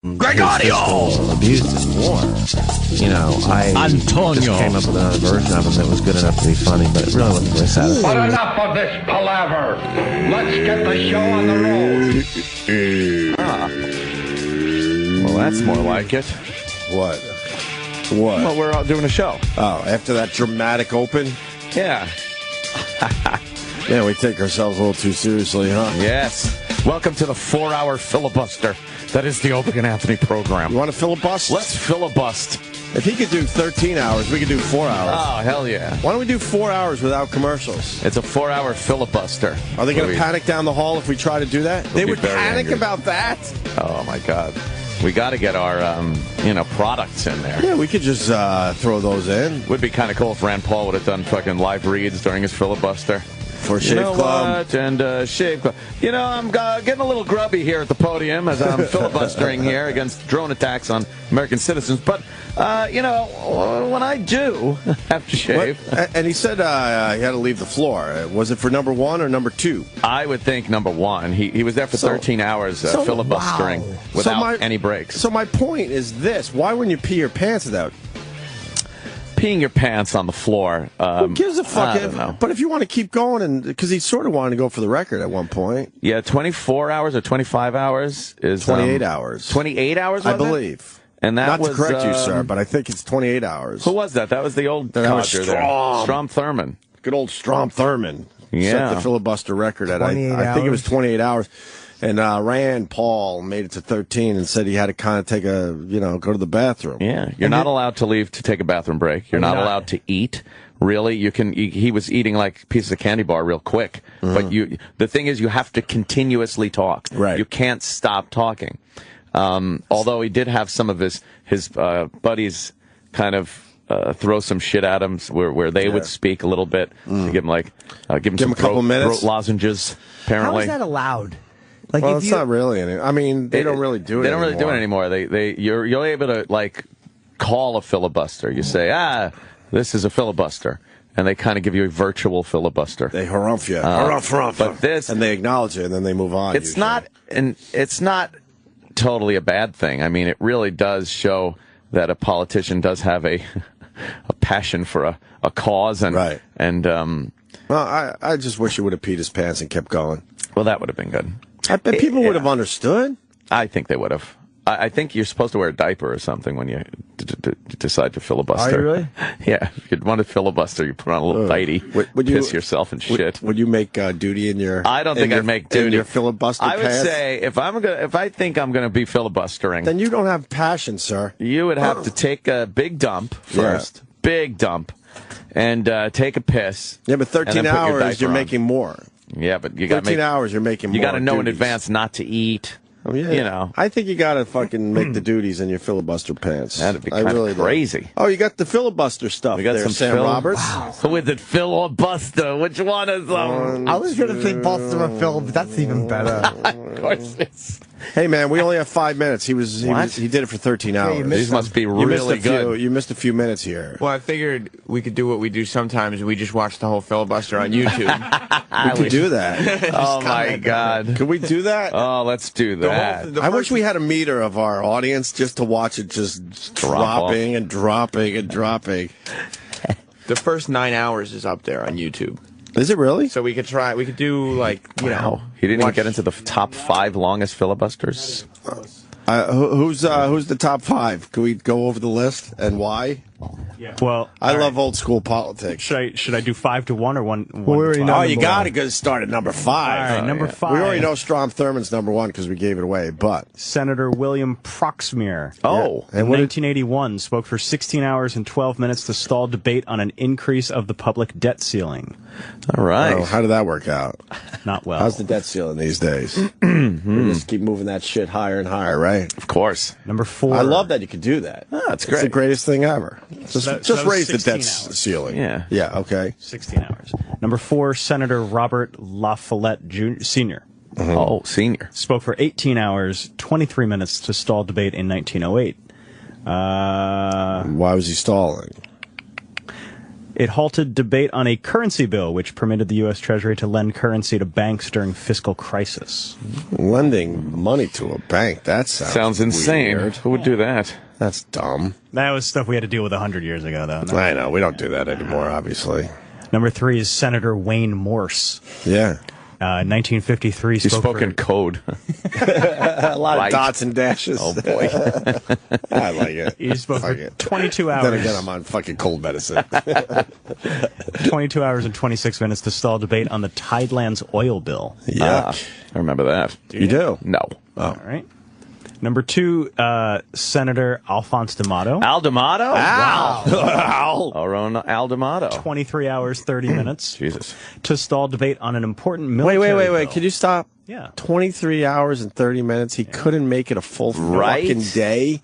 Gregorio! Abuse and war. You know, I Antonio just came up with another version of him that was good enough to be funny, but it really wasn't very satisfying. But enough of this palaver. Let's get the show on the road. Well, that's more like it. What? Well, we're all doing a show. Oh, after that dramatic open? Yeah. Yeah, we take ourselves a little too seriously, huh? Yes. Welcome to the 4-hour filibuster. That is the Opie and Anthony program. You want to filibust? Let's filibust. If he could do 13 hours, we could do 4 hours. Oh, hell yeah. Why don't we do 4 hours without commercials? It's a 4-hour filibuster. Are they going to panic down the hall if we try to do that? They would panic angry about that? Oh, my God. We got to get our, products in there. Yeah, we could just throw those in. Would be kind of cool if Rand Paul would have done fucking live reads during his filibuster. For Shave Club. What? And Shave Club. You know, I'm getting a little grubby here at the podium as I'm filibustering here against drone attacks on American citizens. But, when I do have to shave. And he said he had to leave the floor. Was it for number 1 or number 2? I would think number 1. He was there for 13 hours filibustering without any breaks. So my point is this. Why wouldn't you pee your pants without peeing your pants on the floor? Who gives a fuck? I don't know. But if you want to keep going, and because he sort of wanted to go for the record at one point. Yeah, 24 hours or 25 hours is 28 hours. 28 hours, I believe. And that Not was, to correct you, sir, but I think it's 28 hours. Who was that? That was the old codger there. Strom Thurmond. Good old Strom Thurmond. Yeah. Set the filibuster record at, I think it was 28 hours. And Rand Paul made it to 13 and said he had to kind of take go to the bathroom. Yeah, you're not allowed to leave to take a bathroom break. You're not allowed to eat. Really, he was eating like pieces of candy bar real quick. Mm-hmm. But the thing is, you have to continuously talk. Right. You can't stop talking. Although he did have some of his buddies kind of throw some shit at him where they would speak a little bit. To give him give him some a couple minutes. throat lozenges. Apparently, how is that allowed? Well, it's not really any. I mean, they don't really do it. They don't anymore. really do it anymore. You're able to call a filibuster. You say, this is a filibuster, and they kind of give you a virtual filibuster. They harumph you, harumph. But this, and they acknowledge it, and then they move on. It's not totally a bad thing. I mean, it really does show that a politician does have a passion for a cause, and right. And well, I just wish he would have peed his pants and kept going. Well, that would have been good. I bet people would have understood. I think they would have. I think you're supposed to wear a diaper or something when you decide to filibuster. Are you really? Yeah. If you want to filibuster, you put on a little tighty, piss yourself and shit. Would you make duty in your? I don't think I'd make duty in your filibuster. I would pants? say if I think I'm gonna be filibustering, then you don't have passion, sir. You would have to take a big dump first, big dump, and take a piss. Yeah, but 13 hours you're making more. Yeah, but you got 13 hours. You're making more. You got to know duties. in advance not to eat. Oh, yeah. You know. I think you got to fucking make the duties in your filibuster pants. That'd be kind of crazy. Oh, you got the filibuster stuff. We got there, Sam Roberts. Wow. With it, filibuster. Which one is them? I was going to say Buster or Phil, but that's even better. Of course it's. Hey man, we only have 5 minutes. He did it for 13 hours. These must be really good. You missed a few minutes here. Well, I figured we could do what we do sometimes. We just watch the whole filibuster on YouTube. We could do that. Oh my God! Could we do that? Oh, let's do that. I wish we had a meter of our audience just to watch it just dropping and dropping and dropping. The first 9 hours is up there on YouTube. Is it really? So we could try. We could do He didn't even get into the top 5 longest filibusters. Who's the top 5? Can we go over the list and why? Yeah. Well, I love old school politics. Should I do 5 to 1 or 1? You got to go start at number 5. All right, number 5. We already know Strom Thurmond's number 1 because we gave it away. But Senator William Proxmire. Oh, in 1981, spoke for 16 hours and 12 minutes to stall debate on an increase of the public debt ceiling. All right. How did that work out? Not well. How's the debt ceiling these days? We just keep moving that shit higher and higher, right? Of course. Number 4. I love that you could do that. That's great. It's the greatest thing ever. Just raise the debt ceiling. Yeah. Yeah, okay. 16 hours. Number 4, Senator Robert La Follette Sr. Oh, senior. Spoke for 18 hours, 23 minutes to stall debate in 1908. Why was he stalling? It halted debate on a currency bill, which permitted the U.S. Treasury to lend currency to banks during fiscal crisis. Lending money to a bank, that sounds insane. weird. Who would do that? That's dumb. That was stuff we had to deal with 100 years ago, though. No. I know. We don't do that anymore, obviously. Number 3 is Senator Wayne Morse. Yeah. 1953 He spoke in code. A lot of dots and dashes. Oh, boy. I like it. He spoke for 22 hours. Then again, I'm on fucking cold medicine. 22 hours and 26 minutes to stall debate on the Tidelands oil bill. Yeah. I remember that. You do? No. All right. Number 2, Senator Alphonse D'Amato. Al D'Amato? Al. Our own Al D'Amato. 23 hours, 30 minutes. Jesus. To stall debate on an important military Wait. bill. Could you stop? Yeah. 23 hours and 30 minutes. He couldn't make it a full fucking day.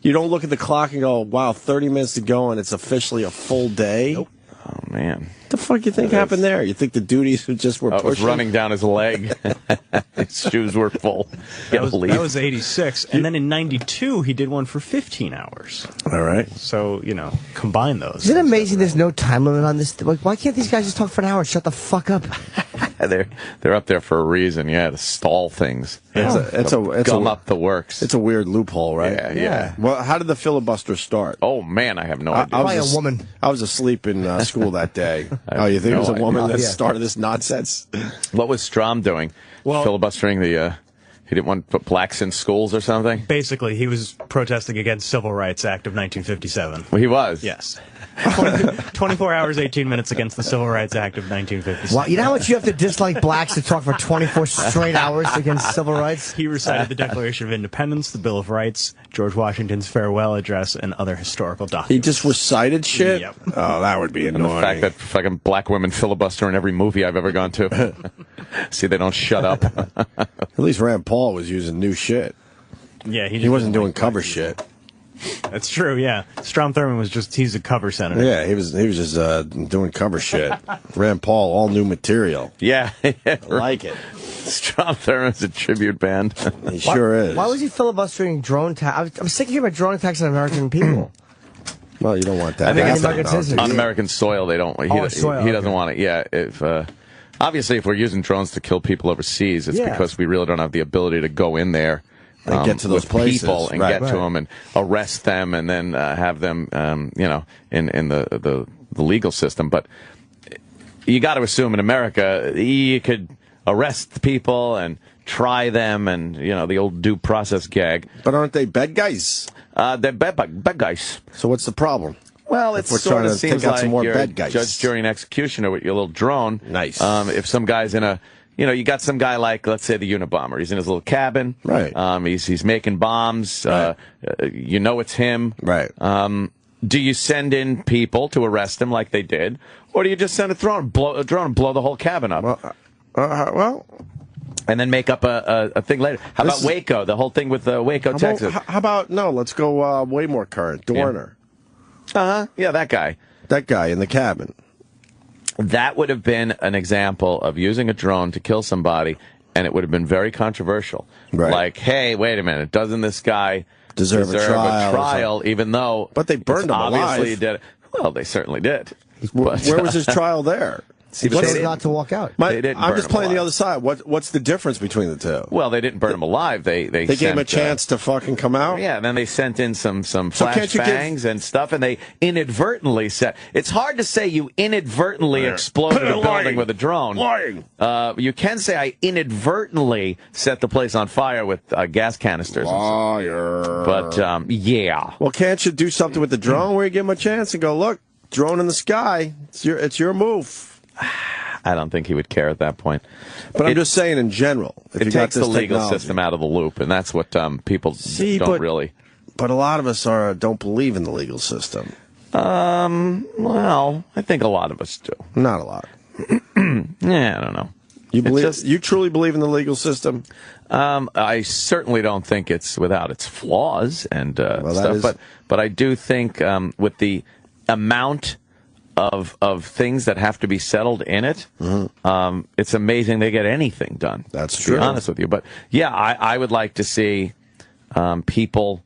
You don't look at the clock and go, wow, 30 minutes to go and it's officially a full day? Nope. Oh, man. What the fuck you think happened there? You think the duties just were It was pushing? running down his leg. His shoes were full. That was 86. And then in 92, he did one for 15 hours. All right. So, combine those. Isn't it amazing there's no time limit on this? Like, why can't these guys just talk for an hour and shut the fuck up? They're up there for a reason, to stall things. It's Gum up the works. It's a weird loophole, right? Yeah. Well, how did the filibuster start? Oh, man, I have no idea. Probably a woman. I was asleep in school that day. You think it was a no woman idea. that started this nonsense? What was Strom doing? Filibustering the... he didn't want to put blacks in schools or something? Basically, he was protesting against Civil Rights Act of 1957. Well, he was. Yes. 24 hours, 18 minutes against the Civil Rights Act of 1957. Wow, you know how much you have to dislike blacks to talk for 24 straight hours against civil rights? He recited the Declaration of Independence, the Bill of Rights, George Washington's farewell address, and other historical documents. He just recited shit? Yep. Oh, that would be And annoying. the fact that fucking black women filibuster in every movie I've ever gone to. See, they don't shut up. At least Rand Paul was using new shit. Yeah, He wasn't doing cover shit. That's true, yeah. Strom Thurmond he's a cover senator. Yeah, he was just doing cover shit. Rand Paul, all new material. Yeah. I like it. Strom Thurmond's a tribute band. He sure is. Why was he filibustering drone attacks? I'm sick of hearing about drone attacks on American people. Well, you don't want that. I think That's it's not good citizens. on American soil. They don't. He soil, doesn't okay. want it. Yeah. If obviously, if we're using drones to kill people overseas, it's because we really don't have the ability to go in there and get to those with places. people and get to them and arrest them and then have them, in the legal system. But you got to assume in America you could arrest people and try them and the old due process gag. But aren't they bad guys? They're bad guys. So what's the problem? Well, it If we're sort trying of to seems take out like some more you're bad guys. judge, jury, and executioner with your little drone. Nice. If some guy's in a, you got some guy like, let's say, the Unabomber. He's in his little cabin. Right. He's making bombs. Right. It's him. Right. Do you send in people to arrest him like they did, or do you just send a drone and blow the whole cabin up? Well, and then make up a thing later. How about Waco? The whole thing with Waco, Texas. How about let's go way more current. Dorner. Yeah, that guy. That guy in the cabin. That would have been an example of using a drone to kill somebody, and it would have been very controversial. Right. Like, hey, wait a minute, doesn't this guy Deserve a trial, even though... But they burned him obviously alive. Did. Well, they certainly did. Where was his trial there? He but chose they not to walk out. They didn't I'm burn just him playing the alive. other side. What's the difference between the two? Well, they didn't burn him alive. They gave him a chance to fucking come out? Yeah, and then they sent in some can't flash you bangs and stuff, and they inadvertently set... It's hard to say you inadvertently exploded a building with a drone. Lying. You can say I inadvertently set the place on fire with gas canisters. Liar. But, yeah. Well, can't you do something with the drone where you give him a chance and go, look, drone in the sky. It's your move. I don't think he would care at that point. But I'm just saying in general. If It you got takes the this legal technology. system out of the loop, and that's what people don't really... But a lot of us don't believe in the legal system. Well, I think a lot of us do. Not a lot. Yeah, I don't know. You truly believe in the legal system? I certainly don't think it's without its flaws and stuff, but I do think with the amount of things that have to be settled in it, it's amazing they get anything done. That's to true. be honest with you, but yeah, I would like to see people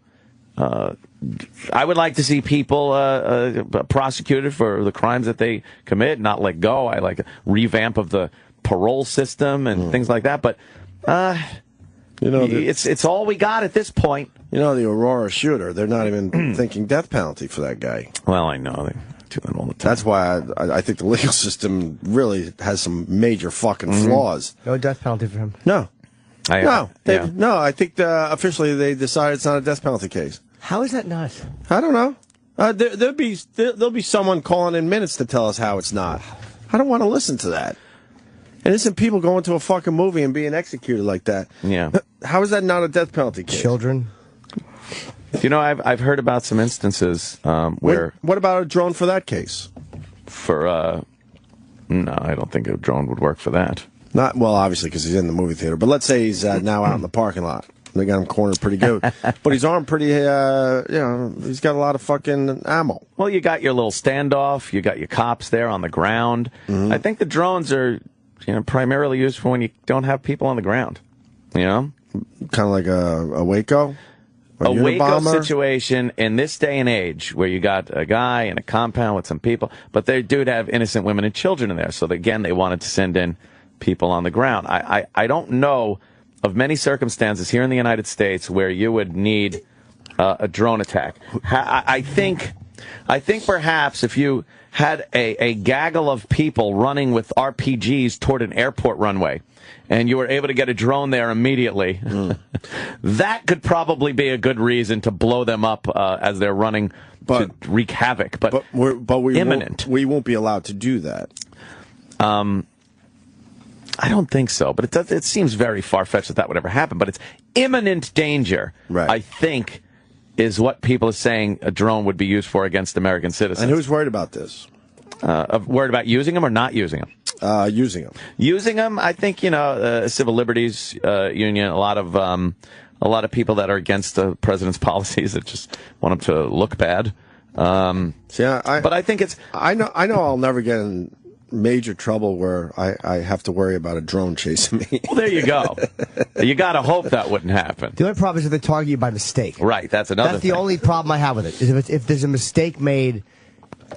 I would like to see people prosecuted for the crimes that they commit, not let go. I like a revamp of the parole system and things like that. But it's all we got at this point. You know, the Aurora shooter, they're not even thinking death penalty for that guy. Well, I know. They do that all the time. That's why I think the legal system really has some major fucking flaws. No death penalty for him. No. Yeah. I think officially they decided it's not a death penalty case. How is that not? I don't know. There'll be someone calling in minutes to tell us how it's not. I don't want to listen to that. And isn't people going to a fucking movie and being executed like that? Yeah. How is that not a death penalty case? Children. You know, I've heard about some instances where... What about a drone for that case? No, I don't think a drone would work for that. Not well, obviously, because he's in the movie theater. But let's say he's now out in the parking lot. They got him cornered pretty good. But he's armed pretty, he's got a lot of fucking ammo. Well, you got your little standoff. You got your cops there on the ground. I think the drones are, primarily used for when you don't have people on the ground. You know? Kind of like a Waco? A Waco situation in this day and age where you got a guy in a compound with some people, but they do have innocent women and children in there. So, again, they wanted to send in people on the ground. I don't know of many circumstances here in the United States where you would need a drone attack. I think perhaps if you had a gaggle of people running with RPGs toward an airport runway, and you were able to get a drone there immediately, that could probably be a good reason to blow them up as they're running to wreak havoc. But we imminent. We won't be allowed to do that. I don't think so, but it seems very far-fetched that would ever happen. But it's imminent danger, right. I think, is what people are saying a drone would be used for against American citizens. And who's worried about this? Worried about using them or not using them? Using them. Using them, I think, Civil Liberties Union, a lot of people that are against the president's policies that just want him to look bad. But I think it's... I know I'll never get in major trouble where I have to worry about a drone chasing me. Well, there you go. You got to hope that wouldn't happen. The only problem is if they target you by mistake. Right, that's another thing. That's the only problem I have with it, is if there's a mistake made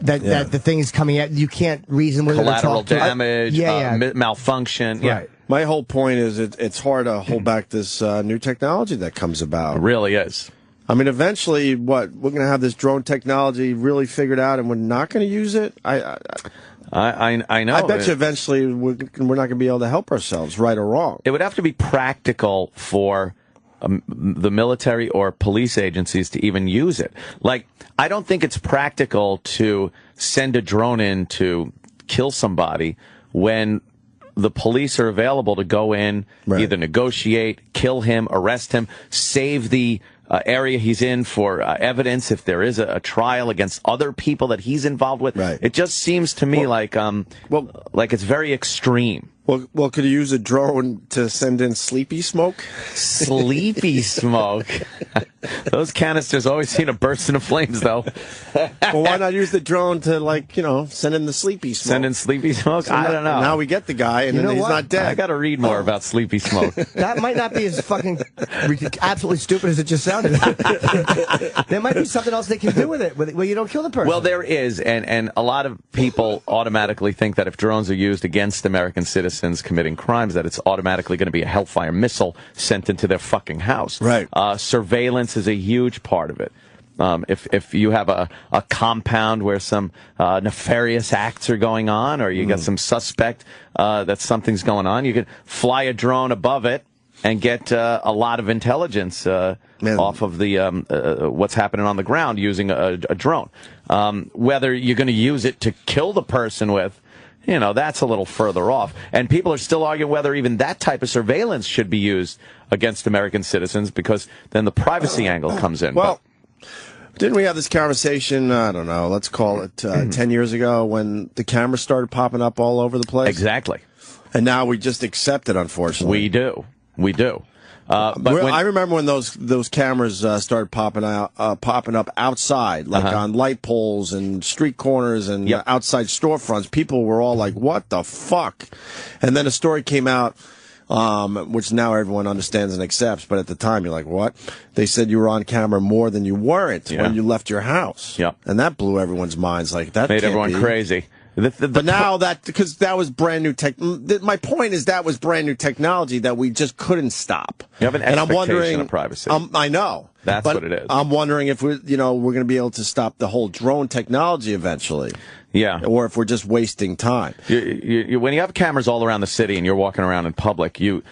that the thing is coming at, you can't reason with collateral it. Collateral damage, malfunction. Right. Yeah. My whole point is it's hard to hold back this new technology that comes about. It really is. I mean, eventually, we're going to have this drone technology really figured out, and we're not going to use it? I know. I bet you eventually we're not going to be able to help ourselves, right or wrong. It would have to be practical for the military or police agencies to even use it. Like, I don't think it's practical to send a drone in to kill somebody when the police are available to go in, either negotiate, kill him, arrest him, save the area he's in for evidence if there is a trial against other people that he's involved with. Right. It just seems to me like it's very extreme. Well, could you use a drone to send in sleepy smoke? Sleepy smoke. Those canisters always seem to burst into flames, though. Well, why not use the drone to, send in the sleepy smoke? Send in sleepy smoke? So I don't know. Now we get the guy, and then he's not dead. I got to read more about sleepy smoke. That might not be as fucking absolutely stupid as it just sounded. There might be something else they can do with it, where you don't kill the person. Well, there is, and a lot of people automatically think that if drones are used against American citizens committing crimes, that it's automatically going to be a Hellfire missile sent into their fucking house. Right. Surveillance is a huge part of it. If you have a compound where some nefarious acts are going on, or you got some suspect that something's going on, you can fly a drone above it and get a lot of intelligence off of the what's happening on the ground using a drone. Whether you're going to use it to kill the person with, that's a little further off. And people are still arguing whether even that type of surveillance should be used against American citizens, because then the privacy angle comes in. Well, didn't we have this conversation, I don't know, let's call it 10 years ago, when the cameras started popping up all over the place? Exactly. And now we just accept it, unfortunately. We do. I remember when those cameras started popping up outside, like on light poles and street corners and outside storefronts. People were all like, "What the fuck?" And then a story came out which now everyone understands and accepts. But at the time, you're like, what? They said you were on camera more than you weren't when you left your house. Yep. And that blew everyone's minds. Like, that made can't everyone be. crazy. But now because that was brand new tech. My point is that was brand new technology that we just couldn't stop. You have an expectation of privacy. I know. That's what it is. I'm wondering if we're going to be able to stop the whole drone technology eventually. Yeah. Or if we're just wasting time. When you have cameras all around the city and you're walking around in public, you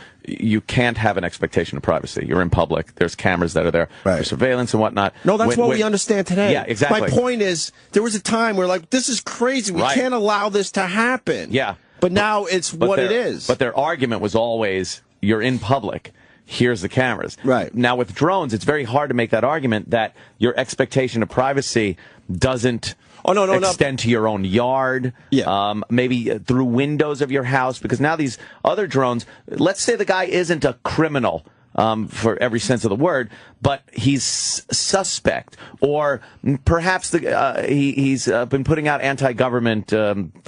can't have an expectation of privacy. You're in public. There's cameras that are there for surveillance and whatnot. No, that's what we understand today. Yeah, exactly. My point is, there was a time where, like, this is crazy. We can't allow this to happen. Yeah. But now it's what it is. But their argument was always, you're in public. Here's the cameras. Right. Now, with drones, it's very hard to make that argument that your expectation of privacy doesn't extend to your own yard, maybe through windows of your house, because now these other drones, let's say the guy isn't a criminal for every sense of the word, but he's suspect, or perhaps he's been putting out anti-government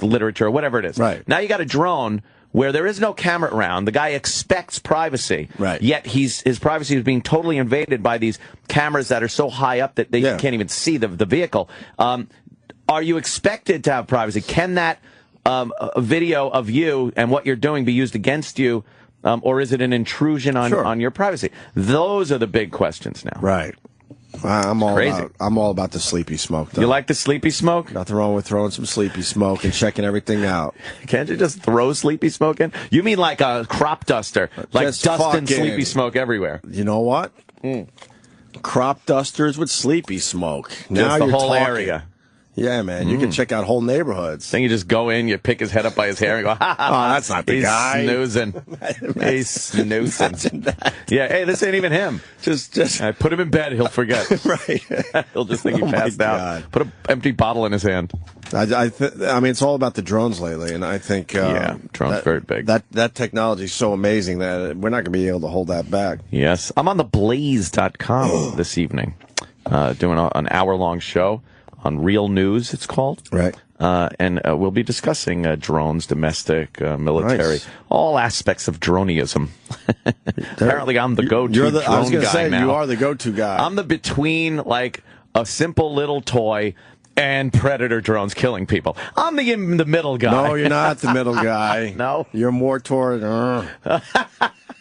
literature, or whatever it is. Right. Now you got a drone where there is no camera around. The guy expects privacy, yet his privacy is being totally invaded by these cameras that are so high up that they can't even see the vehicle. Are you expected to have privacy? Can that video of you and what you're doing be used against you, or is it an intrusion on your privacy? Those are the big questions now. Right. I'm all about the sleepy smoke, though. You like the sleepy smoke? Nothing wrong with throwing some sleepy smoke and checking everything out. Can't you just throw sleepy smoke in? You mean like a crop duster, like Just dusting fucking- sleepy smoke everywhere? You know what? Crop dusters with sleepy smoke. Now Just the you're whole talking. area. Yeah, man. You can check out whole neighborhoods. Then you just go in, you pick his head up by his hair and go, ha ha ha. Oh, that's not the guy. He's snoozing. He's snoozing. Imagine that. Yeah, hey, this ain't even him. Just I put him in bed, he'll forget. right. He'll just think he Oh, my passed out. God. Put an empty bottle in his hand. I mean, it's all about the drones lately, and I think drones very big. That technology is so amazing that we're not going to be able to hold that back. Yes. I'm on theblaze.com this evening, doing an hour-long show on Real News, it's called. Right. And we'll be discussing drones, domestic, military, all aspects of droneism. Apparently, I'm the go-to drone I was guy gonna say, now. you are the go-to guy. I'm the between, like, a simple little toy and predator drones killing people. I'm the in the middle guy. No, you're not the middle guy. No? You're more toward...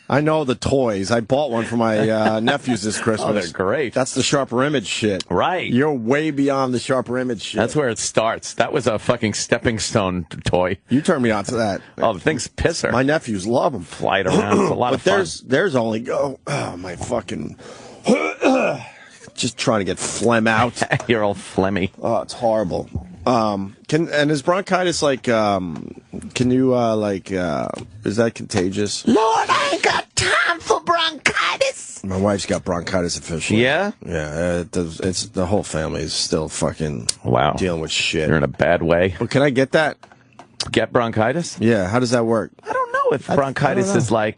I know the toys. I bought one for my nephews this Christmas. Oh, they're great. That's the sharper image shit. Right. You're way beyond the sharper image shit. That's where it starts. That was a fucking stepping stone toy. You turned me on to that. Oh, the thing's pisser. My nephews love them. Fly it around. It's a lot of fun. There's only my fucking just trying to get phlegm out. You're all phlegmy. Oh, it's horrible. And is bronchitis like? Can you is that contagious? Lord, I ain't got time for bronchitis. My wife's got bronchitis officially. Yeah? Yeah. It's the whole family is still fucking dealing with shit. You're in a bad way. Well, can I get that? Get bronchitis? Yeah. How does that work? I don't know if bronchitis is like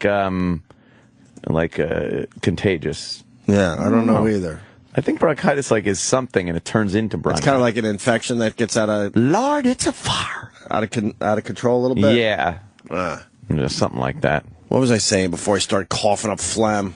contagious. Yeah, I don't know either. I think bronchitis is something, and it turns into bronchitis. It's kind of like an infection that gets out of Lord, it's a fire. out of control a little bit. Yeah, just something like that. What was I saying before I started coughing up phlegm?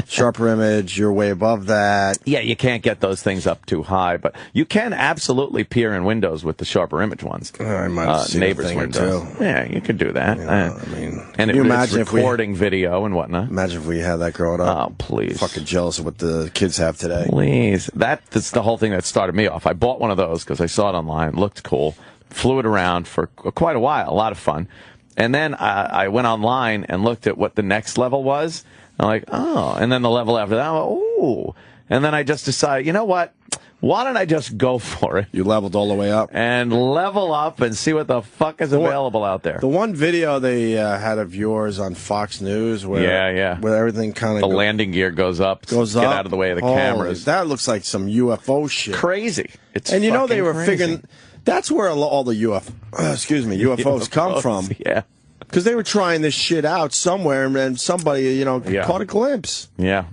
Sharper image, you're way above that. Yeah, you can't get those things up too high, but you can absolutely peer in windows with the sharper image ones. I might have seen neighbors' a thing windows. or two. Yeah, you could do that. And can you it's imagine if recording video and whatnot. Imagine if we had that growing up. Oh, please. Fucking jealous of what the kids have today. Please. That's the whole thing that started me off. I bought one of those because I saw it online. Looked cool. Flew it around for quite a while. A lot of fun. And then I went online and looked at what the next level was. I'm like, oh. And then the level after that, I'm like, ooh. And then I just decided, you know what? Why don't I just go for it? You leveled all the way up. And level up and see what the fuck is available out there. The one video they had of yours on Fox News where where everything kind of the landing gear goes up. Get out of the way of the cameras. That looks like some UFO shit. Crazy. It's and you know they were crazy. figuring that's where all the UFOs come from. Yeah. Because they were trying this shit out somewhere, and then somebody, caught a glimpse. Yeah,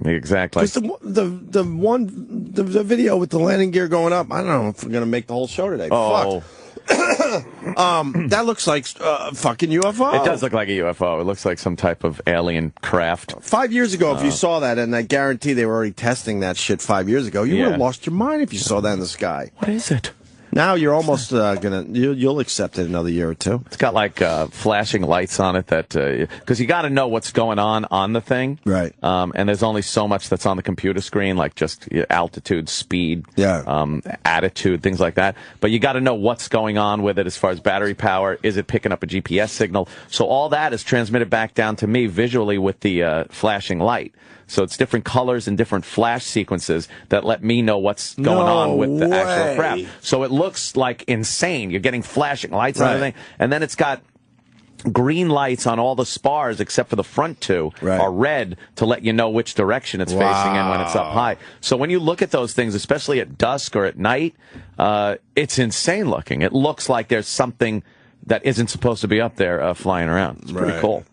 exactly. Because the video with the landing gear going up, I don't know if we're going to make the whole show today. Oh. Fuck. That looks like fucking UFO. It does look like a UFO. It looks like some type of alien craft. 5 years ago, if you saw that, and I guarantee they were already testing that shit 5 years ago, you would have lost your mind if you saw that in the sky. What is it? Now you're almost you'll accept it another year or two. It's got like flashing lights on it that because you got to know what's going on the thing, right? And there's only so much that's on the computer screen, like just altitude, speed, attitude, things like that. But you got to know what's going on with it as far as battery power. Is it picking up a GPS signal? So all that is transmitted back down to me visually with the flashing light. So it's different colors and different flash sequences that let me know what's going on with the actual craft. So it looks like insane. You're getting flashing lights and everything. And then it's got green lights on all the spars except for the front two are red to let you know which direction it's facing and when it's up high. So when you look at those things, especially at dusk or at night, it's insane looking. It looks like there's something that isn't supposed to be up there flying around. It's pretty cool.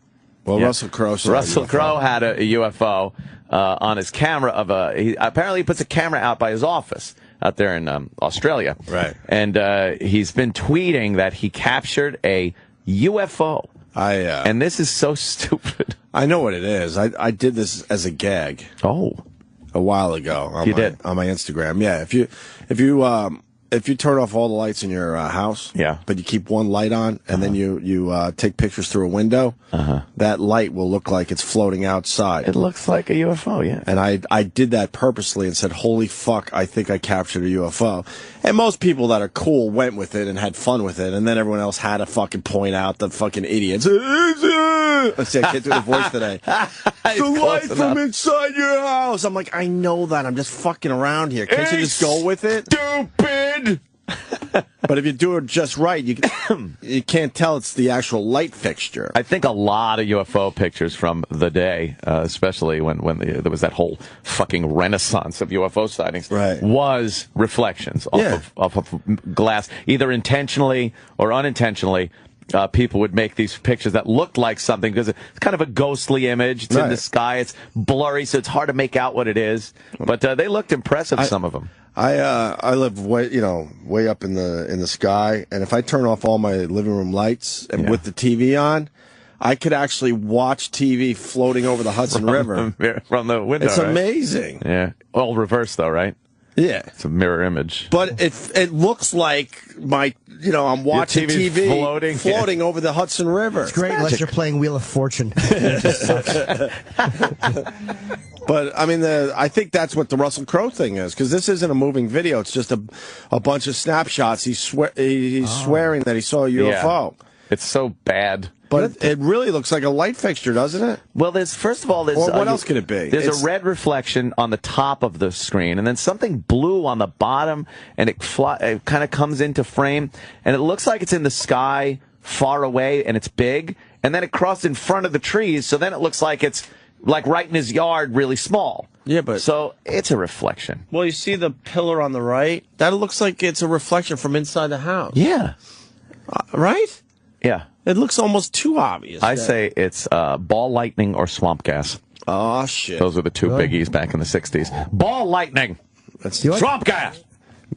Well, Russell Crowe had a UFO on his camera apparently he puts a camera out by his office out there in Australia. Right. And he's been tweeting that he captured a UFO. And this is so stupid. I know what it is. I did this as a gag. Oh. A while ago. On my Instagram. Yeah. If you turn off all the lights in your house, but you keep one light on, and then you take pictures through a window, that light will look like it's floating outside. It looks like a UFO, yeah. And I did that purposely and said, holy fuck, I think I captured a UFO. And most people that are cool went with it and had fun with it, and then everyone else had to fucking point out the fucking idiots. Let's see, I can't do the voice today. The light from inside your house. I'm like, I know that. I'm just fucking around here. Can't you just go with it? Stupid! But if you do it just right, you can't tell it's the actual light fixture. I think a lot of UFO pictures from the day, especially when there was that whole fucking renaissance of UFO sightings, was reflections off of glass, either intentionally or unintentionally. People would make these pictures that looked like something because it's kind of a ghostly image. It's in the sky. It's blurry, so it's hard to make out what it is. But they looked impressive, some of them. I live way up in the sky, and if I turn off all my living room lights and with the TV on, I could actually watch TV floating over the Hudson River from the window. It's amazing. Yeah, all reverse though, right? Yeah, it's a mirror image. But it looks like I'm watching TV floating over the Hudson River. It's great unless you're playing Wheel of Fortune. But I mean, I think that's what the Russell Crowe thing is, because this isn't a moving video. It's just a bunch of snapshots. He's swearing that he saw a UFO. Yeah. It's so bad. But it really looks like a light fixture, doesn't it? Well, first of all, what else could it be? There's a red reflection on the top of the screen, and then something blue on the bottom, and it kind of comes into frame, and it looks like it's in the sky far away, and it's big, and then it crosses in front of the trees, so then it looks like it's like right in his yard, really small. Yeah, but so it's a reflection. Well, you see the pillar on the right? That looks like it's a reflection from inside the house. Yeah. Right? Yeah. It looks almost too obvious. I say it's ball lightning or swamp gas. Oh, shit. Those were the two biggies back in the 60s. Ball lightning. Swamp gas.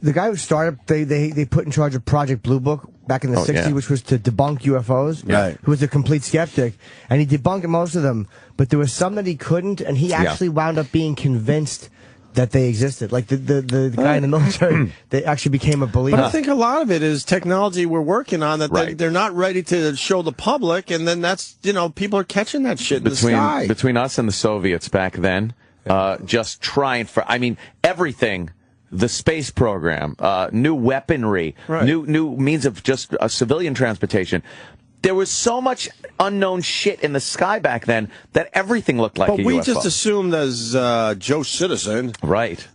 The guy who started, they put in charge of Project Blue Book back in the 60s, which was to debunk UFOs. Right. Who was a complete skeptic. And he debunked most of them, but there was some that he couldn't, and he actually wound up being convinced that they existed. Like the guy in the military, they actually became a believer. But I think a lot of it is technology we're working on that they're not ready to show the public, and then that's, people are catching that shit in the sky. Between us and the Soviets back then, just trying everything. The space program, new weaponry, new means of just civilian transportation. There was so much unknown shit in the sky back then that everything looked like a UFO. But we just assumed as Joe Citizen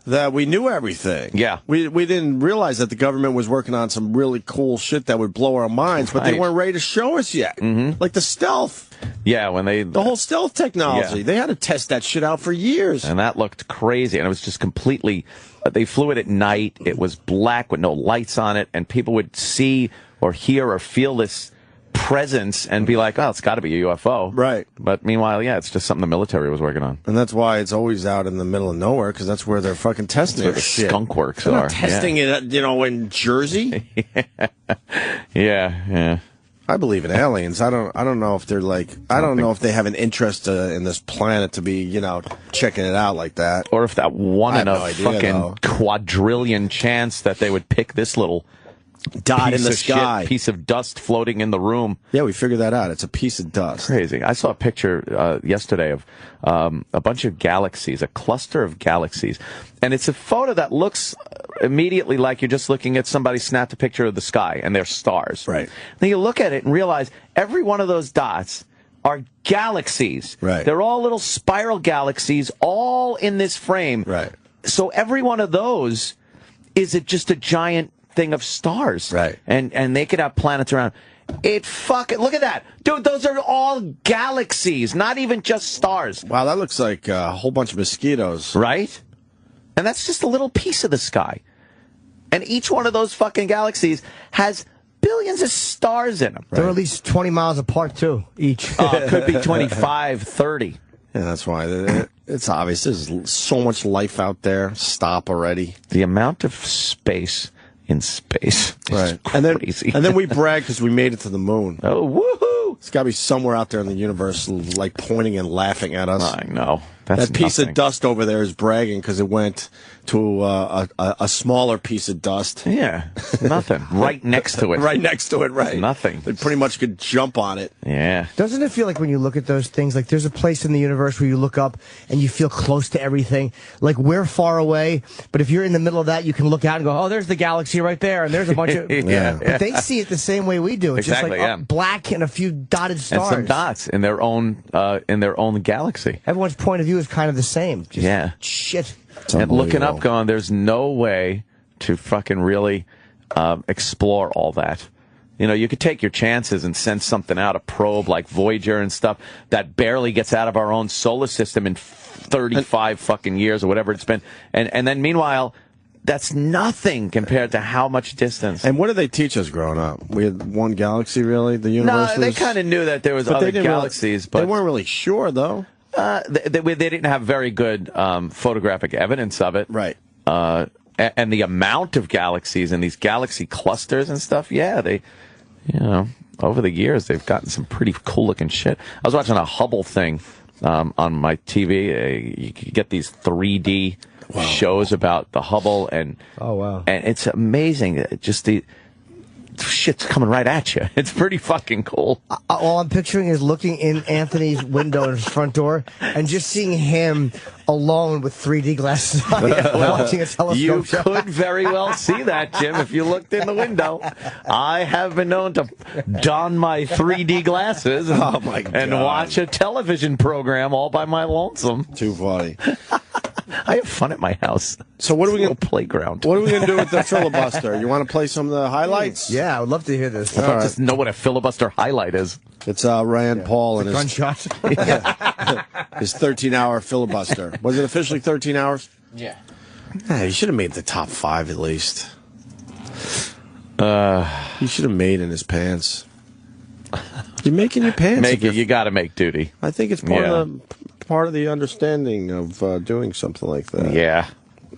that we knew everything. Yeah. We didn't realize that the government was working on some really cool shit that would blow our minds, but they weren't ready to show us yet. Like the stealth. Yeah, the whole stealth technology. They had to test that shit out for years. And that looked crazy, and it was just completely... They flew it at night. It was black with no lights on it, and people would see or hear or feel this presence and be like, oh, it's got to be a UFO. Right. But meanwhile, yeah, it's just something the military was working on. And that's why it's always out in the middle of nowhere, because that's where they're fucking testing That's where it. the Shit. skunk works They're are. not testing it, in Jersey. Yeah. I believe in aliens. I don't know if they're like. I don't know if they have an interest in this planet to be, checking it out like that. Or if that one in a no idea, fucking though. quadrillion chance that they would pick this little Dot piece in the of sky. shit, piece of dust floating in the room. Yeah, we figured that out. It's a piece of dust. Crazy. I saw a picture yesterday of a bunch of galaxies, a cluster of galaxies. And it's a photo that looks immediately like you're just looking at somebody snapped a picture of the sky and they're stars. Right. Then you look at it and realize every one of those dots are galaxies. Right. They're all little spiral galaxies all in this frame. Right. So every one of those is just a giant thing of stars. Right. And they could have planets around. Look at that. Dude, those are all galaxies, not even just stars. Wow, that looks like a whole bunch of mosquitoes. Right? And that's just a little piece of the sky. And each one of those fucking galaxies has billions of stars in them. They're at least 20 miles apart, too, each. It could be 25, 30. Yeah, that's why. It's obvious. There's so much life out there. Stop already. The amount of space in space is crazy. And then we brag because we made it to the moon. Oh, woohoo! It's got to be somewhere out there in the universe, like pointing and laughing at us. I know. That's that piece nothing. of dust over there is bragging because it went to a smaller piece of dust. Yeah, nothing. Right next to it. Right next to it, right. Nothing. They pretty much could jump on it. Yeah. Doesn't it feel like when you look at those things, like there's a place in the universe where you look up and you feel close to everything? Like we're far away, but if you're in the middle of that, you can look out and go, oh, there's the galaxy right there, and there's a bunch of... Yeah. But they see it the same way we do. It's Exactly, just like black and a few dotted stars. And some dots in their own galaxy. Everyone's point of view is kind of the same. Just Yeah. shit. And looking up going, there's no way to fucking really explore all that. You could take your chances and send something out, a probe like Voyager and stuff, that barely gets out of our own solar system in 35 fucking years or whatever it's been. And then meanwhile, that's nothing compared to how much distance. And what did they teach us growing up? We had one galaxy, really? The universe No, they kind of knew that there was other galaxies, but they weren't really sure, though. They didn't have very good photographic evidence of it. Right. And the amount of galaxies and these galaxy clusters and stuff, yeah, over the years, they've gotten some pretty cool-looking shit. I was watching a Hubble thing on my TV. You could get these 3D shows about the Hubble, and it's amazing. Just the shit's coming right at you. It's pretty fucking cool. All I'm picturing is looking in Anthony's window in his front door and just seeing him alone with 3D glasses on, watching a telescope You show. could very well see that, Jim, if you looked in the window. I have been known to don my 3D glasses and watch a television program all by my lonesome. Too funny. I have fun at my house. So what are we going to playground? What are we going to do with the filibuster? You want to play some of the highlights? Yeah, I would love to hear this. I just know what a filibuster highlight is. It's Rand Paul and his Gunshot. his 13-hour filibuster. Was it officially 13 hours? Yeah. He should have made the top 5 at least. He should have made in his pants. You're making your pants. You got to make duty. I think it's part of the understanding of doing something like that. Yeah.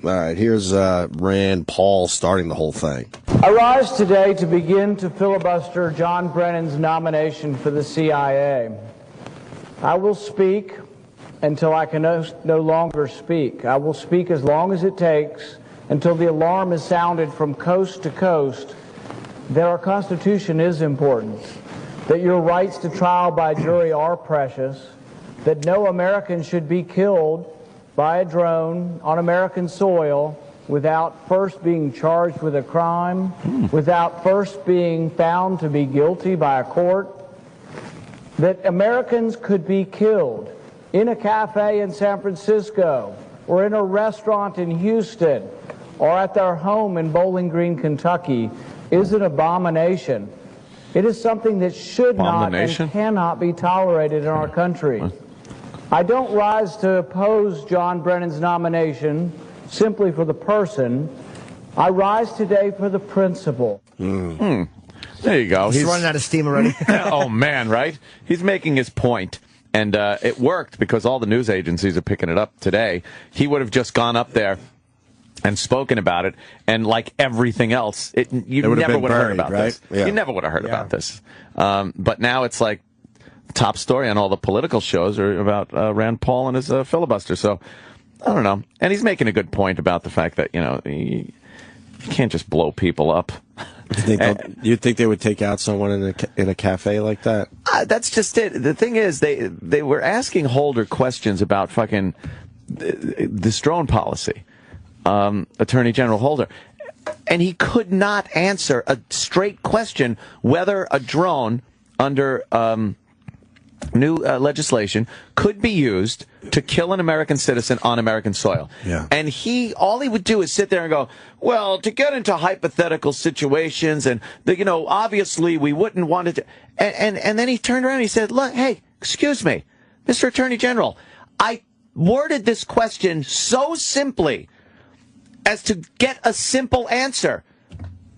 All right, here's Rand Paul starting the whole thing. I rise today to begin to filibuster John Brennan's nomination for the CIA. I will speak until I can no longer speak. I will speak as long as it takes until the alarm is sounded from coast to coast that our Constitution is important, that your rights to trial by jury are precious, that no American should be killed by a drone on American soil without first being charged with a crime, without first being found to be guilty by a court, that Americans could be killed in a cafe in San Francisco or in a restaurant in Houston or at their home in Bowling Green, Kentucky, is an abomination. It is something that should not and cannot be tolerated in our country. I don't rise to oppose John Brennan's nomination simply for the person. I rise today for the principle. Now, There you go. He's running out of steam already. Oh, man, right? He's making his point. And it worked because all the news agencies are picking it up today. He would have just gone up there and spoken about it, and like everything else, you never would have heard about this. Yeah. You never would have heard about this. But now it's like top story on all the political shows are about Rand Paul and his filibuster. So I don't know. And he's making a good point about the fact that, you can't just blow people up. You think they would take out someone in a cafe like that? That's just it. The thing is, they were asking Holder questions about fucking this drone policy. Attorney General Holder, and he could not answer a straight question whether a drone under new legislation could be used to kill an American citizen on American soil. Yeah. And all he would do is sit there and go, well, to get into hypothetical situations, and obviously we wouldn't want it to, and then he turned around and he said, look, hey, excuse me, Mr. Attorney General, I worded this question so simply as to get a simple answer.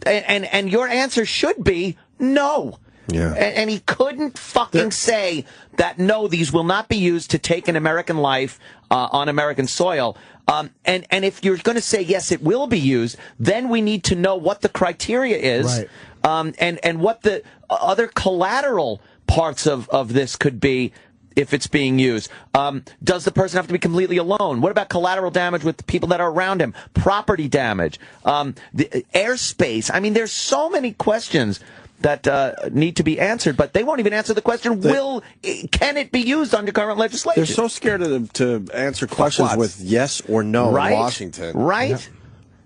And your answer should be no. Yeah. And he couldn't fucking say that, no, these will not be used to take an American life on American soil. And if you're going to say, yes, it will be used, then we need to know what the criteria is, right. And what the other collateral parts of this could be. If it's being used, does the person have to be completely alone? What about collateral damage with the people that are around him? Property damage, the airspace. I mean, there's so many questions that need to be answered, but they won't even answer the question, can it be used under current legislation? They're so scared to answer questions with yes or no in Washington. Right? Yeah.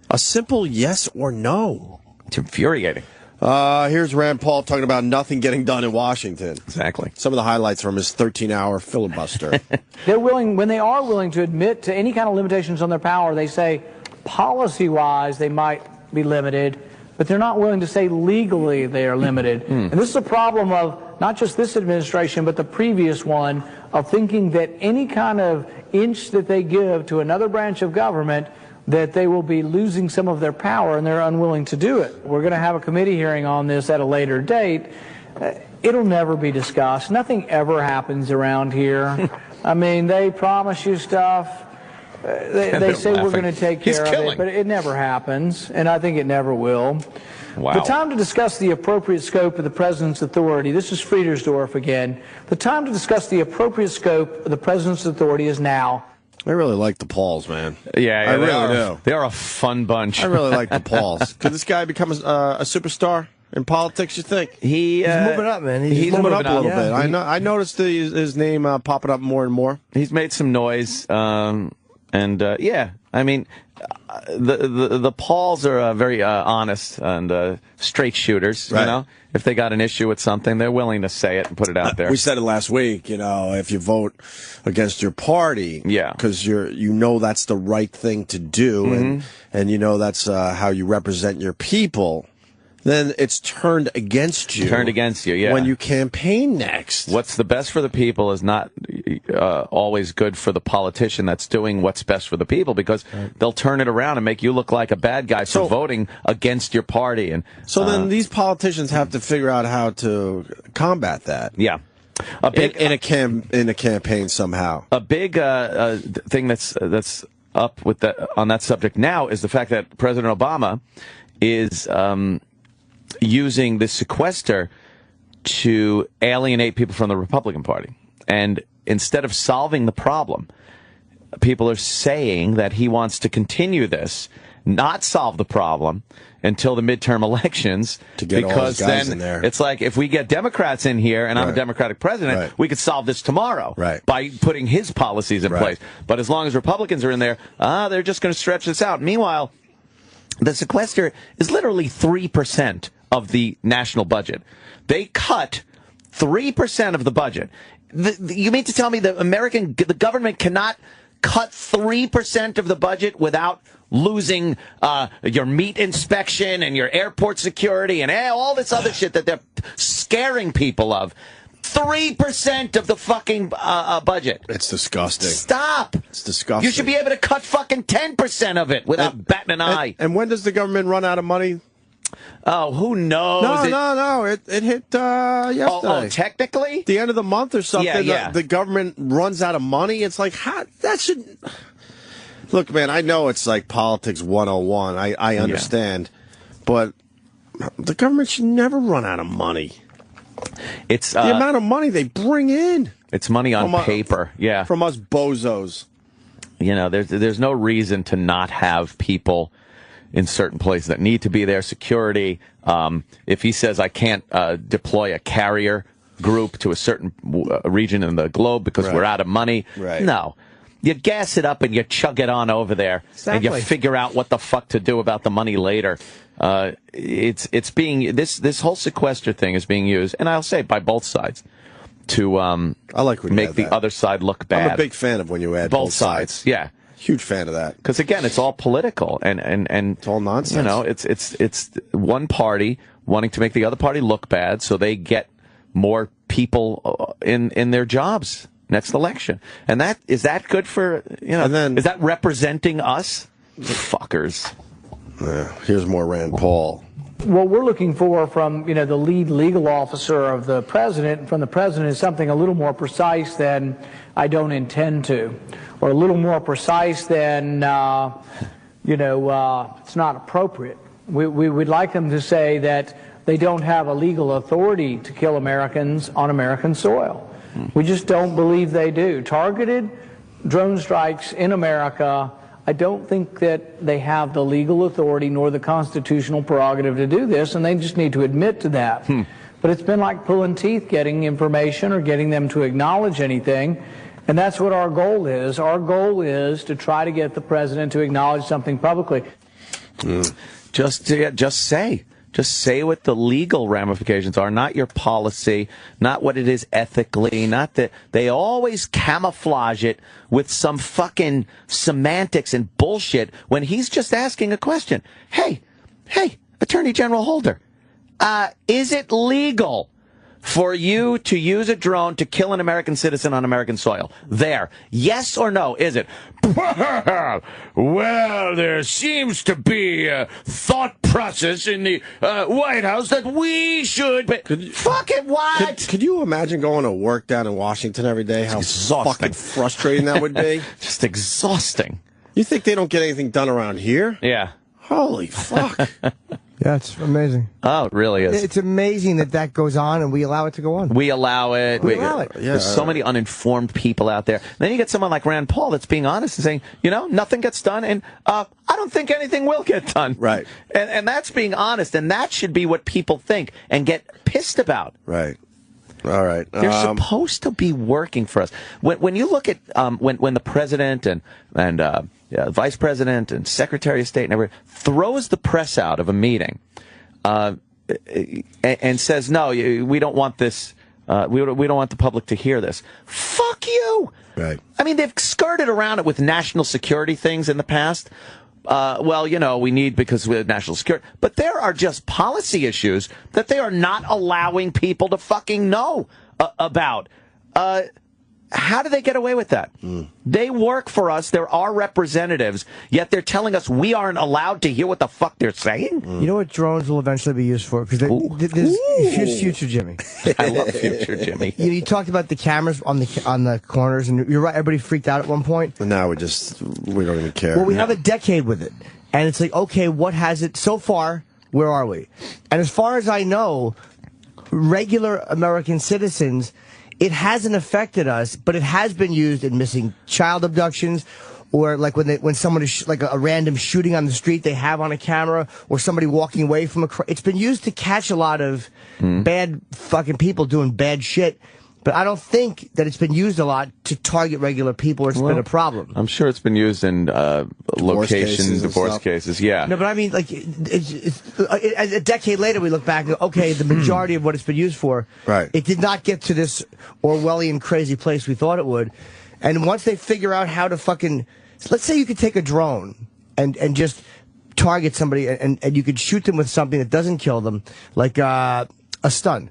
A simple yes or no. It's infuriating. Here's Rand Paul talking about nothing getting done in Washington. Exactly. Some of the highlights from his 13-hour filibuster. They're willing, when they are willing to admit to any kind of limitations on their power, they say policy-wise they might be limited, but they're not willing to say legally they are limited. And this is a problem of not just this administration, but the previous one, of thinking that any kind of inch that they give to another branch of government, that they will be losing some of their power, and they're unwilling to do it. We're going to have a committee hearing on this at a later date. It'll never be discussed. Nothing ever happens around here. I mean, they promise you stuff. They say we're going to take care of it, but it never happens, and I think it never will. Wow. The time to discuss the appropriate scope of the president's authority, this is Friedersdorf again, the time to discuss the appropriate scope of the president's authority is now. I really like the Pauls, man. Yeah, I really do. They are a fun bunch. I really like the Pauls. Could this guy become a superstar in politics, you think? He's moving up, man. He's moving up a little bit. I noticed his name popping up more and more. He's made some noise. Yeah, I mean, the Pauls are very honest and straight shooters, right. You know? If they got an issue with something, they're willing to say it and put it out there. We said it last week, if you vote against your party, because you know that's the right thing to do, and you know that's how you represent your people, then it's turned against you. Turned against you, yeah. When you campaign next. What's the best for the people is not always good for the politician that's doing what's best for the people, because they'll turn it around and make you look like a bad guy for voting against your party. And so then these politicians have to figure out how to combat that. Yeah. A big, in a campaign somehow. A big thing that's up with on that subject now is the fact that President Obama is using the sequester to alienate people from the Republican Party. And instead of solving the problem, people are saying that he wants to continue this, not solve the problem until the midterm elections, to get because all those guys then in there. It's like, if we get Democrats in here and I'm a Democratic president, we could solve this tomorrow by putting his policies in place. But as long as Republicans are in there, they're just going to stretch this out. Meanwhile, the sequester is literally 3% of the national budget. They cut 3% of the budget. You mean to tell me the government cannot cut 3% of the budget without losing your meat inspection and your airport security and all this other shit that they're scaring people of? 3% of the fucking budget. It's disgusting. Stop. It's disgusting. You should be able to cut fucking 10% of it without batting an eye. And when does the government run out of money? Oh, who knows? No. It hit yesterday. Oh, technically? The end of the month or something. Yeah. The government runs out of money. It's like, that should... Look, man, I know it's like politics 101. I understand. But the government should never run out of money. It's the amount of money they bring in. It's money on paper, yeah. From us bozos. You know, there's no reason to not have people in certain places that need to be there. Security. If he says I can't deploy a carrier group to a certain region in the globe because we're out of money, no. You gas it up and you chug it on over there, and you figure out what the fuck to do about the money later. It's being this whole sequester thing is being used, and I'll say by both sides, to I like when make the other side look bad. I'm a big fan of when you add both sides. Yeah, huge fan of that. Because again, it's all political and it's all nonsense. You know, it's one party wanting to make the other party look bad, so they get more people in their jobs next election. And is that good for, you know, is that representing us? Fuckers. Yeah, here's more Rand Paul. What we're looking for from, you know, the lead legal officer of the president, from the president, is something a little more precise than I don't intend to, or a little more precise than, it's not appropriate. We would like them to say that they don't have a legal authority to kill Americans on American soil. We just don't believe they do. Targeted drone strikes in America, I don't think that they have the legal authority nor the constitutional prerogative to do this, and they just need to admit to that. But it's been like pulling teeth getting information or getting them to acknowledge anything, and that's what our goal is. Our goal is to try to get the president to acknowledge something publicly. Just say. Just say what the legal ramifications are, not your policy, not what it is ethically, not that they always camouflage it with some fucking semantics and bullshit when he's just asking a question. Hey, Attorney General Holder, is it legal for you to use a drone to kill an American citizen on American soil? There. Yes or no, is it? Well, there seems to be a thought process in the White House that we should... Fucking what? Could you imagine going to work down in Washington every day? How fucking frustrating that would be? Just exhausting. You think they don't get anything done around here? Yeah. Holy fuck. Yeah, it's amazing. Oh, it really is. It's amazing that goes on and we allow it to go on. We allow it. We allow it. Yeah. There's so many uninformed people out there. Then you get someone like Rand Paul that's being honest and saying, you know, nothing gets done, and I don't think anything will get done. Right. And that's being honest, and that should be what people think and get pissed about. Right. All right. They're supposed to be working for us. When you look at when the president and vice president and secretary of state and everyone throws the press out of a meeting and says, no, we don't want this. We don't want the public to hear this. Fuck you. Right. I mean, they've skirted around it with national security things in the past. Well, you know, we need because we have national security. But there are just policy issues that they are not allowing people to fucking know about. How do they get away with that? They work for us. They're our representatives, yet they're telling us we aren't allowed to hear what the fuck they're saying? You know what drones will eventually be used for? Because here's Future Jimmy. I love Future Jimmy. You talked about the cameras on the corners, and you're right, everybody freaked out at one point. And now we don't even care. Well, we have a decade with it. And it's like, okay, what has it so far? Where are we? And as far as I know, regular American citizens, it hasn't affected us, but it has been used in missing child abductions, or like when someone is like a random shooting on the street they have on a camera, or somebody walking away from it's been used to catch a lot of bad fucking people doing bad shit. But I don't think that it's been used a lot to target regular people, or it's been a problem. I'm sure it's been used in divorce cases, yeah. No, but I mean, like, a decade later, we look back and go, okay, the majority of what it's been used for, right. It did not get to this Orwellian crazy place we thought it would. And once they figure out how to fucking, let's say you could take a drone and just target somebody, and you could shoot them with something that doesn't kill them, like a stun.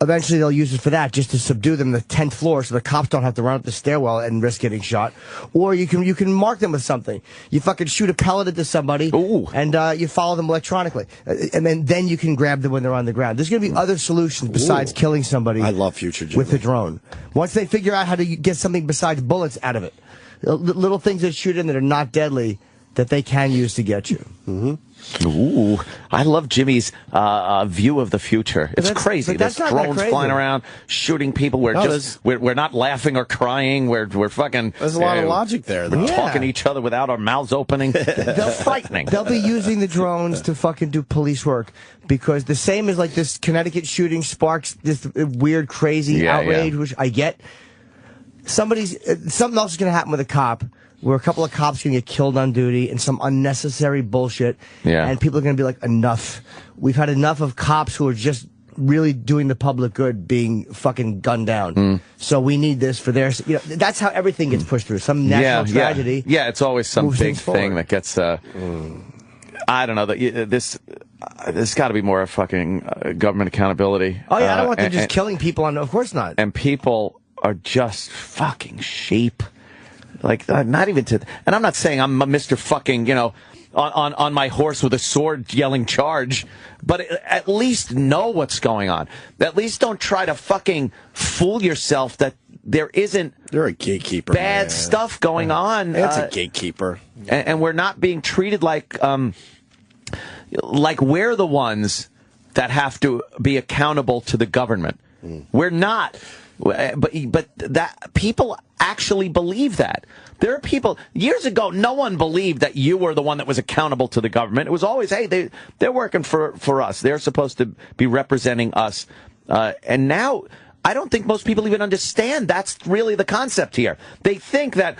eventually they'll use it for that, just to subdue them to the 10th floor so the cops don't have to run up the stairwell and risk getting shot. Or you can mark them with something. You fucking shoot a pellet into somebody, and you follow them electronically. And then you can grab them when they're on the ground. There's going to be other solutions besides killing somebody. I love Future Jimmy. With the drone. Once they figure out how to get something besides bullets out of it. Little things that shoot in that are not deadly that they can use to get you. Ooh, I love Jimmy's view of the future. It's crazy. There's drones flying around, shooting people. We're not laughing or crying. We're fucking. There's a lot of logic there. We're talking to each other without our mouths opening. They're frightening. They'll be using the drones to fucking do police work, because the same as like this Connecticut shooting sparks this weird, crazy outrage, which I get. Something else is going to happen with a cop, where a couple of cops can get killed on duty and some unnecessary bullshit. Yeah. And people are going to be like, enough. We've had enough of cops who are just really doing the public good being fucking gunned down. So we need this for their, that's how everything gets pushed through. Some national tragedy. Yeah, it's always some big thing that gets, I don't know, this got to be more fucking government accountability. Oh yeah, I don't want them just killing people of course not. And people are just fucking sheep. Like, not even to, and I'm not saying I'm a Mr. fucking, on my horse with a sword yelling charge, but at least know what's going on. At least don't try to fucking fool yourself that there isn't. You're a gatekeeper. Bad stuff going on. It's a gatekeeper. And we're not being treated like we're the ones that have to be accountable to the government. We're not. But that people actually believe that. There are people, years ago, no one believed that you were the one that was accountable to the government. It was always, hey, they're working for us. They're supposed to be representing us. And now, I don't think most people even understand that's really the concept here. They think that,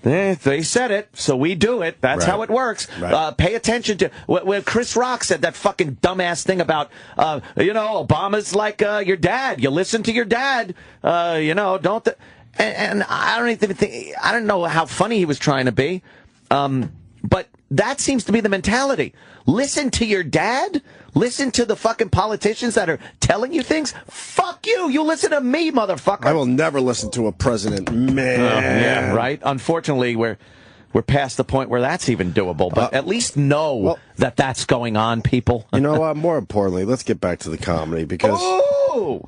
they said it, so we do it. That's how it works. Right. Pay attention to when Chris Rock said that fucking dumbass thing about, Obama's like your dad. You listen to your dad. Don't. And I don't even think, I don't know how funny he was trying to be, but that seems to be the mentality. Listen to your dad. Listen to the fucking politicians that are telling you things. Fuck you. You listen to me, motherfucker. I will never listen to a president, man. Yeah, right. Unfortunately, we're past the point where that's even doable. But at least know that that's going on, people. You know what? More importantly, let's get back to the comedy, because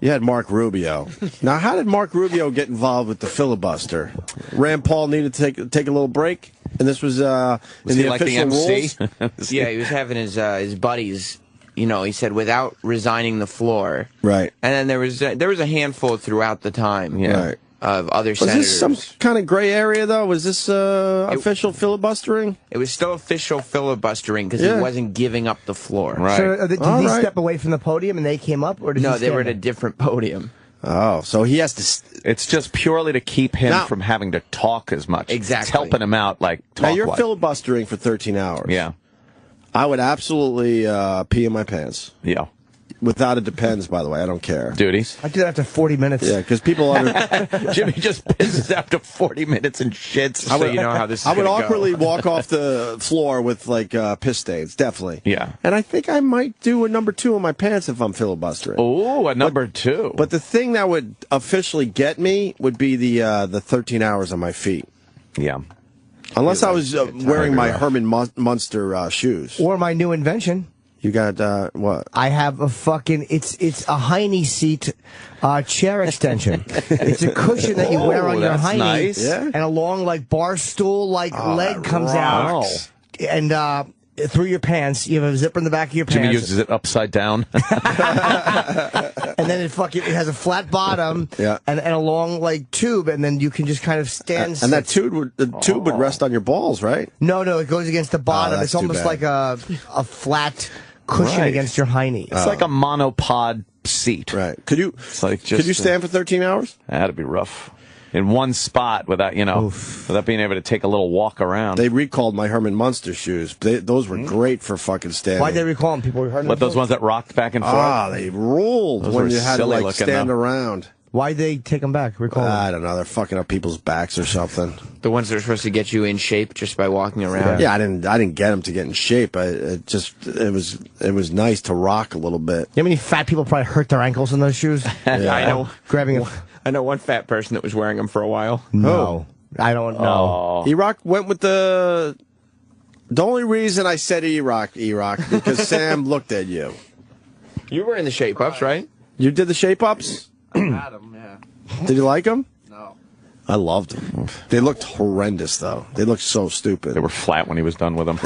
you had Mark Rubio. Now, how did Mark Rubio get involved with the filibuster? Rand Paul needed to take a little break, and this was in the official rules. Yeah, he was having his buddies. He said without resigning the floor. Right. And then there was a handful throughout the time. Yeah. Right. Of other senators. Was this some kind of gray area, though? Was this official filibustering? It was still official filibustering because he wasn't giving up the floor. Right. So did he step away from the podium and they came up? Or did no, they were at a different podium. Oh, so he has to... It's just purely to keep him from having to talk as much. Exactly. It's helping him out, like, talk-wise. Now, you're filibustering for 13 hours. Yeah. I would absolutely pee in my pants. Yeah. Without it depends, by the way. I don't care. Duties? I do that after 40 minutes. Yeah, because people are... Jimmy just pisses after 40 minutes and shits. So you know how this is I would gonna awkwardly go. walk off the floor with, like, piss stains. Definitely. Yeah. And I think I might do a number 2 in my pants if I'm filibustering. Oh, a number 2. But the thing that would officially get me would be the 13 hours on my feet. Yeah. Unless I was wearing my Herman Munster shoes. Or my new invention. You got, what? I have a fucking, it's a hiney seat chair extension. It's a cushion that you wear on your hiney. Nice. Yeah. And a long, like, bar stool, like, leg comes out. And through your pants. You have a zipper in the back of your pants. Jimmy uses it upside down. And then it has a flat bottom and a long, like, tube, and then you can just kind of stand. And that tube would rest on your balls, right? No, it goes against the bottom. That's it's almost too like a flat cushion against your hiney. It's like a monopod seat. Right. Could you stand for 13 hours? That'd be rough. In one spot without being able to take a little walk around. They recalled my Herman Munster shoes. Those were great for fucking standing. Why'd they recall them? People were hurting those ones that rocked back and forth? They ruled when you had to, like, stand around. Why'd they take them back? Recall I don't know. They're fucking up people's backs or something. The ones that are supposed to get you in shape just by walking around. Yeah, I didn't get them to get in shape. It was nice to rock a little bit. You know how many fat people probably hurt their ankles in those shoes? Yeah. I know one fat person that was wearing them for a while. No. I don't know. E-Rock went with the only reason I said E-Rock, because Sam looked at you. You were in the shape-ups, right? You did the shape-ups? I had them, yeah. Did you like them? No. I loved them. They looked horrendous, though. They looked so stupid. They were flat when he was done with them.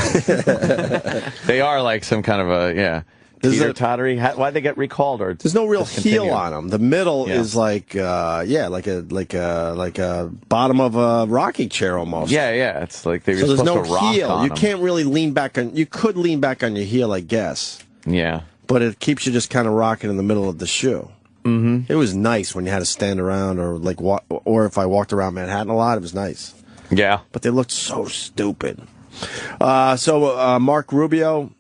They are like some kind of a, teeter-tottery. Why'd they get recalled? Or there's no real heel on them. The middle is like a bottom of a rocking chair almost. Yeah. It's like they were so supposed there's no to rock heel. on You them. can't really lean back on. You could lean back on your heel, I guess. Yeah. But it keeps you just kind of rocking in the middle of the shoe. Mm-hmm. It was nice when you had to stand around or if I walked around Manhattan a lot, it was nice. Yeah. But they looked so stupid. So Mark Rubio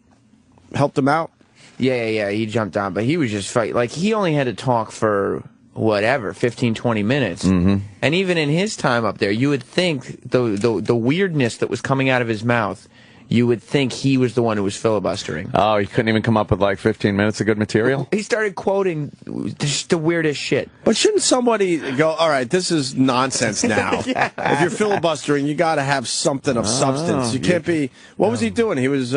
helped him out? Yeah, he jumped on, but he was just fighting. Like, he only had to talk for, 15, 20 minutes. Mm-hmm. And even in his time up there, you would think the weirdness that was coming out of his mouth, you would think he was the one who was filibustering. Oh, he couldn't even come up with like 15 minutes of good material? He started quoting just the weirdest shit. But shouldn't somebody go, all right, this is nonsense now. Yeah. If you're filibustering, you got to have something of substance. You can't be... What was he doing? He was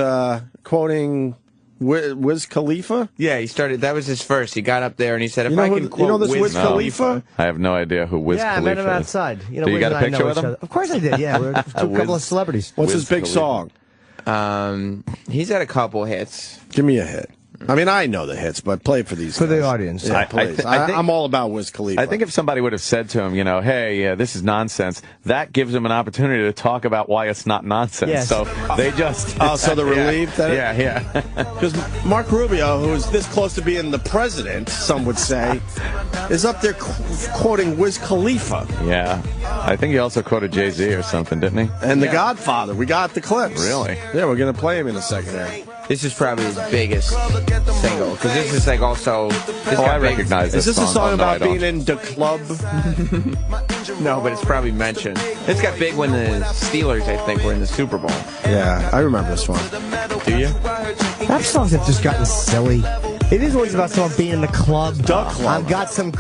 quoting Wiz Khalifa? Yeah, he started... That was his first. He got up there and he said, if I can quote this Wiz Khalifa? I have no idea who Wiz Khalifa is. Yeah, I met him outside. You got a picture with him? Of course I did, yeah. We're a couple of celebrities. What's his big song? He's had a couple hits. Give me a hit. I mean, I know the hits, but play it for these For guys. the audience. Yeah, please. I'm all about Wiz Khalifa. I think if somebody would have said to him, hey, this is nonsense, that gives him an opportunity to talk about why it's not nonsense. Yes. So they just... Oh, so they're relieved? Yeah. Because Mark Rubio, who is this close to being the president, some would say, is up there quoting Wiz Khalifa. Yeah. I think he also quoted Jay-Z or something, didn't he? And The Godfather. We got the clips. Really? Yeah, we're going to play him in a second here. This is probably his biggest single, because this is like also... I recognize this Is this a song No, I about don't. being in the club? No, but it's probably mentioned. This got big when the Steelers, I think, were in the Super Bowl. Yeah, I remember this one. Do you? Rap songs have just gotten silly. It is always about someone being in the club. The club. I got some.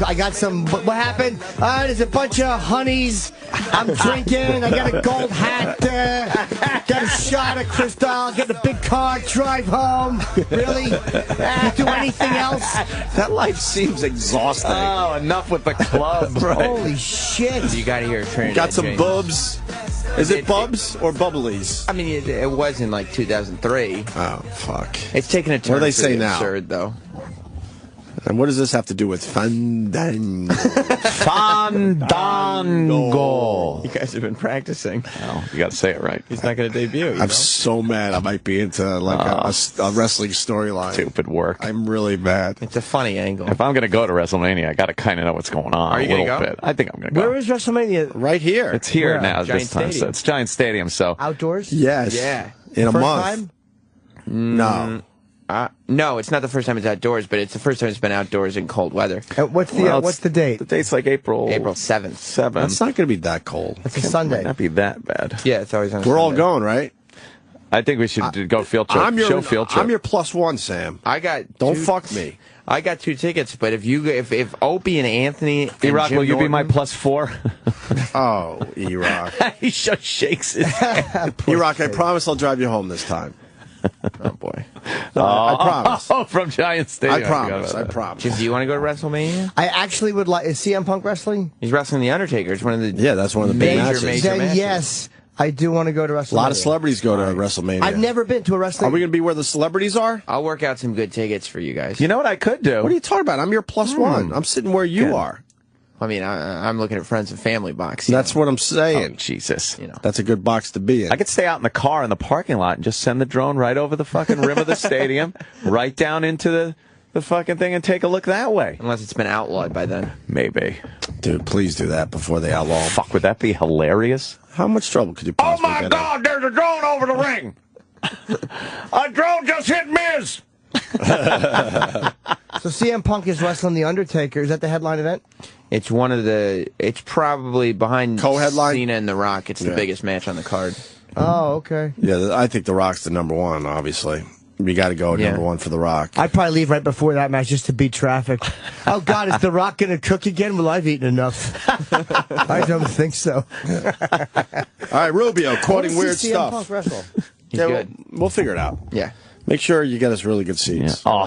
What happened? There's a bunch of honeys. I'm drinking. I got a gold hat. Got a shot of Cristal. Get a big car. Drive home. Really? Do anything else? That life seems exhausting. Oh, enough with the club. Holy shit! You got to hear Trinidad Got some James. bubs. Is it bubs or bubblies? I mean, it was in like 2003. Oh, fuck. It's taken a turn. What do they for say the now? Absurd, though. And what does this have to do with Fandango? Fandango. You guys have been practicing. Oh, you got to say it right. He's not going to debut. I'm so mad I might be into like a wrestling storyline. Stupid work. I'm really mad. It's a funny angle. If I'm going to go to WrestleMania, I got to kind of know what's going on. Are you a little gonna go? bit. I think I'm going to go. Where is WrestleMania? Right here. It's here Where? now Giant this time. So Stadium. it's Giant Stadium. So Outdoors? Yes. Yeah. In a First month. time? No. No, it's not the first time it's outdoors, but it's the first time it's been outdoors in cold weather. What's the Well, what's the date? the date's like April 7th. 7th. That's not going to be that cold. It's a Sunday. Might not be that bad. Yeah, it's always on a We're all Sunday. going, right? I think we should go field trip. Show field trip. I'm your +1, Sam. I got Don't two- fuck me. I got 2 tickets, but if Opie and Anthony and E-Rock, Jim will you be my Norton- +4? Oh, E-Rock. He just shakes his head. E-Rock, I promise I'll drive you home this time. Oh boy. No, I promise. Oh, from Giant Stadium. I promise. forgot I about promise. Jim, do you want to go to WrestleMania? I actually would like. Is CM Punk wrestling? He's wrestling The Undertaker. It's one of the Yeah, that's one of the big matches. Then matches. yes, I do want to go to WrestleMania. A lot of celebrities go to WrestleMania. I've never been to a wrestling. Are we going to be where the celebrities are? I'll work out some good tickets for you guys. You know what I could do? What are you talking about? I'm your +1. I'm sitting where you are. I mean, I'm looking at Friends and Family box. you That's know. what I'm saying. Oh, Jesus. You know. That's a good box to be in. I could stay out in the car in the parking lot and just send the drone right over the fucking rim of the stadium, right down into the fucking thing and take a look that way. Unless it's been outlawed by then. Maybe. Dude, please do that before they outlaw 'em. Fuck, would that be hilarious? How much trouble could you possibly get in? there's a drone over the ring! A drone just hit Miz! So CM Punk is wrestling The Undertaker. Is that the headline event? It's one of the. It's probably behind Co-headline? Cena and The Rock. It's the biggest match on the card. Oh, okay. Yeah, I think The Rock's the #1, obviously. You got to go #1 for The Rock. I'd probably leave right before that match just to beat traffic. Oh, God, is The Rock going to cook again? Well, I've eaten enough. I don't think so. All right, Rubio, quoting weird CM stuff. Punk wrestle. He's good. We'll figure it out. Yeah. Make sure you get us really good seats. Oh,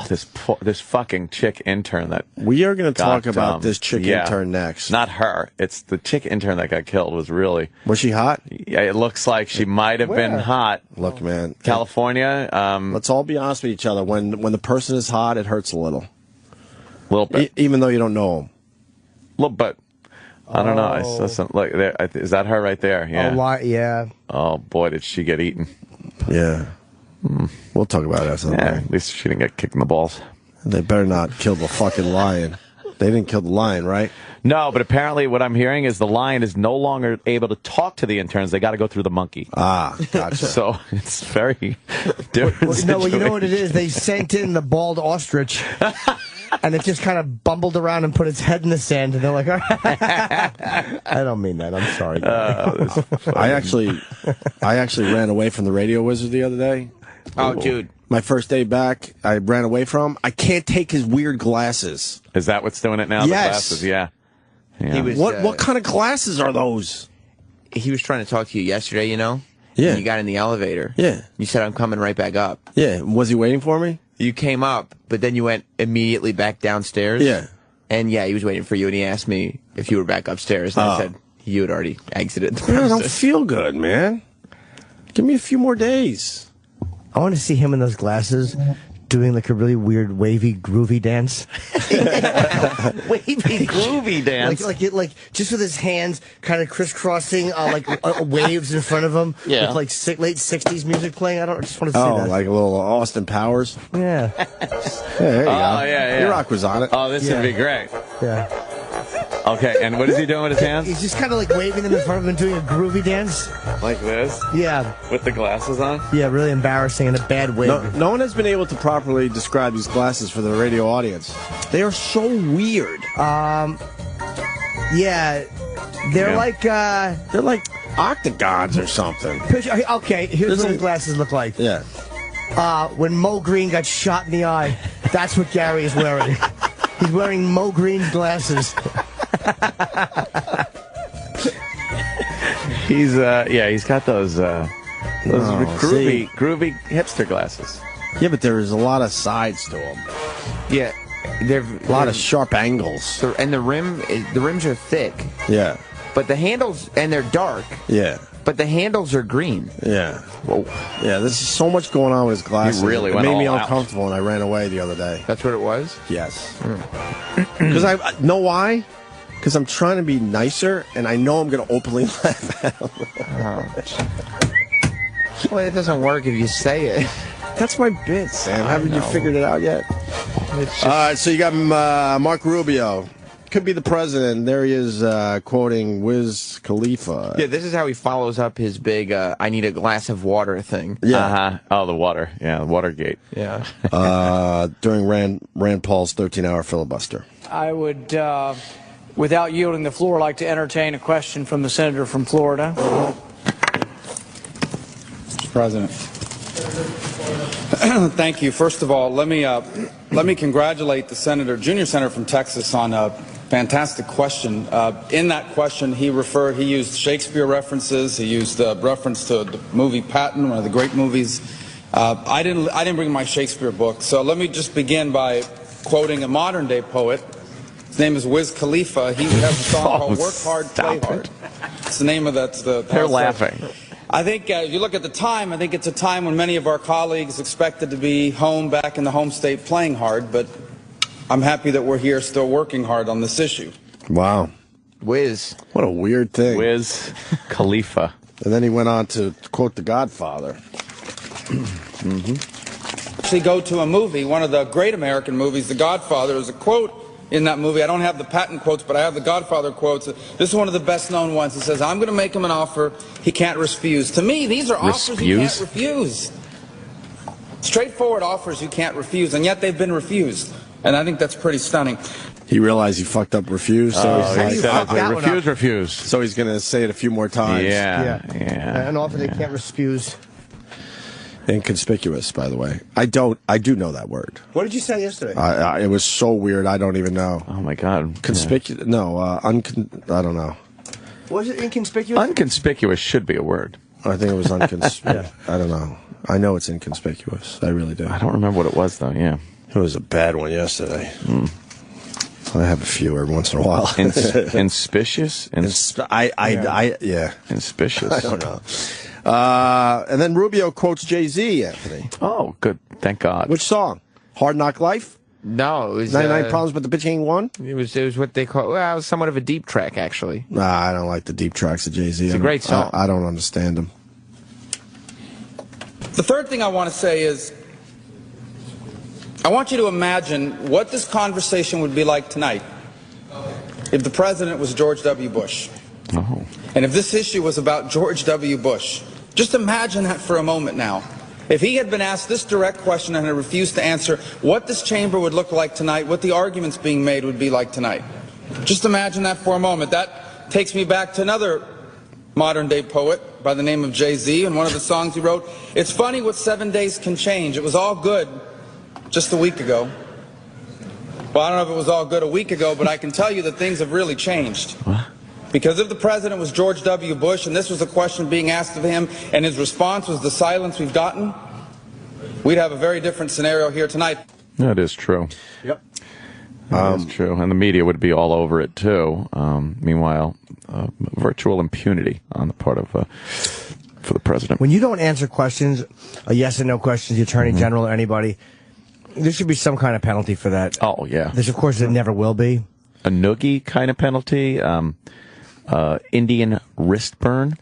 this fucking chick intern that We are going to talk got, about this chick yeah. intern next. Not her. It's the chick intern that got killed. Was really. Was she hot? Yeah, it looks like she might have been hot. Look, man. California. Let's all be honest with each other. When the person is hot, it hurts a little. Little bit. Even though you don't know them. Little bit. I don't know. I saw some, look, there, is that her right there? Yeah. Oh, yeah. Oh, boy, did she get eaten. Yeah. We'll talk about that someday. Yeah, at least she didn't get kicked in the balls. They better not kill the fucking lion. They didn't kill the lion, right? No, but apparently what I'm hearing is the lion is no longer able to talk to the interns. They got to go through the monkey. Ah, gotcha. So it's very different. No, well, you know what it is? They sent in the bald ostrich. And it just kind of bumbled around and put its head in the sand, and they're like, I don't mean that. I'm sorry. I actually ran away from the Radio Wizard the other day. Oh, dude. My first day back, I ran away from him. I can't take his weird glasses. Is that what's doing it now? Yes. The glasses, yeah. He was, what kind of glasses are those? He was trying to talk to you yesterday, you know? Yeah. And you got in the elevator. Yeah. You said, I'm coming right back up. Yeah. Was he waiting for me? You came up, but then you went immediately back downstairs. Yeah. And yeah, he was waiting for you, and he asked me if you were back upstairs. And I said, you had already exited the Man, I don't premises. feel good, man. Give me a few more days. I want to see him in those glasses doing like a really weird wavy groovy dance. Wavy groovy dance. Like just with his hands kind of crisscrossing waves in front of him. Yeah. With like late 60s music playing. I just want to see that. Like a little Austin Powers. Yeah. There you go. Yeah. E-Rock was on it. Oh, this would be great. Yeah. Okay, and what is he doing with his hands? He's just kind of like waving them in front of him and doing a groovy dance. Like this? Yeah. With the glasses on? Yeah, really embarrassing in a bad way. No one has been able to properly describe these glasses for the radio audience. They are so weird. Yeah. They're like octagons or something. Okay, here's what his glasses look like. Yeah. When Mo Green got shot in the eye, that's what Gary is wearing. He's wearing Mo Green's glasses. He's got those groovy hipster glasses. Yeah, but there's a lot of sides to them. Yeah. A lot of sharp angles. And the rims are thick. Yeah. But the handles, and they're dark. Yeah. But the handles are green. Yeah. Whoa. Yeah, there's so much going on with his glasses. He really it went made me all out. uncomfortable and I ran away the other day. That's what it was? Yes. Because I know why? Because I'm trying to be nicer and I know I'm going to openly laugh at him. Well, it doesn't work if you say it. That's my bit, Sam. Haven't you figured it out yet? All right, so you got Mark Rubio. Could be the president. There he is quoting Wiz Khalifa. Yeah, this is how he follows up his big I need a glass of water thing. Yeah. Oh, the water. Yeah, Watergate. Yeah. During Rand Paul's 13-hour filibuster. I would, without yielding the floor, like to entertain a question from the senator from Florida. Mr. President. Thank you. First of all, let me congratulate the junior senator from Texas on a fantastic question. In that question, he used Shakespeare references. He used a reference to the movie Patton, one of the great movies. I didn't bring my Shakespeare book, so let me just begin by quoting a modern day poet. His name is Wiz Khalifa. He has a song called "Work Hard, Play Hard." It's the name of that. They're laughing. I think if you look at the time, I think it's a time when many of our colleagues expected to be home, back in the home state, playing hard, but I'm happy that we're here still working hard on this issue. Wow. Wiz. What a weird thing. Wiz Khalifa. And then he went on to quote The Godfather. Actually go to a movie, one of the great American movies, The Godfather. There's a quote in that movie. I don't have the Patton quotes, but I have the Godfather quotes. This is one of the best known ones. He says, I'm going to make him an offer he can't refuse. To me, these are offers you can't refuse. Straightforward offers you can't refuse, and yet they've been refused. And I think that's pretty stunning. He realized he fucked up refuse, so he's like, refuse. So he's going to say it a few more times. Yeah. And often they can't refuse. Inconspicuous, by the way. I do know that word. What did you say yesterday? It was so weird, I don't even know. Oh, my God. Conspicuous? No, I don't know. Was it inconspicuous? Unconspicuous should be a word. I think it was inconspicuous. I don't know. I know it's inconspicuous. I really do. I don't remember what it was, though, yeah. It was a bad one yesterday. I have a few every once in a while. Inspicious? Yeah. Inspicious. I don't know. And then Rubio quotes Jay-Z, Anthony. Oh, good. Thank God. Which song? Hard Knock Life? No, it was 99 Problems, but the bitch ain't one? It was what they call, well, it was somewhat of a deep track, actually. Nah, I don't like the deep tracks of Jay-Z. It's a great song. I don't understand them. The third thing I want to say is, I want you to imagine what this conversation would be like tonight if the president was George W. Bush. Oh. And if this issue was about George W. Bush. Just imagine that for a moment now. If he had been asked this direct question and had refused to answer, what this chamber would look like tonight, what the arguments being made would be like tonight. Just imagine that for a moment. That takes me back to another modern-day poet by the name of Jay-Z, and one of the songs he wrote, "It's funny what 7 days can change. It was all good just a week ago." Well, I don't know if it was all good a week ago, but I can tell you that things have really changed. What? Because if the president was George W. Bush and this was a question being asked of him and his response was the silence we've gotten, we'd have a very different scenario here tonight. That is true. Yep. That is true. And the media would be all over it, too. Meanwhile, virtual impunity on the part of for the president. When you don't answer questions, a yes and no questions, the Attorney General or anybody, there should be some kind of penalty for that. Oh, yeah. There's, of course, it never will be. A noogie kind of penalty. Indian wrist burn.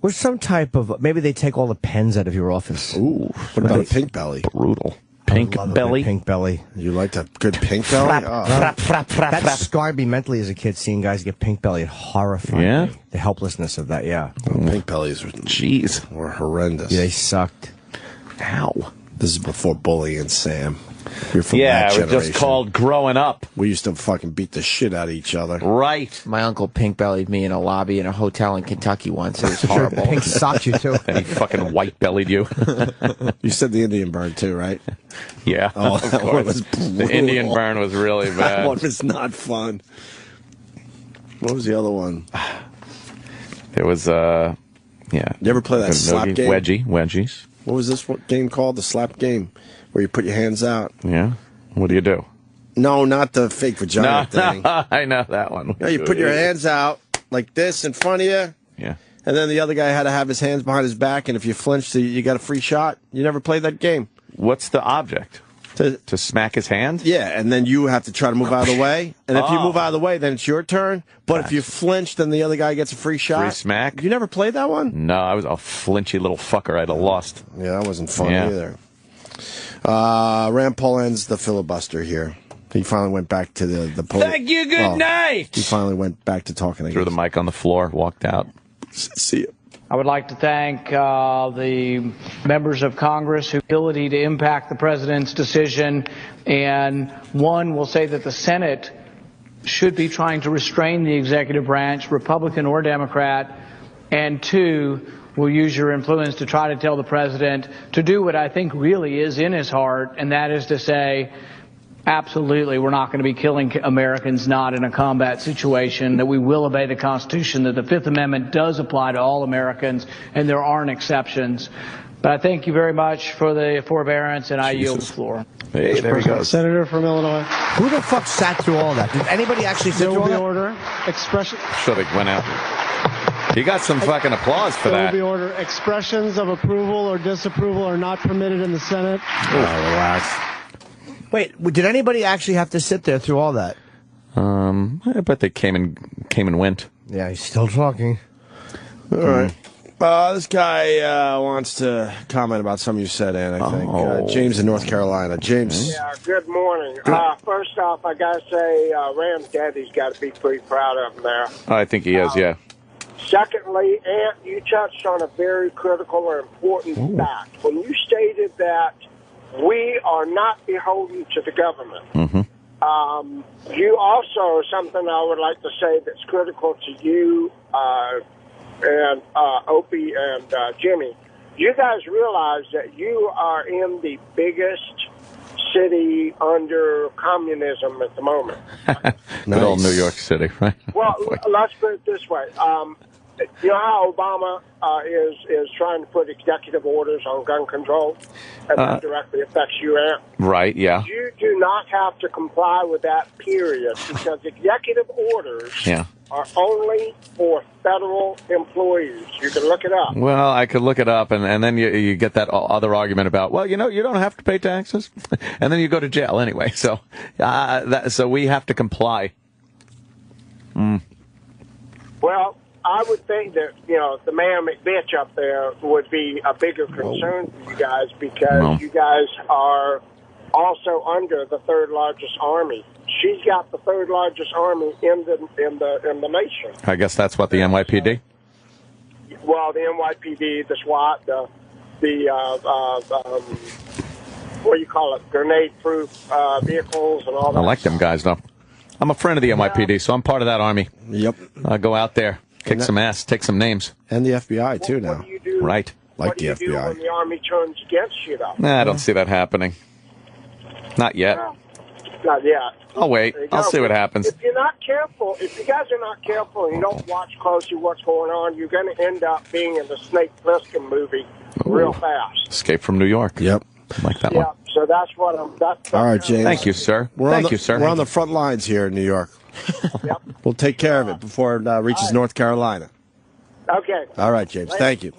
Or some type of, maybe they take all the pens out of your office. Ooh. What about a pink belly? Brutal. Pink belly. Pink belly. You like that good pink belly? That scarred me mentally as a kid, seeing guys get pink belly. It horrified me. The helplessness of that, yeah. Pink bellies were horrendous. Yeah, they sucked. Ow. This is before bullying, Sam. You're from yeah, that it was generation. just called growing up. We used to fucking beat the shit out of each other. Right. My uncle pink-bellied me in a lobby in a hotel in Kentucky once. It was horrible. Pink socked you, too. And he fucking white-bellied you. You said the Indian burn, too, right? Yeah. Oh, that one was the Indian burn was really bad. That one was not fun. What was the other one? There was, yeah. You ever play that slap game? Wedgies. What was this game called? The slap game, where you put your hands out. Yeah. What do you do? No, not the fake vagina thing. I know that one. No, you put your hands out like this in front of you. Yeah. And then the other guy had to have his hands behind his back, and if you flinched, you got a free shot. You never played that game. What's the object? To smack his hand? Yeah, and then you have to try to move out of the way. And if you move out of the way, then it's your turn. But if you flinch, then the other guy gets a free shot. Free smack? You never played that one? No, I was a flinchy little fucker. I'd have lost. Yeah, that wasn't fun either. Rand Paul ends the filibuster here. He finally went back to the podium. Thank you, good night! He finally went back to talking again. Threw the mic on the floor, walked out. See you. I would like to thank the members of Congress whose ability to impact the president's decision. And one will say that the Senate should be trying to restrain the executive branch, Republican or Democrat. And two, will use your influence to try to tell the president to do what I think really is in his heart, and that is to say, absolutely, we're not going to be killing Americans not in a combat situation, that we will obey the Constitution, that the Fifth Amendment does apply to all Americans, and there aren't exceptions. But I thank you very much for the forbearance, and I yield the floor. Hey, there he goes. Senator from Illinois. Who the fuck sat through all that? Did anybody actually sit through all that? Order. Expression. Sure, they went out. You got some fucking applause for that. There will be order. Expressions of approval or disapproval are not permitted in the Senate. Relax. Wait, did anybody actually have to sit there through all that? I bet they came and went. Yeah, he's still talking. All right. This guy wants to comment about something you said, Ann, I think. James in North Carolina. James. Yeah, good morning. First off, I got to say, Ram's daddy's got to be pretty proud of him there. I think he is, yeah. Secondly, Ant, you touched on a very critical or important fact. When you stated that we are not beholden to the government. Mm-hmm. you also, something I would like to say that's critical to you and Opie and Jimmy, you guys realize that you are in the biggest city under communism at the moment. Good old New York City, right? Well, let's put it this way. You know how Obama is trying to put executive orders on gun control, and that directly affects you, Ant? Right, yeah. You do not have to comply with that, period, because executive orders are only for federal employees. You can look it up. Well, I could look it up, and then you get that other argument about, well, you know, you don't have to pay taxes, and then you go to jail anyway. So, so we have to comply. Well, I would think that, you know, the man McBitch up there would be a bigger concern for you guys because you guys are also under the third largest army. She's got the third largest army in the nation. I guess that's what the NYPD? Well, the NYPD, the SWAT, the what do you call it, grenade-proof vehicles and all that. I like them guys, though. I'm a friend of the NYPD, so I'm part of that army. Yep. I go out there, kick some ass, take some names. And the FBI, too, now. What do you do? Right. Like the FBI. What do you do when the army turns against you, though? Nah, I don't see that happening. Not yet. No, not yet. I'll wait. I'll see what happens. If you're not careful, if you guys are not careful and you don't watch closely what's going on, you're going to end up being in the Snake Plissken movie real fast. Escape from New York. Yep. I like that one. So that's what I'm... All right, James. Thank you, sir. Thank you, sir. We're on the front lines here in New York. Yep. We'll take care of it before it reaches North Carolina. Okay. All right, James. Thank you.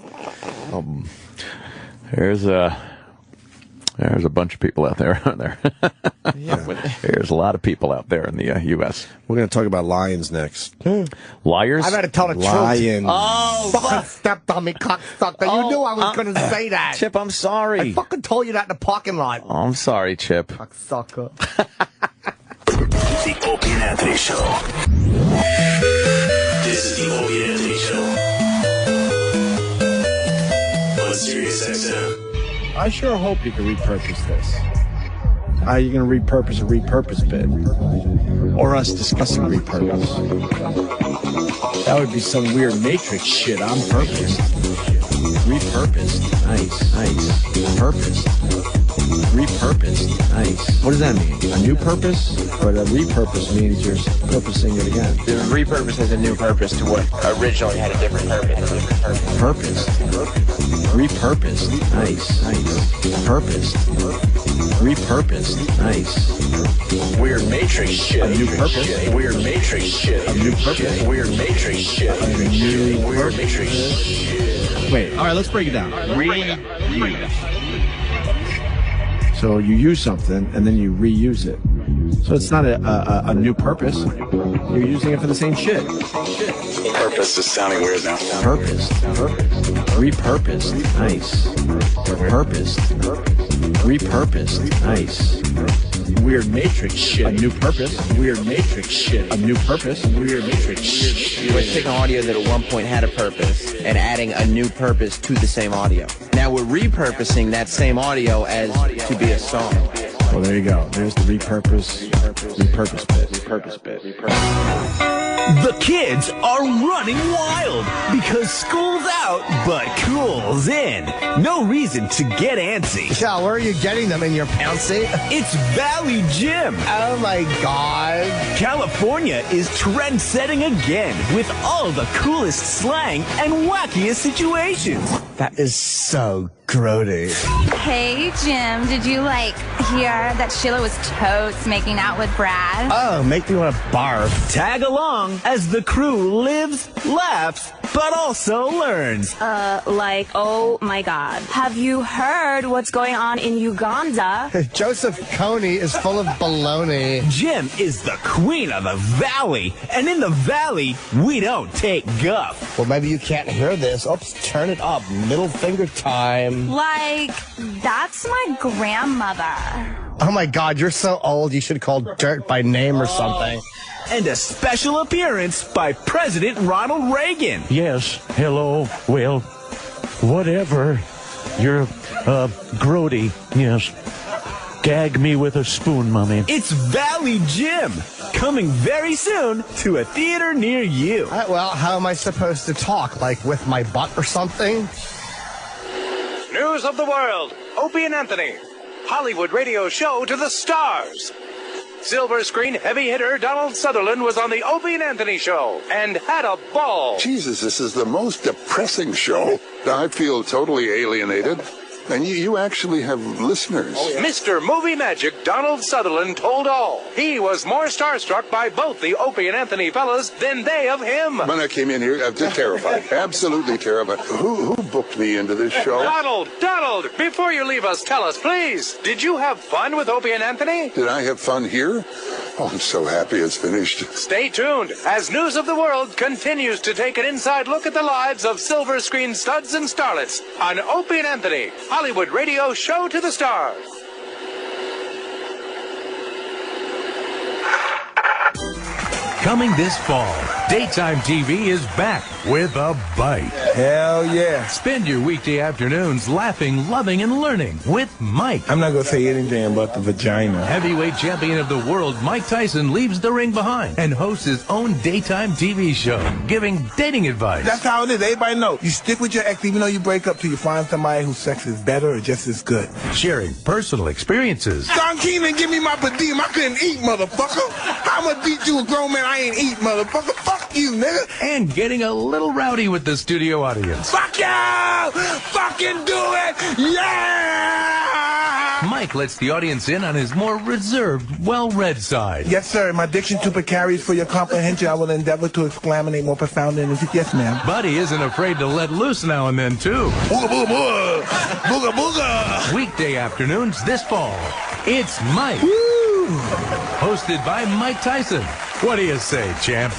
There's a bunch of people out there, aren't there? There's a lot of people out there in the U.S. We're going to talk about lions next. Liars? I better tell the truth. Lions. Oh, fucking stepped on me, cocksucker. You knew I was going to say that. Chip, I'm sorry. I fucking told you that in the parking lot. Oh, I'm sorry, Chip. Cocksucker. The Opie and Anthony Show. This is the Opie and Anthony Show. On Sirius XM. I sure hope you can repurpose this. Are you going to repurpose a repurpose bit? Or us discussing repurpose? That would be some weird Matrix shit on purpose. Repurposed. Nice. Purposed. Repurposed. Nice. What does that mean? A new purpose? But a repurpose means you're purposing it again. The repurpose has a new purpose to what originally had a different purpose. Purpose. Repurposed. Nice. Purposed. Repurposed. Nice. Weird Matrix shit. A new purpose. Weird Matrix shit. A new purpose. Weird Matrix shit. A new Weird Matrix shit. Wait, all right, let's break it down. Reuse. So you use something and then you reuse it. So it's not a new purpose. You're using it for the same shit. Purpose is sounding weird now. Purpose. Repurposed. Nice. Purposed. Repurposed. Nice. Weird Matrix shit. A new purpose. Weird Matrix shit. A new purpose. Weird Matrix shit. We're taking audio that at one point had a purpose and adding a new purpose to the same audio. Now we're repurposing that same audio as to be a song. Well, there you go. There's the repurpose bit. The kids are running wild because school's out, but cool's in. No reason to get antsy. Michelle, where are you getting them? In your pantsy? It's Valley Gym. Oh my God. California is trend-setting again with all the coolest slang and wackiest situations. That is so grody. Hey, Jim, did you, hear that Sheila was totes making out with Brad? Oh, make me want to barf. Tag along as the crew lives, laughs, but also learns. Oh my God. Have you heard what's going on in Uganda? Joseph Kony is full of baloney. Jim is the queen of the valley, and in the valley, we don't take guff. Well, maybe you can't hear this. Oops, turn it up. Middle finger time. That's my grandmother. Oh my God, you're so old you should call dirt by name or something. And a special appearance by President Ronald Reagan. Yes, hello, well, whatever. You're, grody, yes. Gag me with a spoon, Mommy. It's Valley Jim, coming very soon to a theater near you. Well, how am I supposed to talk? Like with my butt or something? News of the world. Opie and Anthony. Hollywood radio show to the stars. Silver screen heavy hitter Donald Sutherland was on the Opie and Anthony show and had a ball. Jesus, this is the most depressing show. I feel totally alienated. And you actually have listeners. Oh, yeah. Mr. Movie Magic Donald Sutherland told all. He was more starstruck by both the Opie and Anthony fellas than they of him. When I came in here, I was just terrified. Absolutely terrified. Who booked me into this show? Donald, before you leave us, tell us, please, did you have fun with Opie and Anthony? Did I have fun here? Oh, I'm so happy it's finished. Stay tuned as News of the World continues to take an inside look at the lives of silver screen studs and starlets on Opie and Anthony, Hollywood radio show to the stars. Coming this fall, daytime TV is back with a bite. Hell yeah. Spend your weekday afternoons laughing, loving, and learning with Mike. I'm not going to say anything about the vagina. Heavyweight champion of the world, Mike Tyson leaves the ring behind and hosts his own daytime TV show, giving dating advice. That's how it is. Everybody knows. You stick with your ex even though you break up till you find somebody whose sex is better or just as good. Sharing personal experiences. Don Keenan, give me my per diem. I couldn't eat, motherfucker. How much beat you a grown man? I ain't eat, motherfucker. Fuck you, nigga. And getting a little rowdy with the studio audience. Fuck you! Fucking do it! Yeah! Mike lets the audience in on his more reserved, well-read side. Yes, sir. My diction super carries for your comprehension. I will endeavor to exclaminate more profound than this. Yes, ma'am. But he isn't afraid to let loose now and then, too. Booga, booga, booga. Booga, booga. Weekday afternoons this fall. It's Mike. Woo! Hosted by Mike Tyson. What do you say, champ?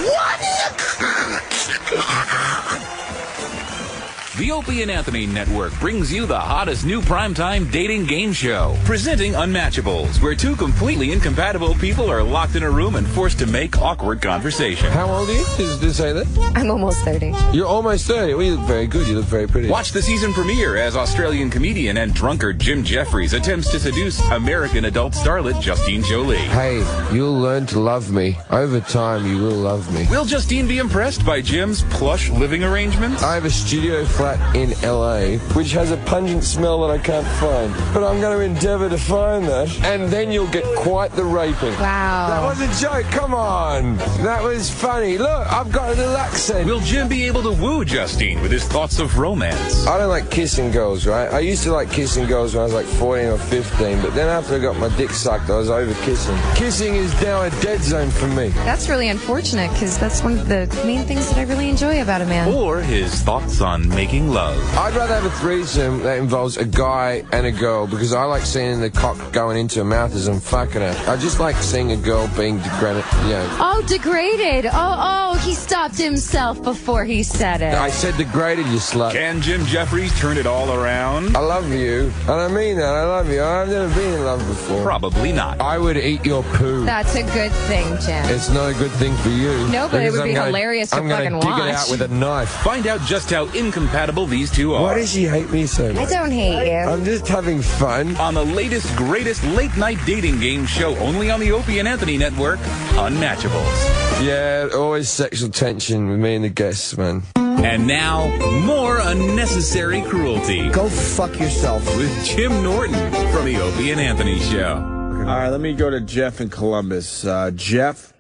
The Opie and Anthony Network brings you the hottest new primetime dating game show. Presenting Unmatchables, where two completely incompatible people are locked in a room and forced to make awkward conversation. How old are you? Did you say that? I'm almost 30. You're almost 30. Well, you look very good. You look very pretty. Watch the season premiere as Australian comedian and drunkard Jim Jeffries attempts to seduce American adult starlet Justine Jolie. Hey, you'll learn to love me. Over time, you will love me. Will Justine be impressed by Jim's plush living arrangements? I have a studio flat in LA, which has a pungent smell that I can't find. But I'm going to endeavor to find that, and then you'll get quite the raping. Wow. That was a joke, come on. That was funny. Look, I've got a little accent. Will Jim be able to woo Justine with his thoughts of romance? I don't like kissing girls, right? I used to like kissing girls when I was like 14 or 15, but then after I got my dick sucked, I was over kissing. Kissing is now a dead zone for me. That's really unfortunate, because that's one of the main things that I really enjoy about a man. Or his thoughts on making love. I'd rather have a threesome that involves a guy and a girl, because I like seeing the cock going into her mouth as I'm fucking her. I just like seeing a girl being degraded, Oh, degraded. Oh, he stopped himself before he said it. I said degraded, you slut. Can Jim Jeffries turn it all around? I love you, and I mean that. I love you. I've never been in love before. Probably not. I would eat your poo. That's a good thing, Jim. It's not a good thing for you. No, but it would be hilarious to fucking watch. I'm going to dig it out with a knife. Find out just how incompatible these two are. Why does she hate me so much? I don't hate you. I'm just having fun. On the latest, greatest late-night dating game show only on the Opie and Anthony Network, Unmatchables. Yeah, always sexual tension with me and the guests, man. And now, more unnecessary cruelty. Go fuck yourself. With Jim Norton from the Opie and Anthony Show. All right, let me go to Jeff in Columbus. Jeff?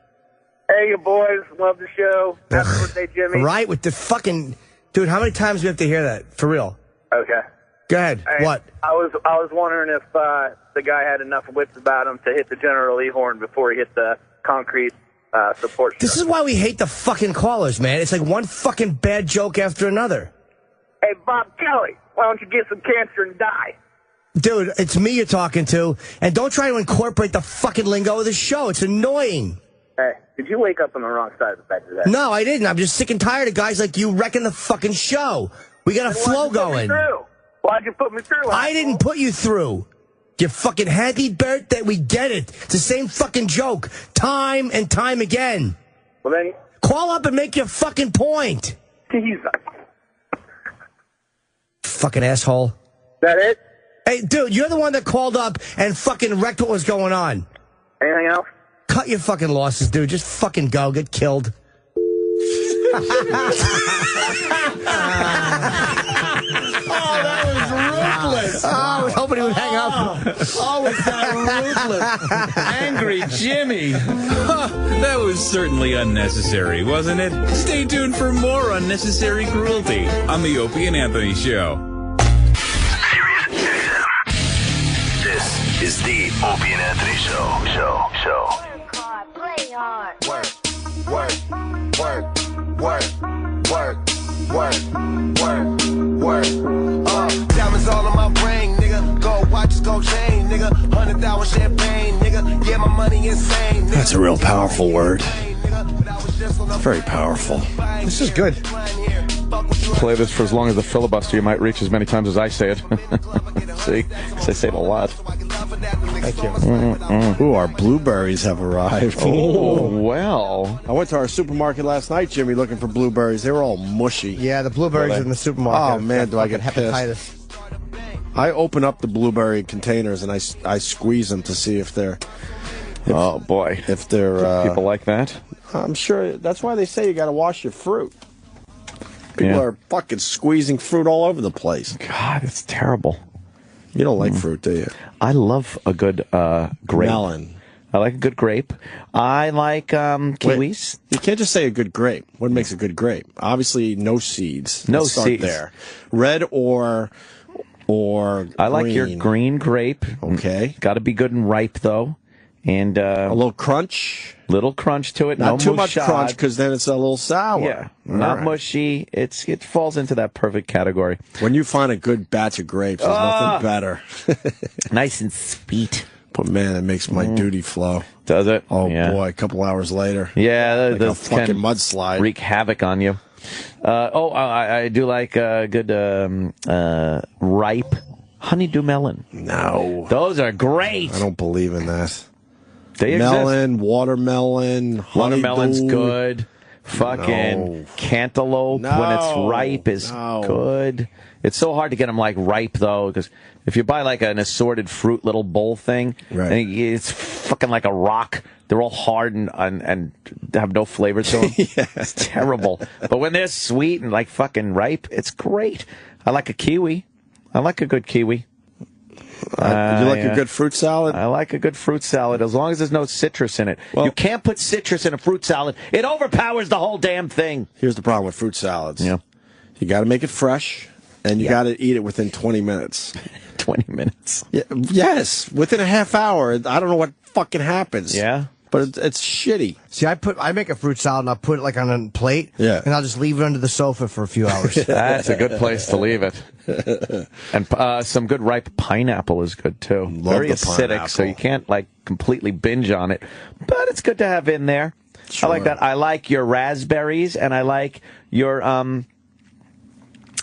Hey, you boys. Love the show. Happy birthday, Jimmy. Right, with the fucking... Dude, how many times do we have to hear that? For real. Okay. Go ahead. Hey, what? I was wondering if the guy had enough wits about him to hit the General Lee horn before he hit the concrete support structure. This is why we hate the fucking callers, man. It's like one fucking bad joke after another. Hey, Bob Kelly, why don't you get some cancer and die? Dude, it's me you're talking to, and don't try to incorporate the fucking lingo of the show. It's annoying. Hey, did you wake up on the wrong side of the bed today? No, I didn't. I'm just sick and tired of guys like you wrecking the fucking show. We got a flow going. Why'd you put me through? I didn't put you through. You fucking happy birthday. We get it. It's the same fucking joke. Time and time again. Well, then... Call up and make your fucking point. Jesus. Fucking asshole. That it? Hey, dude, you're the one that called up and fucking wrecked what was going on. Anything else? Cut your fucking losses, dude. Just fucking go. Get killed. Oh, that was ruthless. Oh, I was hoping he would hang up. Oh, was that ruthless. Angry Jimmy. That was certainly unnecessary, wasn't it? Stay tuned for more unnecessary cruelty on the Opie and Anthony Show. This is the Opie and Anthony Show. Play hard. Work, work, work, work, work, work, work, work. Diamonds all on my ring, nigga. Gold watches, gold chain, nigga. $100 champagne, nigga. Yeah, my money insane, nigga. That's a real powerful word. Very powerful. This is good. Play this for as long as the filibuster. You might reach as many times as I say it. See? Because I say it a lot. Thank you. Ooh, our blueberries have arrived. Oh, well. I went to our supermarket last night, Jimmy, looking for blueberries. They were all mushy. Yeah, the blueberries in the supermarket. Oh, man, do I get hepatitis. pissed. I open up the blueberry containers and I squeeze them to see if they're... Oh, boy. If they're... People like that? I'm sure. That's why they say you got to wash your fruit. People are fucking squeezing fruit all over the place. God, it's terrible. You don't like fruit, do you? I love a good grape. Melon. I like a good grape. I like kiwis. Wait, you can't just say a good grape. What makes a good grape? Obviously, no seeds. No Let's start seeds. there. Red or green. I like your green grape. Okay. Got to be good and ripe, though. And a little crunch. Little crunch to it. Not no too much mushad. crunch, because then it's a little sour. Yeah. Not mushy. It falls into that perfect category. When you find a good batch of grapes, there's nothing better. Nice and sweet. But man, it makes my duty flow. Does it? Oh boy, a couple hours later. Yeah, like a fucking mudslide. Wreak havoc on you. I do like good ripe honeydew melon. No. Those are great. I don't believe in that. They melon, exist. Watermelon, Watermelon's honeydew. good. Fucking cantaloupe when it's ripe is good. It's so hard to get them like ripe though, because if you buy like an assorted fruit little bowl thing, and it's fucking like a rock. They're all hard and have no flavor to them. It's terrible. But when they're sweet and like fucking ripe, it's great. I like a kiwi. I like a good kiwi. You like a good fruit salad? I like a good fruit salad, as long as there's no citrus in it. Well, you can't put citrus in a fruit salad. It overpowers the whole damn thing. Here's the problem with fruit salads. Yeah. You got to make it fresh, and you got to eat it within 20 minutes. 20 minutes? Yeah, yes. Within a half hour, I don't know what fucking happens. Yeah? But it's shitty. See, I make a fruit salad and I'll put it like on a plate. Yeah. And I'll just leave it under the sofa for a few hours. That's a good place to leave it. And some good ripe pineapple is good too. Very acidic, so you can't like completely binge on it. But it's good to have in there. Sure. I like that. I like your raspberries, and I like your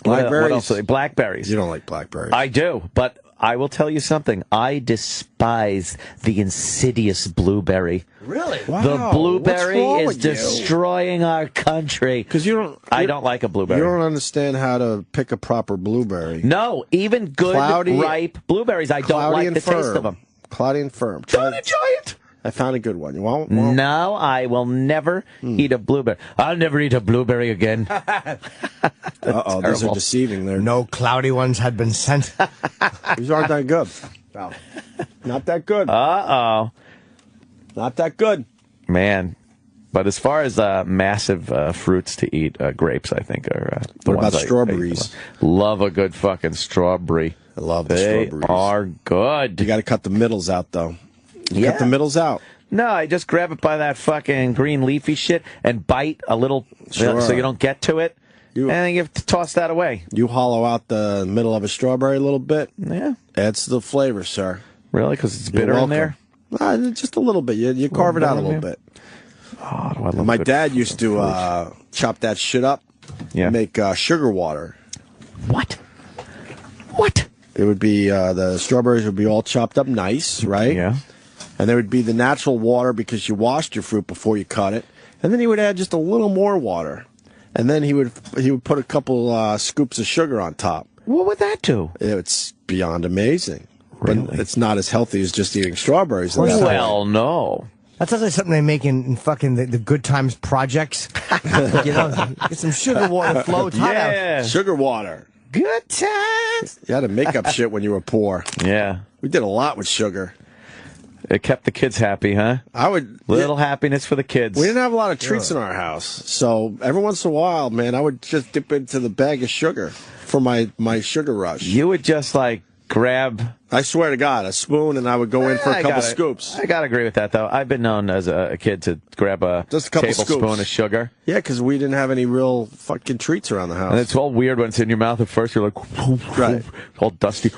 blackberries. What else? Blackberries. You don't like blackberries. I do, but I will tell you something. I despise the insidious blueberry. Really? Wow. The blueberry What's wrong is with you? destroying our country. Because I don't like a blueberry. You don't understand how to pick a proper blueberry. No, even good, ripe blueberries, I don't like the taste of them. Cloudy and firm. Don't enjoy it. I found a good one. You want? No, I will never eat a blueberry. I'll never eat a blueberry again. Uh-oh, these are deceiving. They're no cloudy ones had been sent. These aren't that good. No. Not that good. Uh-oh. Not that good. Man. But as far as massive fruits to eat, grapes, I think, are the What ones about strawberries? I love a good fucking strawberry. I love the They strawberries. are good. You got to cut the middles out, though. Cut the middles out. No, I just grab it by that fucking green leafy shit and bite a little so you don't get to it. And then you have to toss that away. You hollow out the middle of a strawberry a little bit. Yeah. Adds to the flavor, sir. Really? Because it's bitter in there? Just a little bit. You carve it out a little bit. Oh, do I love My good dad used to chop that shit up, make sugar water. What? What? It would be, the strawberries would be all chopped up nice, right? Yeah. And there would be the natural water because you washed your fruit before you cut it. And then he would add just a little more water. And then he would put a couple scoops of sugar on top. What would that do? It's beyond amazing. Really? But it's not as healthy as just eating strawberries. Well, no. That sounds like something they make in fucking the Good Times projects. You know, get some sugar water float. Yeah, sugar water. Good times. You had to make up shit when you were poor. Yeah. We did a lot with sugar. It kept the kids happy, huh? Little happiness for the kids. We didn't have a lot of treats in our house, so every once in a while, man, I would just dip into the bag of sugar for my sugar rush. You would just like grab. I swear to God, a spoon, and I would go in for a couple scoops. I gotta agree with that, though. I've been known as a kid to grab a just a couple tablespoon of sugar. Yeah, because we didn't have any real fucking treats around the house. And it's all weird when it's in your mouth at first. You're like, right, all dusty.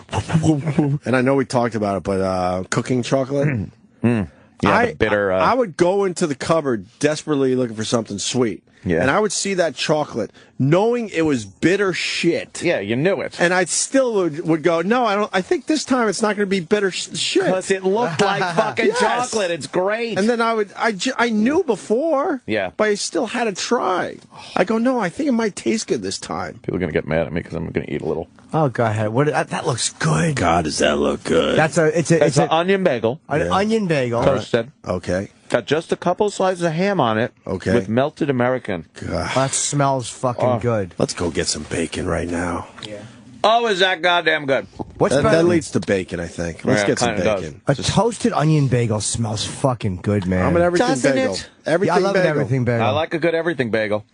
And I know we talked about it, but cooking chocolate. Yeah, the bitter. I would go into the cupboard desperately looking for something sweet. Yeah. And I would see that chocolate, knowing it was bitter shit. Yeah, you knew it. And I still would go, no, I think this time it's not going to be bitter shit. Because it looked like fucking chocolate. It's great. And then I knew before. Yeah. But I still had to try. I go, no, I think it might taste good this time. People are going to get mad at me because I'm going to eat a little. Oh, go ahead. That looks good. God, does that look good? It's an onion bagel. An onion bagel. Toasted. Okay. Got just a couple slices of ham on it. Okay. With melted American. God. That smells fucking good. Let's go get some bacon right now. Yeah. Oh, is that goddamn good? That leads to bacon, I think. Let's get some bacon. A toasted onion bagel smells fucking good, man. I'm an everything bagel. Everything I love bagel. an everything bagel. I like a good everything bagel.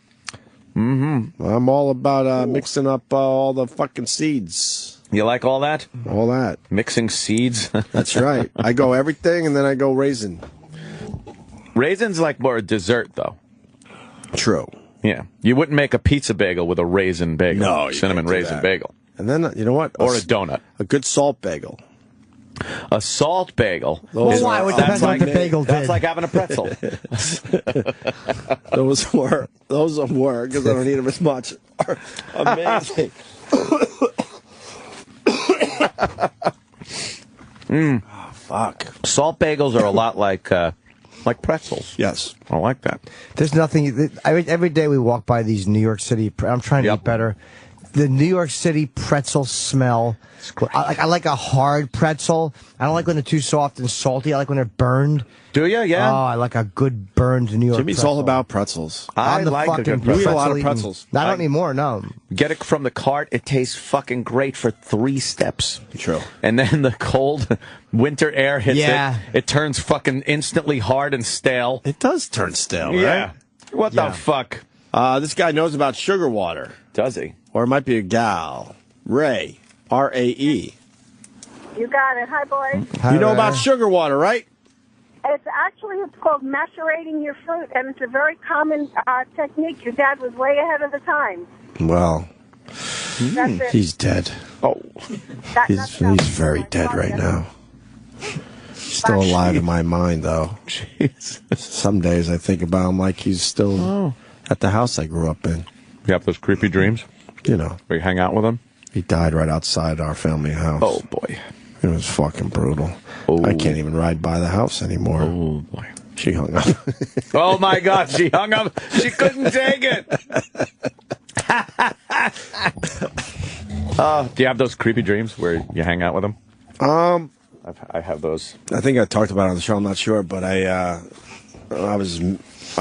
Mm-hmm. I'm all about mixing up all the fucking seeds. You like all that? All that. Mixing seeds? That's right. I go everything, and then I go raisin. Raisins like more a dessert, though. True. Yeah. You wouldn't make a pizza bagel with a raisin bagel. No, you cinnamon can't do raisin that. bagel. And then, you know what? Or a donut. A good salt bagel. A salt bagel. Why would depend on what the bagel did. That's like having a pretzel. Those were, because I don't eat them as much, are amazing. Oh, fuck. Salt bagels are a lot like pretzels. Yes. I like that. There's nothing. Every day we walk by these New York City. I'm trying to eat better. The New York City pretzel smell. I like a hard pretzel. I don't like when they're too soft and salty. I like when they're burned. Do you? Yeah. Oh, I like a good burned New York Jimmy's pretzel. all about pretzels. I like a good pretzel. You eat a lot of pretzels. I don't anymore, no. Get it from the cart. It tastes fucking great for 3 steps. True. And then the cold winter air hits Yeah. it. It turns fucking instantly hard and stale. It does turn stale, right? Yeah. What the fuck? This guy knows about sugar water. Does he? Or it might be a gal. Ray. R-A-E. You got it. Hi, boys. You know about sugar water, right? It's called macerating your fruit, and it's a very common technique. Your dad was way ahead of the time. Well, That's it. he's dead. Oh. He's very dead right now. Still alive in my mind, though. Jeez. Some days I think about him like he's still at the house I grew up in. You have those creepy dreams? You know. Where you hang out with him? He died right outside our family house. Oh, boy. It was fucking brutal. Oh. I can't even ride by the house anymore. Oh, boy. She hung up. Oh, my God. She hung up. She couldn't take it. Do you have those creepy dreams where you hang out with them? I have those. I think I talked about it on the show. I'm not sure, but I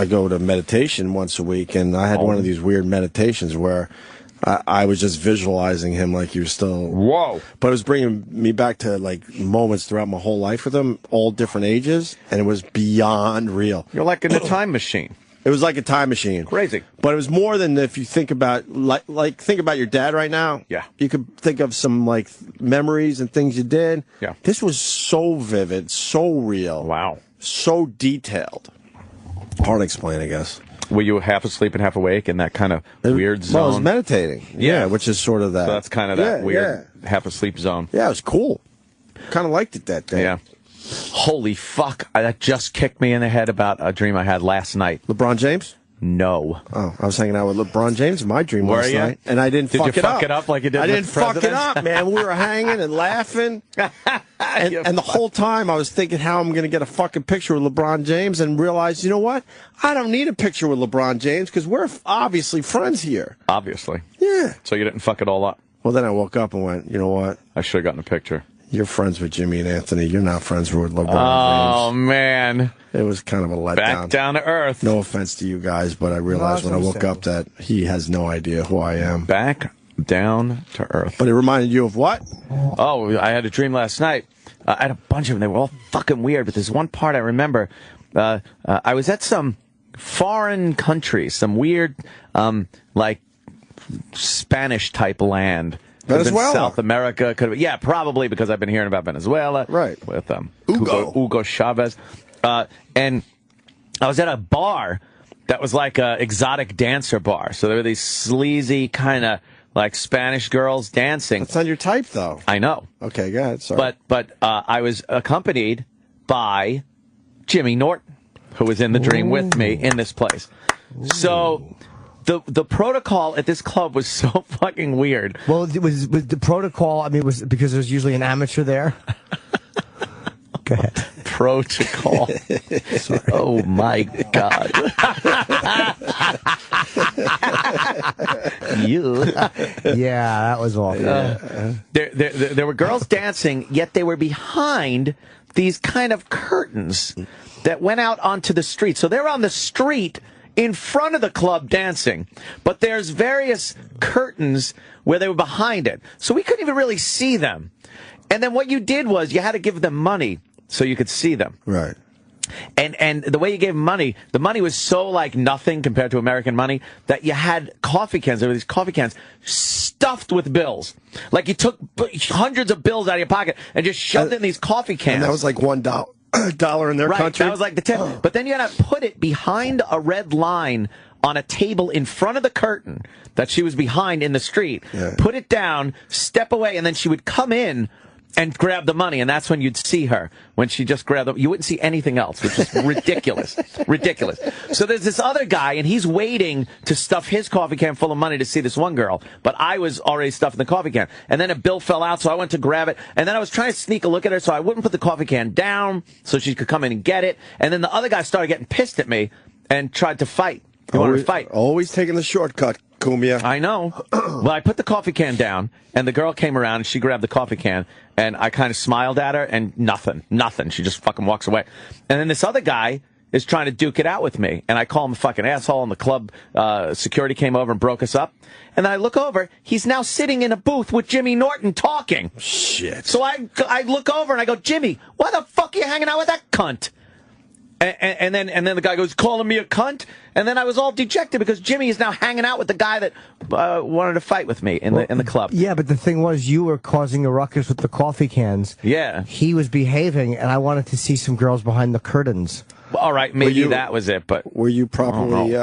go to meditation once a week, and I had one of these weird meditations where I was just visualizing him like he was still. Whoa! But it was bringing me back to like moments throughout my whole life with him, all different ages, and it was beyond real. You're like in a time machine. It was like a time machine. Crazy. But it was more than if you think about think about your dad right now. Yeah. You could think of some like memories and things you did. Yeah. This was so vivid, so real. Wow. So detailed. Hard to explain, I guess. Were you half asleep and half awake in that kind of weird zone? Well, I was meditating. Yeah, which is sort of that. So that's kind of that weird half asleep zone. Yeah, it was cool. Kind of liked it that day. Yeah. Holy fuck. That just kicked me in the head about a dream I had last night. LeBron James? No. Oh, I was hanging out with LeBron James in my dream last night, and I didn't fuck it up. Did you fuck it up like you did I with didn't fuck it presidents? up, man. We were hanging and laughing, and the whole time I was thinking how I'm going to get a fucking picture with LeBron James, and realized, you know what? I don't need a picture with LeBron James because we're obviously friends here. Obviously. Yeah. So you didn't fuck it all up? Well, then I woke up and went, you know what? I should have gotten a picture. You're friends with Jimmy and Anthony. You're not friends with LeBron James. Oh, man. It was kind of a letdown. Back down to earth. No offense to you guys, but I realized when I woke up that he has no idea who I am. Back down to earth. But it reminded you of what? Oh, I had a dream last night. I had a bunch of them. They were all fucking weird, but there's one part I remember. I was at some foreign country, some weird, like, Spanish-type land. Venezuela. South America. Could have, yeah, probably because I've been hearing about Venezuela. Right. With Hugo Chavez. And I was at a bar that was like a exotic dancer bar. So there were these sleazy kind of like Spanish girls dancing. That's not your type, though. I know. Okay, go ahead. Sorry. But I was accompanied by Jimmy Norton, who was in the dream with me in this place. So the protocol at this club was so fucking weird. Well, it was the protocol. I mean, it was because there's usually an amateur there. Go ahead. Protocol. Oh my God. You. Yeah, that was awful. There were girls dancing, yet they were behind these kind of curtains that went out onto the street. So they're on the street in front of the club dancing, but there's various curtains where they were behind it. So we couldn't even really see them. And then what you did was you had to give them money so you could see them. Right. And the way you gave them money, the money was so like nothing compared to American money that you had coffee cans. There were these coffee cans stuffed with bills. Like you took hundreds of bills out of your pocket and just shoved it in these coffee cans. And that was like $1 in their country. That was like the 10. But then you had to put it behind a red line on a table in front of the curtain that she was behind in the street. Yeah. Put it down, step away, and then she would come in and grab the money, and that's when you'd see her. When she just grabbed them, you wouldn't see anything else, which is ridiculous. Ridiculous. So there's this other guy, and he's waiting to stuff his coffee can full of money to see this one girl. But I was already stuffing the coffee can. And then a bill fell out, so I went to grab it. And then I was trying to sneak a look at her, so I wouldn't put the coffee can down so she could come in and get it. And then the other guy started getting pissed at me and tried to fight. He wanted to fight. Always taking the shortcut, Cumia. I know. Well, I put the coffee can down, and the girl came around, and she grabbed the coffee can, and I kind of smiled at her, and nothing. She just fucking walks away. And then this other guy is trying to duke it out with me, and I call him a fucking asshole, and the club security came over and broke us up. And then I look over, he's now sitting in a booth with Jimmy Norton talking. Shit. So I look over, and I go, Jimmy, why the fuck are you hanging out with that cunt? And then the guy goes, calling me a cunt? And then I was all dejected because Jimmy is now hanging out with the guy that wanted to fight with me in the club. Yeah, but the thing was, you were causing a ruckus with the coffee cans. Yeah. He was behaving, and I wanted to see some girls behind the curtains. All right, maybe that was it, but... Were you properly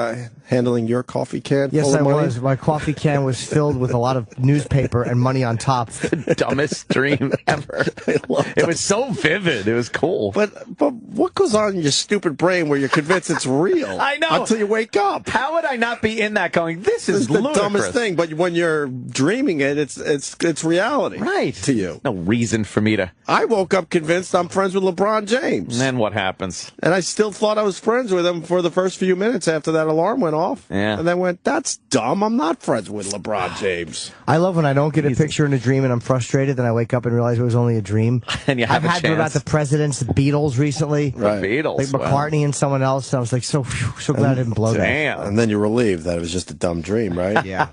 handling your coffee can? Yes, full of I money? was. My coffee can was filled with a lot of newspaper and money on top. The dumbest dream ever. It was so vivid. It was cool. But what goes on in your stupid brain where you're convinced it's real? I know. Until you wake up. How would I not be in that going, this is the ludicrous. dumbest thing, but when you're dreaming it, it's reality. Right. To you. No reason for me to... I woke up convinced I'm friends with LeBron James. And then what happens? And I still thought I was friends with him for the first few minutes after that alarm went off. Yeah. And then went, that's dumb. I'm not friends with LeBron James. I love when I don't get a picture in a dream and I'm frustrated, then I wake up and realize it was only a dream. And you have I've had them about the presidents, the Beatles recently. Right. The Beatles. Like McCartney and someone else. I was like, so glad I didn't blow that. Damn. And then you're relieved that it was just a dumb dream, right? Yeah.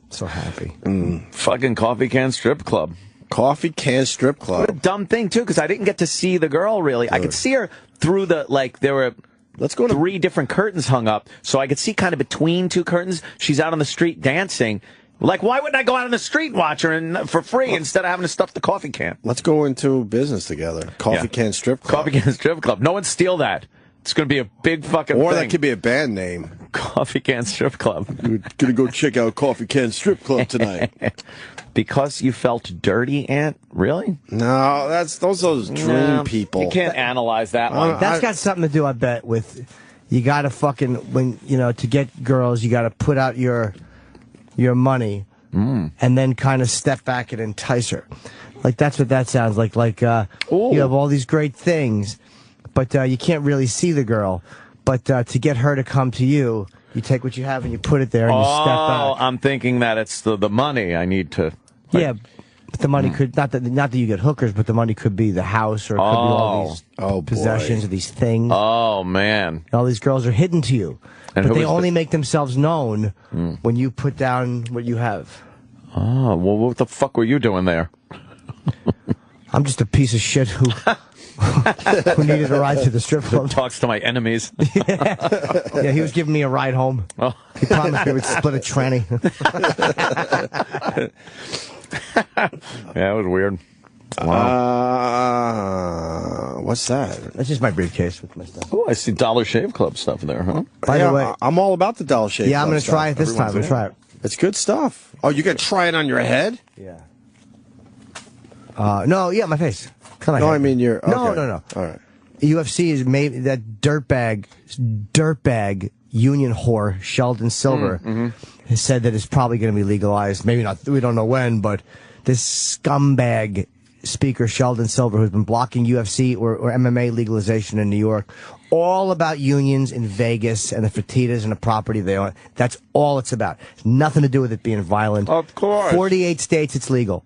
So happy. Fucking coffee can strip club. Coffee can strip club. What a dumb thing, too, because I didn't get to see the girl, really. I could see her through there were... Let's go to 3 different curtains hung up, so I could see kind of between 2 curtains. She's out on the street dancing. Like, why wouldn't I go out on the street and watch her for free instead of having to stuff the coffee can? Let's go into business together. Coffee can strip club. Coffee can strip club. No one steal that. It's going to be a big fucking Or thing. that could be a band name. Coffee can strip club. We're gonna go check out Coffee Can Strip Club tonight. Because you felt dirty, Ant? Really? No, those dream people. You can't analyze that one. That's got something to do, I bet, with you got to fucking, to get girls, you got to put out your money and then kind of step back and entice her. Like, that's what that sounds like. Like, you have all these great things, but you can't really see the girl. But to get her to come to you, you take what you have and you put it there and you step back. I'm thinking that it's the money I need to Like, yeah, but the money could not that you get hookers, but the money could be the house or it could be all these possessions or these things. Oh man, all these girls are hidden to you, and but they only make themselves known when you put down what you have. Oh well, what the fuck were you doing there? I'm just a piece of shit who needed a ride to the strip club. Talks to my enemies. Yeah, he was giving me a ride home. Oh. He promised we would split a tranny. Yeah, it was weird. Wow. What's that? That's just my briefcase with my stuff. Oh, I see Dollar Shave Club stuff there, huh? By the way, I'm all about the Dollar Shave Club. Yeah, I'm going to try it this time. I'm going to try it. It's good stuff. Oh, you're going to try it on your head? Yeah. No, yeah, my face. No, I mean your... Okay. No. All right. UFC is made that dirtbag union whore, Sheldon Silver, has said that it's probably going to be legalized. Maybe not. We don't know when, but this scumbag speaker, Sheldon Silver, who's been blocking UFC or MMA legalization in New York, all about unions in Vegas and the Fertittas and the property they own. That's all it's about. It's nothing to do with it being violent. Of course. 48 states it's legal.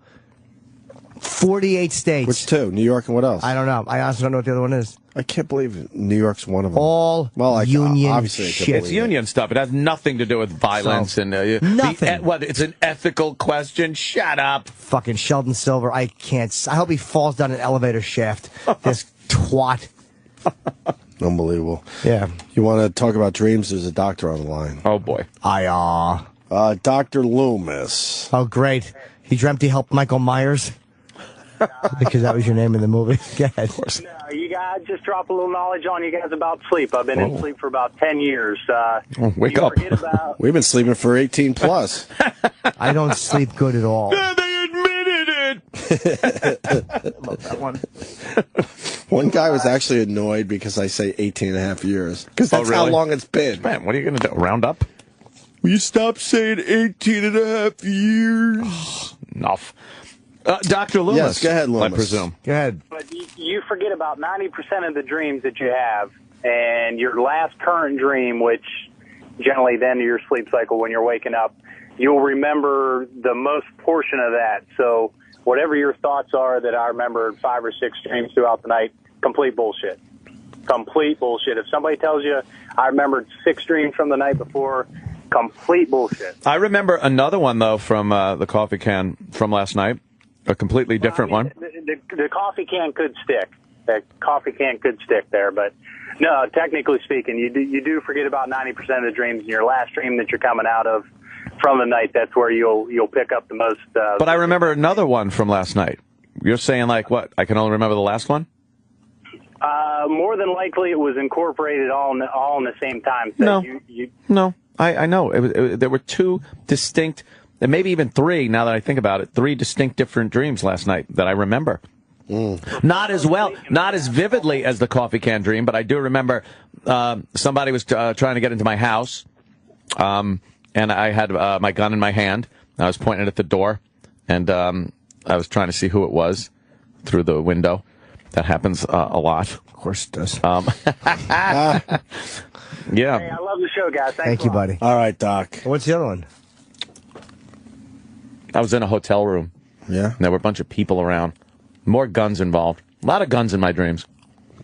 48 states. Which two? New York and what else? I don't know. I honestly don't know what the other one is. I can't believe New York's one of them. All union obviously shit. It's union stuff. It has nothing to do with violence and nothing. What? It's an ethical question. Shut up. Fucking Sheldon Silver. I can't. I hope he falls down an elevator shaft. This twat. Unbelievable. Yeah. You want to talk about dreams? There's a doctor on the line. Oh boy. Dr. Loomis. Oh great. He dreamt he helped Michael Myers. Because that was your name in the movie. Go ahead. No, you guys just drop a little knowledge on you guys about sleep. I've been in sleep for about 10 years. Wake up. We've been sleeping for 18 plus. I don't sleep good at all. Yeah, they admitted it. That one. One guy was actually annoyed because I say 18 and a half years. Because that's how long it's been. Man, what are you going to do? Round up? Will you stop saying 18 and a half years? Enough. Dr. Loomis. Yes, go ahead, Loomis. I presume. Go ahead. But you forget about 90% of the dreams that you have, and your last current dream, which generally the end of your sleep cycle when you're waking up, you'll remember the most portion of that. So whatever your thoughts are that I remembered 5 or 6 dreams throughout the night, complete bullshit. Complete bullshit. If somebody tells you I remembered 6 dreams from the night before, complete bullshit. I remember another one, though, from the coffee can from last night. A completely different one. The coffee can could stick. That coffee can could stick there, but no. Technically speaking, you do forget about 90% of the dreams. In your last dream that you're coming out of from the night, that's where you'll pick up the most. But I remember another one from last night. You're saying like what? I can only remember the last one. More than likely, it was incorporated all in the same time. So No, I know. There were 2 distinct. And maybe even 3, now that I think about it, 3 distinct different dreams last night that I remember. Not as well, not as vividly as the coffee can dream, but I do remember somebody was trying to get into my house, and I had my gun in my hand. I was pointing it at the door, and I was trying to see who it was through the window. That happens a lot. Of course it does. Yeah. Hey, I love the show, guys. Thank you, buddy. All right, Doc. What's the other one? I was in a hotel room. Yeah? And there were a bunch of people around. More guns involved. A lot of guns in my dreams.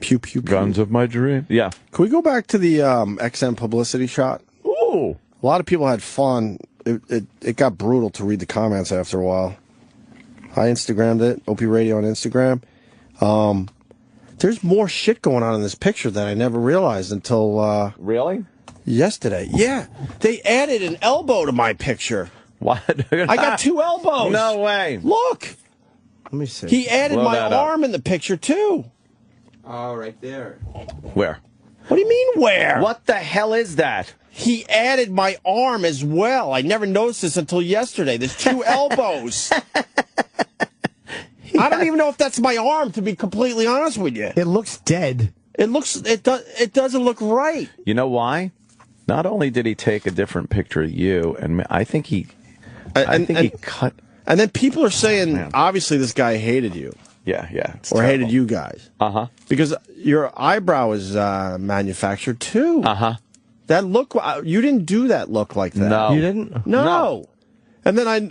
Pew, pew, pew. Guns of my dreams. Yeah. Can we go back to the XM publicity shot? Ooh. A lot of people had fun. It got brutal to read the comments after a while. I Instagrammed it. Opie Radio on Instagram. There's more shit going on in this picture that I never realized until... Really? Yesterday. Yeah. They added an elbow to my picture. What? I got 2 elbows. No way. Look. Let me see. He added Blow my that up. arm in the picture, too. Oh, right there. Where? What do you mean, where? What the hell is that? He added my arm as well. I never noticed this until yesterday. There's 2 elbows. I don't even know if that's my arm, to be completely honest with you. It looks dead. It doesn't look right. You know why? Not only did he take a different picture of you, and I think he cut. And then people are saying, obviously, this guy hated you. Yeah. Or hated you guys. Uh-huh. Because your eyebrow is manufactured, too. Uh-huh. That look, you didn't do that look like that. No. You didn't? No. And then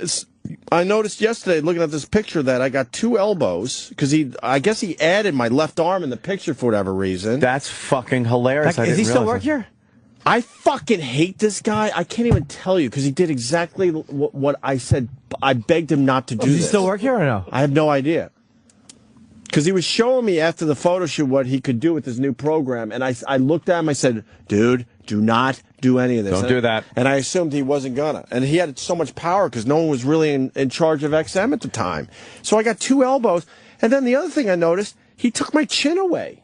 I noticed yesterday, looking at this picture, that I got 2 elbows, because I guess he added my left arm in the picture for whatever reason. That's fucking hilarious. Does he still work here? I fucking hate this guy. I can't even tell you, because he did exactly what I said. I begged him not to do this. Does he still work here or no? I have no idea. Because he was showing me after the photo shoot what he could do with his new program, and I looked at him, I said, dude, do not do any of this. Don't do that. And I assumed he wasn't gonna. And he had so much power because no one was really in charge of XM at the time. So I got 2 elbows. And then the other thing I noticed, he took my chin away.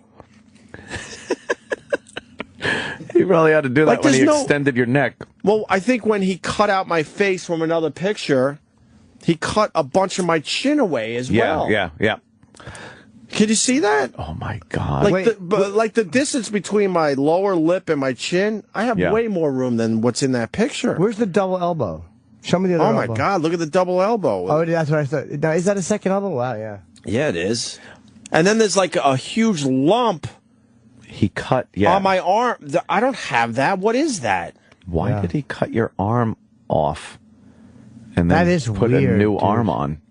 He probably had to do that when he extended your neck. Well, I think when he cut out my face from another picture, he cut a bunch of my chin away as well. Yeah. Can you see that? Oh, my God. Like the distance between my lower lip and my chin, I have way more room than what's in that picture. Where's the double elbow? Show me the other elbow. Oh, my God. Look at the double elbow. Oh, that's what I thought. Now, is that a second elbow? Wow, yeah. Yeah, it is. And then there's like a huge lump. He cut, on my arm. I don't have that. What is that? Why did he cut your arm off and then that is put weird, a new dude. arm on?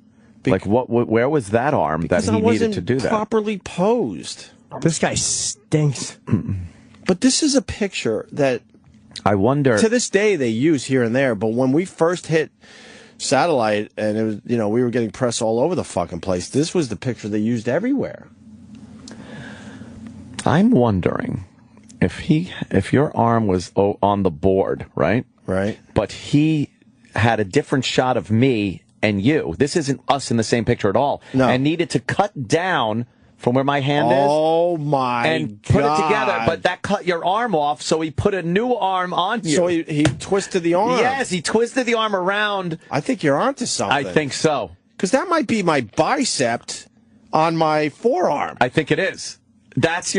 Like, where was that arm that he needed to do that? Properly posed. This guy stinks. But this is a picture that I wonder. To this day, they use here and there. But when we first hit satellite, and it was, we were getting press all over the fucking place, this was the picture they used everywhere. I'm wondering if your arm was on the board, right? Right. But he had a different shot of me and you. This isn't us in the same picture at all. No. And needed to cut down from where my hand is. Oh, my and God. put it together. But that cut your arm off, so he put a new arm on you. So he twisted the arm. Yes, he twisted the arm around. I think you're onto something. I think so. Because that might be my bicep on my forearm. I think it is. That's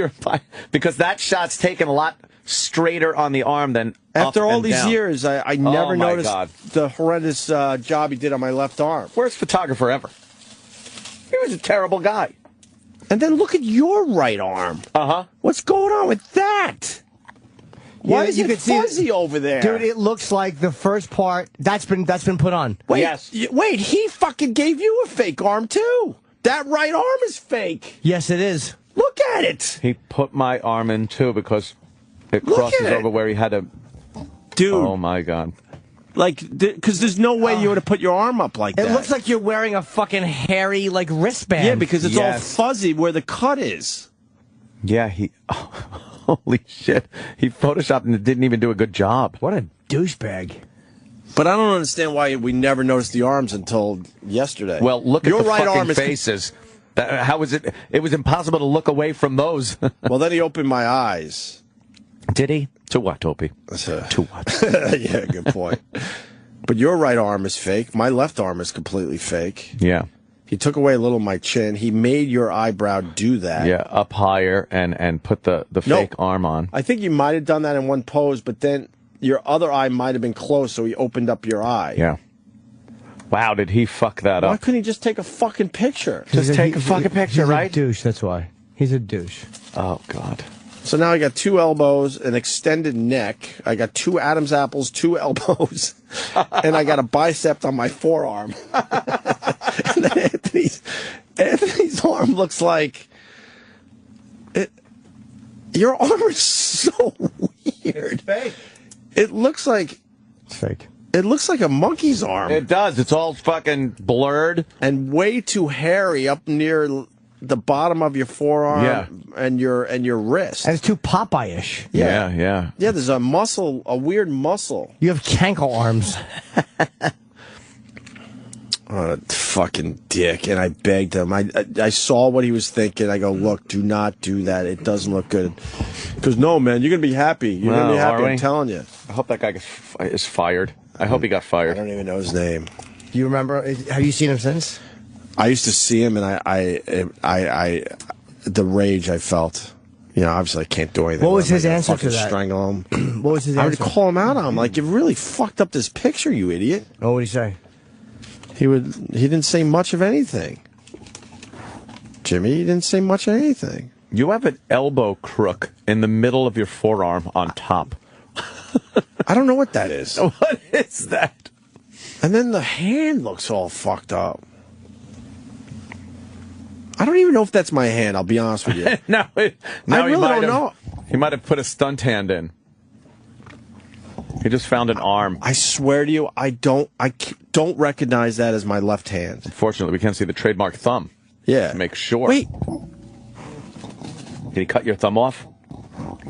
because that shot's taken a lot straighter on the arm than after up all and these down. years, I never noticed God. the horrendous job he did on my left arm. Worst photographer ever. He was a terrible guy. And then look at your right arm. Uh-huh. What's going on with that? Why is it fuzzy over there? Dude, it looks like the first part that's been put on. Wait, he fucking gave you a fake arm too. That right arm is fake. Yes, it is. Look at it. He put my arm in too because it crosses over where he had to. Dude. Oh my God. Like, because there's no way you would have put your arm up like that. It looks like you're wearing a fucking hairy, wristband. Yeah, because it's all fuzzy where the cut is. Yeah, holy shit. He photoshopped and didn't even do a good job. What a douchebag. But I don't understand why we never noticed the arms until yesterday. Well, look your at the right fucking arm faces. How was it? It was impossible to look away from those. Well, then he opened my eyes. Did he? To what, Opie? To what? Yeah, good point. But your right arm is fake. My left arm is completely fake. Yeah. He took away a little of my chin. He made your eyebrow do that. Yeah, up higher and put the fake arm on. I think you might have done that in one pose, but then your other eye might have been closed, so he opened up your eye. Yeah. Wow, did he fuck that up? Why couldn't he just take a fucking picture? Just take a fucking picture, right? He's a douche, that's why. He's a douche. Oh, God. So now I got 2 elbows, an extended neck. I got 2 Adam's apples, 2 elbows, and I got a bicep on my forearm. And then Anthony's arm looks like your arm is so weird. It's fake. It looks like it's fake. It looks like a monkey's arm. It does. It's all fucking blurred and way too hairy up near the bottom of your forearm and your wrist. And it's too Popeye-ish. Yeah. Yeah, there's a muscle, a weird muscle. You have cankle arms. Oh, fucking dick. And I begged him. I saw what he was thinking. I go, look, do not do that. It doesn't look good. He goes, no, man, you're going to be happy. You're going to be happy, I'm telling you. I hope that guy is fired. I hope he got fired. I don't even know his name. Do you remember? Have you seen him since? I used to see him, and I the rage I felt. You know, obviously I can't do anything. What was his answer to that? Strangle him. What was his I answer? would call him out on him, like, you really fucked up this picture, you idiot. What would he say? He didn't say much of anything. Jimmy, he didn't say much of anything. You have an elbow crook in the middle of your forearm on top. I don't know what that is. What is that? And then the hand looks all fucked up. I don't even know if that's my hand, I'll be honest with you. No, I really don't know. He might have put a stunt hand in. He just found an arm. I swear to you, I don't recognize that as my left hand. Unfortunately, we can't see the trademark thumb. Yeah. To make sure. Wait. Did he cut your thumb off?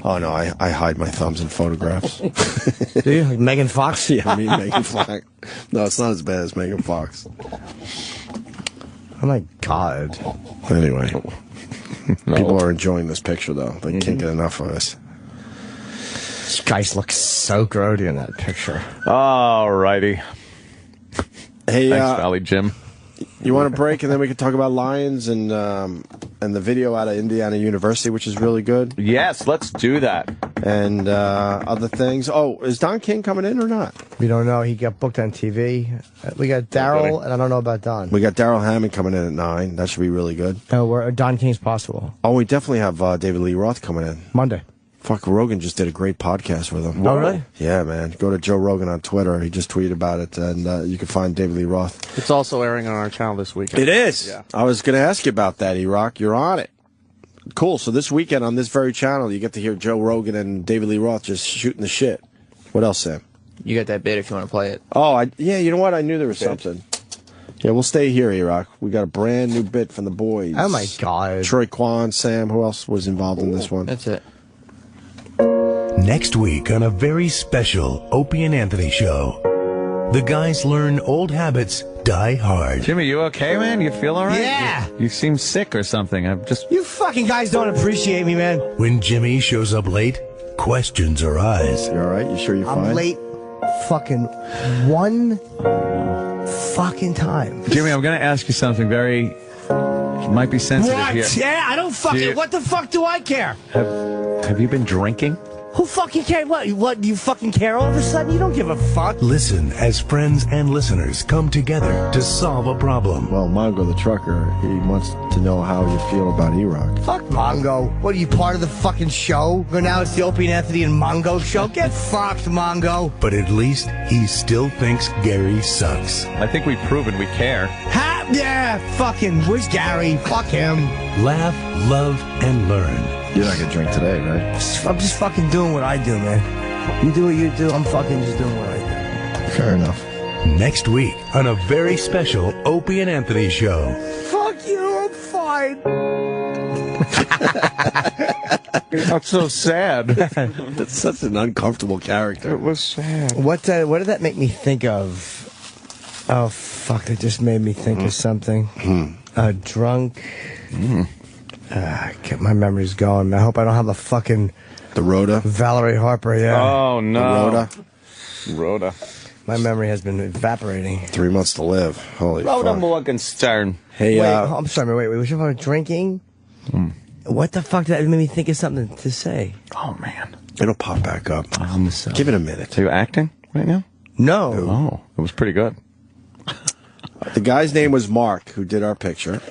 Oh, no, I hide my thumbs in photographs. Do you? Like Megan Fox? Yeah, me and Megan Fox. No, it's not as bad as Megan Fox. Oh, my God. Anyway. No. People are enjoying this picture, though. They can't get enough of us. These guys look so grody in that picture. All righty. Hey, thanks, Valley Jim. You want a break, and then we can talk about Lions and the video out of Indiana University, which is really good? Yes, let's do that. And other things. Oh, is Don King coming in or not? We don't know. He got booked on TV. We got Daryl, and I don't know about Don. We got Darrell Hammond coming in at 9. That should be really good. Oh, Don King's possible. Oh, we definitely have David Lee Roth coming in. Monday. Fuck, Rogan just did a great podcast with him. Oh, really? Yeah, man. Go to Joe Rogan on Twitter. He just tweeted about it, and you can find David Lee Roth. It's also airing on our channel this weekend. It is. Yeah. I was going to ask you about that, E-Rock. You're on it. Cool. So this weekend on this very channel, you get to hear Joe Rogan and David Lee Roth just shooting the shit. What else, Sam? You got that bit if you want to play it. Oh, yeah, you know what? I knew there was something. Yeah, we'll stay here, E-Rock. We got a brand new bit from the boys. Oh, my God. Troy Kwan, Sam. Who else was involved in this one? That's it. Next week on a very special Opie and Anthony show, the guys learn old habits die hard. Jimmy, you okay, man? You feel all right? Yeah. You seem sick or something. I'm just... You fucking guys don't appreciate me, man. When Jimmy shows up late, questions arise. You all right? You sure you're fine? I'm late fucking one fucking time. Jimmy, I'm going to ask you something very... might be sensitive What? here. Yeah, I don't fucking... What the fuck do I care? Have you been drinking? Who fucking cares? What? Do you fucking care all of a sudden? You don't give a fuck. Listen as friends and listeners come together to solve a problem. Well, Mongo the trucker, he wants to know how you feel about E-Rock. Fuck Mongo. What, are you part of the fucking show? Or now it's the Opie and Anthony and Mongo show? Get fucked, Mongo. But at least he still thinks Gary sucks. I think we've proven we care. Yeah, fucking, where's Gary? Fuck him. Laugh, love, and learn. You're not going to drink today, right? I'm just fucking doing what I do, man. You do what you do, I'm fucking just doing what I do. Fair enough. Next week on a very special Opie and Anthony show. Fuck you, I'm fine. That's so sad. That's such an uncomfortable character. It was sad. What did that make me think of? Oh, fuck, that just made me think of something. Drunk... my memory's going. I hope I don't have the Rhoda. Valerie Harper, yeah. Oh, no. The Rhoda. My memory has been evaporating. 3 months to live. Holy Rhoda fuck. Morgenstern. Hey, I'm sorry, wait. We should have drinking? What the fuck? That made me think of something to say. Oh, man. It'll pop back up. Give it a minute. Are you acting right now? No. Oh, it was pretty good. The guy's name was Mark, who did our picture.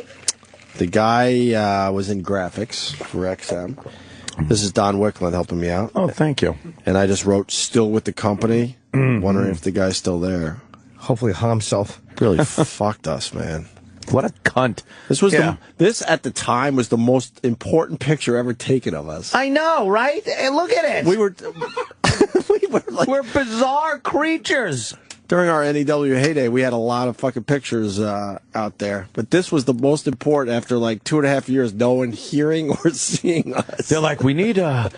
The guy was in graphics for XM. This is Don Wickland helping me out. Oh, thank you. And I just wrote still with the company, wondering if the guy's still there. Hopefully hung himself. Really fucked us, man. What a cunt. This was this at the time was the most important picture ever taken of us. I know, right? And look at it. We were We're bizarre creatures. During our NEW heyday, we had a lot of fucking pictures out there. But this was the most important after like 2.5 years, no one hearing or seeing us. They're like, we need to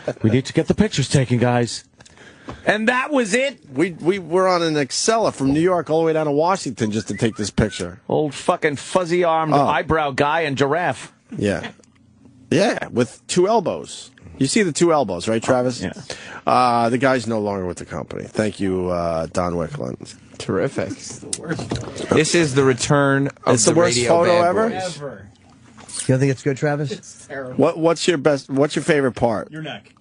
get the pictures taken, guys. And that was it? We were on an Excella from New York all the way down to Washington just to take this picture. Old fucking fuzzy-armed eyebrow guy and giraffe. Yeah. Yeah, with 2 elbows. You see the 2 elbows, right, Travis? Yeah. The guy's no longer with the company. Thank you, Don Wickland. Terrific. This is the return of the worst radio photo bad ever? boys. You don't think it's good, Travis? It's terrible. What's your favorite part? Your neck.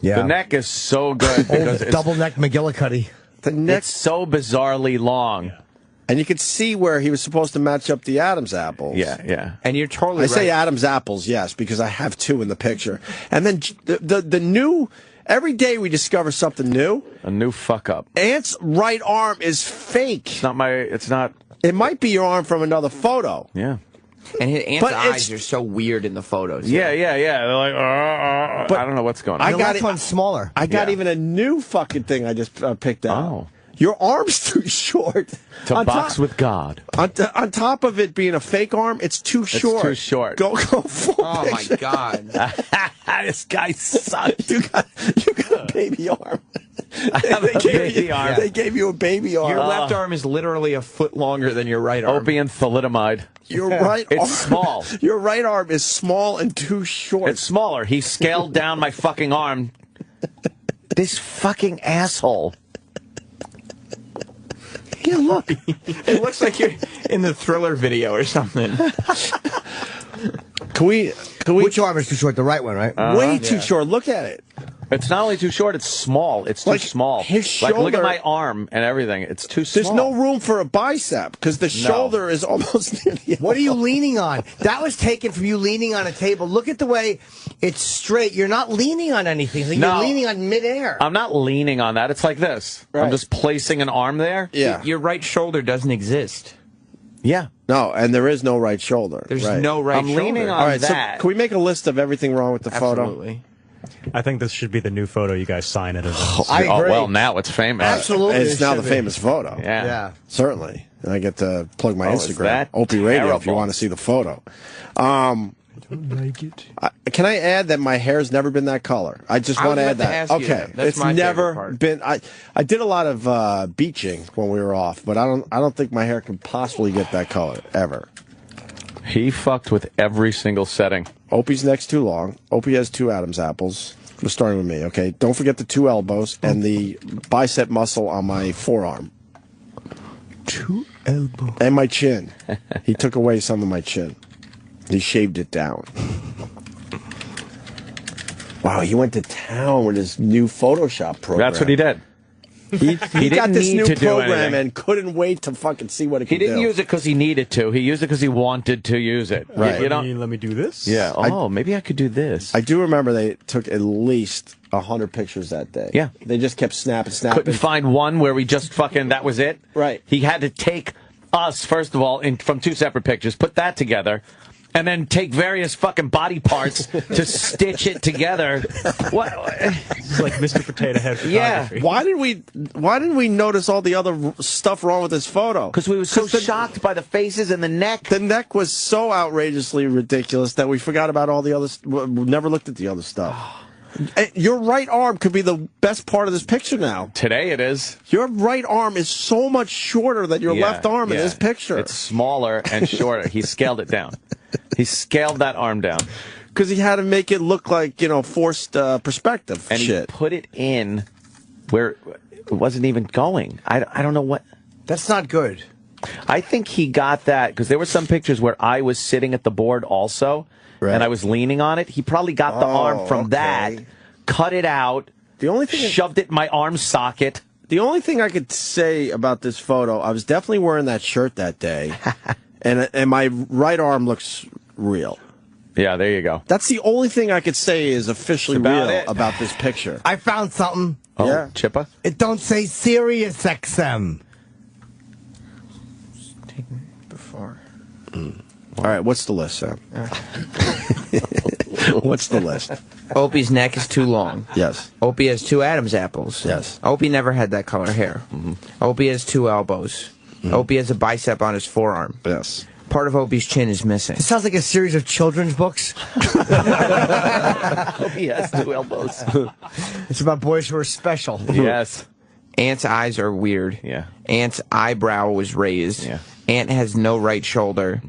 Yeah. The neck is so good because it's double neck McGillicuddy. The neck it's so bizarrely long. Yeah. And you could see where he was supposed to match up the Adam's apples. Yeah. And you're totally I right. say Adam's apples, yes, because I have 2 in the picture. And then the new Every day we discover something new. A new fuck up. Ant's right arm is fake. It's not. It might be your arm from another photo. Yeah. And his Ant's eyes are so weird in the photos. Yeah. They're like, but I don't know what's going on. The left one's smaller. I got even a new fucking thing I just picked out. Oh. Your arm's too short. To box with God. On top of it being a fake arm, it's too short. It's too short. Go full Oh, picture. my God. This guy sucks. You got a baby arm. They gave you a baby arm. Your left arm is literally a foot longer than your right arm. Opie and thalidomide. Your right arm. It's small. Your right arm is small and too short. It's smaller. He scaled down my fucking arm. This fucking asshole. Yeah, look. It looks like you're in the Thriller video or something. Can we? Which arm is too short? The right one, right? Way too short. Look at it. It's not only too short, it's small. It's too small. His shoulder, look at my arm and everything. It's too small. There's no room for a bicep because the shoulder is almost near the elbow. What are you leaning on? That was taken from you leaning on a table. Look at the way it's straight. You're not leaning on anything. You're leaning on midair. I'm not leaning on that. It's like this. Right. I'm just placing an arm there. Yeah. Your right shoulder doesn't exist. Yeah. No, and there is no right shoulder. There's no right shoulder. I'm leaning on All right, that. so can we make a list of everything wrong with the Absolutely. photo? I think this should be the new photo you guys sign it as. I agree. Oh, well, now it's famous. Absolutely. It's now the famous photo. Yeah. Certainly. And I get to plug my Is Instagram. that Opie Radio if you terrible? want to see the photo. I don't like it. Can I add that my hair's never been that color? I just want to add that. Okay. That's my never favorite part. been. I did a lot of beaching when we were off, but I don't think my hair can possibly get that color ever. He fucked with every single setting. Opie's neck's too long. Opie has 2 Adam's apples. We're starting with me, okay? Don't forget the 2 elbows and the bicep muscle on my forearm. 2 elbows. And my chin. He took away some of my chin. He shaved it down. Wow, he went to town with his new Photoshop program. That's what he did. He got didn't this need new to do program anything. and couldn't wait to fucking see what it He could do. didn't use it because he needed to. He used it because he wanted to use it. Right. You know? Let me do this. Yeah. Oh, maybe I could do this. I do remember they took at least 100 pictures that day. Yeah. They just kept snapping. Couldn't find one where we just fucking, that was it. Right. He had to take us, first of all, from 2 separate pictures, put that together, and then take various fucking body parts to stitch it together. What? It's like Mr. Potato Head photography. Why didn't we notice all the other stuff wrong with this photo? Because we were so shocked by the faces and the neck. The neck was so outrageously ridiculous that we forgot about all the other. We never looked at the other stuff. Your right arm could be the best part of this picture now. Today it is. Your right arm is so much shorter than your left arm in this picture. It's smaller and shorter. He scaled it down. He scaled that arm down. Because he had to make it look like, forced perspective And shit. he put it in where it wasn't even going. I don't know what. That's not good. I think he got that because there were some pictures where I was sitting at the board also, and I was leaning on it. He probably got the arm from that, cut it out, the only thing shoved it in my arm socket. The only thing I could say about this photo, I was definitely wearing that shirt that day, and my right arm looks real. Yeah, there you go. That's the only thing I could say is officially real about this picture. I found something. Oh, yeah. Chippa? It don't say Sirius XM. Before. All right, what's the list, Sam? What's the list? Opie's neck is too long. Yes. Opie has 2 Adam's apples. Yes. Opie never had that color hair. Opie has 2 elbows. Opie has a bicep on his forearm. Yes. Part of Opie's chin is missing. This sounds like a series of children's books. Opie has 2 elbows. It's about boys who are special. Yes. Ant's eyes are weird. Yeah. Ant's eyebrow was raised. Yeah. Ant has no right shoulder.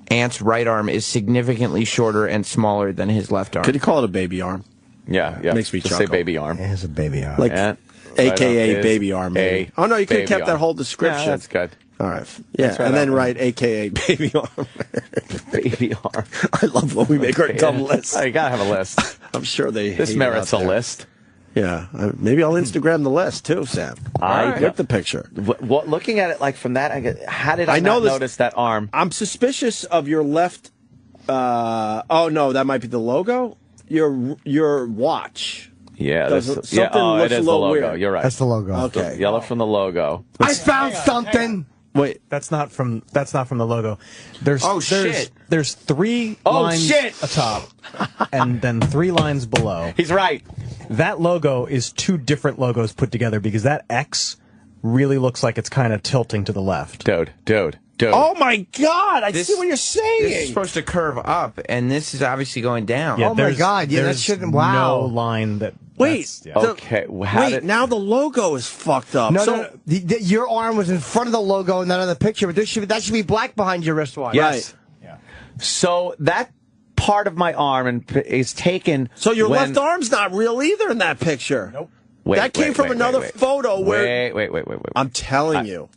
Ant's right arm is significantly shorter and smaller than his left arm. Could you call it a baby arm? Yeah. Makes me Just chuckle. say baby arm. It has a baby arm. Like, Ant, AKA right arm baby is arm. Maybe. Oh, no, you could have baby kept that arm. whole description. Yeah, that's good. All right. Yeah, That's right and then up. write AKA baby arm. Baby arm. I love when we make our dumb lists. Oh, you gotta have a list. I'm sure they This hate it merits a out there. list. Yeah, maybe I'll Instagram the list too, Sam. I With the picture. What, looking at it like from that, how did I know not this- notice that arm? I'm suspicious of your left. Oh no, that might be the logo. Your watch. Yeah, Does this, it- something looks it a is the little logo. weird. You're right. That's the logo. Okay. Yellow from the logo. I found something. Wait, That's not from the logo. There's shit. There's 3 lines atop, and then 3 lines below. He's right. That logo is 2 different logos put together because that X really looks like it's kind of tilting to the left. Dude. oh my God! I see what you're saying. This is supposed to curve up, and this is obviously going down. Yeah, Oh my God! Yeah, that there's shouldn't. Wow. no line that. Wait, Okay. now the logo is fucked up. No. Your arm was in front of the logo in that other picture, but that should be black behind your wristwatch. Yes. Yeah. So that part of my arm is taken. So your left arm's not real either in that picture. Nope. That came from another photo where. Wait. I'm telling you.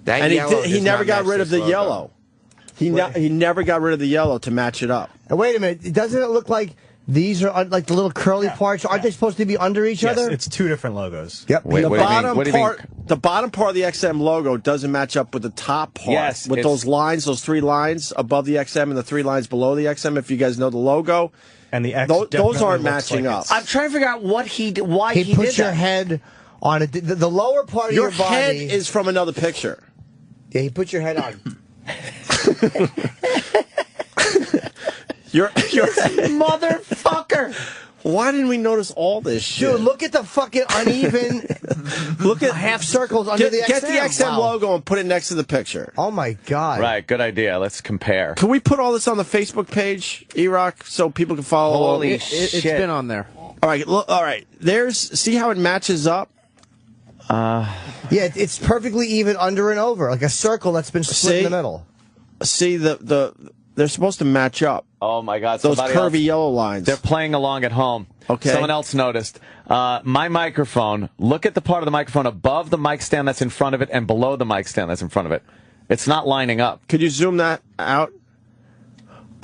That And yellow he does never not got match rid of this the logo. yellow. He never got rid of the yellow to match it up. And wait a minute, doesn't it look like these are like the little curly parts? Aren't they supposed to be under each other? It's 2 different logos. Yep. Wait, the what do you mean? bottom What do you part, mean? the bottom part of the XM logo doesn't match up with the top part. Yes, with it's- those lines, those 3 lines above the XM and the 3 lines below the XM. If you guys know the logo, And the X those definitely aren't looks matching like up. it's- I'm trying to figure out why he did puts your that. head on it. The lower part of Your your body. head is from another picture. Yeah, he put your head on. You're Motherfucker. Why didn't we notice all this shit? Dude, look at the fucking uneven Look at half circles under the XM. Get the XM Wow. logo and put it next to the picture. Oh my God. Right, good idea. Let's compare. Can we put all this on the Facebook page, E-Rock, so people can follow along? Holy It's shit. been on there. All right, look, all right. See how it matches up? Yeah, it's perfectly even under and over, like a circle that's been split in the middle. See, they're supposed to match up. Oh my God! Those somebody curvy else- yellow lines. They're playing along at home. Okay. Someone else noticed. My microphone. Look at the part of the microphone above the mic stand that's in front of it and below the mic stand that's in front of it. It's not lining up. Could you zoom that out?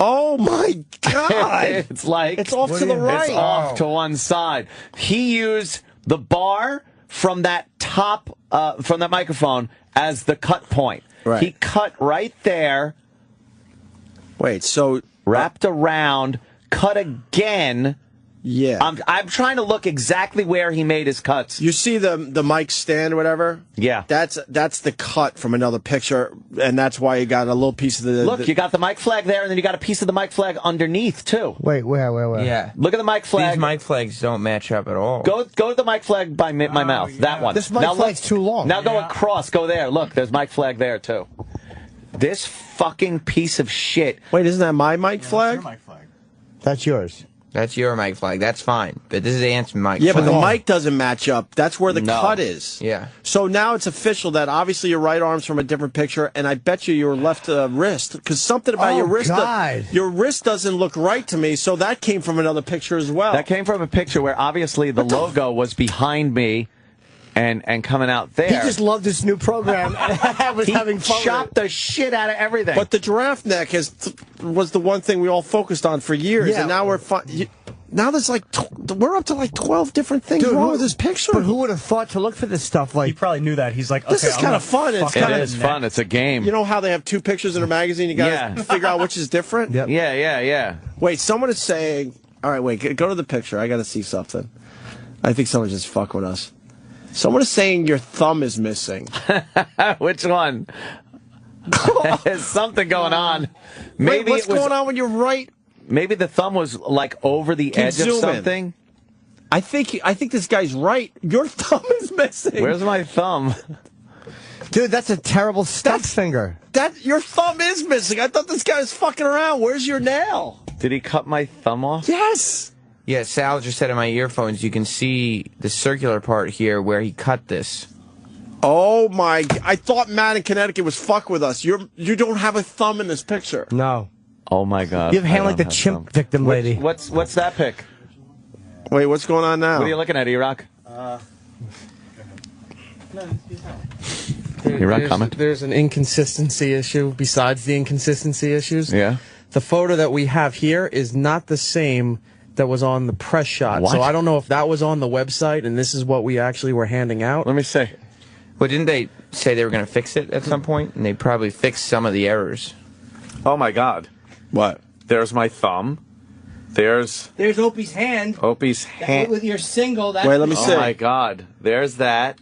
Oh my God! It's like it's off to the right. It's off to one side. He used the bar from that top from that microphone as the cut point. Right. He cut right there. Wait, so wrapped around, cut again. Yeah. I'm trying to look exactly where he made his cuts. You see the mic stand or whatever? Yeah. That's the cut from another picture, and that's why you got a little piece of the... Look, you got the mic flag there, and then you got a piece of the mic flag underneath, too. Wait, where? Yeah. Look at the mic flag. These mic flags don't match up at all. Go to the mic flag by my mouth. That one. This mic flag's too long. Now go across. Go there. Look, there's mic flag there, too. This fucking piece of shit. Wait, isn't that my mic flag? That's yours. That's your mic flag. That's fine. But this is Ant's mic Yeah, flag. but the mic doesn't match up. That's where the cut is. Yeah. So now it's official that obviously your right arm's from a different picture, and I bet you your left wrist, because something about your wrist, your wrist doesn't look right to me. So that came from another picture as well. That came from a picture where obviously the logo was behind me and coming out there. He just loved this new program and was having fun with chopped the shit out of everything. But the giraffe neck was the one thing we all focused on for years, Yeah. and now now there's like we're up to like 12 different things wrong with this picture. But who would have thought to look for this stuff? Like He probably knew that. He's like, This okay, is kind of fun. It's kind It of is fun. It's a game. You know how they have 2 pictures in a magazine? You got to figure out which is different? Yep. Yeah. Wait, someone is saying... All right, wait, go to the picture. I got to see something. I think someone's just fucking with us. Someone is saying your thumb is missing. Which one? There's something going on. Wait, what's going on when you're right? Maybe the thumb was like over the edge of something. I think this guy's right. Your thumb is missing. Where's my thumb? Dude, that's a terrible stuck finger. Your thumb is missing. I thought this guy was fucking around. Where's your nail? Did he cut my thumb off? Yes. Yeah, Sal just said in my earphones, you can see the circular part here where he cut this. Oh my! I thought Matt in Connecticut was fuck with us. You don't have a thumb in this picture. No. Oh my God! You have a hand I like the don't have chimp thumb. victim lady. What's that pic? Wait, what's going on now? What are you looking at, E-Rock? E-Rock, comment? There's an inconsistency issue besides the inconsistency issues. Yeah. The photo that we have here is not the same that was on the press shot. What? So I don't know if that was on the website and this is what we actually were handing out. Let me see. Well, didn't they say they were going to fix it at some point? And they probably fixed some of the errors. Oh my God! What? There's my thumb. There's Opie's hand. Opie's hand. With your single. Wait, let me see. Oh my God. There's that.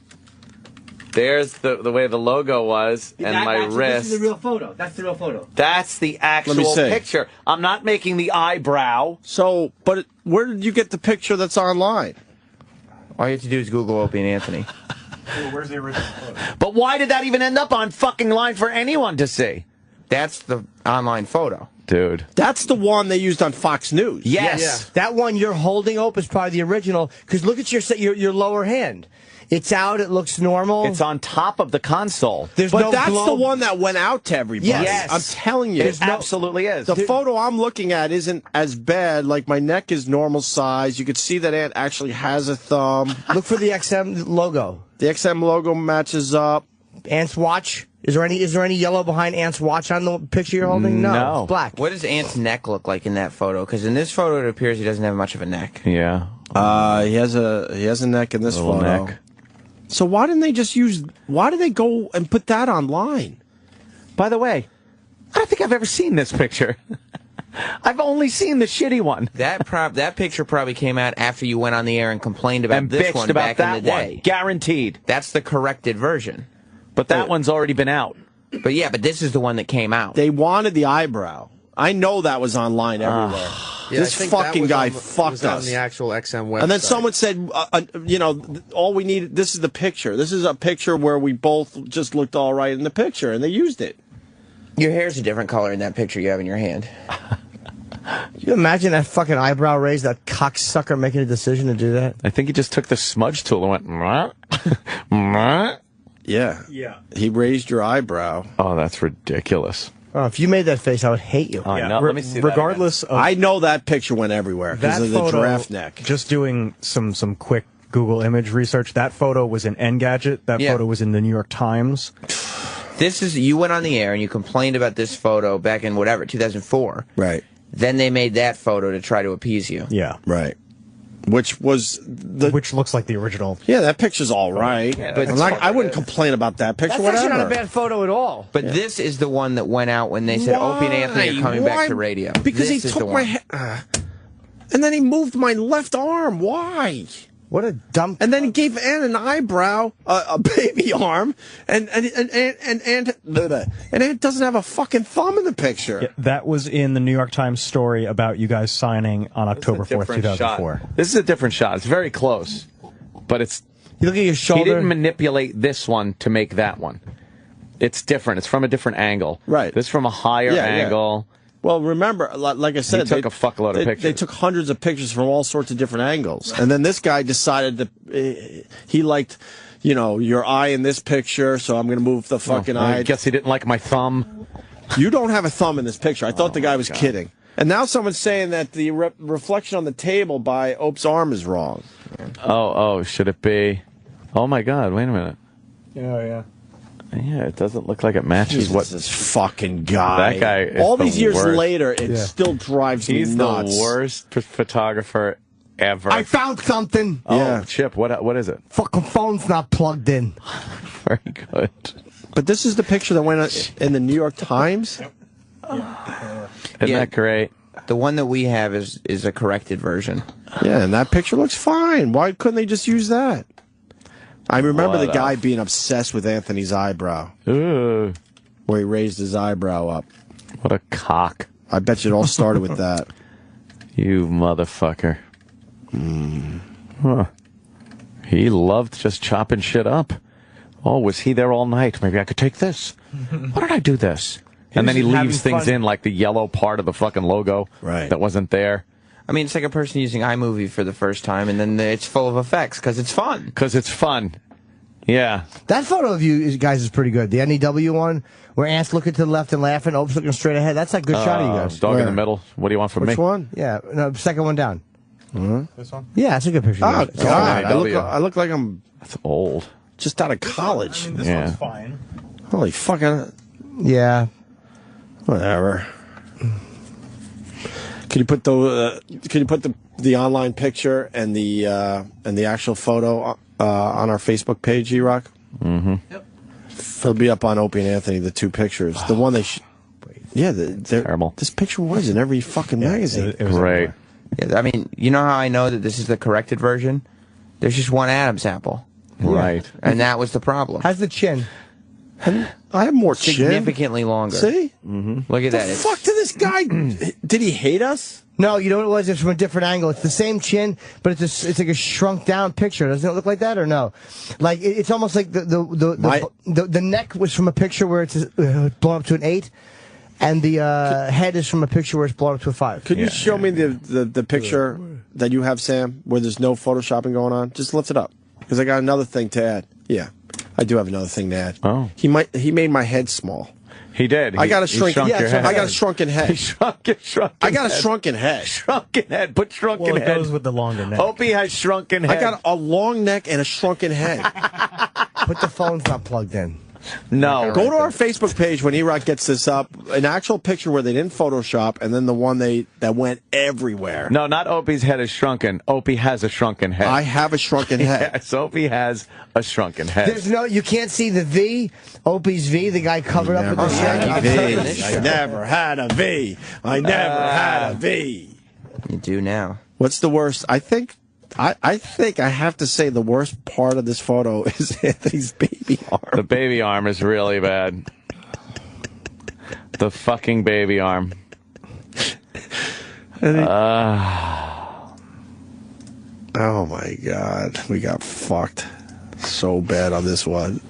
There's the way the logo was, and my wrist. This is the real photo. That's the real photo. That's the actual picture. I'm not making the eyebrow. So, but where did you get the picture that's online? All you have to do is Google Opie and Anthony. Well, where's the original photo? But why did that even end up on fucking line for anyone to see? That's the online photo. Dude. That's the one they used on Fox News. Yes. Yeah. That one you're holding, Ope, is probably the original. Because look at your lower hand. It's out. It looks normal. It's on top of the console. But that's the one that went out to everybody. Yes. I'm telling you. It absolutely is. The photo I'm looking at isn't as bad. Like, my neck is normal size. You could see that Ant actually has a thumb. Look for the XM logo. The XM logo matches up. Ant's watch. Is there any yellow behind Ant's watch on the picture you're holding? No. It's black. What does Ant's neck look like in that photo? Because in this photo, it appears he doesn't have much of a neck. Yeah. He has a neck in this photo. Neck. So why didn't they just why did they go and put that online? By the way, I don't think I've ever seen this picture. I've only seen the shitty one. That picture probably came out after you went on the air and complained about this one about back in the day. One. Guaranteed. That's the corrected version. But that one's already been out. But yeah, but this is the one that came out. They wanted the eyebrow. I know that was online everywhere. This fucking guy fucked us. On the actual XM website. And then someone said, all we need, this is the picture. This is a picture where we both just looked all right in the picture, and they used it. Your hair's a different color in that picture you have in your hand. Can you imagine that fucking eyebrow raise, that cocksucker making a decision to do that? I think he just took the smudge tool and went, Yeah. He raised your eyebrow. Oh, that's ridiculous. Oh, if you made that face, I would hate you. I know. Let me see Regardless of... I know that picture went everywhere because of the photo, giraffe neck. Just doing some quick Google image research, that photo was in Engadget. That photo was in the New York Times. You went on the air and you complained about this photo back in 2004. Right. Then they made that photo to try to appease you. Yeah. Right. Which looks like the original. Yeah, that picture's all right. Yeah, but I wouldn't complain about that picture. That's actually not a bad photo at all. But this is the one that went out when they said Opie and Anthony are coming back to radio. Because he took my and then he moved my left arm. Why? What a dumb. And then he gave Ann an eyebrow, a baby arm, and Ann doesn't have a fucking thumb in the picture. Yeah, that was in the New York Times story about you guys signing on October 4th, 2004. Shot. This is a different shot. It's very close, but it's. You look at your shoulder. He didn't manipulate this one to make that one. It's different. It's from a different angle. Right. This from a higher angle. Yeah. Well, remember, like I said, he took a fuckload of pictures. They took hundreds of pictures from all sorts of different angles. And then this guy decided that he liked, your eye in this picture, so I'm going to move the fucking eye. I guess he didn't like my thumb. You don't have a thumb in this picture. I thought the guy was kidding. And now someone's saying that the reflection on the table by Ope's arm is wrong. Oh, should it be? Oh, my God, wait a minute. Oh, yeah. Yeah, it doesn't look like it matches this fucking guy. That guy is all these years worst. later, it still drives me nuts. He's the worst photographer ever. I found something. Oh, Chip, what is it? Fucking phone's not plugged in. Very good. But this is the picture that went in the New York Times? Isn't that great? The one that we have is a corrected version. Yeah, and that picture looks fine. Why couldn't they just use that? I remember the guy being obsessed with Anthony's eyebrow. Ooh. Where he raised his eyebrow up. What a cock. I bet you it all started with that. You motherfucker. Huh. He loved just chopping shit up. Oh, was he there all night? Maybe I could take this. Why did I do this? And then he leaves things in, like the yellow part of the fucking logo that wasn't there. I mean, it's like a person using iMovie for the first time, and then it's full of effects, because it's fun. Because it's fun. Yeah. That photo of you guys is pretty good. The NEW one, where Ant's looking to the left and laughing, Ope's looking straight ahead. That's a good shot of you guys. Dog in the middle. What do you want from me? Which one? Yeah, no, second one down. This one? Yeah, that's a good picture. Oh, God. I look like I'm... That's old. Just out of college. This one's fine. Holy fucking... Yeah. Whatever. Can you put the online picture and the actual photo on our Facebook page, E-Rock? Mm-hmm. Yep. It'll be up on Opie and Anthony, the two pictures. The one they... Yeah, terrible. This picture was in every fucking magazine. It was right. Yeah, I mean, you know how I know that this is the corrected version? There's just one Adam's apple. Right. And that was the problem. How's the chin? I have more chin. Significantly longer. See? Look at that. The fuck did this guy... Did he hate us? No, you know what it was? It's from a different angle. It's the same chin, but it's like a shrunk down picture. Doesn't it look like that or no? Like it's almost like the neck was from a picture where it's blown up to an 8, and the head is from a picture where it's blown up to a 5. Could you show me the picture that you have, Sam, where there's no photoshopping going on? Just lift it up, because I got another thing to add. Yeah, I do have another thing to add. Oh, he made my head small. He did. I got a shrunken head. I got a shrunken head. He shrunken I got a shrunken head. Shrunken head. Put shrunken head. Well, it goes with the longer neck. Opie has shrunken head. I got a long neck and a shrunken head. But the phone's not plugged in. No. Go to our Facebook page when E-Rock gets this up. An actual picture where they didn't Photoshop, and then the one that went everywhere. No, not Opie's head is shrunken. Opie has a shrunken head. I have a shrunken head. Yes, Opie has a shrunken head. You can't see the V. Opie's V, the guy covered up with the V. I never had a V. I never had a V. You do now. What's the worst? I think I have to say the worst part of this photo is Anthony's baby arm. The baby arm is really bad. The fucking baby arm. Oh my God. We got fucked so bad on this one.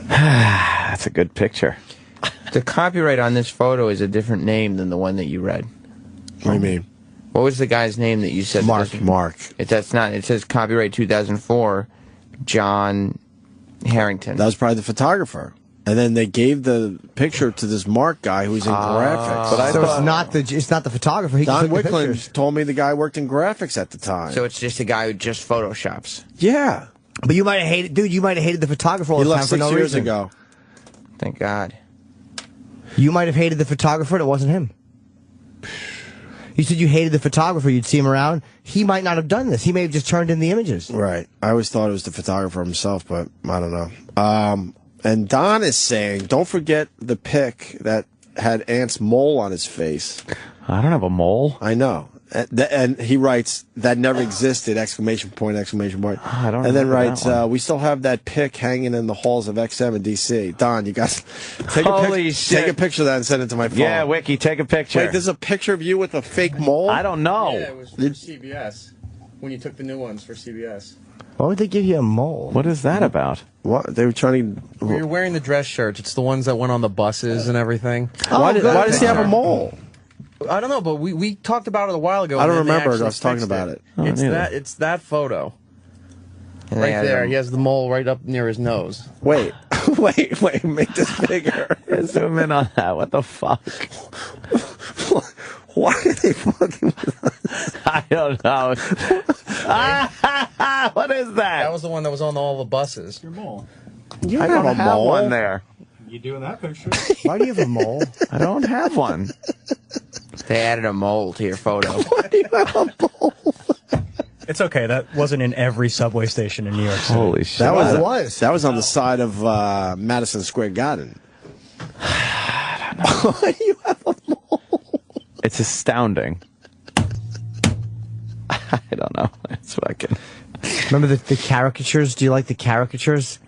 That's a good picture. The copyright on this photo is a different name than the one that you read. What do you mean? What was the guy's name that you said? Mark. That's not. It says copyright 2004, John Harrington. That was probably the photographer. And then they gave the picture to this Mark guy who's in graphics. But it's not the photographer. He Don took the Wickland pictures. told me the guy worked in graphics at the time. So it's just a guy who just photoshops. Yeah. But you might have hated, dude. You might have hated the photographer all He the time left for 6 no years reason. ago. Thank God. You might have hated the photographer, and it wasn't him. You said you hated the photographer. You'd see him around. He might not have done this. He may have just turned in the images. Right. I always thought it was the photographer himself, but I don't know. And Don is saying, don't forget the pic that had Ant's mole on his face. I don't have a mole. I know. And he writes, that never existed, exclamation point, exclamation point. I don't and then remember writes, that one. we still have that pic hanging in the halls of XM in D.C. Don, you guys take Holy shit. Take a picture of that and send it to my phone. Yeah, Wiki, take a picture. Wait, there's a picture of you with a fake mole? I don't know. Yeah, it was for CBS. When you took the new ones for CBS. Why would they give you a mole? What is that about? What? They were trying to... You're wearing the dress shirts. It's the ones that went on the buses and everything. Why does he have a mole? I don't know, but we talked about it a while ago. I don't and then they remember actually us talking fixed about it. It's that photo. And Right there. He has the mole right up near his nose. Wait, make this bigger. Zoom in on that. What the fuck? Why are they fucking with us? I don't know. What is that? That was the one that was on all the buses. Your mole. You I have don't a have mole. one there. You do in that picture. Why do you have a mole? I don't have one. They added a mole to your photo. Why do you have a mole? It's okay. That wasn't in every subway station in New York City. Holy shit. That was on the side of Madison Square Garden. Why do you have a mole? It's astounding. I don't know. That's what I can. Remember the caricatures? Do you like the caricatures?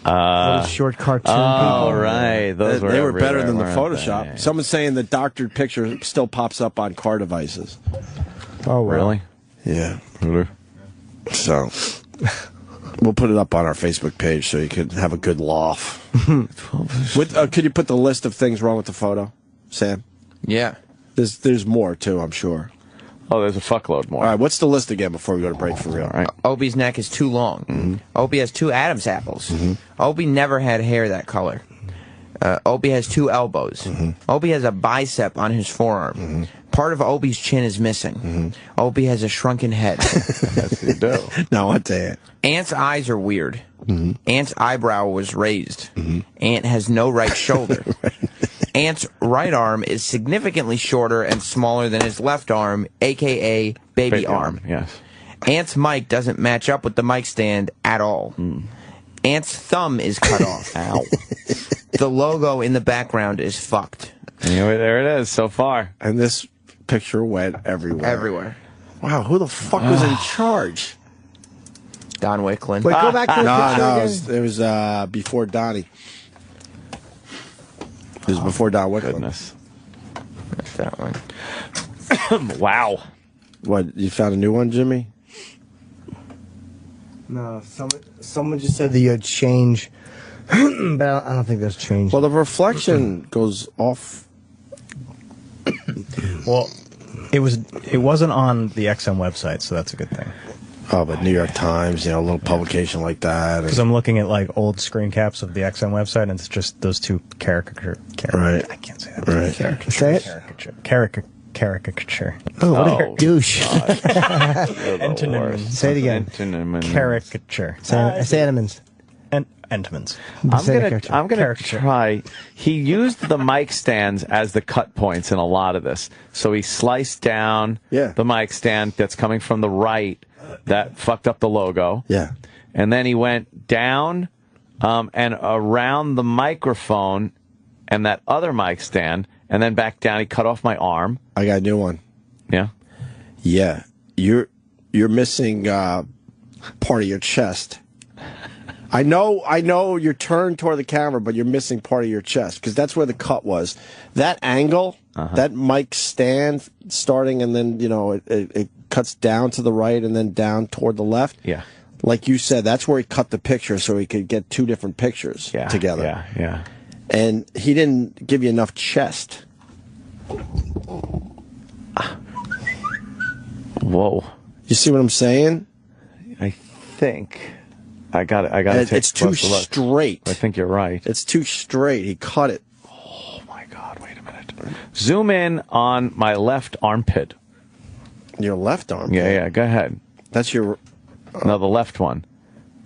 Little short cartoon Oh, people. right. Those They were better than the weren't Photoshop. they? Someone's saying the doctored picture still pops up on car devices. Oh, well. Really? Yeah. So, we'll put it up on our Facebook page so you could have a good laugh. Could you put the list of things wrong with the photo, Sam? Yeah. There's more, too, I'm sure. Oh, there's a fuckload more. All right, what's the list again before we go to break for real? All right. Opie's neck is too long. Opie has 2 Adam's apples. Opie never had hair that color. Opie has 2 elbows. Opie has a bicep on his forearm. Part of Opie's chin is missing. Opie has a shrunken head. Yes, you do. No, I'll tell you. Ant's eyes are weird. Ant's eyebrow was raised. Ant has no right shoulder. Ant's right arm is significantly shorter and smaller than his left arm, a.k.a. baby arm. Yes. Ant's mic doesn't match up with the mic stand at all. Ant's thumb is cut off. Ow. The logo in the background is fucked. Anyway, there it is so far. And this picture went everywhere. Everywhere. Wow, who the fuck was in charge? Don Wicklund. Wait, go back to the picture No, again. it was before Donnie. It was before Don Wicklund. Goodness. That's that one. Wow. What, you found a new one, Jimmy? No, someone just said that you had change, but I don't think that's changed. Well, the reflection goes off. Well, it wasn't on the XM website, so that's a good thing. Oh, but New York Times, a little publication like that. Because I'm looking at like old screen caps of the XM website, and it's just those two caricature. Right. I can't say that. Right. Say it. Caricature. Oh, what a douche. Entonym. Say it again. Caricature. Say Entomans. Entomans. I'm gonna try. He used the mic stands as the cut points in a lot of this. So he sliced down the mic stand that's coming from the right. That fucked up the logo. Yeah. And then he went down and around the microphone and that other mic stand, and then back down. He cut off my arm. I got a new one. Yeah? Yeah. You're missing part of your chest. I know you're turned toward the camera, but you're missing part of your chest, because that's where the cut was. That angle, that mic stand starting, and then, it cuts down to the right and then down toward the left. Yeah. Like you said, that's where he cut the picture so he could get two different pictures together. Yeah. And he didn't give you enough chest. Whoa. You see what I'm saying? I think I got it. Take it's too straight. I think you're right. It's too straight. He cut it. Oh my God! Wait a minute. Zoom in on my left armpit. Your left armpit? Yeah. Go ahead. That's your. No, the left one.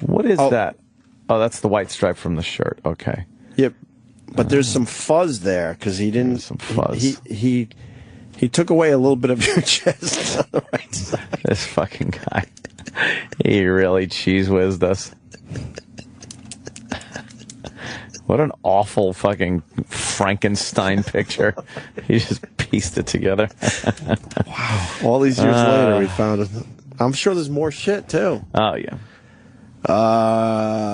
What is that? Oh, that's the white stripe from the shirt. Okay. Yep. But there's some fuzz there because he didn't. Some fuzz. He took away a little bit of your chest on the right side. This fucking guy. He really cheese whizzed us. What an awful fucking Frankenstein picture. He just pieced it together. Wow. All these years later, we found it. I'm sure there's more shit, too. Oh, yeah.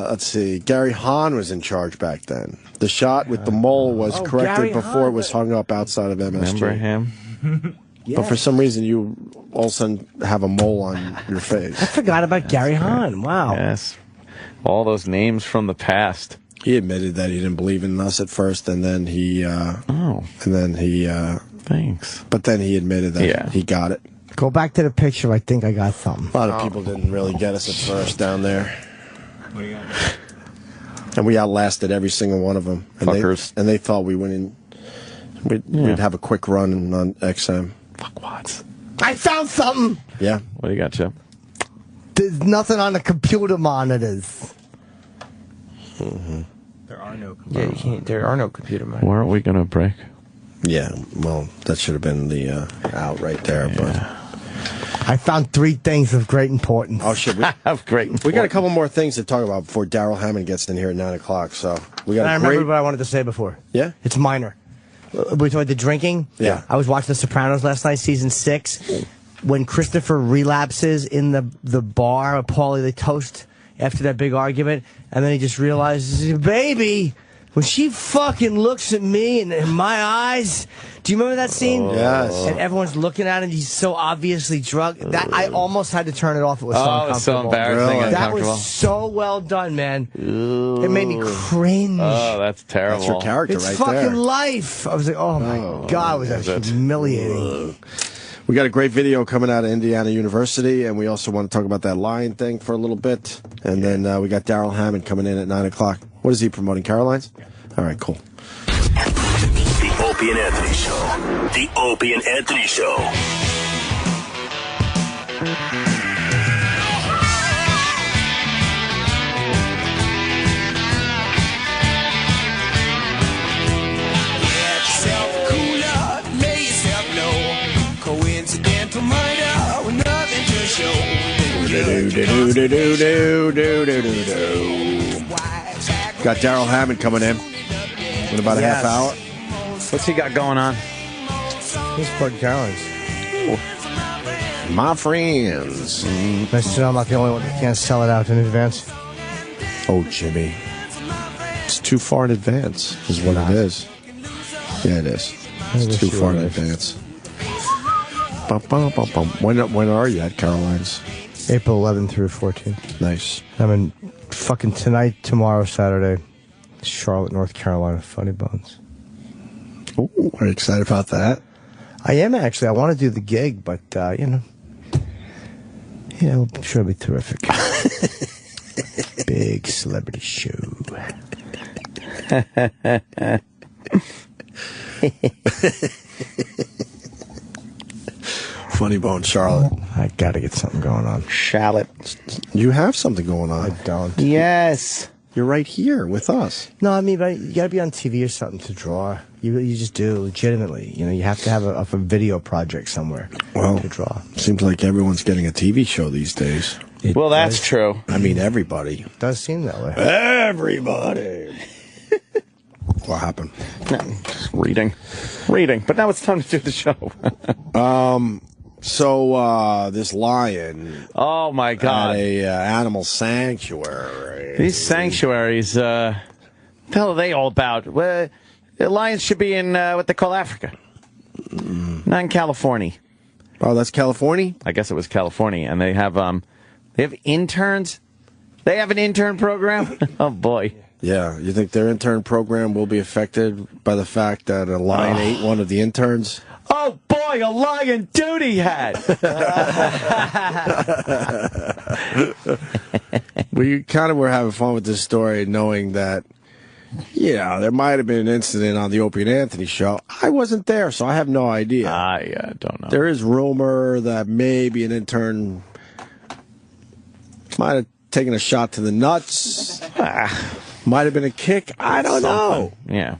Let's see. Gary Hahn was in charge back then. The shot with the mole was corrected Gary before Hahn. it was hung up outside of MSG. Remember him? But for some reason, you all of a sudden have a mole on your face. I forgot about Gary Hahn. Wow. Yes. All those names from the past. He admitted that he didn't believe in us at first, and then he. Thanks. But then he admitted that he got it. Go back to the picture. I think I got something. A lot of people didn't really get us at first down there. What do you got? And we outlasted every single one of them. And Fuckers. They thought we went in. We'd have a quick run on XM. Fuckwads. I found something. Yeah. What do you got, Chip? There's nothing on the computer monitors. There are no. Yeah, you can't. There are no computer monitors. Weren't we going to break? Yeah. Well, that should have been the out right there. But I found 3 things of great importance. oh shit, we got a couple more things to talk about before Daryl Hammond gets in here at 9 o'clock. So we got. I remembered what I wanted to say before. Yeah. It's minor. We talked about the drinking. Yeah. I was watching The Sopranos last night, season 6. When Christopher relapses in the bar with Paulie, they toast after that big argument, and then he just realizes, baby, when she fucking looks at me and in my eyes, do you remember that scene? Yes. And everyone's looking at him, he's so obviously drunk. That I almost had to turn it off. It was so it was so uncomfortable. embarrassing and That uncomfortable. was so well done, man. It made me cringe. Oh, that's terrible. That's your character It's right fucking there. life. I was like, oh my God, it was actually humiliating. We got a great video coming out of Indiana University, and we also want to talk about that lion thing for a little bit. And then we got Daryl Hammond coming in at 9 o'clock. What is he promoting? Caroline's? All right, cool. The Opie and Anthony Show. The Opie and Anthony Show. Got Daryl Hammond coming in about a half hour. What's he got going on? Who's Bud Caroline's? My friends. Nice to know I'm not the only one that can't sell it out in advance. Oh, Jimmy. It's too far in advance, is what it is. Yeah, it is. It's too far in advance. When are you at Caroline's? April 11th through 14th. Nice. I'm in fucking tonight, tomorrow, Saturday, Charlotte, North Carolina, Funny Bones. Oh, are you excited about that? I am, actually. I want to do the gig, but, you know. Yeah, I'm sure it'll be terrific. Big celebrity show. Funny Bone, Charlotte. I gotta get something going on. Charlotte. You have something going on. I don't. Yes. You're right here with us. No, I mean, but you gotta be on TV or something to draw. You just do, legitimately. You know, you have to have a video project somewhere to draw. Seems like everyone's getting a TV show these days. Well, that's true. I mean, everybody. It does seem that way. Everybody. What happened? Just reading. But now it's time to do the show. So this lion. Oh my God! At a animal sanctuary. These sanctuaries. The hell are they all about? Well, the lions should be in what they call Africa, not in California. Oh, that's California. I guess it was California, and they have interns. They have an intern program. Oh boy. Yeah, you think their intern program will be affected by the fact that a lion ate one of the interns? Oh boy, a lion duty hat. We kind of were having fun with this story, knowing that, yeah, there might have been an incident on the Opie and Anthony show. I wasn't there, so I have no idea. I don't know. There is rumor that maybe an intern might have taken a shot to the nuts. Might have been a kick. I don't know. Yeah.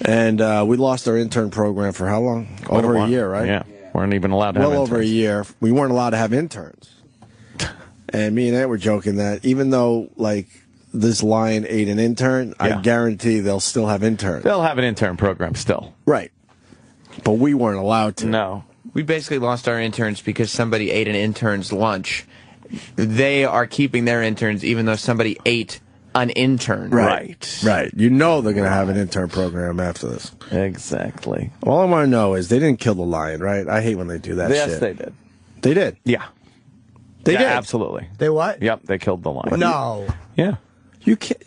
And we lost our intern program for how long? Over a year, right? Yeah. Weren't even allowed to have interns. Well over a year. We weren't allowed to have interns. And me and Ant were joking that even though, like, this lion ate an intern, I guarantee they'll still have interns. They'll have an intern program still. Right. But we weren't allowed to. No. We basically lost our interns because somebody ate an intern's lunch. They are keeping their interns even though somebody ate an intern. Right. You know they're going to have an intern program after this. Exactly. All I want to know is they didn't kill the lion, right? I hate when they do that shit. Yes, they did. They did? Yeah. They did? Absolutely. They what? Yep, they killed the lion. No. Yeah. You can't.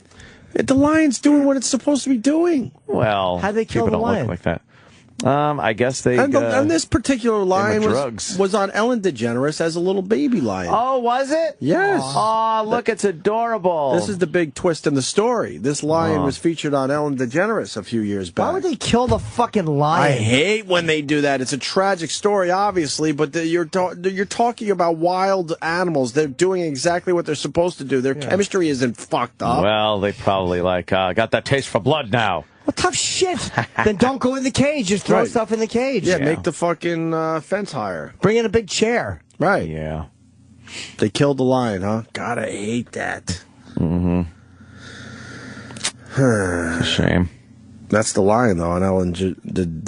The lion's doing what it's supposed to be doing. Well, how'd they kill people the don't lion? look like that. I guess they. And this particular lion drugs. was on Ellen DeGeneres as a little baby lion. Oh, was it? Yes. Oh, look, it's adorable. This is the big twist in the story. This lion was featured on Ellen DeGeneres a few years back. Why would they kill the fucking lion? I hate when they do that. It's a tragic story, obviously, but you're talking about wild animals. They're doing exactly what they're supposed to do. Their chemistry isn't fucked up. Well, they probably got that taste for blood now. Well, tough shit. Then don't go in the cage. Just throw stuff in the cage. Yeah, make the fucking fence higher. Bring in a big chair. Right. Yeah. They killed the lion, huh? God, I hate that. Mm-hmm. It's a shame. That's the lion, though, on Ellen DeGeneres.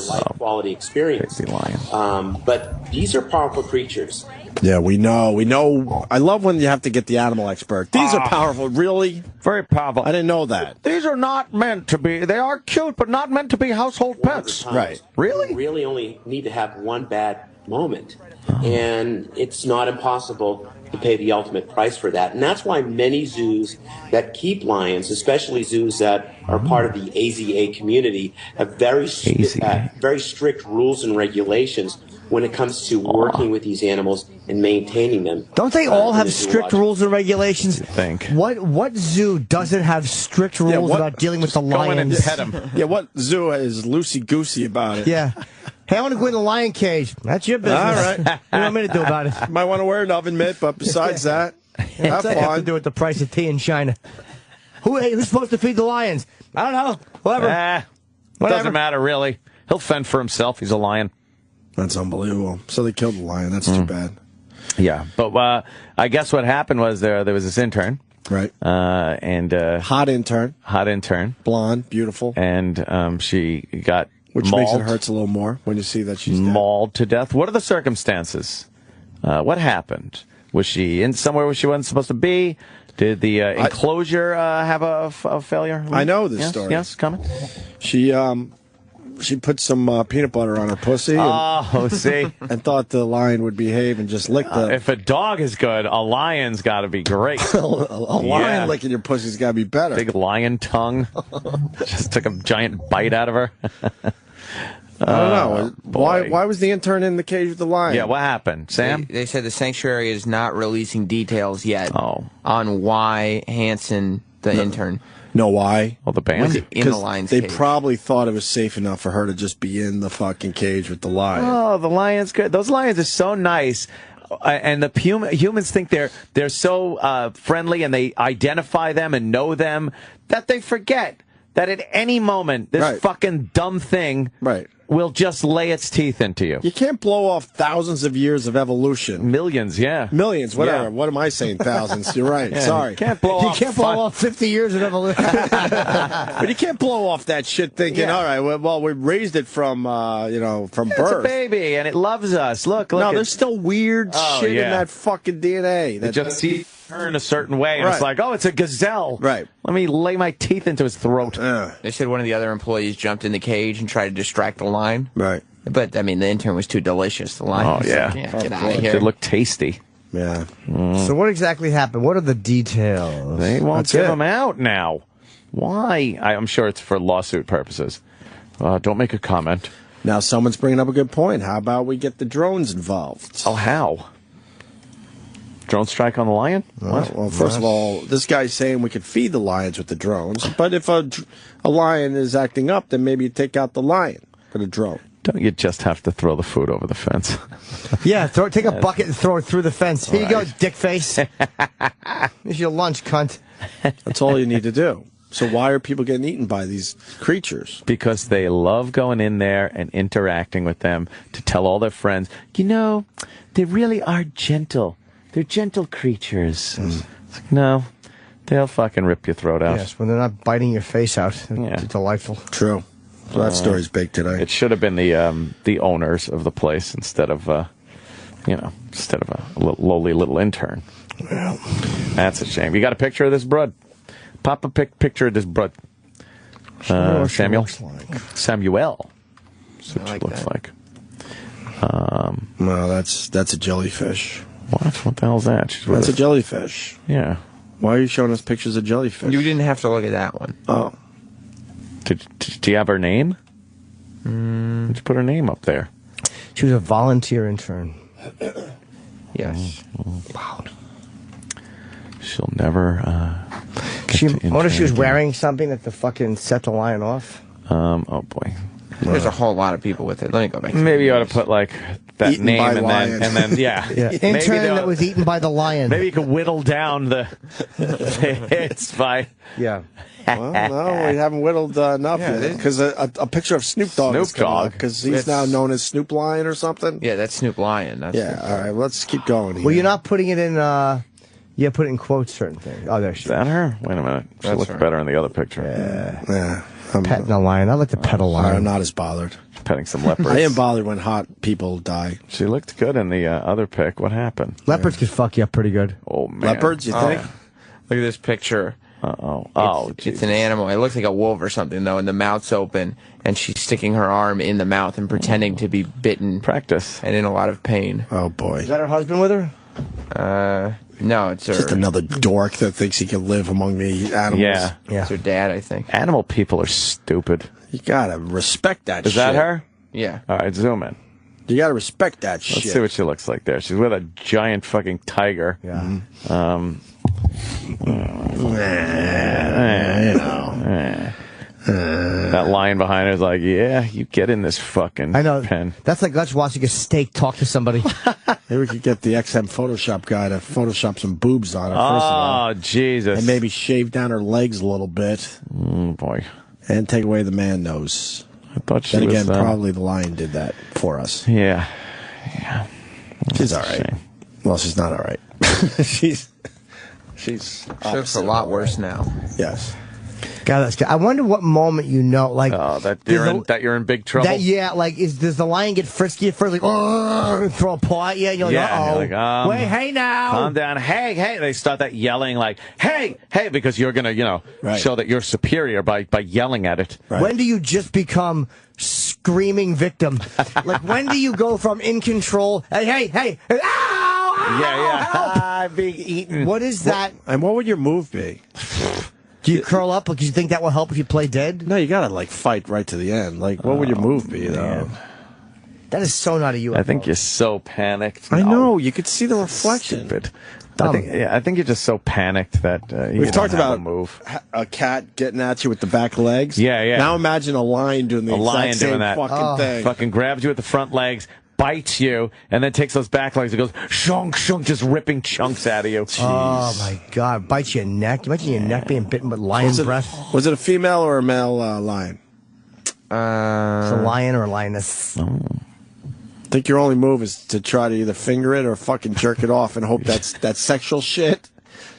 High-quality experience. Crazy lion. But these are powerful creatures. Yeah, we know. I love when you have to get the animal expert. These are powerful. Really? Very powerful. I didn't know that. These are not meant to be. They are cute, but not meant to be household pets. Right. Really? You really only need to have one bad moment. And it's not impossible to pay the ultimate price for that. And that's why many zoos that keep lions, especially zoos that are part of the AZA community, have very strict rules and regulations when it comes to working with these animals and maintaining them. Don't they all have strict rules and regulations? I think. What zoo doesn't have strict rules about dealing with the lions? Go in and pet them. Yeah, what zoo is loosey-goosey about it? Yeah. Hey, I want to go in the lion cage. That's your business. All right. What do you want me to do about it? Might want to wear an oven mitt, but besides that, have What's that have to fun. do with the price of tea in China? Who's supposed to feed the lions? I don't know. Whatever. Doesn't matter, really. He'll fend for himself. He's a lion. That's unbelievable. So they killed the lion. That's too bad. Yeah, but I guess what happened was there was this intern. Right. And hot intern. Hot intern. Blonde, beautiful. And she got Which makes it hurts a little more when you see that she's dead. Mauled to death. What are the circumstances? What happened? Was she in somewhere where she wasn't supposed to be? Did the enclosure have a failure? I know this story. Yes, coming. She put some peanut butter on her pussy. See? And thought the lion would behave and just licked the... If a dog is good, a lion's got to be great. a lion licking your pussy's got to be better. Big lion tongue. Just took a giant bite out of her. I don't know. Why was the intern in the cage with the lion? Yeah, what happened? Sam? They said the sanctuary is not releasing details yet on why Hanson, the intern... Know why? Well, the band? Was in the lion's they cage. probably thought it was safe enough for her to just be in the fucking cage with the lion. Oh, the lion's good. Those lions are so nice. And the humans think they're so friendly, and they identify them and know them, that they forget that at any moment this fucking dumb thing will just lay its teeth into you. You can't blow off thousands of years of evolution. Millions, yeah. Millions, whatever. Yeah. What am I saying? Thousands. You're right. Yeah, Sorry. You can't blow off 50 years of evolution. But you can't blow off that shit thinking, all right, well, we raised it from, from birth. It's a baby, and it loves us. Look. No, there's still weird shit in that fucking DNA. It just sees turn a certain way, and it's like, oh, it's a gazelle. Right. Let me lay my teeth into his throat. They said one of the other employees jumped in the cage and tried to distract the lion. Right. But, I mean, the intern was too delicious. The lion was like, get out of here. It looked tasty. Yeah. So what exactly happened? What are the details? They won't give them out now. Why? I'm sure it's for lawsuit purposes. Don't make a comment. Now, someone's bringing up a good point. How about we get the drones involved? Oh, how? Drone strike on the lion? What? Well, first of all, this guy's saying we could feed the lions with the drones, but if a lion is acting up, then maybe you take out the lion with a drone. Don't you just have to throw the food over the fence? Yeah, take a bucket and throw it through the fence. Here you go, dick face. Here's your lunch, cunt. That's all you need to do. So why are people getting eaten by these creatures? Because they love going in there and interacting with them to tell all their friends, they really are gentle. They're gentle creatures. It's like, no, they'll fucking rip your throat out. Yes, when they're not biting your face out. It's delightful. True. So that story's baked today. It should have been the owners of the place instead of a lowly little intern. Well, that's a shame. You got a picture of this broad? Pop a picture of this broad. Samuel. Samuel. That's what it looks like. No, that's a jellyfish. What the hell's that? That's a jellyfish. Yeah. Why are you showing us pictures of jellyfish? You didn't have to look at that one. Oh. Do you have her name? Did you put her name up there? She was a volunteer intern. Yes. Wow. She'll never. I wonder if she was wearing something that the fucking set the lion off. Oh boy. There's a whole lot of people with it. Let me go back. Maybe you ought to put like that Eaten name by and lion. then yeah. Intern that was eaten by the lion. Maybe you could whittle down the hits by. Yeah. Well, no, we haven't whittled enough yet. Because a picture of Snoop Dogg is coming up, because he's now known as Snoop Lion or something. Yeah, that's Snoop Lion. That's all right, let's keep going here. Well, you're not putting it in, put it in quotes, certain things. Oh, there she is. Is that her? Wait a minute. She looks better in the other picture. Yeah. Petting a lion. I like to pet a lion. I'm not as bothered. Petting some leopards. I am bothered when hot people die. She looked good in the other pic. What happened? Leopards could fuck you up pretty good. Oh, man. Leopards, you think? Look at this picture. It's an animal. It looks like a wolf or something, though, and the mouth's open, and she's sticking her arm in the mouth and pretending to be bitten. Practice. And in a lot of pain. Oh, boy. Is that her husband with her? No, it's her. Just another dork that thinks he can live among the animals. Yeah. It's her dad, I think. Animal people are stupid. You gotta respect that shit. Is that her? Yeah. All right, zoom in. You gotta respect that shit. Let's see what she looks like there. She's with a giant fucking tiger. Yeah. That lion behind her is like, yeah, you get in this fucking pen. That's like us watching a steak talk to somebody. Maybe we could get the XM Photoshop guy to Photoshop some boobs on her, first of all. Oh, Jesus. And maybe shave down her legs a little bit. Oh, boy. And take away the man nose. I thought she then was... again, probably the lion did that for us. Yeah. She's all right. Well, she's not all right. She looks a lot worse now. Yes. God, that's good. I wonder what moment you know, like that you're in big trouble. Does the lion get frisky at first, like throw a paw at you? And you're like, you're like, wait, hey now, calm down, hey. They start that yelling like, hey, because you're gonna, show that you're superior by yelling at it. Right. When do you just become screaming victim? Like, when do you go from in control? Hey, I'm being eaten. What is that? And what would your move be? Do you curl up because you think that will help if you play dead? No, you gotta like fight right to the end. Like, what would your move be though? That is so not a UFO. I think you're so panicked. I know. You could see the reflection. Stupid. I think you're just so panicked that we've talked about a cat getting at you with the back legs. Yeah. Now imagine a lion doing the exact same fucking thing. Fucking grabs you with the front legs, bites you, and then takes those back legs and goes shunk, just ripping chunks out of you. Jeez. Oh my God! Bites your neck. Imagine your neck being bitten with lion breath. Was it a female or a male lion? It's a lion or a lioness. I think your only move is to try to either finger it or fucking jerk it off and hope that sexual shit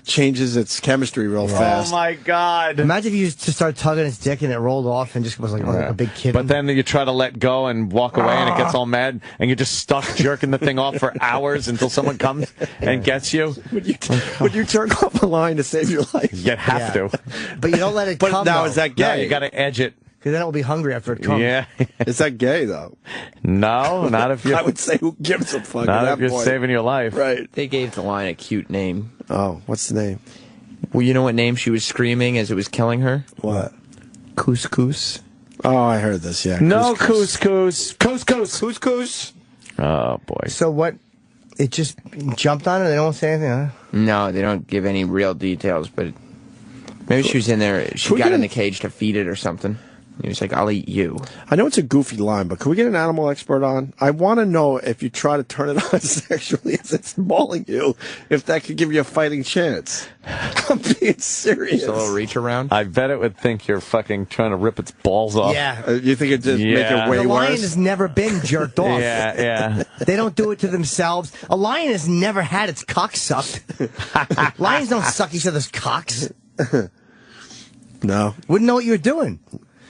changes its chemistry real fast. Oh my God! Imagine if you just start tugging its dick and it rolled off and just was like a big kid. But then you try to let go and walk away and it gets all mad and you're just stuck jerking the thing off for hours until someone comes and gets you. Would you jerk off a lion to save your life? You have to. But you don't let it come. But now, is that gay? No, you got to edge it. Because then it will be hungry after it comes. Yeah. Is that gay, though? No, not if you're... I would say who gives a fuck Not at if you're point. saving your life. Right. They gave the lion a cute name. Oh, what's the name? Well, you know what name she was screaming as it was killing her? What? Couscous. Oh, I heard this, yeah. No couscous. Couscous. Oh, boy. So what? It just jumped on her? They don't say anything, huh? No, they don't give any real details, but maybe she was in there. She got in the cage to feed it or something. He was like, I'll eat you. I know it's a goofy line, but can we get an animal expert on? I want to know if you try to turn it on sexually as it's mauling you, if that could give you a fighting chance. I'm being serious. Just a little reach around? I bet it would think you're fucking trying to rip its balls off. Yeah. You think it just make it way worse? The lion has never been jerked off. Yeah. They don't do it to themselves. A lion has never had its cock sucked. Lions don't suck each other's cocks. No. Wouldn't know what you were doing.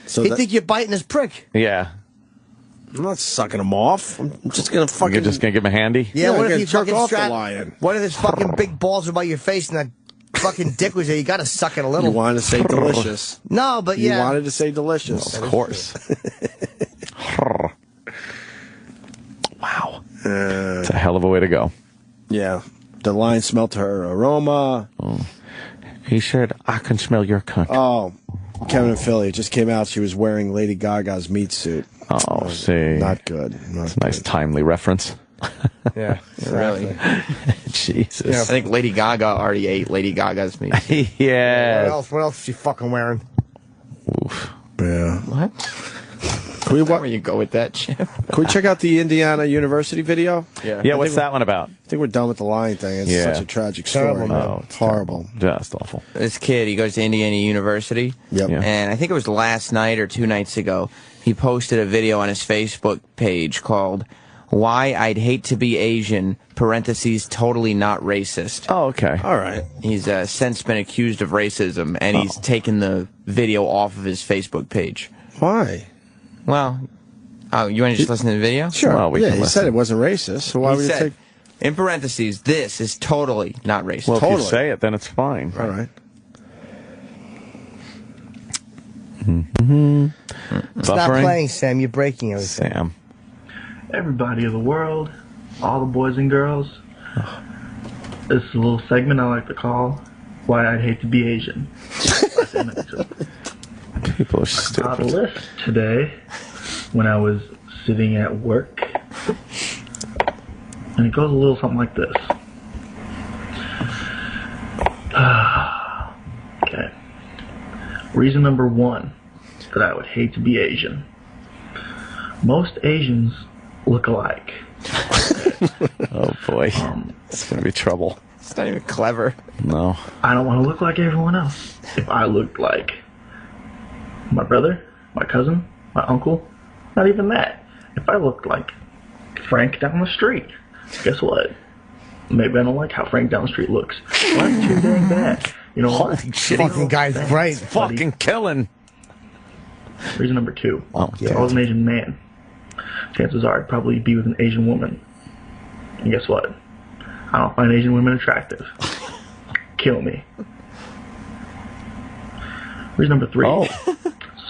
So He'd think you're biting his prick. Yeah. I'm not sucking him off. I'm just going to fucking... You're just going to give him a handy? Yeah, what if you jerk fucking off the lion? What if his fucking big balls were by your face and that fucking dick was there? You got to suck it a little. You wanted to say delicious. No, but yeah. You wanted to say delicious. Well, of course. Wow. It's a hell of a way to go. Yeah. The lion smelled her aroma. Oh. He said, I can smell your cunt. Oh. Kevin and Philly, it just came out. She was wearing Lady Gaga's meat suit. Oh, see. Not good. That's a nice, timely reference. Yeah, really. Jesus. Yeah, I think Lady Gaga already ate Lady Gaga's meat. Yeah. What else is she fucking wearing? Oof. Yeah. What? Where you go with that, Jim? Can we check out the Indiana University video? Yeah, what's that one about? I think we're done with the lion thing. It's such a tragic story. It's horrible. Just awful. This kid, he goes to Indiana University. Yep. Yeah. And I think it was last night or 2 nights ago, he posted a video on his Facebook page called Why I'd Hate to Be Asian, parentheses, totally not racist. Oh, okay. All right. He's since been accused of racism, and he's taken the video off of his Facebook page. Why? Well, you want to just listen to the video? Sure. Well, we can he listen. said it wasn't racist, so why He would you said, take... in parentheses, this is totally not racist. Well, Totally. if you say it, then it's fine. All right. Stop playing, Sam. You're breaking everything. Sam. Everybody of the world, all the boys and girls. This is a little segment I like to call Why I'd Hate to Be Asian. People are I got a stupid. list today when I was sitting at work. And it goes a little something like this. Okay. Reason number 1 that I would hate to be Asian. Most Asians look alike. Oh, boy. It's going to be trouble. It's not even clever. No. I don't want to look like everyone else. If I looked like my brother, my cousin, my uncle, not even that. If I looked like Frank down the street, guess what? Maybe I don't like how Frank down the street looks. Well, that's too dang bad. You know Holy what? shit. Fucking guy's great. Fucking killing. Reason number 2. Oh, If I was an Asian man, chances are I'd probably be with an Asian woman. And guess what? I don't find Asian women attractive. Kill me. Reason number 3.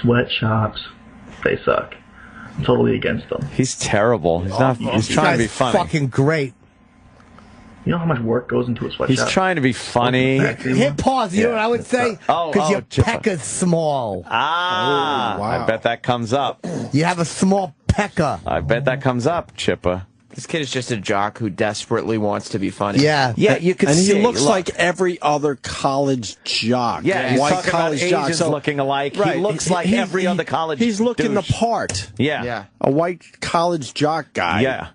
Sweatshops. They suck. I'm totally against them. He's terrible. He's not. He's trying to be funny. Fucking great. You know how much work goes into a sweatshop? He's trying to be funny. Hit pause. You know what I would say? Because your Chipper. pecker's small. Ah, I bet that comes up. You have a small pecker. I bet that comes up, Chippa. This kid is just a jock who desperately wants to be funny. Yeah. Yeah, you can and see. he looks like every other college jock. Yeah, he's white talking college about jock. Asians So, looking alike. right, He looks like every other college He's looking douche. the part. Yeah. A white college jock guy. Yeah.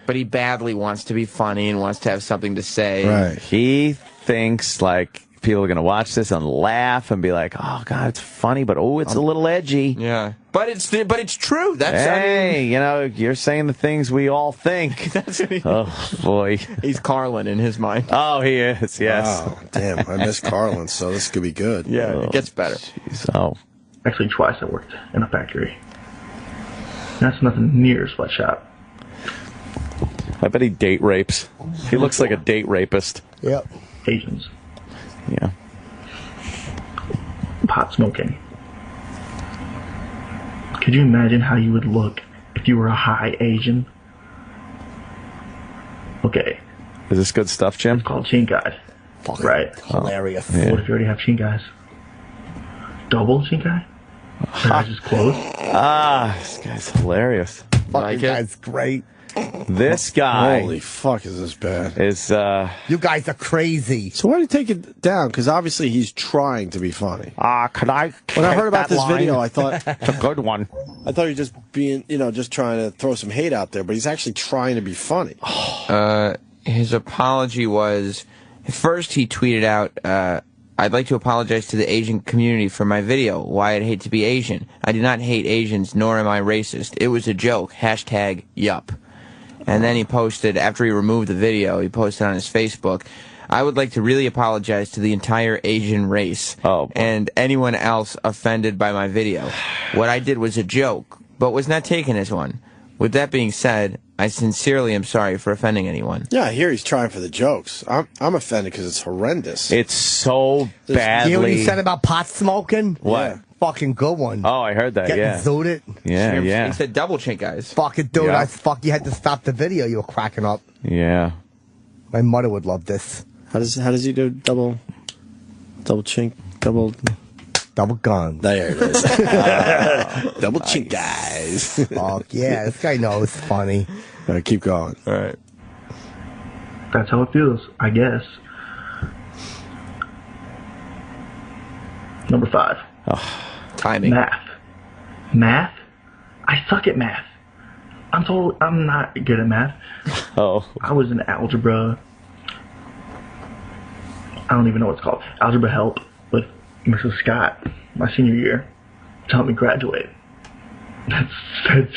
But he badly wants to be funny and wants to have something to say. Right. He thinks like people are going to watch this and laugh and be like, "Oh God, it's funny, but it's a little edgy." Yeah. But it's true. That's hey, you know, you're saying the things we all think. That's what Oh boy, he's Carlin in his mind. Oh, he is. Yes. Oh, damn, I miss Carlin, so this could be good. Yeah, it gets better. Jeez. Oh. Actually, twice I worked in a factory. That's nothing near a sweatshop. I bet he date rapes. He looks like a date rapist. Yep. Asians. Yeah. Pot smoking. Could you imagine how you would look if you were a high Asian? Okay. Is this good stuff, Jim? It's called chink eye. Right. Hilarious. Yeah. What if you already have chink eyes? Double chink eye? Your eyes is closed? Ah, this guy's hilarious. Fucking guy's great. This guy. Holy fuck, is this bad? Is You guys are crazy. So why do you take it down? Because obviously he's trying to be funny. Can I? When I heard about this video, I thought it's a good one. I thought he was just being, just trying to throw some hate out there, but he's actually trying to be funny. His apology was, first he tweeted out, I'd like to apologize to the Asian community for my video, why I'd hate to be Asian. I do not hate Asians, nor am I racist. It was a joke. # yup. And then he posted, after he removed the video, he posted on his Facebook, I would like to really apologize to the entire Asian race and anyone else offended by my video. What I did was a joke, but was not taken as one. With that being said, I sincerely am sorry for offending anyone. Yeah, I hear he's trying for the jokes. I'm offended because it's horrendous. It's so badly. You know what he said about pot smoking? What? Yeah. Fucking good one. Oh, I heard that. Getting Yeah. zooted. Yeah, yeah. He said double chink eyes. Fucking dude, Yeah. you had to stop the video. You were cracking up. Yeah. My mother would love this. How does he do double chink, double gun? There it is. Double chink, guys. Fuck yeah, this guy knows it's funny. All right, keep going. All right. That's how it feels, I guess. Number 5. Timing. Math? I suck at math. I'm not good at math. Oh. I was in algebra. I don't even know what it's called. Algebra help with Mrs. Scott my senior year to help me graduate. That's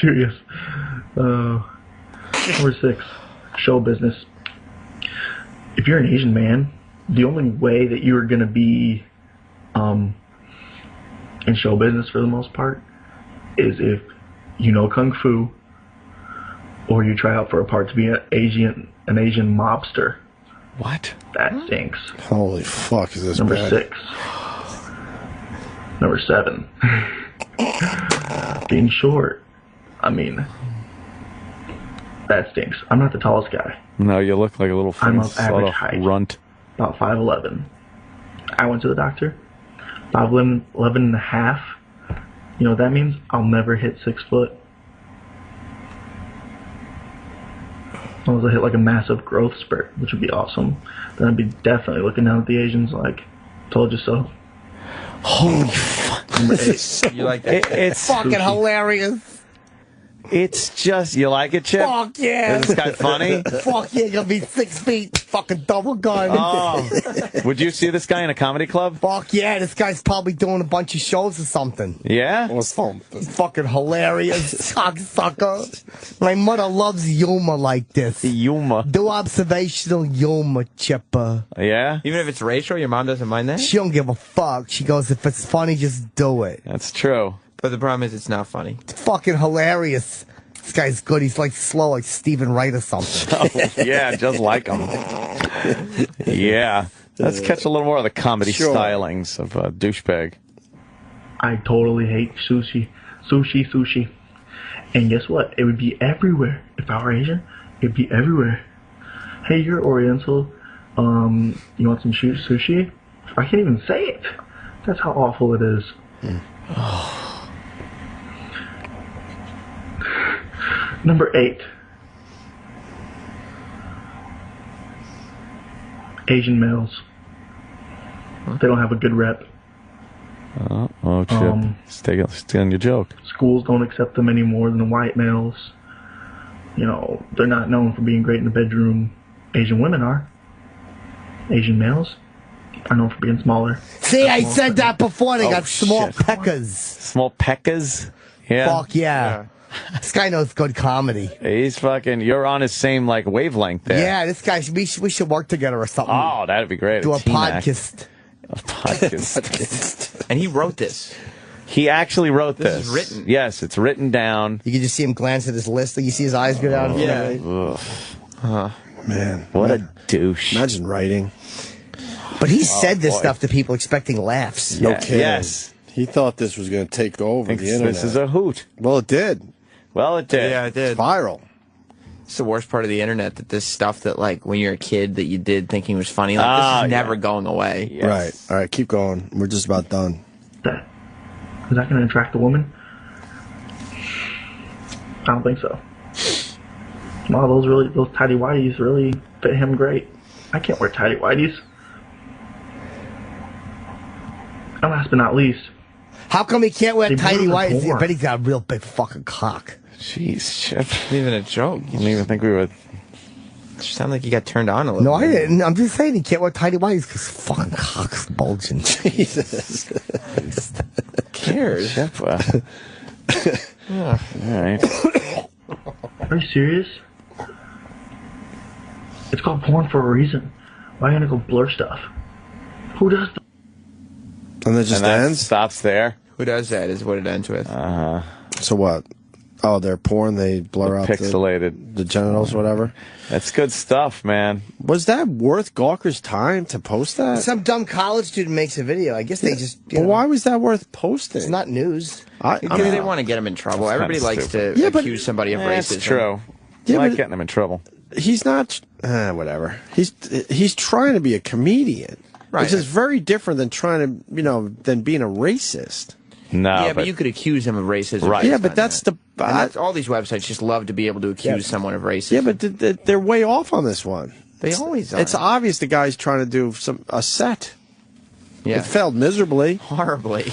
serious. Number 6, show business. If you're an Asian man, the only way that you're gonna be in show business for the most part is if you know kung fu or you try out for a part to be an Asian mobster. What? That stinks. Holy fuck, is this Number bad? 6. Number 7. Being short. I mean, that stinks. I'm not the tallest guy. No, you look like a little I'm fucking of average sort of height. runt. About 5'11". I went to the doctor. 5'11", 11 and a half. You know what that means? I'll never hit 6 foot. Unless I hit like a massive growth spurt, which would be awesome. Then I'd be definitely looking down at the Asians like, told you so. Holy fuck. Number 8. You like that? It's fucking hilarious. It's just, you like it, Chip? Fuck yeah. Is this guy funny? Fuck yeah, gonna be 6 feet, fucking double gun. Oh. Would you see this guy in a comedy club? Fuck yeah, this guy's probably doing a bunch of shows or something. Yeah? He's fucking hilarious, cocksucker. My mother loves humor like this. Humor. Do observational humor, Chipper. Yeah? Even if it's racial, your mom doesn't mind that? She don't give a fuck. She goes, if it's funny, just do it. That's true. But the problem is it's not funny. It's fucking hilarious. This guy's good. He's like slow, like Stephen Wright or something. Oh, yeah, just like him. Yeah. Let's catch a little more of the comedy stylings of douchebag. I totally hate sushi. Sushi. And guess what? It would be everywhere. If I were Asian, it'd be everywhere. Hey, you're Oriental. You want some sushi? I can't even say it. That's how awful it is. Number 8. Asian males. They don't have a good rep. Oh, Chip. Stay on your joke. Schools don't accept them any more than the white males. You know, they're not known for being great in the bedroom. Asian women are. Asian males are known for being smaller. See, I said that before. They got small peckers. Small peckers? Yeah. Fuck yeah. This guy knows good comedy. He's fucking, you're on his same, like, wavelength there. Yeah, this guy, we should work together or something. Oh, that'd be great. Do a T-Mac. podcast. A podcast. And he wrote this. He actually wrote this. This is written. Yes, it's written down. You can just see him glance at his list. Like you see his eyes go down. Yeah. Man. What a douche. Imagine writing. But he said this stuff to people expecting laughs. No kidding. Yes. He thought this was going to take over the internet. This is a hoot. Well, it did. Well, it did. Yeah, it did. It's viral. It's the worst part of the internet, that this stuff that, like, when you're a kid that you did thinking was funny, like, this is never going away. Yes. Right. All right, keep going. We're just about done. Is that going to attract a woman? I don't think so. Wow, those tidy whities really fit him great. I can't wear tidy whities. And last but not least, how come he can't wear they tidy were whities? I born. bet he's got a real big fucking cock. Jeez, Chip. Not even a joke. I didn't even think we would. You sound like you got turned on a little No, bit. I didn't. I'm just saying he can't wear tidy whities because fucking cock's bulging. Jesus. Who cares? Chip, all right. Are you serious? It's called porn for a reason. Why are you gonna go blur stuff? Who does that? And then just that ends? Stops there. Who does that is what it ends with. Uh-huh. So what? Oh, they're porn. They blur out pixelated the genitals, whatever. That's good stuff, man. Was that worth Gawker's time to post that? Some dumb college student makes a video. I guess they just. Well, why was that worth posting? It's not news. Because they want to get him in trouble. It's Everybody kinda likes stupid. to Yeah, but- accuse somebody of racism. That's true. Yeah, I like but- getting him in trouble. He's not. Whatever. He's trying to be a comedian, Right. which is very different than trying to, than being a racist. No, Yeah, but you could accuse him of racism. Right. Yeah, but that's the. And that's, all these websites just love to be able to accuse someone of racism. Yeah, but they're way off on this one. They always are. It's obvious the guy's trying to do a set. Yeah. It failed miserably. Horribly.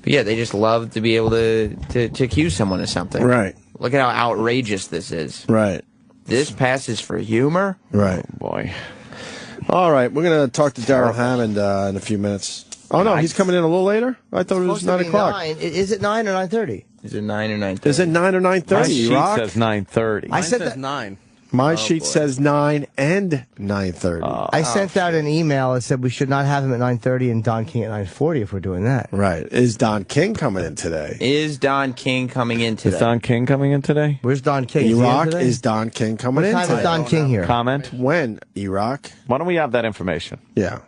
But yeah, they just love to be able to accuse someone of something. Right. Look at how outrageous this is. Right. This passes for humor? Right. Oh, boy. All right, we're going to talk to Daryl Hammond in a few minutes. Oh, no, he's coming in a little later? I thought it was 9 o'clock. Is it 9 or 9:30? Is it 9 or 9:30? Is it 9 or 9:30? My sheet Rock? says 9:30. Mine says 9. My sheet says 9 and 9:30. I sent out an email that said we should not have him at 9:30 and Don King at 9:40 if we're doing that. Right. Is Don King coming in today? Is Don King coming in today? Is Don King coming in today? Where's Don King? Is he in E-Rock, today? is Don King coming What in time today? is Don King here? Comment? When, E-Rock? Why don't we have that information? Yeah.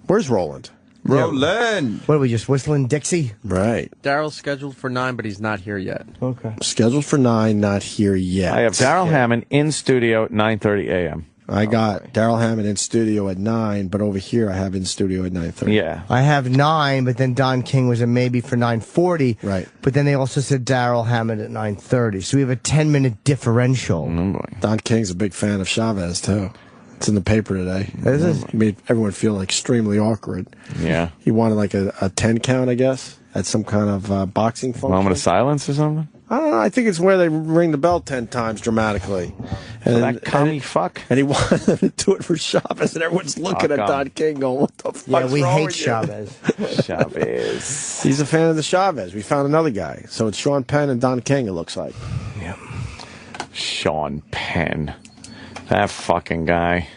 Where's Roland? Roland! What are we just whistling Dixie? Right. Daryl's scheduled for 9, but he's not here yet. Okay. Scheduled for 9, not here yet. I have Daryl Hammond in studio at 9:30 a.m. I got Daryl Hammond in studio at 9, but over here I have in studio at 9:30. Yeah. I have 9, but then Don King was a maybe for 9:40. Right. But then they also said Daryl Hammond at 9:30. So we have a 10-minute differential. Oh, boy. Don King's a big fan of Chavez, too. It's in the paper today. Is it? It made everyone feel extremely awkward. Yeah. He wanted like a 10 count, I guess. at some kind of boxing function. Moment of silence or something? I don't know. I think it's where they ring the bell 10 times dramatically. And that commie fuck. And he wanted them to do it for Chavez, and everyone's looking at Don King going, what the fuck? Yeah, we hate Chavez. Chavez. He's a fan of the Chavez. We found another guy. So it's Sean Penn and Don King, it looks like. Yeah. Sean Penn. That fucking guy.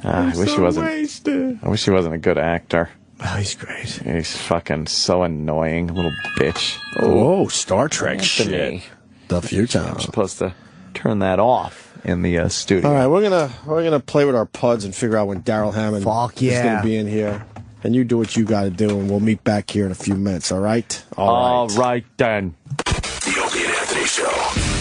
I wish he wasn't. Wasted. I wish he wasn't a good actor. Oh, he's great. He's fucking so annoying, little bitch. Oh, Star Trek shit. The future. I'm supposed to turn that off in the studio. All right, we're gonna play with our puds and figure out when Darrell Hammond is gonna be in here. And you do what you got to do, and we'll meet back here in a few minutes. All right. All right then. The Opie and Anthony Show.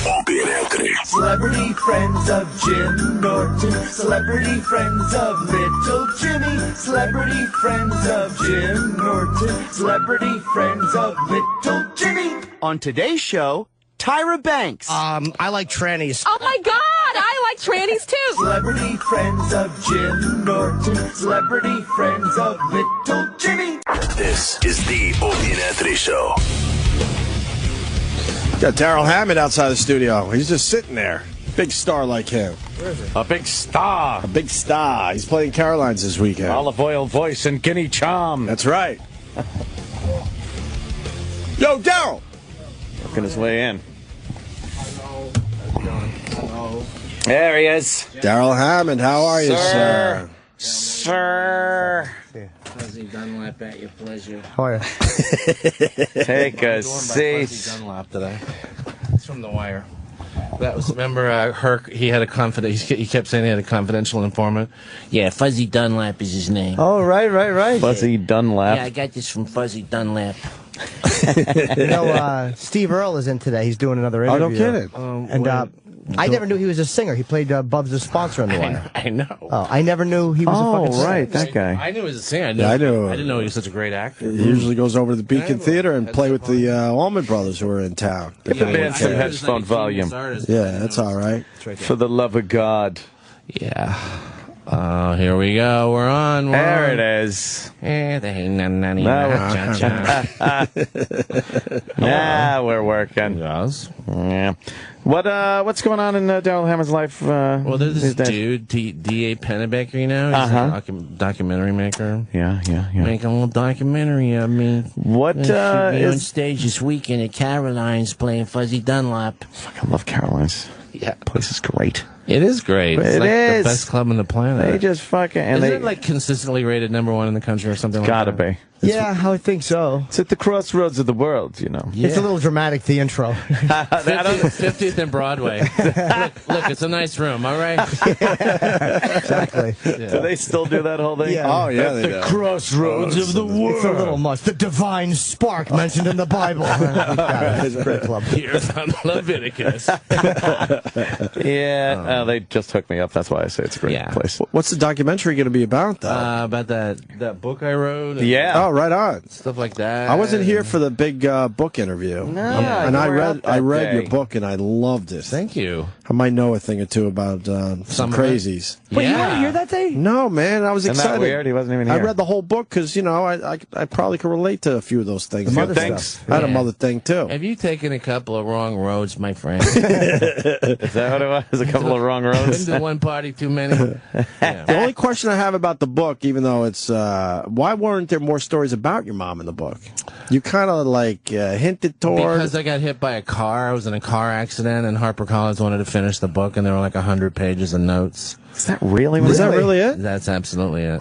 Opie and Anthony. Celebrity friends of Jim Norton. Celebrity friends of Little Jimmy. Celebrity friends of Jim Norton. Celebrity friends of Little Jimmy. On today's show, Tyra Banks. I like trannies. Oh my God, I like trannies too. Celebrity friends of Jim Norton. Celebrity friends of Little Jimmy. This is the Opie and Anthony Show. Got Darrell Hammond outside the studio. He's just sitting there. Big star like him. Where is he? A big star. A big star. He's playing Caroline's this weekend. Olive oil voice and guinea charm. That's right. Yo, Darrell. Working his way in. There he is. Darrell Hammond, how are you, sir? Sir. Fuzzy Dunlap at your pleasure. How are you? Take a seat. Fuzzy Dunlap today. It's from The Wire. That was, remember, Herc, he had a he kept saying he had a confidential informant. Yeah, Fuzzy Dunlap is his name. Oh, right. Fuzzy Dunlap. Yeah, I got this from Fuzzy Dunlap. You know, Steve Earle is in today. He's doing another interview. Oh, no kidding. And I never knew he was a singer. He played Bubs' sponsor on The Wire. I know. Oh, I never knew he was a fucking singer. Right, that guy. I knew he was a singer. I knew. I didn't know he was such a great actor. He usually goes over to the Beacon Theater and play with the Allman Brothers who are in town. Get the band some headphone volume. Yeah, that's all right. For the love of God. Yeah. Oh, here we go. We're on. There it is. Now we're working. Yes. Yeah. What's going on in Daryl Hammond's life? Well, there's this dude, D.A. Pennebaker, you know? He's a documentary maker. Yeah. Make a little documentary of me. What is on stage this weekend at Caroline's playing Fuzzy Dunlap. Fucking love Caroline's. Yeah. Place is great. It is great. It's like the best club on the planet. They just fucking... Isn't it like consistently rated #1 in the country or something like that? Gotta be. Yeah, I would think so. It's at the crossroads of the world, you know. Yeah. It's a little dramatic, the intro. 50th and Broadway. look, it's a nice room, all right? Exactly. Yeah. Do they still do that whole thing? Yeah. Oh, yeah, at the crossroads of the world. It's a little much. The divine spark mentioned in the Bible. It's a great club. Here's on Leviticus. Yeah, they just hooked me up. That's why I say it's a great place. What's the documentary going to be about, though? About that book I wrote. Yeah. Oh, right on. Stuff like that. I wasn't here for the big book interview. No, and I read your book and I loved it. Thank you. I might know a thing or two about some crazies. Wait, you weren't here that day? No, man, I was Isn't excited. that weird? He wasn't even here. I read the whole book because, you know, I probably could relate to a few of those things. The mother stuff. I had a mother thing, too. Have you taken a couple of wrong roads, my friend? Is that what it was? A couple of wrong roads? Been to one party too many? Yeah. The only question I have about the book, even though it's, why weren't there more stories about your mom in the book? You kind of like hinted toward... Because I got hit by a car. I was in a car accident, and HarperCollins wanted to finish the book, and there were like 100 pages of notes. Is that really? Is that really it? That's absolutely it.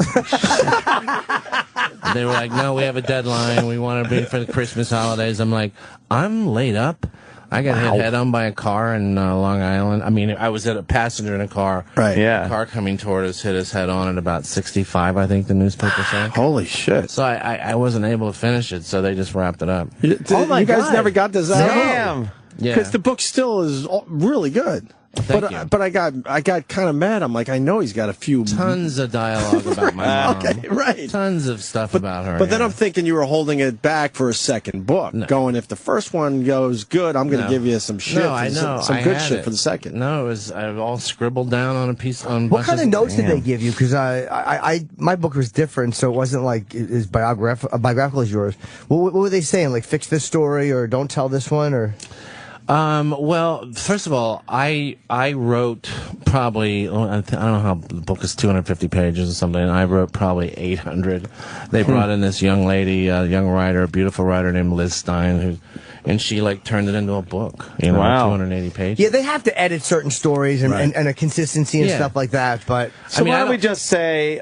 They were like, no, we have a deadline. We want to be for the Christmas holidays. I'm like, I'm laid up. I got hit head on by a car in Long Island. I mean, I was a passenger in a car. Right. Yeah. A car coming toward us hit us head on at about 65, I think the newspaper said. Holy shit. So I wasn't able to finish it, so they just wrapped it up. You guys never got this out? Damn. Yeah. Because the book still is really good. But I got kind of mad. I'm like, I know he's got a few tons of dialogue about my mom. Okay, right. Tons of stuff about her. But then I'm thinking you were holding it back for a second book, going, if the first one goes good, I'm going to give you some shit. No, I know. Some good shit for the second. No, it was I all scribbled down on a piece. What kind of notes did they give you? Because my book was different, so it wasn't like as biographical as yours. What were they saying? Like, fix this story, or don't tell this one, or? Well, first of all, I wrote probably, I don't know how, the book is 250 pages or something, and I wrote probably 800. They brought in this young lady, a young writer, a beautiful writer named Liz Stein, and she like turned it into a book, 280 pages. Yeah, they have to edit certain stories and a consistency and stuff like that, but... So why don't we just say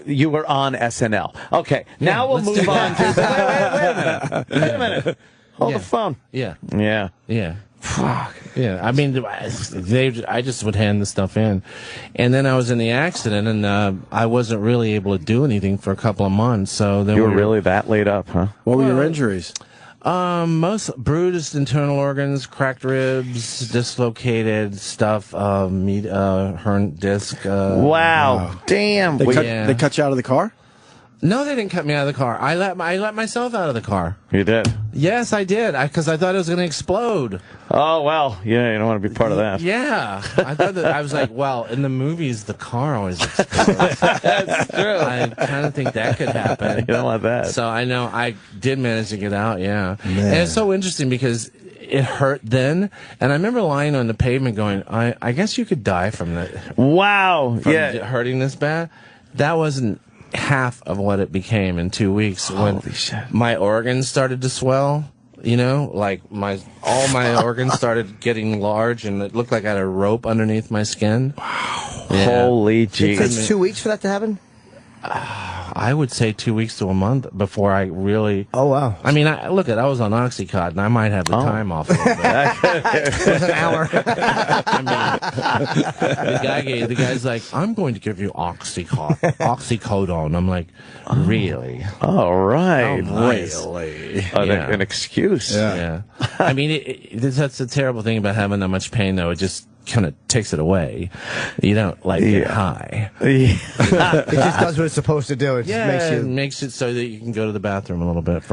you were on SNL? Okay, now we'll move on to... Wait a minute. Hold the phone. Yeah. Yeah. Yeah. Fuck. Yeah, I mean, I just would hand the stuff in. And then I was in the accident, and I wasn't really able to do anything for a couple of months. So then you were really that laid up, huh? What were your injuries? Most bruised internal organs, cracked ribs, dislocated stuff, hernia disc. Wow. Damn. They cut you out of the car? No, they didn't cut me out of the car. I let myself out of the car. You did? Yes, I did. Because I thought it was going to explode. Oh, well, yeah, you don't want to be part of that. Yeah. I thought that, I was like, well, in the movies, the car always explodes. That's true. I kind of think that could happen. You don't want that. So I know I did manage to get out, yeah. Man. And it's so interesting because it hurt then, and I remember lying on the pavement going, I guess you could die from that. Wow. From hurting this bad. That wasn't half of what it became in 2 weeks. Holy when shit. My organs started to swell, like all my organs started getting large, and it looked like I had a rope underneath my skin. Wow. Yeah. Holy jeez. It takes 2 weeks for that to happen? I would say 2 weeks to a month before I really... Oh, wow. I mean, I was on Oxycontin. I might have the time off a little bit. It was an hour. I mean, the guy's like, I'm going to give you oxycodone. I'm like, really? All right. Really? An excuse. Yeah. I mean, that's the terrible thing about having that much pain, though. It just kind of takes it away. You don't get high. It just does what it's supposed to do. It just makes it so that you can go to the bathroom a little bit.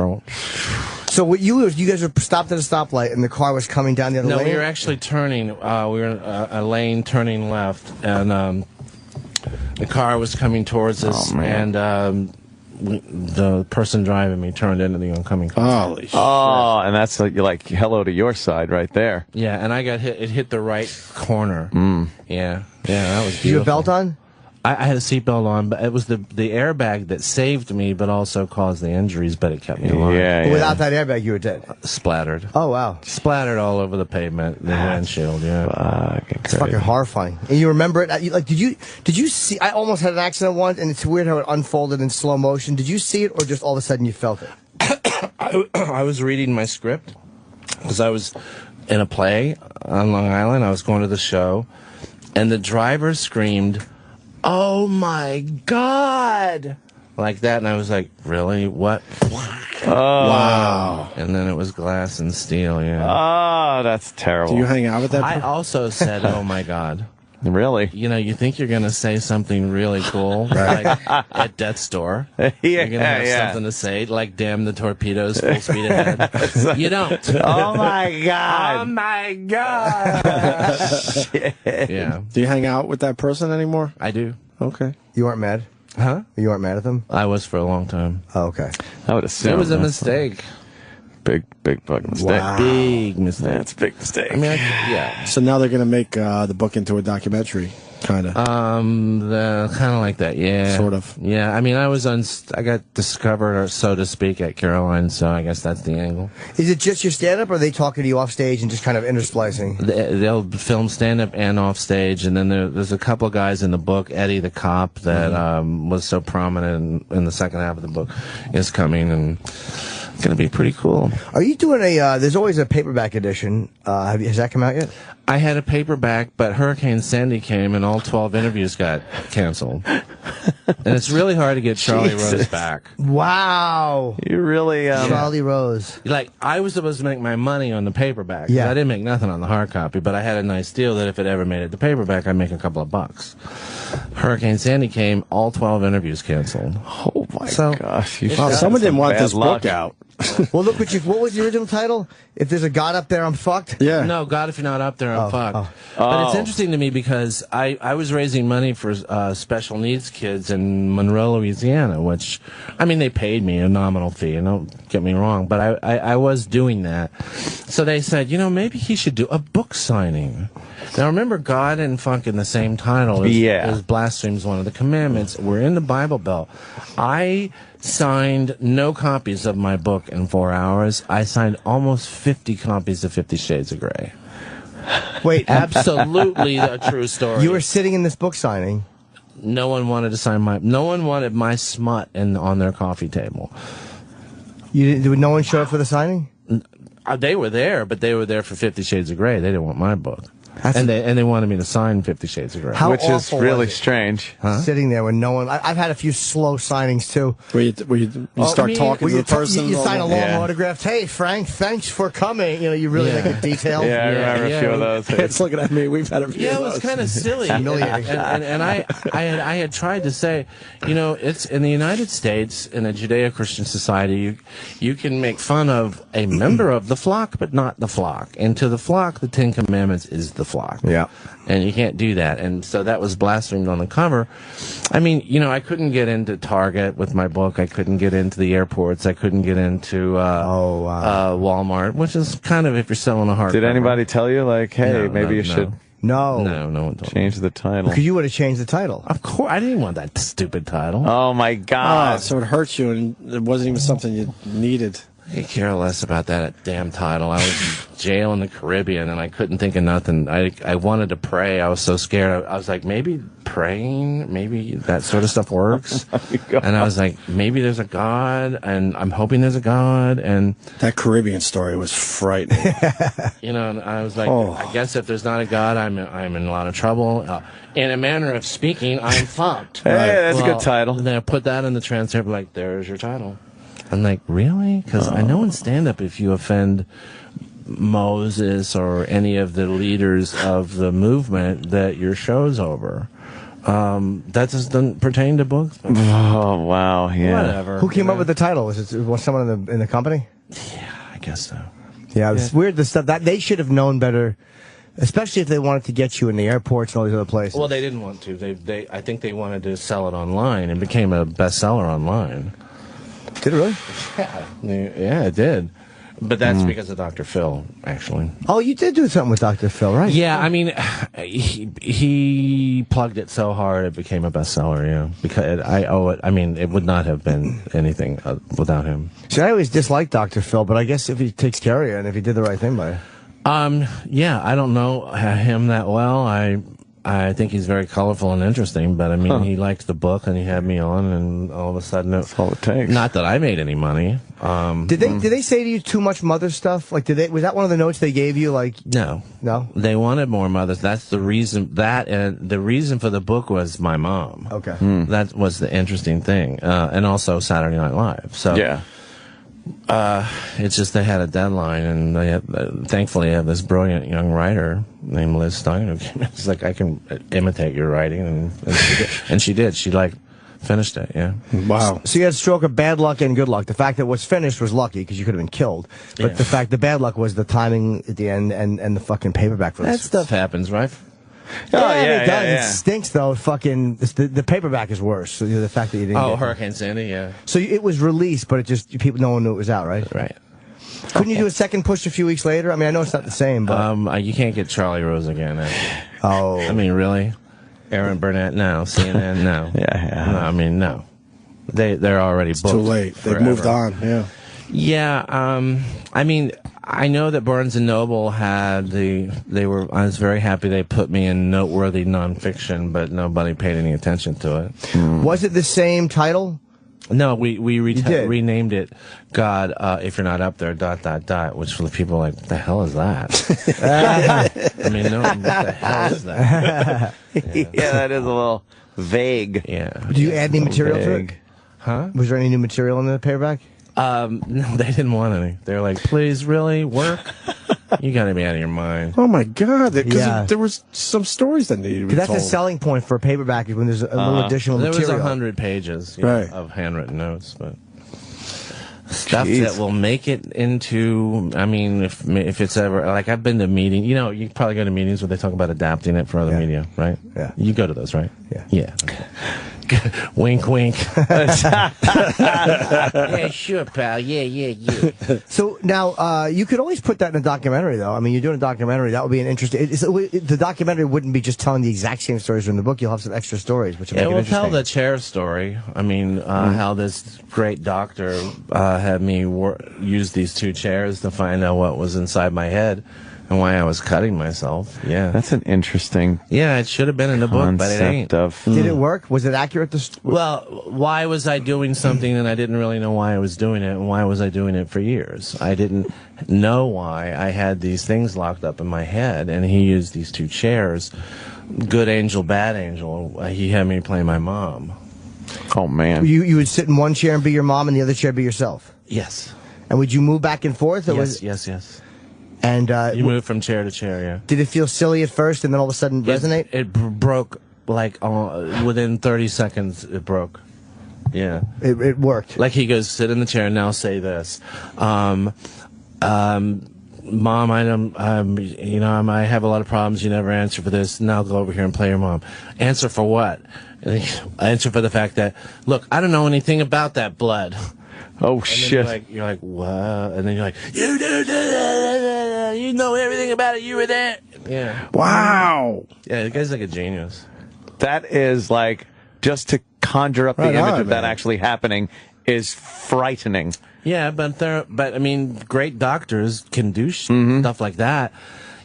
So you guys were stopped at a stoplight and the car was coming down the other lane? No, we were actually turning. We were in a lane turning left, and the car was coming towards us, and the person driving me turned into the oncoming car. Holy shit. Oh, and that's like hello to your side right there. Yeah, and I got hit. It hit the right corner. Yeah, that was beautiful. Did you have a belt on? I had a seatbelt on, but it was the airbag that saved me, but also caused the injuries, but it kept me alive. Yeah. Without that airbag, you were dead. Splattered. Oh, wow. Splattered all over the pavement, the windshield, It's fucking horrifying. And you remember it? Like, did you see? I almost had an accident once, and it's weird how it unfolded in slow motion. Did you see it, or just all of a sudden you felt it? I was reading my script, because I was in a play on Long Island. I was going to the show, and the driver screamed, "Oh my God!" like that, and I was like, "Really? What?" Wow! And then it was glass and steel. Yeah. Oh, that's terrible. Do you hang out with that? I also said, "Oh my God." Really? You think you're going to say something really cool, like at death's door. You're going to have something to say, like, damn the torpedoes, full speed ahead. You don't. Oh, my God. Oh, my God. Yeah. Do you hang out with that person anymore? I do. Okay. You aren't mad? Huh? You aren't mad at them? I was for a long time. Oh, okay. I would assume. It was a mistake. Big fucking mistake. Wow. Big mistake. That's a big mistake. I mean, yeah. So now they're going to make the book into a documentary, kind of. Kind of like that, yeah. Sort of. Yeah, I mean, I got discovered, or so to speak, at Caroline, so I guess that's the angle. Is it just your stand-up, or are they talking to you off stage and just kind of intersplicing? They'll film stand-up and off stage, and then there's a couple of guys in the book. Eddie the cop that was so prominent in the second half of the book is coming, and going to be pretty cool. Are you doing a, there's always a paperback edition. Has that come out yet? I had a paperback, but Hurricane Sandy came and all 12 interviews got canceled. And it's really hard to get Charlie Rose back. Wow. You really... Charlie Rose. Like, I was supposed to make my money on the paperback. Yeah. I didn't make nothing on the hard copy, but I had a nice deal that if it ever made it to paperback, I'd make a couple of bucks. Hurricane Sandy came, all 12 interviews canceled. Oh, my gosh. Someone didn't want this book out. Well, look what was the original title? If there's a God up there, I'm fucked? Yeah. No, God, if you're not up there, I'm fucked. But it's interesting to me because I was raising money for special needs kids in Monroe, Louisiana, which, I mean, they paid me a nominal fee, and don't get me wrong, but I was doing that. So they said, you know, maybe he should do a book signing. Now, remember, God and funk in the same title is blasphemes one of the commandments. We're in the Bible Belt. I signed no copies of my book in 4 hours. I signed almost 50 copies of 50 Shades of Grey. Wait. Absolutely a true story. You were sitting in this book signing. No one wanted to sign no one wanted my smut on their coffee table. No one show up for the signing? They were there, but they were there for 50 Shades of Grey. They didn't want my book. And they wanted me to sign 50 Shades of Grey. Which is really strange. Sitting there with no one. I've had a few slow signings, too. Where you start talking to the person. You sign a long autograph. Hey, Frank, thanks for coming. You know, you really make it detailed. Yeah, I remember a few of those. It's looking at me. We've had a few of those. Yeah, it was kind of silly. Humiliating. And I had tried to say, you know, it's in the United States, in a Judeo-Christian society, you can make fun of a member of the flock, but not the flock. And to the flock, the Ten Commandments is the flock. Yeah. And you can't do that. And so that was blasphemed on the cover. I mean, you know, I couldn't get into Target with my book. I couldn't get into the airports. I couldn't get into Walmart, which is kind of if you're selling a hardcover. Did anybody tell you, like, hey, maybe you should... No. No one told change the title. Because you would have changed the title. Of course. I didn't want that stupid title. Oh, my God. So it hurts you, and it wasn't even something you needed. I care less about that damn title. I was in jail in the Caribbean, and I couldn't think of nothing. I wanted to pray. I was so scared. I was like, maybe praying, maybe that sort of stuff works. And I was like, maybe there's a God, and I'm hoping there's a God. And that Caribbean story was frightening. You know, and I was like, I guess if there's not a God, I'm in a lot of trouble. In a manner of speaking, I'm fucked. Hey, that's a good title. Then I put that in the transcript, like, there's your title. I'm like, really? Because I know in stand-up, if you offend Moses or any of the leaders of the movement, that your show's over. That just doesn't pertain to books. Oh, wow, yeah. Whatever. Who came up with the title? Was someone in the company? Yeah, I guess so. Yeah, it's weird. The stuff that they should have known better, especially if they wanted to get you in the airports and all these other places. Well, they didn't want to. I think they wanted to sell it online and became a bestseller online. Did it really? Yeah, it did. But that's because of Dr. Phil, actually. Oh, you did do something with Dr. Phil, right? Yeah, I mean, he plugged it so hard it became a bestseller, yeah. Because I owe it. I mean, it would not have been anything without him. See, I always disliked Dr. Phil, but I guess if he takes care of you and if he did the right thing by you. Yeah, I don't know him that well. I think he's very colorful and interesting, but I mean, he liked the book and he had me on, and all of a sudden, that's all it takes. Not that I made any money. Did they say to you too much mother stuff? Like, was that one of the notes they gave you? Like, no, they wanted more mothers. That's the reason. The reason for the book was my mom. Okay, that was the interesting thing, and also Saturday Night Live. So yeah. It's just they had a deadline, and thankfully I have this brilliant young writer named Liz Steiner. It's like, I can imitate your writing, and she did. She finished it. Yeah. Wow. So you had a stroke of bad luck and good luck. The fact that what's finished was lucky because you could have been killed, but the bad luck was the timing at the end and the fucking paperback for that stuff happens, right? It does. It stinks though. Fucking the paperback is worse. So, the fact that you didn't. Hurricane Sandy, yeah. So it was released, but no one knew it was out, right? Right. Couldn't you do a second push a few weeks later? I mean, I know it's not the same, but you can't get Charlie Rose again. Oh, I mean, really? Aaron Burnett, no. CNN, no. Yeah. No, I mean, no. They're already booked. It's too late. They've moved on. Yeah. Yeah. I mean, I know that Barnes and Noble had I was very happy they put me in noteworthy nonfiction, but nobody paid any attention to it. Was it the same title? No, we did. renamed it God, If You're Not Up There, ... which for the people are like, what the hell is that? I mean, no, what the hell is that? Yeah, that is a little vague. Yeah. Did you add any material to it? Huh? Was there any new material in the paperback? No, they didn't want any. They were like, please, really? Work? You gotta be out of your mind. Oh my God! Because there was some stories that needed to be That's told. the selling point for a paperback is when there's a little additional there material. was 100 pages Right. of handwritten notes, but stuff that will make it into. I mean, if it's ever like I've been to meetings. You know, you probably go to meetings where they talk about adapting it for other media, right? Yeah. You go to those, right? Yeah. Yeah. Okay. Wink, wink. Yeah, sure, pal. Yeah. So now you could always put that in a documentary, though. I mean, you're doing a documentary. That would be an interesting. The documentary wouldn't be just telling the exact same stories from the book. You'll have some extra stories, which will make it we'll interesting. tell the chair story. I mean, how this great doctor had me use these 2 chairs to find out what was inside my head. And why I was cutting myself. Yeah. That's an interesting. Yeah, it should have been in the book, but it ain't. Did it work? Was it accurate? Well, why was I doing something and I didn't really know why I was doing it, and why was I doing it for years? I didn't know why I had these things locked up in my head, and he used these 2 chairs. Good angel, bad angel. He had me play my mom. Oh, man. You would sit in one chair and be your mom, and the other chair be yourself? Yes. And would you move back and forth? Or Yes. And you move from chair to chair, yeah. Did it feel silly at first and then all of a sudden resonate? It broke, like, within 30 seconds, it broke. Yeah. It worked. Like, he goes, sit in the chair and now say this. Mom, I have a lot of problems. You never answer for this. Now go over here and play your mom. Answer for what? Answer for the fact that, look, I don't know anything about that blood. Oh, shit. You're like, what? And then you're like, you know everything about it. You were there. Yeah. Wow. Yeah, the guy's like a genius. That is like, just to conjure up the Right image on, of that man. actually happening is frightening. Yeah, but I mean, great doctors can do stuff like that.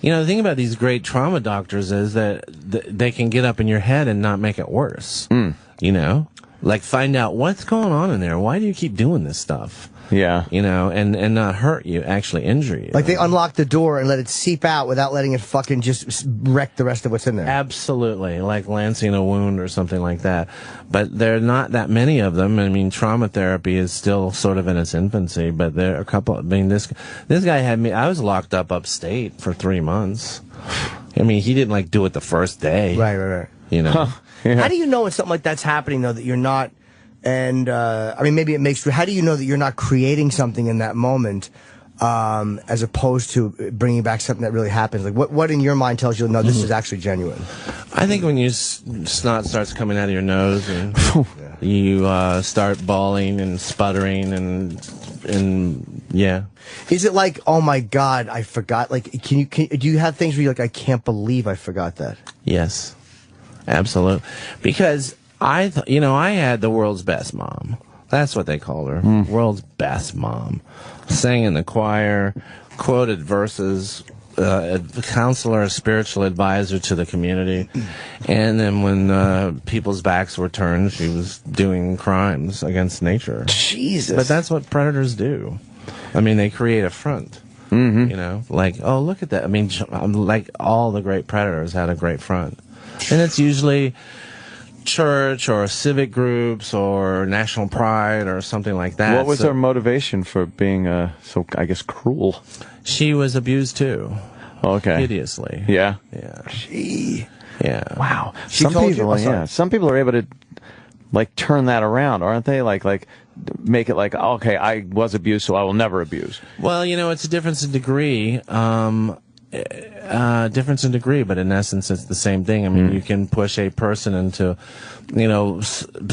You know, the thing about these great trauma doctors is that they can get up in your head and not make it worse. You know? Like, find out what's going on in there. Why do you keep doing this stuff? Yeah. You know, and not hurt you, actually injure you. Like they unlock the door and let it seep out without letting it fucking just wreck the rest of what's in there. Absolutely, like lancing a wound or something like that. But there are not that many of them. I mean, trauma therapy is still sort of in its infancy, but there are a couple. I mean, this guy had me. I was locked up upstate for 3 months. I mean, he didn't like do it the first day. Right. You know. Huh. Yeah. How do you know when something like that's happening, though, that you're not, and, I mean, maybe it makes, how do you know that you're not creating something in that moment, as opposed to bringing back something that really happens? Like, what in your mind tells you, no, this is actually genuine? I think when snot starts coming out of your nose and you start bawling and sputtering and yeah. Is it like, oh my God, I forgot? Like, do you have things where you're like, I can't believe I forgot that? Yes. Absolutely. Because I had the world's best mom. That's what they called her. World's best mom. Sang in the choir, quoted verses, a counselor, a spiritual advisor to the community. And then when people's backs were turned, she was doing crimes against nature. Jesus. But that's what predators do. I mean, they create a front. You know, like, oh, look at that. I mean, like all the great predators had a great front. And it's usually church or civic groups or national pride or something like that. What was her motivation for being so, I guess, cruel? She was abused too. Okay. Hideously. Yeah. Yeah. Wow. Some people are able to like turn that around, aren't they? Like make it like, okay, I was abused, so I will never abuse. Well, you know, it's a difference in degree. Difference in degree, but in essence, it's the same thing. I mean, you can push a person into, you know,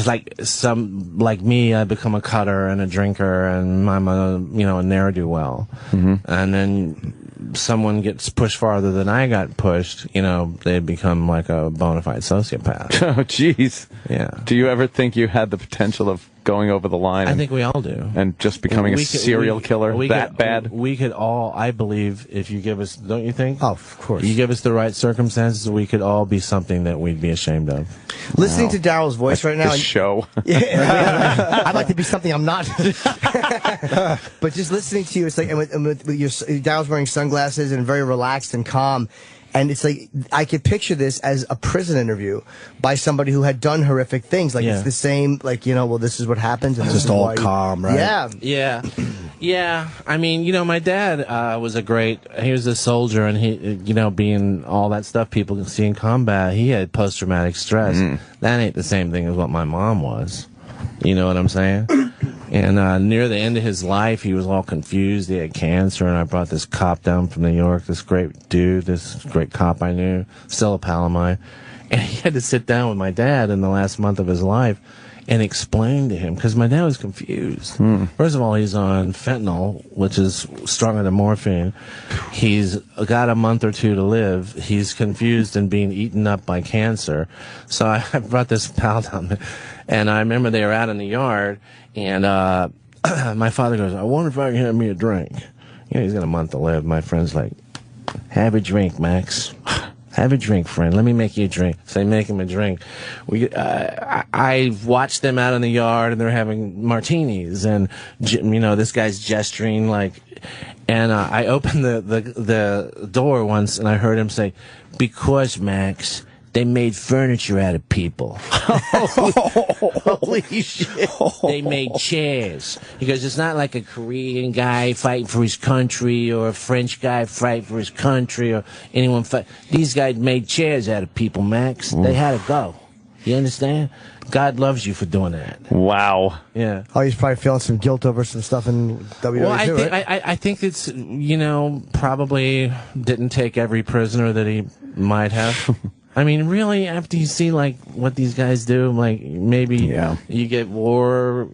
like me, I become a cutter and a drinker, and I'm a ne'er-do-well. And then someone gets pushed farther than I got pushed, you know, they become like a bona fide sociopath. Oh, jeez. Yeah. Do you ever think you had the potential of going over the line? I think we all do. And just becoming a serial killer bad? We could all, I believe, if you give us, don't you think? Oh, of course. You give us the right circumstances, we could all be something that we'd be ashamed of. Listening to Daryl's voice right now. This show. I'd like to be something I'm not. But just listening to you, it's like, and with your, Daryl's wearing sunglasses and very relaxed and calm. And it's like, I could picture this as a prison interview by somebody who had done horrific things. Like, it's the same, like, you know, well, this is what happens. And just all calm, right? Yeah. Yeah. Yeah. I mean, you know, my dad was he was a soldier, and he, you know, being all that stuff people can see in combat, he had post-traumatic stress. That ain't the same thing as what my mom was. You know what I'm saying? And near the end of his life, he was all confused. He had cancer, and I brought this cop down from New York, this great dude, this great cop I knew, still a pal of mine. And he had to sit down with my dad in the last month of his life and explain to him, because my dad was confused. First of all, he's on fentanyl, which is stronger than morphine. He's got a month or two to live. He's confused and being eaten up by cancer. So I brought this pal down there, and I remember they were out in the yard, and my father goes, I wonder if I can have me a drink. You know, he's got a month to live. My friend's like, have a drink, Max. Have a drink, friend. Let me make you a drink. So they make him a drink. I watched them out in the yard, and they're having martinis, and you know, this guy's gesturing like, and I opened the door once, and I heard him say, "Because, Max, they made furniture out of people." Holy shit. They made chairs. He goes, it's not like a Korean guy fighting for his country or a French guy fighting for his country or anyone fight. These guys made chairs out of people, Max. They had to go. You understand? God loves you for doing that. Wow. Yeah. Oh, he's probably feeling some guilt over some stuff in WWE. Well, I think, right? I think it's, you know, probably didn't take every prisoner that he might have. I mean, really, after you see, like, what these guys do, like, maybe you get war,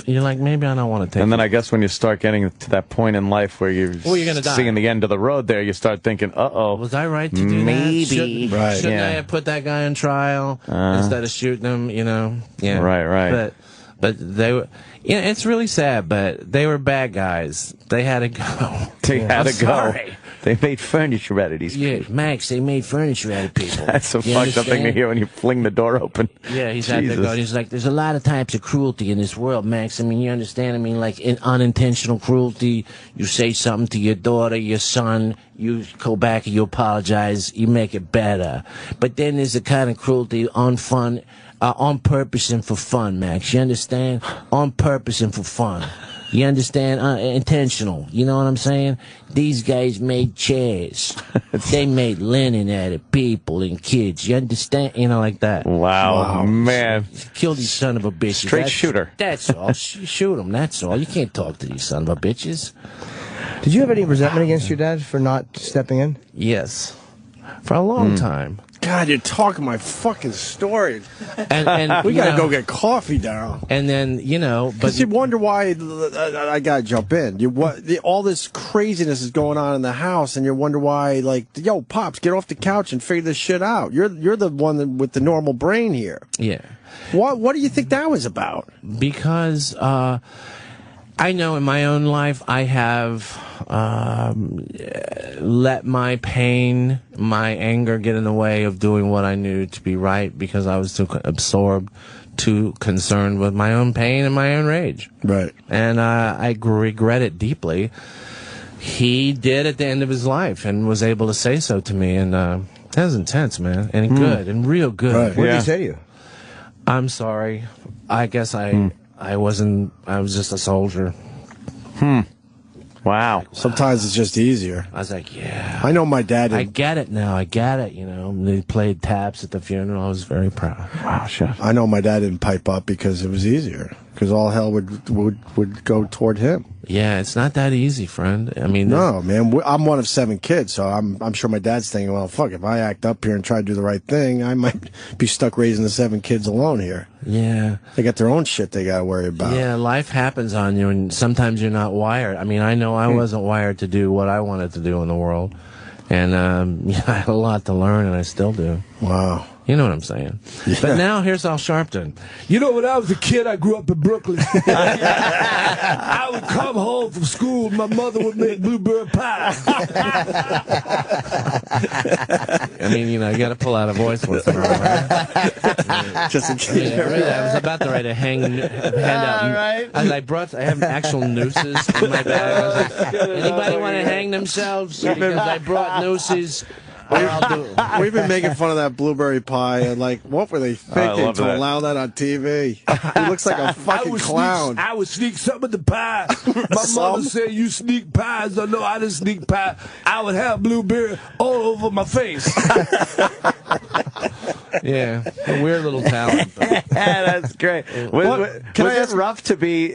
you're like, maybe I don't want to take And then I guess when you start getting to that point in life where you're gonna die. seeing the end of the road there, you start thinking, uh-oh. Was I right to do maybe. that? Shouldn't I have put that guy on trial instead of shooting him, you know? Yeah. Right. But they were, you know, it's really sad, but they were bad guys. They had to go. They had to go. Sorry. They made furniture out of these people. Yeah, Max, they made furniture out of people. That's a fucked up thing to hear when you fling the door open. Yeah, he's out there going, he's like, there's a lot of types of cruelty in this world, Max. I mean, you understand? I mean, like, unintentional cruelty. You say something to your daughter, your son, you go back and you apologize, you make it better. But then there's a kind of cruelty on purpose and for fun, Max. You understand? On purpose and for fun. You understand? Intentional. You know what I'm saying? These guys made chairs. They made linen out of people and kids. You understand? You know, like that. Wow. Man. Kill these son of a bitches. Straight shooter. That's all. Shoot them. That's all. You can't talk to these son of a bitches. Did you have any resentment against your dad for not stepping in? Yes. For a long time. God, you're talking my fucking story. And we gotta go get coffee, Daryl. And then, you know, because you wonder why. I gotta jump in. All this craziness is going on in the house, and you wonder why. Like, yo, pops, get off the couch and figure this shit out. You're the one with the normal brain here. Yeah. What do you think that was about? Because I know in my own life I have let my pain, my anger get in the way of doing what I knew to be right because I was too absorbed, too concerned with my own pain and my own rage. Right. And I regret it deeply. He did at the end of his life and was able to say so to me. And that was intense, man. And good. And real good. Right. What did he say to you? I'm sorry. I guess I was just a soldier. Wow. Sometimes it's just easier. I was like, yeah. I know my dad. I get it now. I get it. You know, they played taps at the funeral. I was very proud. Wow, chef. I know my dad didn't pipe up because it was easier. Because all hell would go toward him. Yeah, it's not that easy, friend. I mean, no, man. I'm one of 7 kids, so I'm sure my dad's thinking, well, fuck, if I act up here and try to do the right thing, I might be stuck raising the 7 kids alone here. Yeah. They got their own shit they got to worry about. Yeah, life happens on you, and sometimes you're not wired. I mean, I know I wasn't wired to do what I wanted to do in the world, and I had a lot to learn, and I still do. Wow. You know what I'm saying? Yeah. But now here's Al Sharpton. You know, when I was a kid, I grew up in Brooklyn. I would come home from school, my mother would make blueberry pie. I mean, you know, you got to pull out a voice once in a while, right? Just in case. I was about to write a hand out. Right. I have actual nooses in my bag. I was like, anybody want to hang themselves? Because I brought nooses. We've been making fun of that blueberry pie, and like, what were they thinking to allow that on TV? He looks like a fucking clown. I would sneak some of the pie. My mother said, you sneak pies. No, I didn't sneak pie. I would have blueberry all over my face. Yeah, a weird little talent. Yeah, that's great. Was it rough to be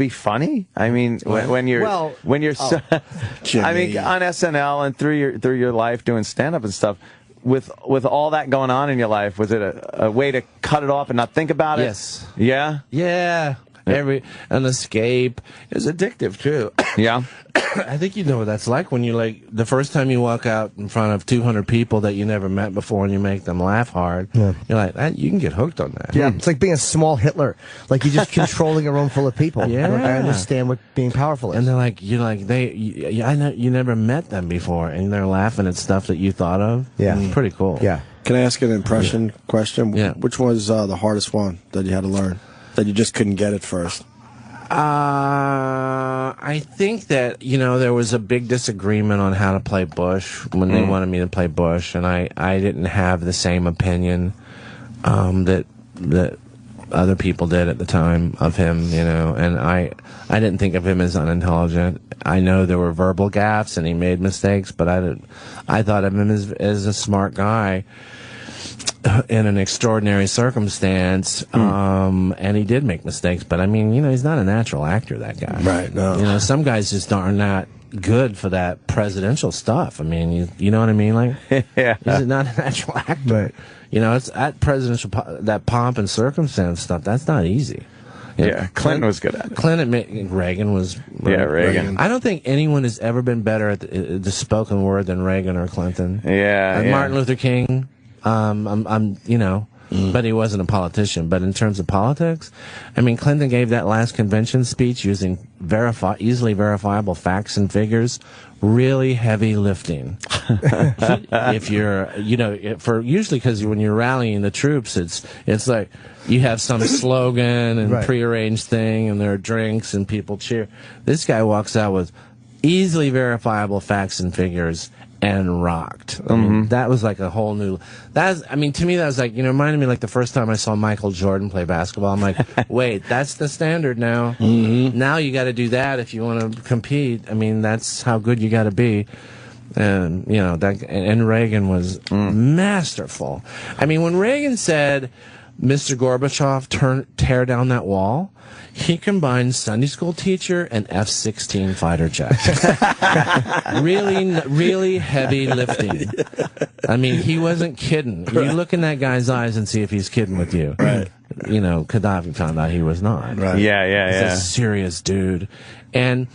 funny? I mean, when you're I mean, on SNL and through your life doing stand up and stuff, with all that going on in your life, was it a way to cut it off and not think about it? Yes. Yeah. Yeah. An escape. It's addictive too. Yeah. I think you know what that's like when you're like, the first time you walk out in front of 200 people that you never met before and you make them laugh hard. Yeah. You're like, you can get hooked on that. Yeah, it's like being a small Hitler. Like you're just controlling a room full of people. Yeah. I understand what being powerful is. And they're like, I know you never met them before, and they're laughing at stuff that you thought of. Yeah. It's pretty cool. Yeah. Can I ask an impression question? Yeah. Which was the hardest one that you had to learn? That you just couldn't get at first? I think that, there was a big disagreement on how to play Bush when they wanted me to play Bush, and I didn't have the same opinion that other people did at the time of him, and I didn't think of him as unintelligent. I know there were verbal gaffes and he made mistakes, but I thought of him as a smart guy in an extraordinary circumstance, and he did make mistakes, but I mean, he's not a natural actor, that guy. Right, no. Some guys just are not good for that presidential stuff. I mean, you know what I mean? Like, yeah. He's not a natural actor. Right. It's that presidential, that pomp and circumstance stuff, that's not easy. Yeah, Clinton was good at it. Reagan was. Yeah, Reagan. I don't think anyone has ever been better at the spoken word than Reagan or Clinton. Yeah, Martin Luther King. But he wasn't a politician. But in terms of politics, I mean, Clinton gave that last convention speech using easily verifiable facts and figures, really heavy lifting. If you're, usually because when you're rallying the troops, it's like you have some slogan and prearranged thing, and there are drinks and people cheer. This guy walks out with easily verifiable facts and figures and rocked. I mean, that was like a whole new. To me, that was like, reminded me like the first time I saw Michael Jordan play basketball. I'm like, wait, that's the standard now. Now you got to do that if you want to compete. I mean, that's how good you got to be. And and Reagan was masterful. I mean, when Reagan said, "Mr. Gorbachev, tear down that wall," he combined Sunday school teacher and F-16 fighter jet. really heavy lifting. I mean, he wasn't kidding. You look in that guy's eyes and see if he's kidding with you. Right. Gaddafi found out he was not. Right. Yeah. He's a serious dude. And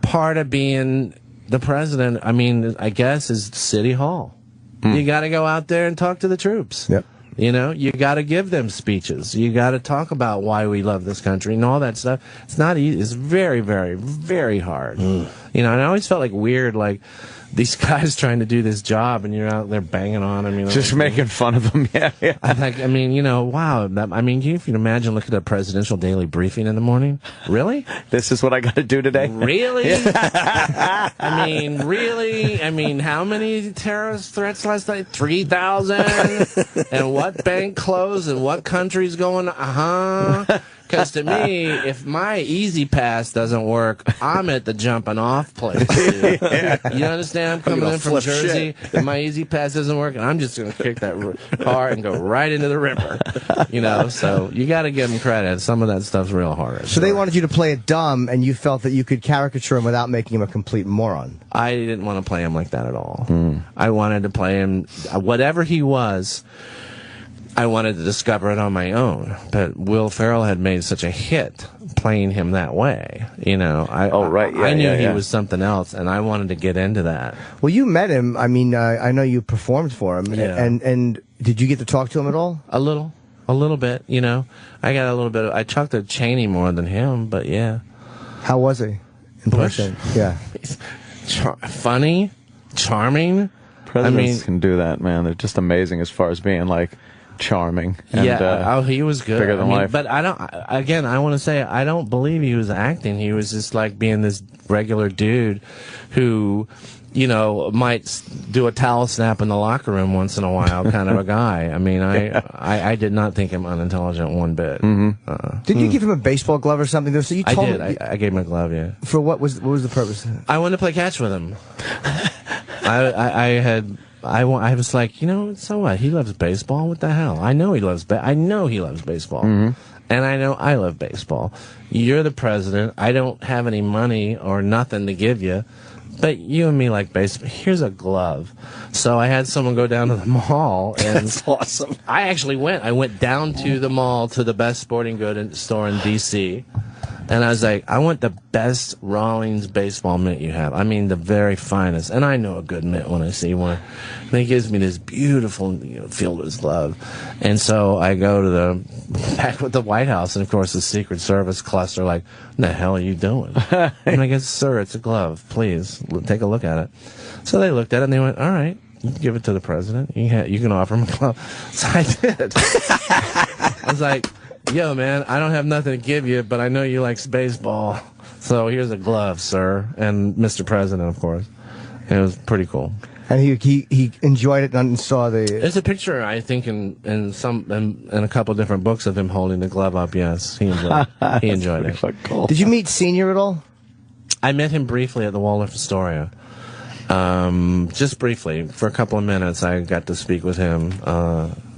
part of being the president, I guess, is City Hall. You got to go out there and talk to the troops. Yep. You got to give them speeches. You got to talk about why we love this country and all that stuff. It's not easy. It's very, very, very hard. And I always felt like weird, like these guys trying to do this job, and you're out there banging on them. Just making fun of them. Yeah. Wow. You can imagine looking at a presidential daily briefing in the morning. Really? This is what I got to do today. Really? Really? How many terrorist threats last night? 3,000. And what bank closed and what country's going? Because to me, if my Easy Pass doesn't work, I'm at the jumping off place. You understand? I'm coming in from Jersey, and my Easy Pass doesn't work, and I'm just going to kick that car and go right into the river. So you got to give them credit. Some of that stuff's real hard. So they wanted you to play it dumb, and you felt that you could caricature him without making him a complete moron. I didn't want to play him like that at all. I wanted to play him, whatever he was. I wanted to discover it on my own. But Will Ferrell had made such a hit playing him that way. You know, I knew he was something else, and I wanted to get into that. Well, you met him. I mean, I know you performed for him. Yeah. And did you get to talk to him at all? A little bit, you know. I got a little bit I talked to Cheney more than him, but yeah. How was he in person? Yeah. Funny, charming. Presidents can do that, man. They're just amazing as far as being, like, charming. And, he was good. Bigger than life. But I want to say, I don't believe he was acting. He was just like being this regular dude who, you know, might do a towel snap in the locker room once in a while, kind of a guy. I mean, I did not think him unintelligent one bit. Didn't you give him a baseball glove or something? So you told I did. I gave him a glove, yeah. For what was the purpose? I wanted to play catch with him. I was like, you know, so what? He loves baseball. What the hell? I know he loves baseball. And I know I love baseball. You're the president. I don't have any money or nothing to give you. But you and me like baseball. Here's a glove. So I had someone go down to the mall. And that's awesome. I actually went. I went down to the mall to the best sporting goods store in D.C., and I was like, I want the best Rawlings baseball mitt you have. I mean, the very finest. And I know a good mitt when I see one. And he gives me this beautiful, you know, fielder's glove. And so I go to back with the White House, and of course the Secret Service cluster like, what the hell are you doing? And I go, sir, it's a glove. Please, take a look at it. So they looked at it, and they went, all right, you can give it to the president. You can offer him a glove. So I did. I was like, yo, man, I don't have nothing to give you, but I know you like baseball. So here's a glove, sir. And Mr. President, of course. It was pretty cool. And he enjoyed it and saw the... There's a picture, I think, in a couple different books of him holding the glove up, yes. He enjoyed it. Cool. Did you meet Senior at all? I met him briefly at the Waldorf Astoria. Just briefly. For a couple of minutes, I got to speak with him.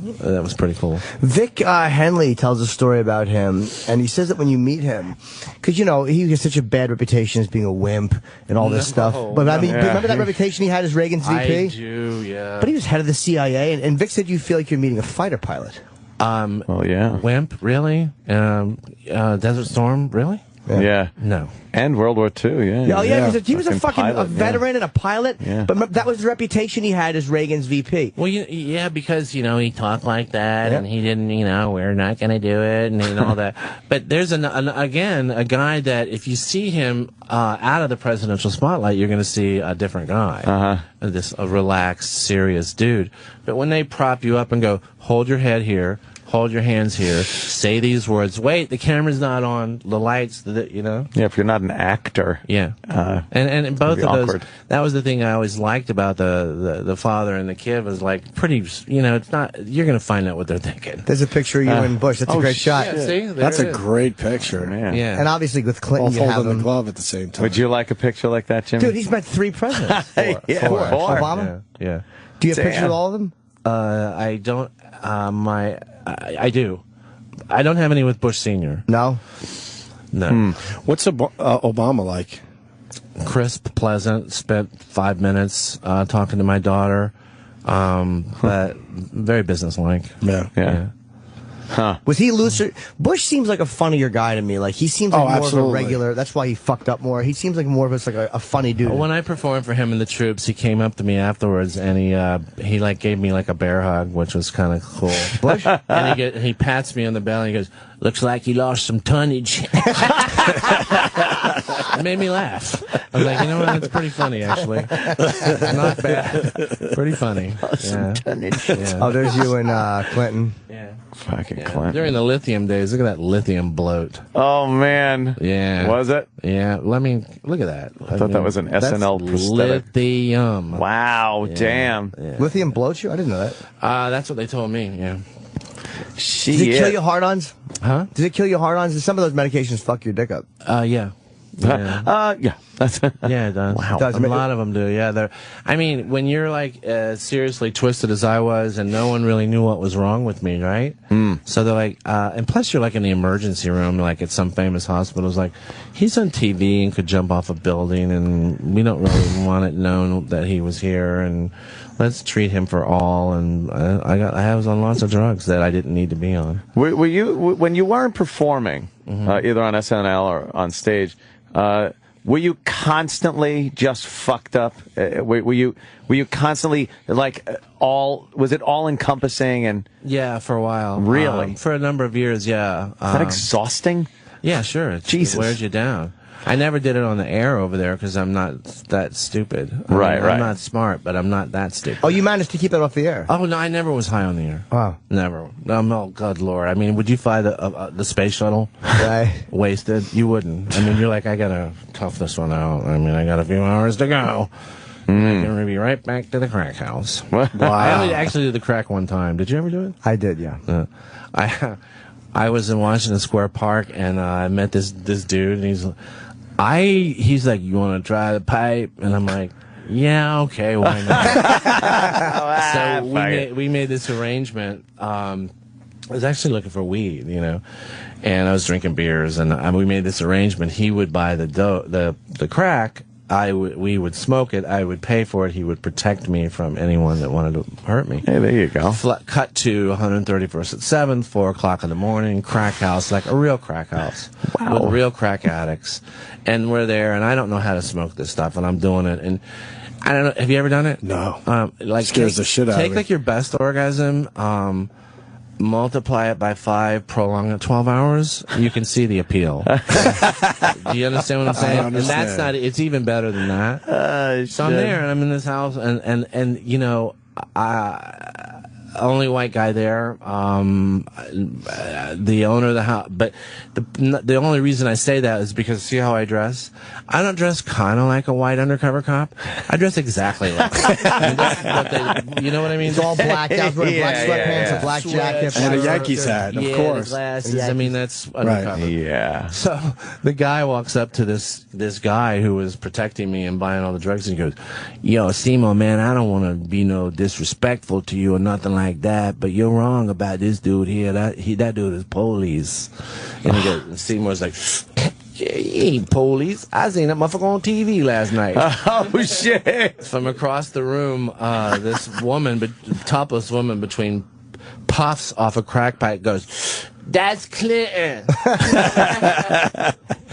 That was pretty cool. Vic Henley tells a story about him, and he says that when you meet him, because, you know, he has such a bad reputation as being a wimp and all this stuff. But, I mean, remember that reputation he had as Reagan's VP? I do, yeah. But he was head of the CIA, and Vic said you feel like you're meeting a fighter pilot. Oh, yeah. Wimp, really? Desert Storm, really? Yeah. No. And World War II, yeah. Oh, yeah, he was a fucking pilot, a veteran and a pilot, Yeah. but that was the reputation he had as Reagan's VP. Well, yeah, because, you know, he talked like that, and he didn't, you know, we're not going to do it, and all that. But there's, again, a guy that if you see him out of the presidential spotlight, you're going to see a different guy. A relaxed, serious dude. But when they prop you up and go, hold your head here, hold your hands here, say these words. Wait, the camera's not on, the lights, you know? Yeah, if you're not an actor. Yeah. And both of those, that was the thing I always liked about the father and the kid was like pretty, you know, it's not, you're going to find out what they're thinking. There's a picture of you and Bush. That's a great shot. Yeah, see? That's a great picture, man. Yeah. And obviously with Clinton, Both you have holding him. the glove at the same time. Would you like a picture like that, Jimmy? Dude, he's met 3 presidents. Four. Obama? Yeah. Do you have pictures of all of them? I don't, I do. I don't have any with Bush Sr. No? No. What's Obama like? Crisp, pleasant, spent 5 minutes talking to my daughter, but very businesslike. Yeah. Huh. Was he looser? Bush seems like a funnier guy to me. Like, he seems like more of a regular. That's why he fucked up more. He seems like more of a funny dude. When I performed for him in the troops, he came up to me afterwards and he like gave me like a bear hug, which was kind of cool. Bush? And he pats me on the belly and he goes, "Looks like you lost some tonnage." It made me laugh. I was like, you know what? That's pretty funny, actually. Not bad. Pretty funny. Yeah. Oh, there's you and Clinton. Yeah. Fucking Clinton. During the lithium days, look at that lithium bloat. Oh, man. Yeah. Was it? Yeah. Look at that. I thought that was an SNL prosthetic. Lithium. Wow, damn. Yeah. Lithium bloats you? I didn't know that. That's what they told me, yeah. Does it kill your hard-ons? Huh? Does it kill your hard-ons? Some of those medications fuck your dick up. Yeah. Yeah. Yeah, it does. Wow. A lot of them do. Yeah, I mean, when you're like seriously twisted as I was, and no one really knew what was wrong with me, right? So they're like, and plus you're like in the emergency room, like at some famous hospitals, like he's on TV and could jump off a building, and we don't really want it known that he was here, and let's treat him for all. And I was on lots of drugs that I didn't need to be on. Were you, when you weren't performing, either on SNL or on stage, were you constantly just fucked up? Were you constantly like was it all encompassing? And yeah, for a while. Really? For a number of years, yeah. Is that exhausting? Yeah, sure. It wears you down. I never did it on the air over there because I'm not that stupid. Right. I'm not smart, but I'm not that stupid. Oh, you managed to keep it off the air? Oh, no, I never was high on the air. Wow. Never. Oh, good Lord. I mean, would you fly the space shuttle? Right. Wasted? You wouldn't. I mean, you're like, I gotta tough this one out. I mean, I got a few hours to go. I'm going to be right back to the crack house. Wow. I only actually did the crack one time. Did you ever do it? I did, yeah. I was in Washington Square Park, and I met this dude, and he's like, you want to try the pipe? And I'm like, yeah, okay, why not? So we made this arrangement. I was actually looking for weed, you know, and I was drinking beers, and we made this arrangement. He would buy the crack. We would smoke it. I would pay for it. He would protect me from anyone that wanted to hurt me. Hey, there you go. Cut to 131st at 7th, 4 o'clock in the morning, crack house, like a real crack house. Wow. With real crack addicts. And we're there, and I don't know how to smoke this stuff, and I'm doing it. And I don't know, have you ever done it? No. Like scares the shit out of me. Take like your best orgasm, multiply it by 5, prolong it 12 hours, you can see the appeal. Do you understand what I'm saying? And that's not, it's even better than that. So I'm there, and I'm in this house, and you know, only white guy there, the owner of the house. But the only reason I say that is because see how I dress? I don't dress kind of like a white undercover cop. I dress exactly like you know what I mean? It's all black. I was wearing black sweatpants, a black jacket, and a Yankees hat, of course. The glasses. I mean, that's undercover. Right. Yeah. So the guy walks up to this guy who was protecting me and buying all the drugs, and he goes, "Yo, Seymour, man, I don't want to be no disrespectful to you or nothing like that, but you're wrong about this dude here. That dude is police." And he goes, Seymour's like, he ain't police. I seen that motherfucker on TV last night. Oh, shit. From across the room, this woman, topless woman between puffs off a crack pipe goes, "That's Clinton."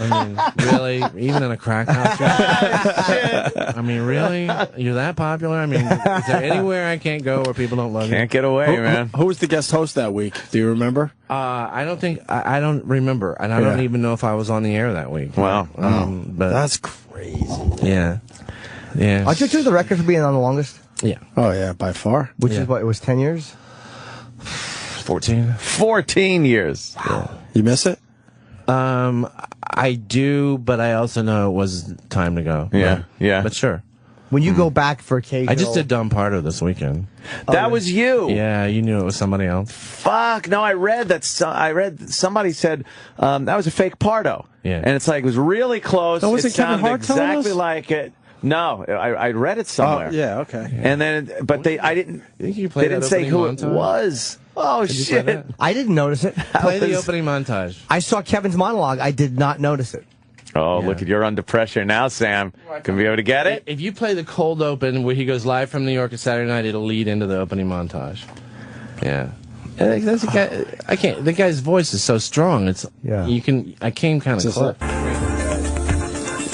I mean, really? Even in a crack house? I mean, really? You're that popular? I mean, is there anywhere I can't go where people don't love you? Can't get away, man. Who was the guest host that week? Do you remember? I don't think, I don't remember. And I don't even know if I was on the air that week. Wow. But that's crazy. Yeah. Yeah. Aren't you two the record for being on the longest? Yeah. Oh, yeah, by far. Which is what, it was 10 years? 14. 14 years. Wow. You miss it? I do, but I also know it was time to go. Yeah, yeah. But sure. When you go back for occasional... I just did Dumb Pardo this weekend. That was you. Yeah, you knew it was somebody else. Fuck. No, I read that. I read somebody said that was a fake Pardo. Yeah. And it's like it was really close. Oh, was it Kevin sounded Hart telling exactly us? like it. No, I read it somewhere. Oh, yeah, okay. And then, but I didn't. You They play didn't that say who opening it montage? was. Oh Did you play shit! that? I didn't notice it. Play the opening montage. I saw Kevin's monologue. I did not notice it. Oh, look at you're under pressure now, Sam. Can we be able to get it? If you play the cold open where he goes live from New York at Saturday night, it'll lead into the opening montage. Yeah. And that's a guy, I can't. The guy's voice is so strong. It's I came kind of close.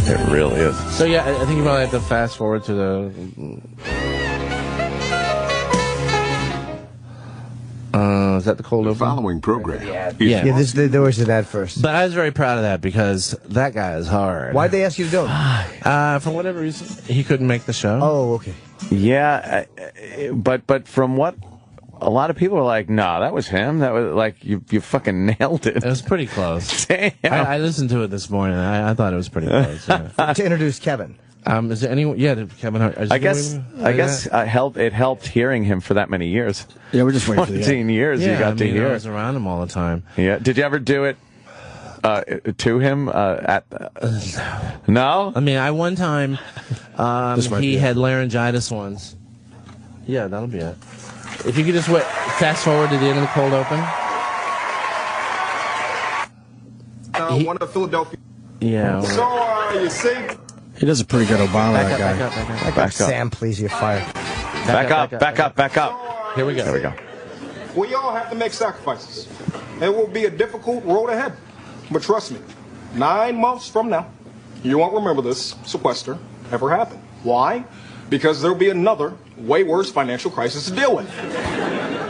It really is. So yeah, I think you probably have to fast forward to the. Is that the cold open? Following program. Yeah. There was an ad first. But I was very proud of that because that guy is hard. Why'd they ask you to do it? For whatever reason, he couldn't make the show. Oh, okay. Yeah, but from what a lot of people were like, no, that was him. That was like you fucking nailed it. It was pretty close. Damn. I listened to it this morning. I thought it was pretty close. Yeah. To introduce Kevin. Is there anyone? Yeah, Kevin Hart. I guess it helped hearing him for that many years. Yeah, we're just waiting for the 14 years you got to hear. I was around him all the time. Yeah. Did you ever do it to him no? I mean, one time he had laryngitis once. Yeah, that'll be it. If you could just fast forward to the end of the cold open. One of Philadelphia. Yeah. So, you see? He does a pretty good Obama, that guy. Back up. Sam, please, you're fired. Back up. Here we go. There we go. We all have to make sacrifices. It will be a difficult road ahead. But trust me, 9 months from now, you won't remember this sequester ever happened. Why? Because there'll be another, way worse financial crisis to deal with.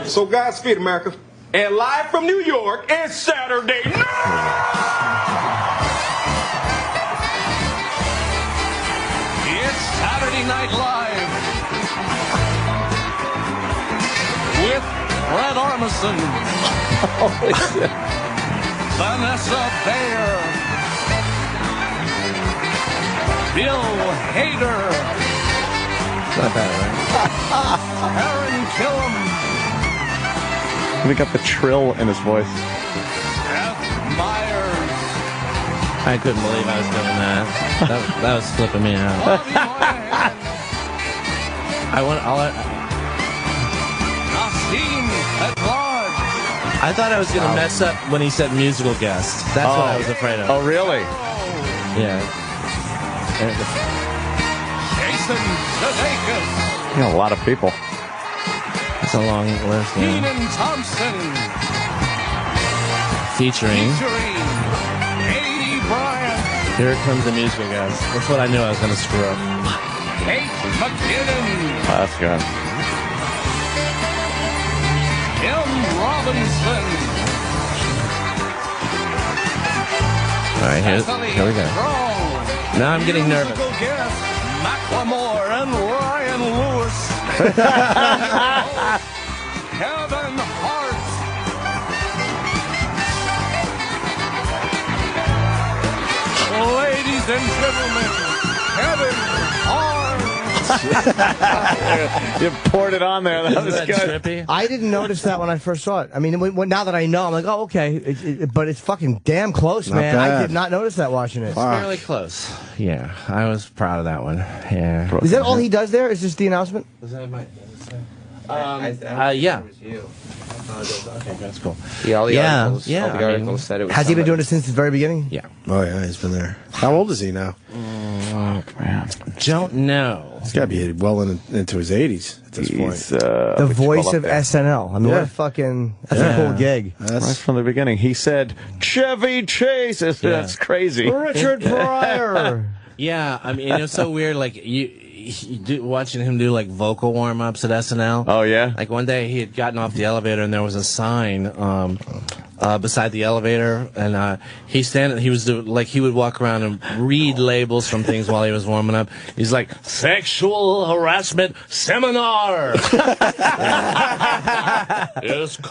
So Godspeed, America. And live from New York, it's Saturday night! It's Saturday Night Live with Brad Armisen, Vanessa Bayer, Bill Hader, not bad, right? Aaron Killam, We got the trill in his voice. Seth Meyers. I couldn't believe I was doing that. That was flipping me out. I thought I was going to mess up when he said musical guest. That's what I was afraid of. Oh, really? Yeah. Jason Sudeikis. Yeah, a lot of people. It's a long list. Yeah. Keenan Thompson. Featuring Katie Bryant. Here comes the musical guest. That's what I knew I was going to screw up. Kate McKinnon. That's good. Kim Robinson. All right, here we go. Now I'm getting nervous. Musical guest, Macklemore and Ryan Lewis. Kevin Hart. Ladies and gentlemen, Kevin Hart. You poured it on there. That was Isn't that good. trippy? I didn't notice that when I first saw it. I mean, now that I know, I'm like, oh, okay. But it's fucking damn close, man. bad. I did not notice that watching it. Fairly close. Yeah, I was proud of that one. Yeah. Is that all he does there? Is just the announcement? Was that my? Yeah. Okay, that's cool. Yeah, all the articles. Yeah. All the articles said it was. Has he been doing it since the very beginning? Yeah. Oh, yeah, he's been there. How old is he now? Man. Don't know. He's got to be well into his 80s at this point. The voice of SNL. I mean, what a fucking, that's a cool gig. Right from the beginning. He said, Chevy Chase. That's crazy. Richard Pryor. Yeah, I mean, it was so weird. Like watching him do like vocal warm ups at SNL. Oh yeah. Like one day he had gotten off the elevator and there was a sign beside the elevator, and he was like he would walk around and read labels from things while he was warming up. He's like, sexual harassment seminar.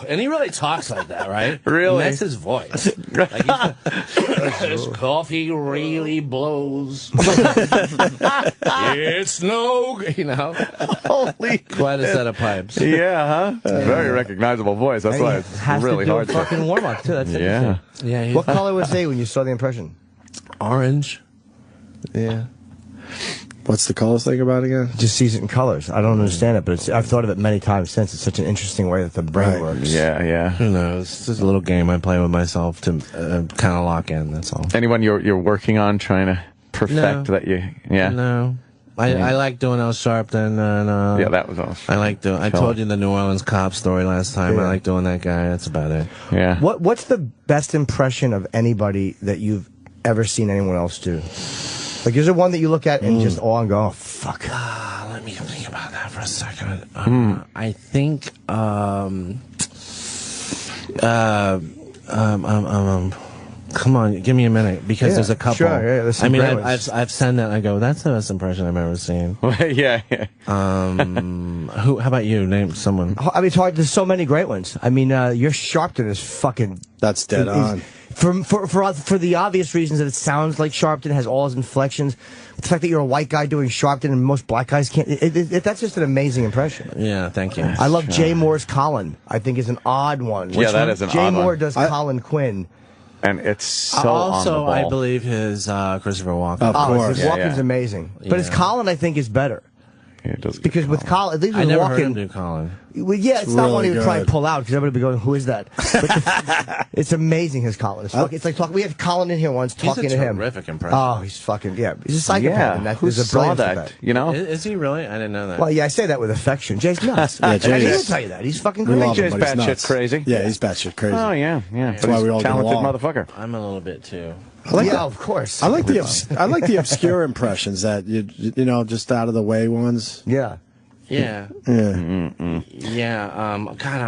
And he really talks like that, right? Really? And that's his voice. Like this coffee really blows. It's no, Holy quite a set of pipes. Yeah, huh? Very recognizable voice. That's why it's really hard to. Fucking warm up too. That's Yeah. Yeah. What color was he when you saw the impression? Orange. Yeah. What's the color thing about again? Just sees it in colors. I don't understand it, but I've thought of it many times since. It's such an interesting way that the brain works. Yeah. Who knows? It's just a little game I play with myself to kind of lock in. That's all. Anyone you're working on trying to perfect that you? Yeah. No. I like doing Al Sharpton. And, yeah, that was awesome. I like doing. I told you the New Orleans cop story last time. Yeah. I like doing that guy. That's about it. Yeah. What's the best impression of anybody that you've ever seen anyone else do? Like, is there one that you look at and just awe and go, oh, fuck? Let me think about that for a second. I think. Come on, give me a minute because there's a couple. Sure, yeah, I mean, I've seen that and I go, that's the best impression I've ever seen. Yeah. How about you? Name someone. I mean, it's hard. There's so many great ones. I mean, your Sharpton is fucking. That's dead on. For the obvious reasons that it sounds like Sharpton, has all his inflections. The fact that you're a white guy doing Sharpton and most black guys can't. That's just an amazing impression. Yeah, thank you. I love Jay Moore's Colin. I think is an odd one. Yeah, that is an odd one. Jay Moore does Colin Quinn. And it's so also, on the ball. I believe his Christopher Walken. Of course. His Walken's amazing. But his Colin, I think, is better. Yeah, it does because with Colin, at least I with never Walken, heard him do Colin. Well, yeah, it's not really one he would try and good. pull out because everybody would be going, "Who is that?" But it's amazing his Colin. It's like talking. We had Colin in here once talking to him. Terrific impression. Oh, he's fucking He's a psychopath. Yeah, and that, who there's a saw brilliance that? with that. You know, Is he really? I didn't know that. Well, yeah, I say that with affection. Jay's nuts. Yeah, Jay He'll is- tell you that. He's fucking We crazy. love him, Jay's but he's batshit nuts. crazy. Yeah, he's batshit crazy. Oh yeah. That's why we all get talented along. motherfucker. I'm a little bit too. Of course. I like the obscure impressions that you know, just out of the way ones. Yeah. Yeah. Yeah. God,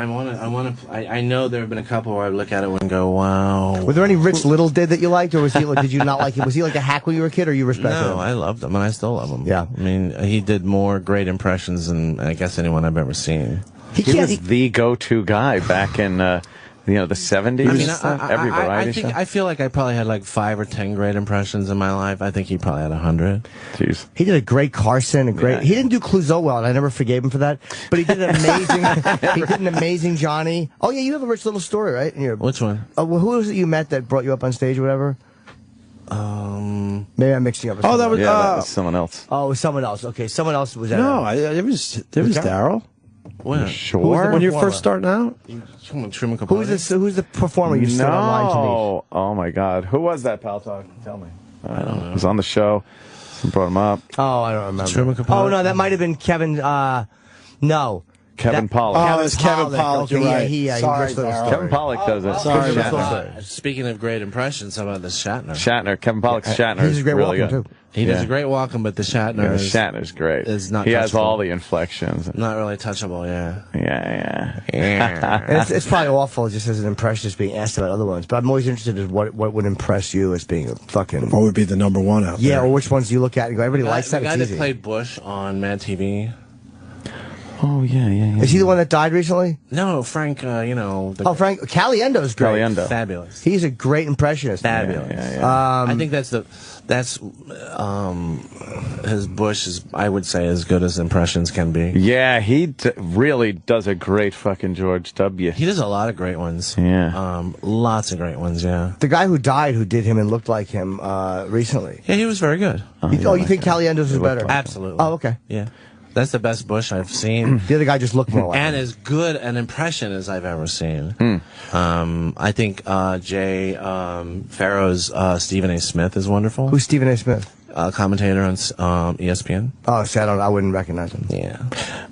I know there have been a couple where I look at it and go, wow. Were there any Rich Little did that you liked, or did you not like him? Was he like a hack when you were a kid, or you respected him? No, I loved him, and I still love him. Yeah. I mean, he did more great impressions than I guess anyone I've ever seen. He was the go-to guy back in the 70s. I mean, every variety show. I feel like I probably had like 5 or 10 great impressions in my life. I think he probably had 100. Jeez. He did a great Carson, He didn't do Clouseau well, and I never forgave him for that. But he did an amazing. He did an amazing Johnny. Oh yeah, you have a Rich Little story, right? Which one? Well, who was it you met that brought you up on stage or whatever? Maybe I'm mixing up. With that was someone else. Oh, it was someone else. Okay, someone else was that. No, it was Daryl. When? Sure. When you're first starting out? Who's the performer you stood online to meet? Oh my God. Who was that, pal? Tell me. I don't know. He was on the show. Someone brought him up. Oh, I don't remember. Truman Capote? Oh no, that might have been Kevin. No. Kevin Pollak. Oh, it's Kevin Pollak. Okay, You're right. he Sorry, Rich Little Daryl. story. Kevin Pollak does it. Sorry, Shatner. Speaking of great impressions, how about the Shatner? Shatner. Kevin Pollak's Shatner. He's a great really walking good. too. He does a great walking, but the Shatner is Shatner's great. is not he has touchable. all the inflections. Not really touchable, yeah. Yeah. And it's probably awful just as an impressionist being asked about other ones, but I'm always interested in what would impress you as being a fucking. What would be the number one out there? Yeah, or which ones do you look at and go, everybody likes that? The guy It's that easy. played Bush on Mad TV. Oh, yeah. Is he the one that died recently? No, Frank, Frank Caliendo's great. Caliendo. Fabulous. He's a great impressionist. Fabulous. I think his Bush is, I would say, as good as impressions can be. Yeah, he really does a great fucking George W. He does a lot of great ones. Yeah. Lots of great ones, yeah. The guy who died, who did him and looked like him recently. Yeah, he was very good. You think Caliendo's is better? Absolutely. Oh, okay. Yeah. That's the best Bush I've seen. The other guy just looked more like and him. as good an impression as I've ever seen. I think Jay Farrow's Stephen A. Smith is wonderful. Who's Stephen A. Smith? Commentator on ESPN. Oh, see, I wouldn't recognize him. Yeah.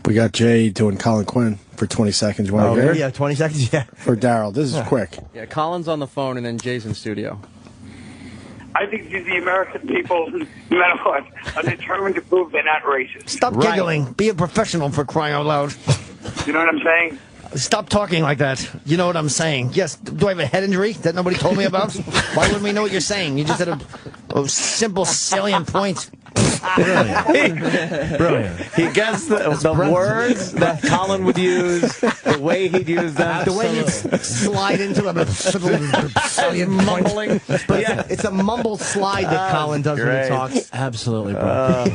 We got Jay doing Colin Quinn for 20 seconds. You want to hear? Yeah, 20 seconds, yeah. For Daryl. This is quick. Yeah, Colin's on the phone and then Jay's in studio. I think the American people, no matter what, are determined to prove they're not racist. Stop giggling. Be a professional, for crying out loud. You know what I'm saying? Stop talking like that. You know what I'm saying. Yes. Do I have a head injury that nobody told me about? Why wouldn't we know what you're saying? You just had a simple, salient point. Brilliant. He gets the words that Colin would use, the way he'd use them. The way he'd slide into a salient mumbling. But yeah, it's a mumbled slide that Colin does when he talks. Absolutely, bro.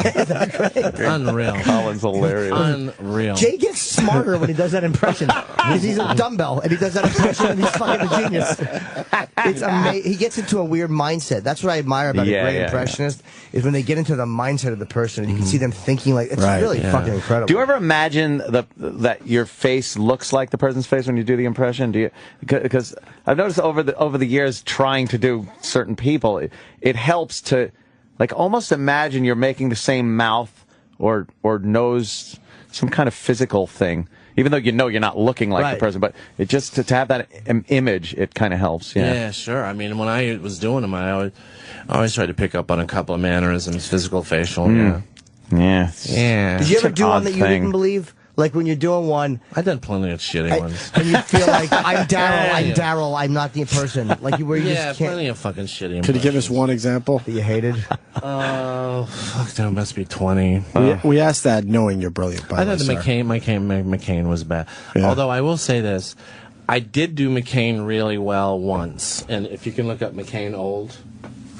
Unreal. Colin's hilarious. Unreal. Jay gets smarter when he does that impression. Because he's a dumbbell and he does that impression and he's fucking a genius. It's amazing. He gets into a weird mindset. That's what I admire about a great impressionist is when they get into the mindset of the person and you can see them thinking like it's really fucking incredible. Do you ever imagine that your face looks like the person's face when you do the impression? Do you? Because I've noticed over the years trying to do certain people, it helps to like almost imagine you're making the same mouth or nose, some kind of physical thing. Even though you know you're not looking like the person, but it just to have that image, it kind of helps. Yeah, sure. I mean, when I was doing them, I always tried to pick up on a couple of mannerisms, physical, facial. Yeah. Did you ever do one that you didn't believe? Like when you're doing one, I've done plenty of shitty ones. And you feel like I'm Daryl, I'm not the person. Like where you just can't. Plenty of fucking shitty. Could you give us one example that you hated? Oh, fuck, there must be 20. We asked that knowing you're brilliant. By I thought the McCain was bad. Yeah. Although I will say this, I did do McCain really well once, and if you can look up McCain old.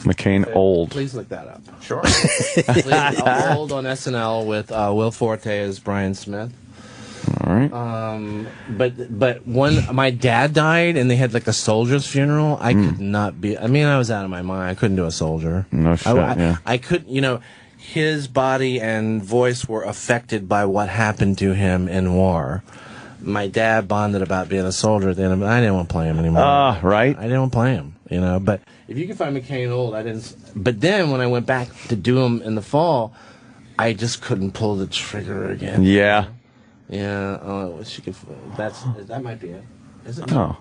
McCain old. Please look that up. Sure. Old on SNL with Will Forte as Brian Smith. All right. But when my dad died and they had like a soldier's funeral, I could not be. I mean, I was out of my mind. I couldn't do a soldier. No shit. I couldn't. You know, his body and voice were affected by what happened to him in war. My dad bonded about being a soldier at the end of it. I didn't want to play him anymore. Right. I didn't want to play him, you know. But if you can find McCain old, I didn't. But then when I went back to do him in the fall, I just couldn't pull the trigger again. Yeah. Yeah. She could. That might be it. Is it? Oh.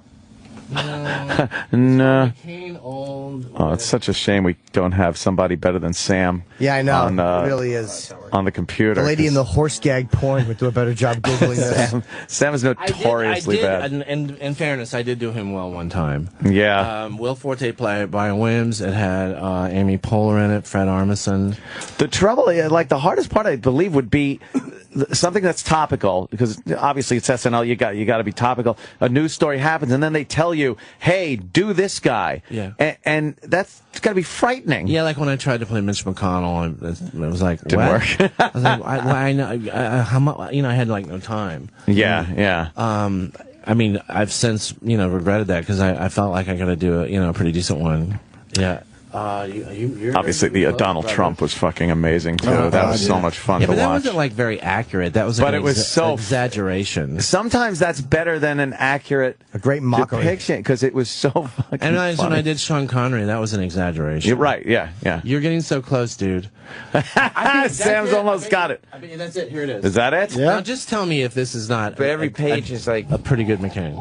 No. No. McCain old. Oh, it's such a shame we don't have somebody better than Sam. Yeah, I know. On, it really is. On the computer. The lady in the horse gag porn would do a better job Googling this. Sam is notoriously bad. And in fairness, I did do him well one time. Yeah. Will Forte played Brian Williams. It had Amy Poehler in it, Fred Armisen. The trouble, like the hardest part, I believe, would be something that's topical, because obviously it's SNL. You got to be topical. A news story happens, and then they tell you, "Hey, do this guy." Yeah. And that's got to be frightening. Yeah, like when I tried to play Mitch McConnell, it was like Didn't what? work. I was like, I know, how much? You know, I had like no time. Yeah. I mean, I've since regretted that because I felt like I got to do a pretty decent one. Yeah. Obviously, the Donald Trump was fucking amazing too. That was so much fun to watch. But that wasn't like very accurate. That was like it was so exaggeration. Sometimes that's better than an accurate, great mockery depiction, because it was so fucking And funny. when I did Sean Connery, that was an exaggeration. You're right. Yeah. You're getting so close, dude. Sam's almost got it. I mean, that's it. Here it is. Is that it? Yeah. Now just tell me if this is not. But every page is like a pretty good McCain.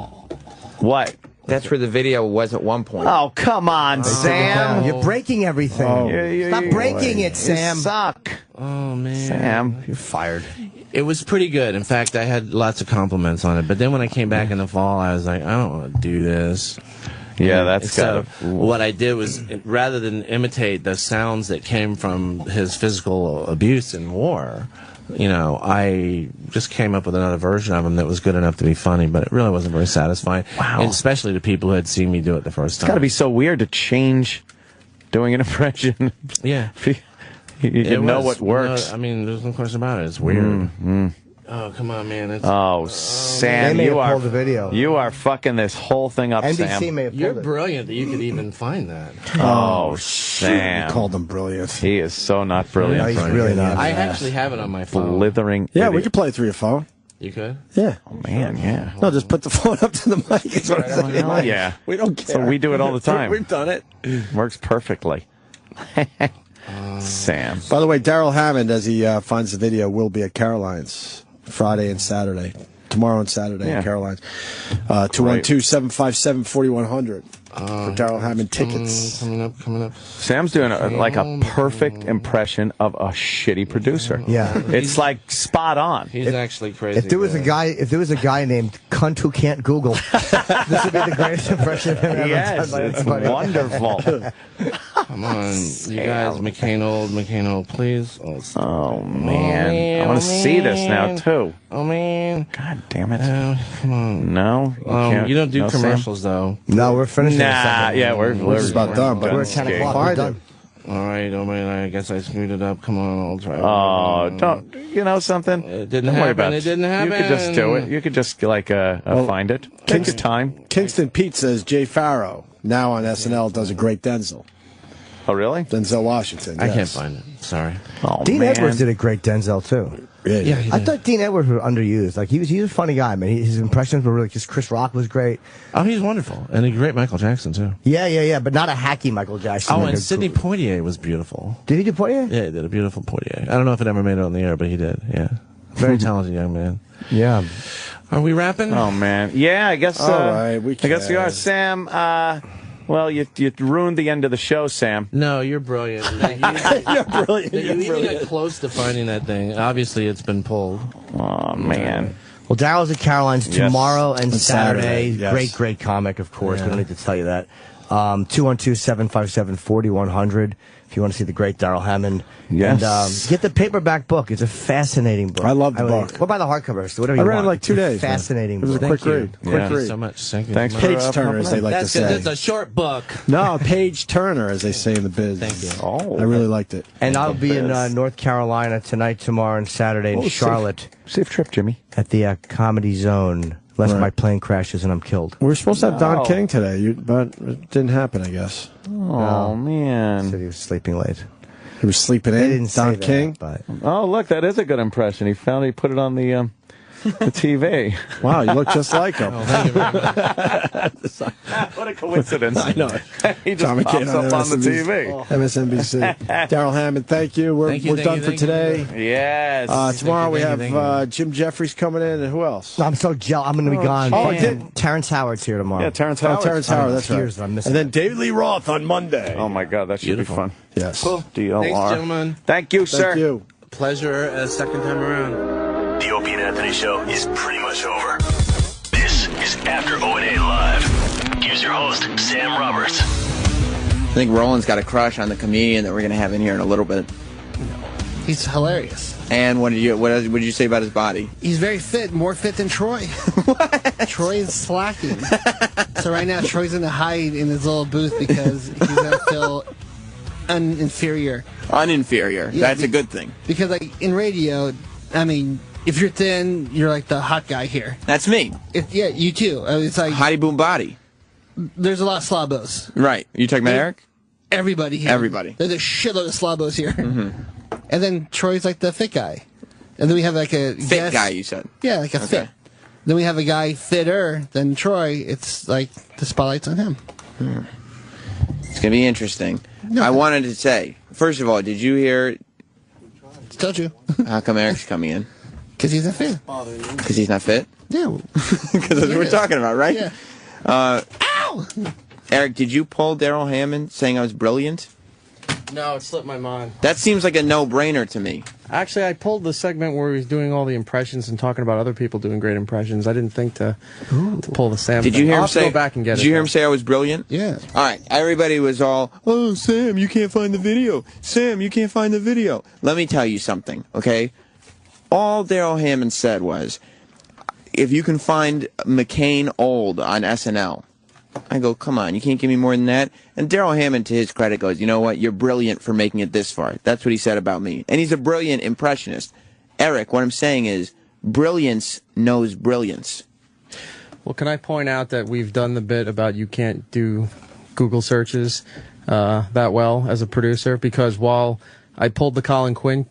What? That's where the video was at one point. Oh, come on, Sam. You're breaking everything. Stop breaking it, Sam. You suck. Oh, man. Sam. You're fired. It was pretty good. In fact, I had lots of compliments on it. But then when I came back in the fall, I was like, I don't want to do this. Yeah, that's so what I did was, rather than imitate the sounds that came from his physical abuse in war, I just came up with another version of him that was good enough to be funny, but it really wasn't very satisfying. Wow. And especially to people who had seen me do it the first time. It's got to be so weird to change doing an impression. Yeah. you know what works. I mean, there's no question about it. It's weird. Oh, come on, man. Sam, they may have pulled the video. You are fucking this whole thing up, NBC Sam. may have pulled You're it. brilliant that you could even find that. Oh, Sam. You called him brilliant. He is so not brilliant. No, he's really not. I actually have it on my phone. Blithering Yeah, idiot. we could play it through your phone. You could? Yeah. Oh, man, yeah. No, just put the phone up to the mic. Is what I'm saying. Oh, yeah. We don't care. So we do it all the time. We've done it. Works perfectly. Sam. By the way, Daryl Hammond, as he finds the video, will be at Caroline's Friday and Saturday. Tomorrow and Saturday at Caroline's. 212-757-4100 for Daryl Hammond tickets. Coming up. Sam's doing a perfect impression of a shitty producer. Yeah. It's like spot on. He's actually crazy. If there was a guy named Cunt Who Can't Google, this would be the greatest impression of him ever Yes, done by it's anybody. wonderful. Come on, you guys, McCain old, please. Oh, man. I want to see this now, too. Oh, man. God damn it. Come on. No? You don't do No, Sam? commercials, though. No, we're finishing. Nah, yeah, we're just about done, but We're at 10 o'clock. We're done. All right, oh man, I guess I screwed it up. Come on, I'll try. Oh, don't. You know something? It didn't Don't happen. worry about It didn't happen. You could just do it. You could just, find it. Take your time. Kingston Pete says Jay Farrow, now on SNL, does a great Denzel. Oh, really? Denzel Washington. I yes. can't find it. Sorry. Oh, Dean man. Edwards did a great Denzel too. Yeah, he I did. thought Dean Edwards was underused. Like he was a funny guy, man. His impressions were really. Because Chris Rock was great. Oh, he's wonderful, and a great Michael Jackson too. Yeah, but not a hacky Michael Jackson. Oh, like and a- Sidney Poitier was beautiful. Did he do Poitier? Yeah, he did a beautiful Poitier. I don't know if it ever made it on the air, but he did. Yeah, very talented young man. Yeah. Are we wrapping? Oh, man. Yeah, I guess. All right, we I guess we can. are. Sam, well, you ruined the end of the show, Sam. No, you're brilliant. You're brilliant. You even got close to finding that thing. Obviously, it's been pulled. Oh, man. Well, Daryl's at Caroline's Yes. tomorrow and Saturday. Saturday, yes. Great comic, of course. We don't need to tell you that. 212-757-4100 if you want to see the great Daryl Hammond. Yes. And get the paperback book. It's a fascinating book. I love the book. What about the hardcover? So whatever you I read want. it in like 2 days. Fascinating man. It was a book. quick read. Quick read. Thank you so much. Thank you. Thanks Page turner, as they like to say. It's a short book. No, page turner, as they say in the biz. Thank you. Oh, I really liked it. And I'll be in North Carolina tonight, tomorrow, and Saturday in Charlotte. Safe trip, Jimmy. At the Comedy Zone. Unless my plane crashes and I'm killed. We were supposed to have Don King today, but it didn't happen, I guess. Oh, man. Said he was sleeping late. He was sleeping in? They didn't Don say King? That, but... Oh, look, that is a good impression. He put it on the TV. Wow, you look just like him. What a coincidence. I know. He just pops up on the TV. MSNBC. Daryl Hammond, thank you. We're done for today. Yes. Tomorrow we have Jim Jeffries coming in, and who else? I'm so jealous. I'm going to be gone. Terrence Howard's here tomorrow. Yeah, Terrence Howard. Terrence Howard, that's right. I'm missing. And then David Lee Roth on Monday. Oh, my God, that should be fun. Yes. Cool. DLR. Thanks, gentlemen. Thank you, sir. Thank you. Pleasure a second time around. The Opie and Anthony Show is pretty much over. This is After O&A Live. Here's your host, Sam Roberts. I think Roland's got a crush on the comedian that we're going to have in here in a little bit. He's hilarious. And what did you say about his body? He's very fit, more fit than Troy. What? Troy is slacking. So right now, Troy's going to hide in his little booth because he's going to feel inferior. Uninferior. Yeah, That's a good thing. Because like in radio, I mean, if you're thin, you're like the hot guy here. That's me. Yeah, you too. It's like Hottie boom body. There's a lot of slobos. Right. You talking about Eric? Everybody here. Everybody. There's a shitload of slobos here. Mm-hmm. And then Troy's like the fit guy. And then we have like a fit guy, you said? Yeah, like a fit. Then we have a guy fitter than Troy. It's like the spotlight's on him. It's going to be interesting. No, I wanted to say, first of all, did you hear... Told you. How come Eric's coming in? Because he's not fit. Because he's not fit? Yeah. Because that's what we're talking about, right? Yeah. Ow! Eric, did you pull Daryl Hammond saying I was brilliant? No, it slipped my mind. That seems like a no-brainer to me. Actually, I pulled the segment where he was doing all the impressions and talking about other people doing great impressions. I didn't think to pull the Sam. Did you hear I'll him have to say? Go back and get did you hear him say I was brilliant? Yeah. All right. Everybody was all, "Oh, Sam, you can't find the video. Sam, you can't find the video." Let me tell you something, okay? All Daryl Hammond said was, "If you can find McCain old on SNL." I go, "Come on, you can't give me more than that." And Daryl Hammond, to his credit, goes, "You know what? You're brilliant for making it this far." That's what he said about me. And he's a brilliant impressionist. Eric, what I'm saying is, brilliance knows brilliance. Well, can I point out that we've done the bit about you can't do Google searches that well as a producer? Because while I pulled the Colin Quinn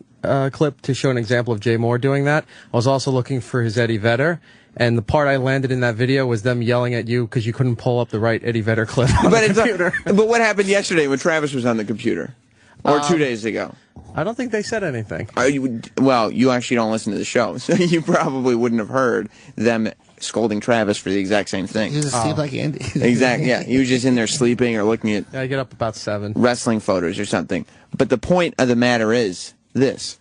clip to show an example of Jay Moore doing that, I was also looking for his Eddie Vedder. And the part I landed in that video was them yelling at you because you couldn't pull up the right Eddie Vedder clip on the computer. But what happened yesterday when Travis was on the computer? Or 2 days ago? I don't think they said anything. Well, you actually don't listen to the show, so you probably wouldn't have heard them scolding Travis for the exact same thing. He was asleep like Andy. Exactly, yeah. He was just in there sleeping or looking at I get up about 7. wrestling photos or something. But the point of the matter is this.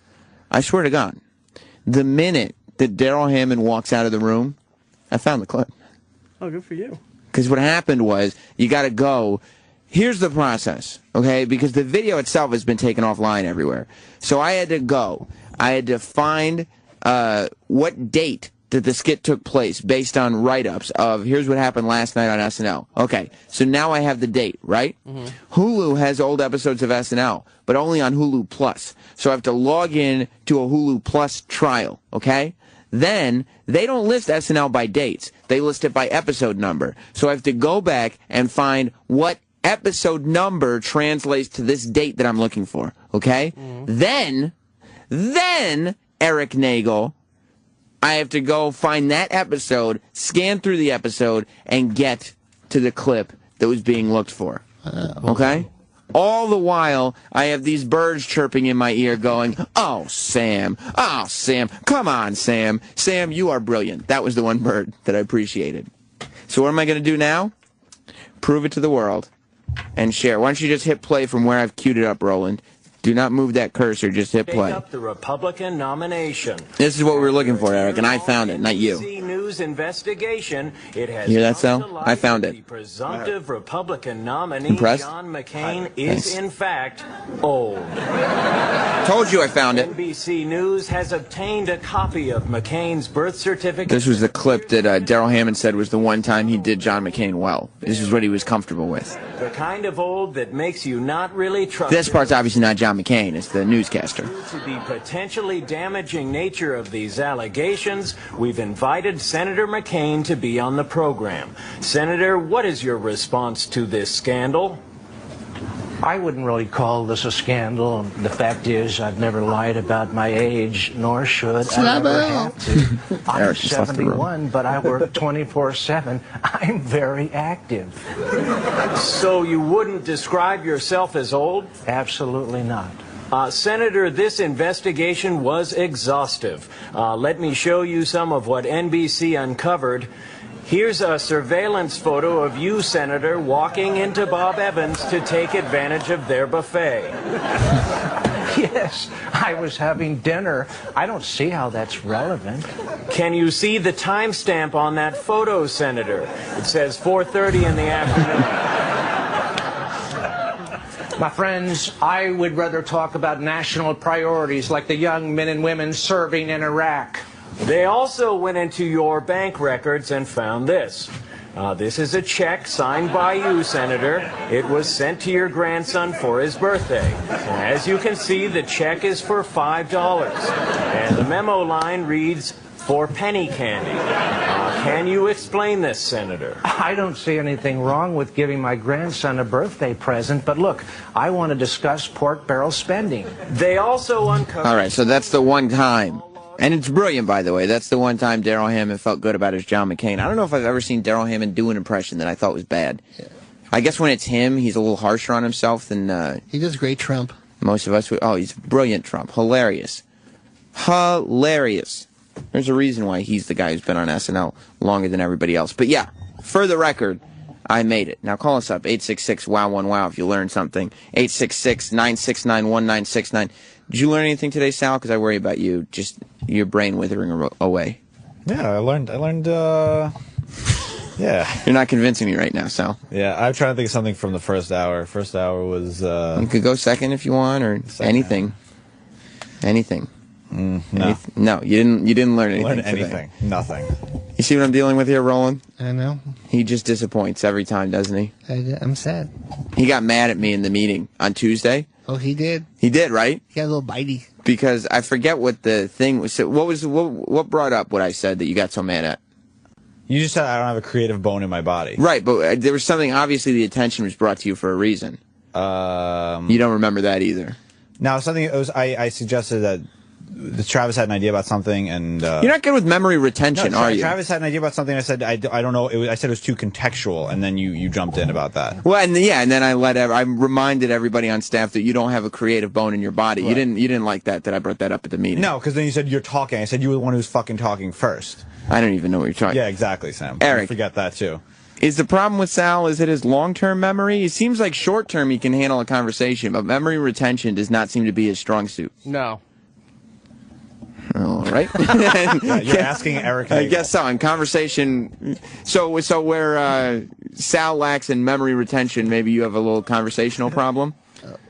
I swear to God, the minute that Daryl Hammond walks out of the room, I found the clip. Oh, good for you. Because what happened was, you got to go. Here's the process, okay? Because the video itself has been taken offline everywhere. So I had to go. I had to find what date that the skit took place based on write-ups of here's what happened last night on SNL. Okay, so now I have the date, right? Mm-hmm. Hulu has old episodes of SNL, but only on Hulu Plus. So I have to log in to a Hulu Plus trial, okay? Then, they don't list SNL by dates. They list it by episode number. So I have to go back and find what episode number translates to this date that I'm looking for, okay? Mm-hmm. Then, Eric Nagel, I have to go find that episode, scan through the episode, and get to the clip that was being looked for, okay? All the while, I have these birds chirping in my ear going, "Oh, Sam. Oh, Sam. Come on, Sam. Sam, you are brilliant." That was the one bird that I appreciated. So what am I going to do now? Prove it to the world and share. Why don't you just hit play from where I've queued it up, Roland? Do not move that cursor. Just hit play. Up the Republican nomination. This is what we were looking for, Eric, and I found it, not you. News investigation. It has You hear that, Sal? I found it. The presumptive Republican nominee Impressed? John McCain is in fact old. Told you I found it. NBC News has obtained a copy of McCain's birth certificate. This was the clip that Daryl Hammond said was the one time he did John McCain well. This is what he was comfortable with. The kind of old that makes you not really trust. This part's obviously not John McCain. It's the newscaster. Due to the potentially damaging nature of these allegations, we've invited Senator McCain to be on the program. Senator, what is your response to this scandal? I wouldn't really call this a scandal. The fact is, I've never lied about my age, nor should I ever have to. I'm 71, but I work 24/7. I'm very active. So you wouldn't describe yourself as old? Absolutely not. Senator, this investigation was exhaustive. Let me show you some of what NBC uncovered. Here's a surveillance photo of you, Senator, walking into Bob Evans to take advantage of their buffet. Yes, I was having dinner. I don't see how that's relevant. Can you see the timestamp on that photo, Senator? It says 4:30 in the afternoon. My friends, I would rather talk about national priorities like the young men and women serving in Iraq. They also went into your bank records and found this. This is a check signed by you, Senator. It was sent to your grandson for his birthday. And as you can see, the check is for $5. And the memo line reads, for penny candy. Can you explain this, Senator? I don't see anything wrong with giving my grandson a birthday present, but look, I want to discuss pork barrel spending. They also uncovered... All right, so that's the one time. And it's brilliant, by the way. That's the one time Daryl Hammond felt good about his John McCain. I don't know if I've ever seen Daryl Hammond do an impression that I thought was bad. Yeah. I guess when it's him, he's a little harsher on himself than... he does great Trump. Most of us would... Oh, he's brilliant Trump. Hilarious. Hilarious. There's a reason why he's the guy who's been on SNL longer than everybody else. But yeah, for the record, I made it. Now call us up, 866-WOW-1-WOW if you learned something. 866-969-1969. Did you learn anything today, Sal? Because I worry about you, just your brain withering away. Yeah, I learned, yeah. You're not convincing me right now, Sal. Yeah, I'm trying to think of something from the first hour. First hour was... You could go second if you want, or anything. Anything. No. No, you didn't learn anything Learn anything. Today. Nothing. You see what I'm dealing with here, Roland? I know. He just disappoints every time, doesn't he? I'm sad. He got mad at me in the meeting on Tuesday. Oh, he did? He did, right? He got a little bitey. Because I forget what the thing was. So what brought up what I said that you got so mad at? You just said I don't have a creative bone in my body. Right, but there was something, obviously the attention was brought to you for a reason. You don't remember that either. No, something, it was, I suggested that Travis had an idea about something, and you're not good with memory retention, no, are you? Travis had an idea about something. I said I don't know. I said it was too contextual, and then you jumped in about that. Well, and then I reminded everybody on staff that you don't have a creative bone in your body. Right. You didn't like that I brought that up at the meeting. No, because then you said you're talking. I said you were the one who was fucking talking first. I don't even know what you're talking. Yeah, exactly, Sam. Eric, you forget that too. Is the problem with Sal, is it his long-term memory? It seems like short-term he can handle a conversation, but memory retention does not seem to be his strong suit. No. All right. Yeah, you're asking Eric Nagel. I guess so. In conversation, so where Sal lacks in memory retention, maybe you have a little conversational problem?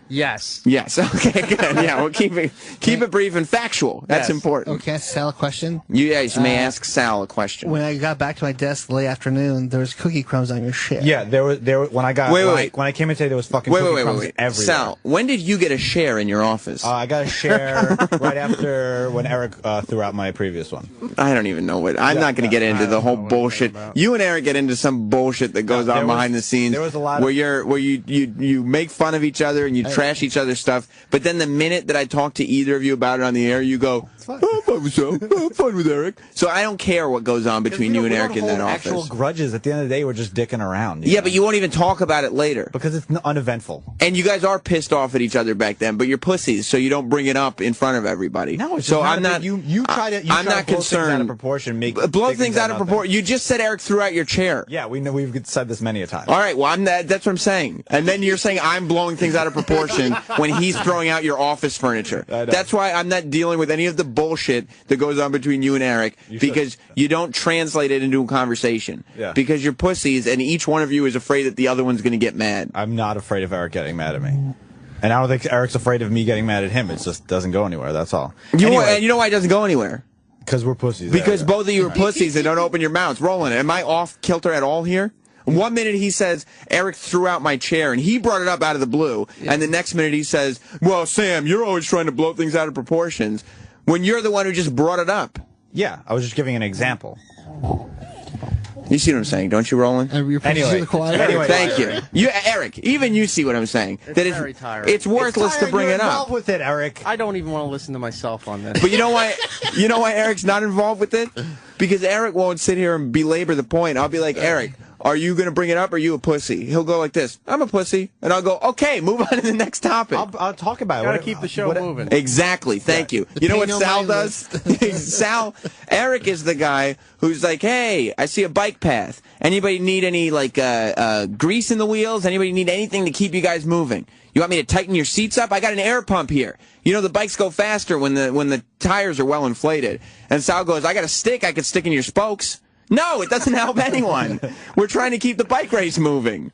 Yes. Yes. Okay, good. Yeah, well, keep it brief and factual. That's important. Okay, ask Sal a question? You may ask Sal a question. When I got back to my desk late afternoon, there was cookie crumbs on your shit. Yeah, there were when I came in today, there was fucking cookie crumbs everywhere. Sal, when did you get a share in your office? I got a share right after when Eric threw out my previous one. I don't even know what. I'm not going to get into the whole bullshit. You and Eric get into some bullshit that goes on behind the scenes. There was a lot where you make fun of each other and you trash each other's stuff, but then the minute that I talk to either of you about it on the air, you go, fine. I'm fine with Sal. I'm fine with Eric. So I don't care what goes on between you and Eric in that office. Actual grudges. At the end of the day, we're just dicking around. Yeah, but you won't even talk about it later. Because it's uneventful. And you guys are pissed off at each other back then, but you're pussies, so you don't bring it up in front of everybody. No, it's so just I'm not. You try to. I'm not blow concerned. Things out of proportion. Blow things out of proportion. You just said Eric threw out your chair. Yeah, we know. We've said this many a time. All right, well, that's what I'm saying. And then you're saying I'm blowing things out of proportion when he's throwing out your office furniture. That's why I'm not dealing with any of the bullshit that goes on between you and Eric, because you don't translate it into a conversation. Yeah. Because you're pussies, and each one of you is afraid that the other one's going to get mad. I'm not afraid of Eric getting mad at me. And I don't think Eric's afraid of me getting mad at him. It just doesn't go anywhere, that's all. And you know why it doesn't go anywhere? Because we're pussies. Because both of you are pussies and don't open your mouths. Roland, am I off kilter at all here? 1 minute he says, Eric threw out my chair, and he brought it up out of the blue. Yeah. And the next minute he says, well, Sam, you're always trying to blow things out of proportions, when you're the one who just brought it up. Yeah, I was just giving an example. You see what I'm saying, don't you, Roland? Anyway, thank you. Eric, even you see what I'm saying. It's that very tiring. It's worthless to bring it up. With it, Eric. I don't even want to listen to myself on this. But you know why? You know why Eric's not involved with it? Because Eric won't sit here and belabor the point. I'll be like, Eric, are you going to bring it up, or are you a pussy? He'll go like this, I'm a pussy. And I'll go, okay, move on to the next topic. I'll talk about it. Gotta keep the show moving. Exactly, thank you. You know what Sal does? Eric is the guy who's like, hey, I see a bike path. Anybody need any, like, grease in the wheels? Anybody need anything to keep you guys moving? You want me to tighten your seats up? I got an air pump here. You know, the bikes go faster when the tires are well inflated. And Sal goes, I got a stick I could stick in your spokes. No, it doesn't help anyone. We're trying to keep the bike race moving.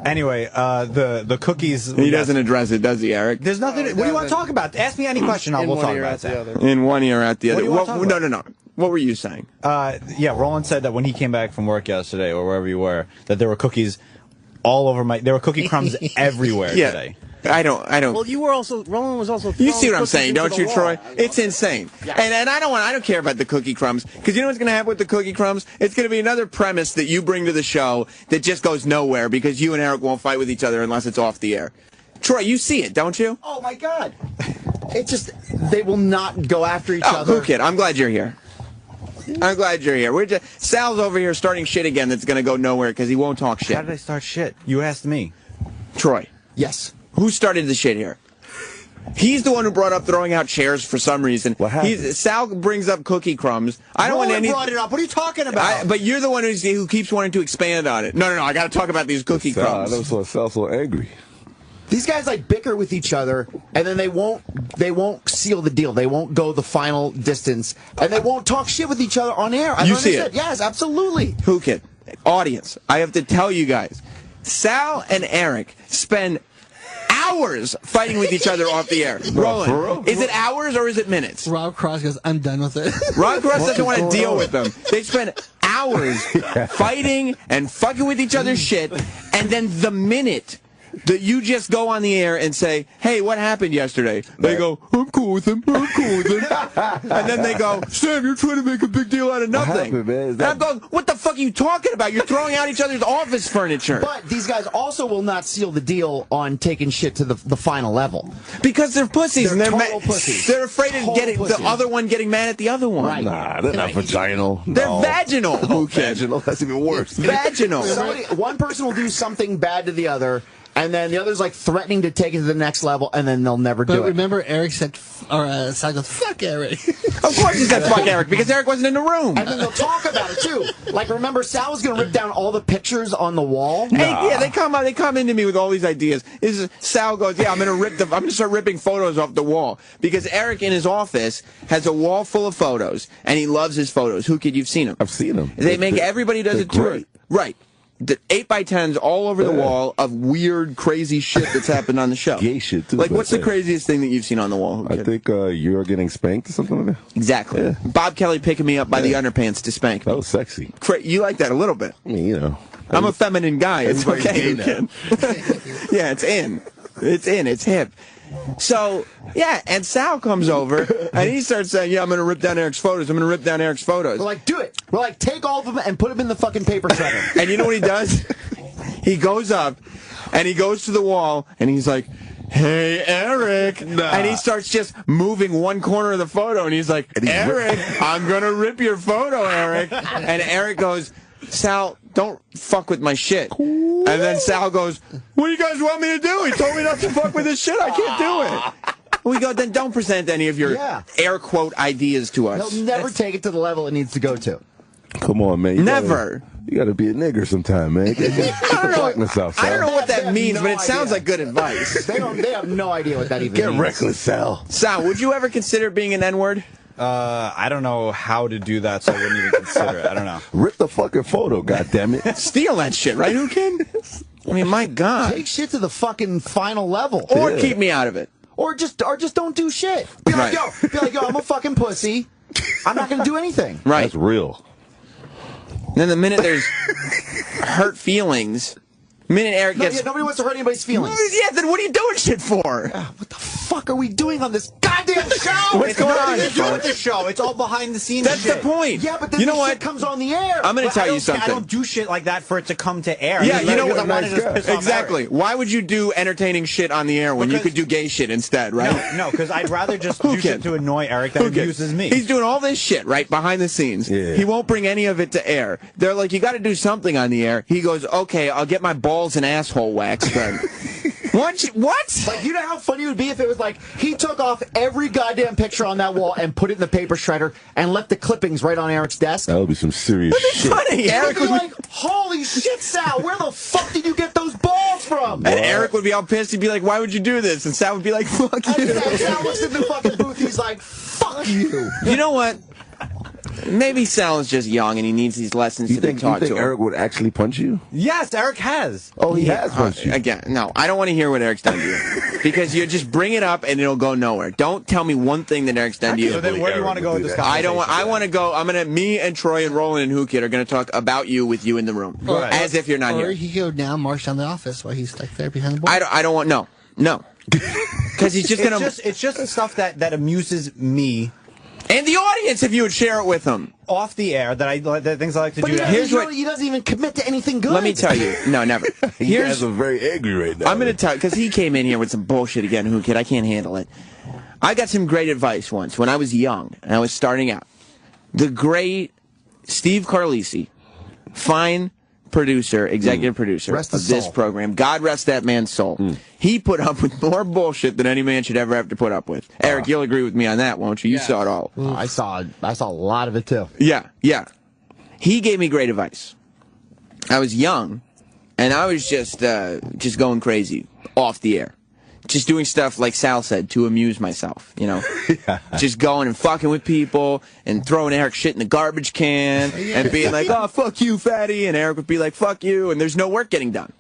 Anyway, the cookies. He doesn't address it, does he, Eric? There's nothing. What do you want to talk about? Ask me any question. We'll talk about it. In one ear, out the other. No. What were you saying? Yeah, Roland said that when he came back from work yesterday, or wherever you were, that there were cookies all over there were cookie crumbs everywhere today. I don't. Well, Roland was also. You see what I'm saying, don't you, Troy? It's insane. Yeah. And I don't care about the cookie crumbs, because you know what's going to happen with the cookie crumbs? It's going to be another premise that you bring to the show that just goes nowhere, because you and Eric won't fight with each other unless it's off the air. Troy, you see it, don't you? Oh my God! It's just they will not go after each other. Whoo Kid, I'm glad you're here. I'm glad you're here. Sal's over here starting shit again that's going to go nowhere because he won't talk shit. How did I start shit? You asked me. Troy. Yes. Who started the shit here? He's the one who brought up throwing out chairs for some reason. What happened? Sal brings up cookie crumbs. I don't want any. brought it up. What are you talking about? But you're the one who keeps wanting to expand on it. No. I got to talk about these cookie crumbs. That's why Sal's so angry. These guys like bicker with each other, and then they won't seal the deal. They won't go the final distance, and they won't talk shit with each other on air. You see it? Yes, absolutely. Whoo Kid, audience, I have to tell you guys, Sal and Eric spend hours fighting with each other off the air. Roland, is it hours or is it minutes? Rob Cross goes, I'm done with it. Rob Cross doesn't want to deal with them. They spend hours fighting and fucking with each other's shit, and then the minute that you just go on the air and say, hey, what happened yesterday? They go, I'm cool with him. I'm cool with him. And then they go, Sam, you're trying to make a big deal out of nothing. And I'm going, what the fuck are you talking about? You're throwing out each other's office furniture. But these guys also will not seal the deal on taking shit to the final level. Because they're pussies. They're and total pussies. They're afraid of the other one getting mad at the other one. Right. Nah, they're not vaginal. They're vaginal. Oh, vaginal. That's even worse. Vaginal. One person will do something bad to the other, and then the other's like threatening to take it to the next level, and then they'll never do it. But remember, Eric said, Sal goes, fuck Eric. Of course he said fuck Eric, because Eric wasn't in the room. And then they'll talk about it, too. Like, remember, Sal was going to rip down all the pictures on the wall? Hey, yeah, they come into me with all these ideas. Sal goes, yeah, I'm going to start ripping photos off the wall. Because Eric in his office has a wall full of photos, and he loves his photos. Who Kid, you've seen them? I've seen them. Everybody does a tour. Right. The 8x10s all over the wall of weird, crazy shit that's happened on the show. Gay shit, too. Like, what's the craziest thing that you've seen on the wall? I think you're getting spanked or something like that. Exactly. Yeah. Bob Kelly picking me up by the underpants to spank me. That was sexy. You like that a little bit. I mean, you know. I'm a feminine guy. It's okay. Yeah, it's in. It's hip. So, yeah, and Sal comes over, and he starts saying, yeah, I'm going to rip down Eric's photos. I'm going to rip down Eric's photos. We're like, do it. We're like, take all of them and put them in the fucking paper shredder. And you know what he does? He goes up, and he goes to the wall, and he's like, hey, Eric. And he starts just moving one corner of the photo, and he's like, Eric, I'm going to rip your photo, Eric. And Eric goes, Sal, don't fuck with my shit. And then Sal goes, what do you guys want me to do? He told me not to fuck with his shit. I can't do it. We go, then don't present any of your air quote ideas to us. He'll never take it to the level it needs to go to. Come on, man. Never. You gotta be a nigger sometime, man. I don't know what that means, but it sounds like good advice. They have no idea what that even Get means. reckless, Sal. Sal, would you ever consider being an N-word? I don't know how to do that, so I wouldn't even consider it. I don't know. Rip the fucking photo, goddammit. Steal that shit, right, Whoo Kid? I mean, my God. Take shit to the fucking final level. Or keep me out of it. Or just don't do shit. Be like, yo, I'm a fucking pussy. I'm not gonna do anything. Right. That's real. And then the minute there's hurt feelings, the minute Eric gets... nobody wants to hurt anybody's feelings. Yeah, then what are you doing shit for? What the fuck are we doing on this goddamn show? What's going on? What do with the show? It's all behind the scenes. That's the point. Yeah, but then you know this what? shit comes on the air. I'm going to tell you something. I don't do shit like that for it to come to air. Yeah, you know what? I wanted to piss off Exactly. Eric. Why would you do entertaining shit on the air when you could do gay shit instead, right? No, because I'd rather just do shit to annoy Eric that abuses me. He's doing all this shit, right, behind the scenes. Yeah. He won't bring any of it to air. They're like, you got to do something on the air. He goes, okay, I'll get my balls and asshole waxed then. What? Like, you know how funny it would be if it was like he took off every goddamn picture on that wall and put it in the paper shredder and left the clippings right on Eric's desk? That would be some serious shit. Funny. Eric would be like, holy shit, Sal, where the fuck did you get those balls from? And Eric would be all pissed. He'd be like, why would you do this? And Sal would be like, fuck you. And Sal looks in the fucking booth, he's like, fuck you. You know what? Maybe Sal is just young and he needs these lessons to be taught you to think him. Eric would actually punch you? Yes, Eric has. Oh, he has punched you. Again, no, I don't want to hear what Eric's done to you. Because you just bring it up and it'll go nowhere. Don't tell me one thing that Eric's done to you. So then where do you want to go with this conversation? I want to go, me and Troy and Roland and Whoo Kid are going to talk about you with you in the room. As if you're not here. Or he could go down, march down the office while he's stuck there behind the board. I don't want, no. Because he's just going to... It's just the stuff that amuses me. And the audience, if you would share it with them. Off the air, that things I like to do. He doesn't even commit to anything good. Let me tell you. No, never. You guys are very angry right now. I'm going to tell, because he came in here with some bullshit again, Whoo Kid. I can't handle it. I got some great advice once when I was young and I was starting out. The great Steve Carlisi, fine producer, executive producer of this program. God rest that man's soul. He put up with more bullshit than any man should ever have to put up with. Eric, you'll agree with me on that, won't you? You saw it all. I saw a lot of it too. Yeah. He gave me great advice. I was young, and I was just going crazy off the air. Just doing stuff, like Sal said, to amuse myself, you know? Just going and fucking with people and throwing Eric shit in the garbage can and being like, oh, fuck you, fatty. And Eric would be like, fuck you. And there's no work getting done.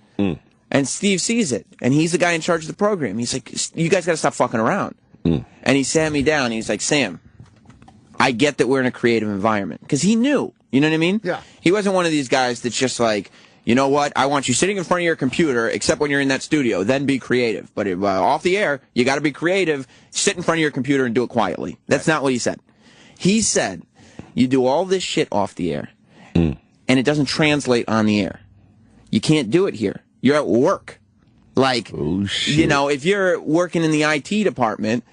And Steve sees it. And he's the guy in charge of the program. He's like, you guys got to stop fucking around. And he sat me down and he's like, Sam, I get that we're in a creative environment. Because he knew. You know what I mean? Yeah. He wasn't one of these guys that's just like, you know what? I want you sitting in front of your computer, except when you're in that studio. Then be creative. But off the air, you got to be creative. Sit in front of your computer and do it quietly. That's not what he said. He said, you do all this shit off the air, and it doesn't translate on the air. You can't do it here. You're at work. Like, you know, if you're working in the IT department,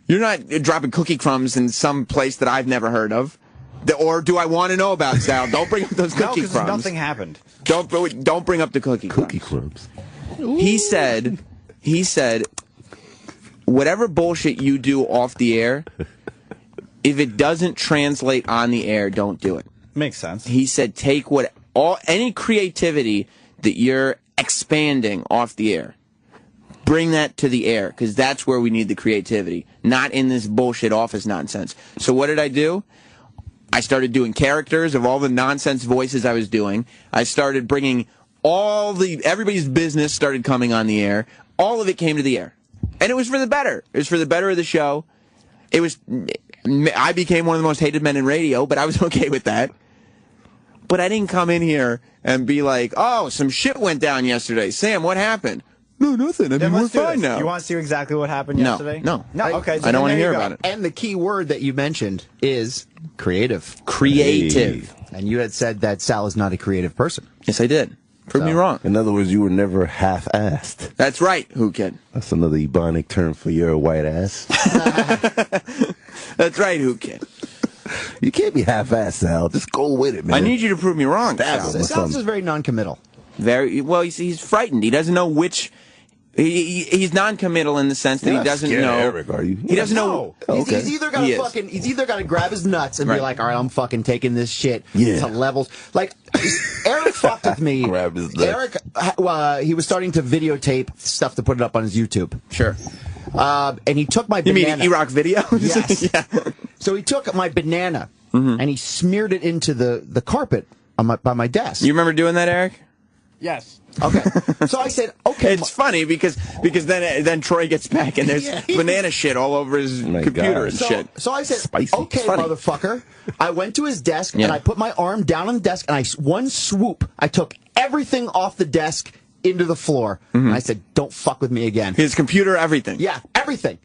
you're not dropping cookie crumbs in some place that I've never heard of. Or do I want to know about, Sal? Don't bring up those cookie crumbs. Nothing happened. Don't bring up the cookie crumbs. He said, whatever bullshit you do off the air, if it doesn't translate on the air, don't do it. Makes sense. He said, take any creativity that you're expanding off the air, bring that to the air, because that's where we need the creativity, not in this bullshit office nonsense. So what did I do? I started doing characters of all the nonsense voices I was doing. I started bringing everybody's business started coming on the air. All of it came to the air. And it was for the better. It was for the better of the show. I became one of the most hated men in radio, but I was okay with that. But I didn't come in here and be like, oh, some shit went down yesterday. Sam, what happened? No, nothing. I mean, we're fine now. You want to see exactly what happened yesterday? No. Okay. So I don't want to hear about it. And the key word that you mentioned is creative. Creative. And you had said that Sal is not a creative person. Yes, I did. Prove me wrong. In other words, you were never half-assed. That's right, Whoo Kid. That's another Ebonic term for your white ass. That's right, Whoo Kid. You can't be half-assed, Sal. Just go with it, man. I need you to prove me wrong, Sal. Sal's just very non-committal. Very well. He's frightened. He doesn't know which. He's non-committal in the sense that he doesn't know. Eric, are you? He doesn't know. He's either got to fucking. He's either got to grab his nuts and be like, "All right, I'm fucking taking this shit to levels." Like Eric fucked with me. Grabbed his nuts. Eric, he was starting to videotape stuff to put it up on his YouTube. Sure. And he took my You banana. mean E-Rock video? Yes. Yeah. So he took my banana and he smeared it into the carpet on by my desk. You remember doing that, Eric? Yes. Okay. So I said, okay. It's funny because then Troy gets back and there's banana shit all over his computer and shit. So I said, okay, motherfucker. I went to his desk and I put my arm down on the desk and one swoop, I took everything off the desk into the floor. And I said, don't fuck with me again. His computer, everything. Yeah, everything.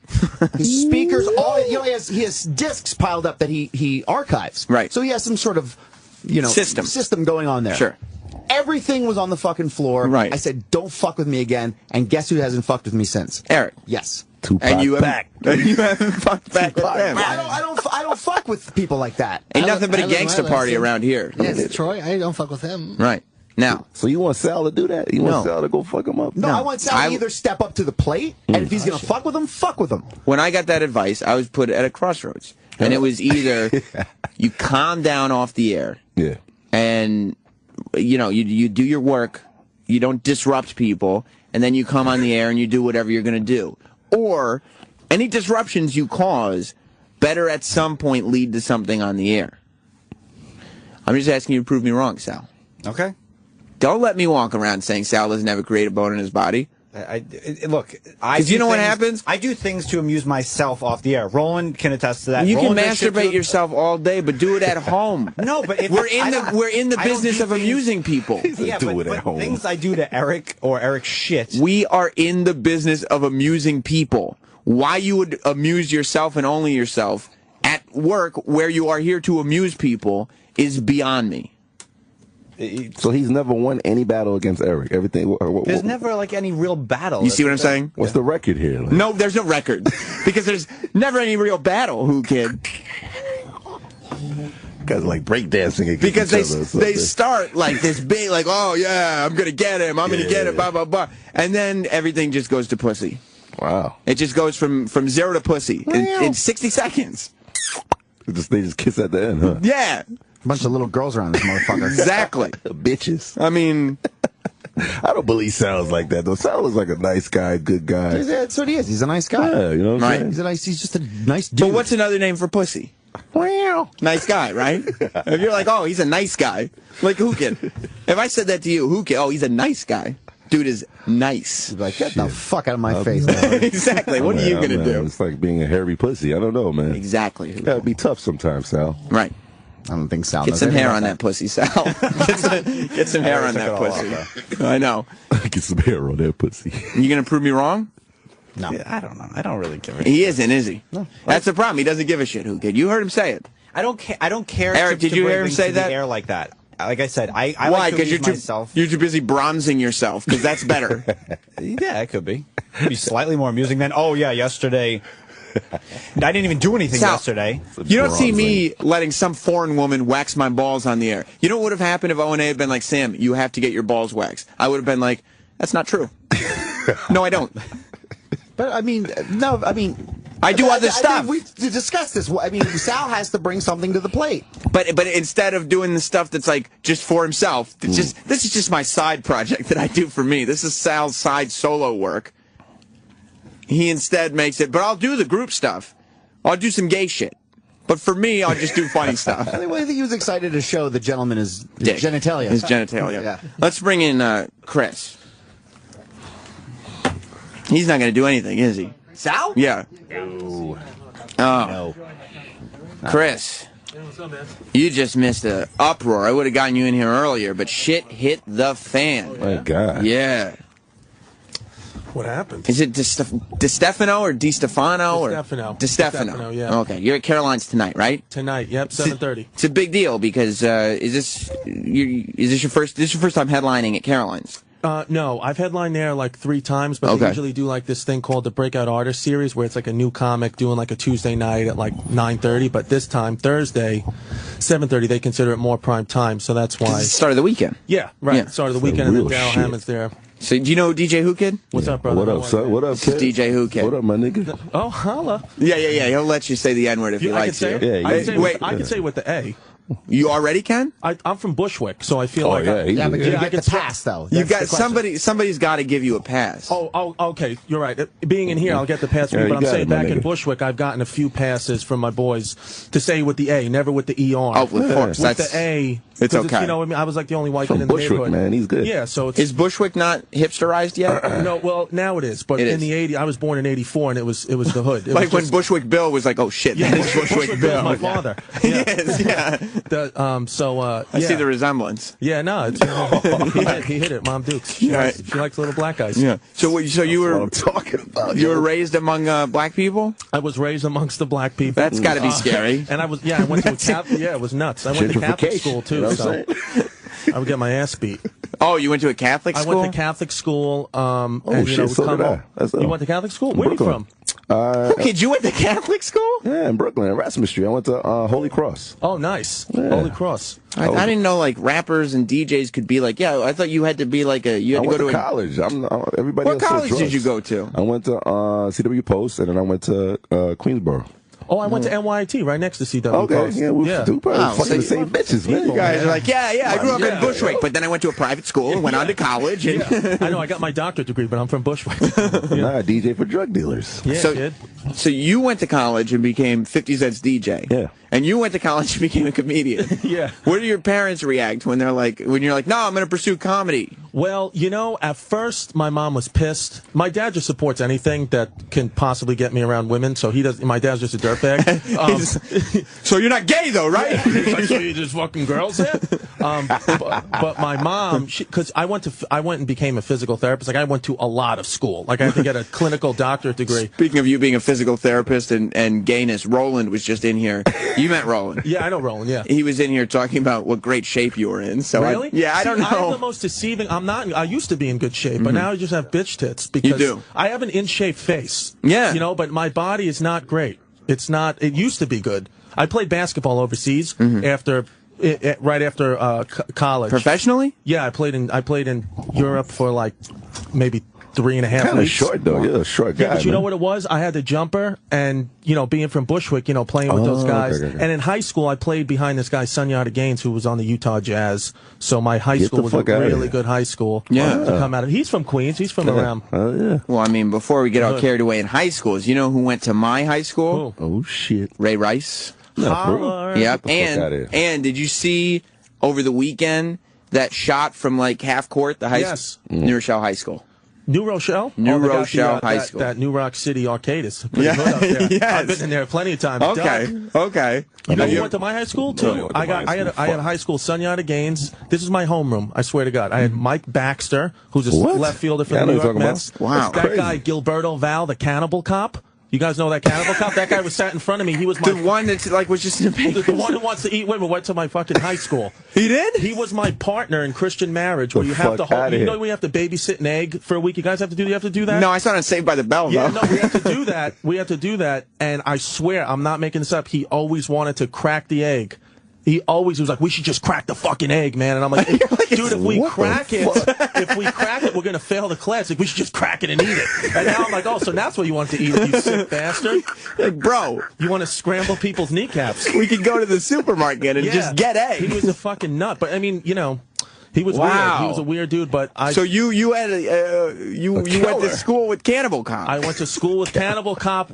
His speakers, all he has discs piled up that he archives. Right. So he has some sort of system going on there. Sure. Everything was on the fucking floor. Right. I said, don't fuck with me again. And guess who hasn't fucked with me since? Eric. Yes. And you haven't fucked back with them. I don't fuck with people like that. Ain't nothing but a gangster party around here. Yes, Troy. I don't fuck with him. Right. Now. So you want Sal to do that? You want Sal to go fuck him up? No, I want Sal to either step up to the plate, and if he's going to fuck with him, fuck with him. When I got that advice, I was put at a crossroads. And it was either you calm down off the air. Yeah. And, you do your work, you don't disrupt people, and then you come on the air and you do whatever you're going to do. Or any disruptions you cause better at some point lead to something on the air. I'm just asking you to prove me wrong, Sal. Okay. Don't let me walk around saying Sal doesn't have a creative bone in his body. Look, Because you know what happens? I do things to amuse myself off the air. Roland can attest to that. You Roland can masturbate yourself all day, but do it at home. No, but if we're in the business of amusing people. Yeah, but things I do to Eric or Eric shit. We are in the business of amusing people. Why you would amuse yourself and only yourself at work where you are here to amuse people is beyond me. So he's never won any battle against Eric. Everything. There's never like any real battle. You see what I'm saying? What's the record here? Like? No, there's no record because there's never any real battle. Who Kid? Guys like breakdancing because they start like this big, like, oh yeah, I'm gonna get him, I'm gonna get him, blah blah blah, and then everything just goes to pussy. Wow! It just goes from zero to pussy in 60 seconds. They just kiss at the end, huh? Yeah. Bunch of little girls around this motherfucker. Exactly. Bitches. I mean, I don't believe Sal's like that, though. Sal is like a nice guy, good guy. That's what he is. He's a nice guy. Yeah, you know what I'm saying? He's just a nice dude. But what's another name for pussy? Nice guy, right? If you're like, oh, he's a nice guy. Like, Whoo Kid. If I said that to you, Whoo Kid, oh, he's a nice guy. Dude is nice. Like, get the fuck out of my face, man. Exactly. What are you going to do? It's like being a hairy pussy. I don't know, man. Exactly. It gotta be tough sometimes, Sal. Right. I don't think Sal Get knows some anything hair about on that pussy, Sal. Get some hair on that pussy. I know. Get some hair on that pussy. You going to prove me wrong? No. Yeah, I don't know. I don't really give a shit. He isn't, is he? No. That's the problem. He doesn't give a shit, Whoo Kid. You heard him say it. I don't care. Eric, did you hear him say that? Air like that. Like I said, I Why? like to Because amuse you're too busy bronzing yourself. Because that's better. Yeah, it could be. It'd be slightly more amusing than, oh yeah, yesterday. I didn't even do anything yesterday. You don't see me letting some foreign woman wax my balls on the air. You know what would have happened if O&A had been like, Sam, you have to get your balls waxed? I would have been like, that's not true. No, I don't. But I mean, I do other stuff. We discussed this. I mean, Sal has to bring something to the plate. But instead of doing the stuff that's like just for himself, this is just my side project that I do for me. This is Sal's side solo work. He instead makes it, but I'll do the group stuff. I'll do some gay shit. But for me, I'll just do funny stuff. I think he was excited to show the gentleman his genitalia. His genitalia. Yeah. Let's bring in Chris. He's not going to do anything, is he? Sal? Yeah. No. Oh. No. Chris. You just missed an uproar. I would have gotten you in here earlier, but shit hit the fan. My God. Yeah. What happened? Is it Destefano or Destefano? Destefano. Destefano, yeah. Okay, you're at Caroline's tonight, right? Tonight, yep, 7:30. It's a big deal because is this your first time headlining at Caroline's? No, I've headlined there like 3 times, but they usually do like this thing called the Breakout Artist Series, where it's like a new comic doing like a Tuesday night at like 9:30. But this time, Thursday, 7:30, they consider it more prime time, so that's why. It's the start of the weekend. Yeah, right. Yeah. Start of the weekend, and then Darrell Hammond's there. So, do you know DJ Whoo Kid? What's up, brother? What up, son? What up, kid? DJ Whoo Kid. What up, my nigga? Oh, holla. Yeah. He'll let you say the N-word if he likes to. I can say with the A. You already can? I'm from Bushwick, so I feel like but you get the pass though. You got somebody's got to give you a pass. Oh, okay, you're right. Being in here, I'll get the pass for you, but I'm saying back in Bushwick, I've gotten a few passes from my boys to say with the A, never with the ER. Oh, of course. With the A, it's okay. You know, I mean, I was like the only white kid in the Bushwick, neighborhood. man, he's good. Yeah, so it's, is Bushwick not hipsterized yet? No, well now it is, but in the '80s, I was born in '84, and it was the hood. It like was when Bushwick Bill was like, oh shit, that is Bushwick Bill. My father. Yes, yeah. I see the resemblance. Yeah, no, he hit it. Mom Dukes. She likes little black guys. Yeah. So you were talking about. You were raised among black people. I was raised amongst the black people. That's got to be scary. And I went to a Catholic. Yeah, it was nuts. I went to Catholic school too. You know so I would get my ass beat. Oh, you went to a Catholic school? I went to Catholic school. Shit, so did I. You went to Catholic school? Where are you from? Kid, you went to Catholic school? Yeah, in Brooklyn, Erasmus Street. I went to Holy Cross. Oh, nice. Yeah. Holy Cross. I didn't know like rappers and DJs could be like. Yeah, I thought you had to be like a. You had to go to college. Everybody. What college did you go to? I went to CW Post, and then I went to Queensboro. Oh, I went to NYT, right next to CW Post. Yeah, we're fucking the same bitches, man. You guys are like, I grew up in Bushwick, but then I went to a private school and went on to college. And I know, I got my doctorate degree, but I'm from Bushwick. Nah, DJ for drug dealers. Yeah, kid. So you went to college and became 50 Cent's DJ. Yeah. And you went to college and became a comedian. Yeah. Where do your parents react when you're like, no, I'm going to pursue comedy? Well, at first my mom was pissed. My dad just supports anything that can possibly get me around women, so he does. My dad's just a dirtbag. So you're not gay though, right? He's like, so you just fucking girls here? But my mom, because I went and became a physical therapist. Like I went to a lot of school. Like I had to get a clinical doctorate degree. Speaking of you being a physical therapist and gayness, Roland was just in here. You met Roland. Yeah, I know Roland, yeah. He was in here talking about what great shape you were in. So really? I don't know. I have the most deceiving. I used to be in good shape, but now I just have bitch tits because you do. I have an in-shape face. Yeah. But my body is not great. It's not. It used to be good. I played basketball overseas right after college. Professionally? Yeah, I played in Europe for like maybe 3.5 weeks. Kind of short though. You're a short guy. Yeah, but you know what it was? I had the jumper, and being from Bushwick, playing with those guys. Okay. And in high school, I played behind this guy Sunyata Gaines, who was on the Utah Jazz. So my high school was a really good high school. Yeah, to come out of. He's from Queens. He's from around. Oh yeah. Well, I mean, before we get all carried away in high schools, you know who went to my high school? Oh shit, Ray Rice. No, yep. And did you see over the weekend that shot from like half court, the New Rochelle High School? New Rochelle? New Rochelle High School. That New Rock City arcade is pretty good up there. Yes. I've been in there plenty of times. Okay. You know who went to my high school too? I had a high school, Sunyata Gaines. This is my homeroom. I swear to God. I had Mike Baxter, who's a left fielder for the New York Mets. Wow. That guy Gilberto Val, the cannibal cop. You guys know that cannibal cop? That guy was sat in front of me. He was my the one that's like was just in the one who wants to eat women. Went to my fucking high school. He did? He was my partner in Christian marriage, where you have to hold. We have to babysit an egg for a week. You guys have to do. You have to do that. No, I saw it on Saved by the Bell. Yeah, though. no, we have to do that. We have to do that. And I swear, I'm not making this up. He always wanted to crack the egg. He was like, we should just crack the fucking egg, man. And I'm like, dude, if we crack it, we're gonna fail the class. Like, we should just crack it and eat it. And now I'm like, oh, so that's what you want to eat, you sick bastard. Like, bro, you want to scramble people's kneecaps? We could go to the supermarket and just get eggs. He was a fucking nut, but I mean, he was weird. He was a weird dude, but So you went to school with Cannibal Cop. I went to school with Cannibal Cop.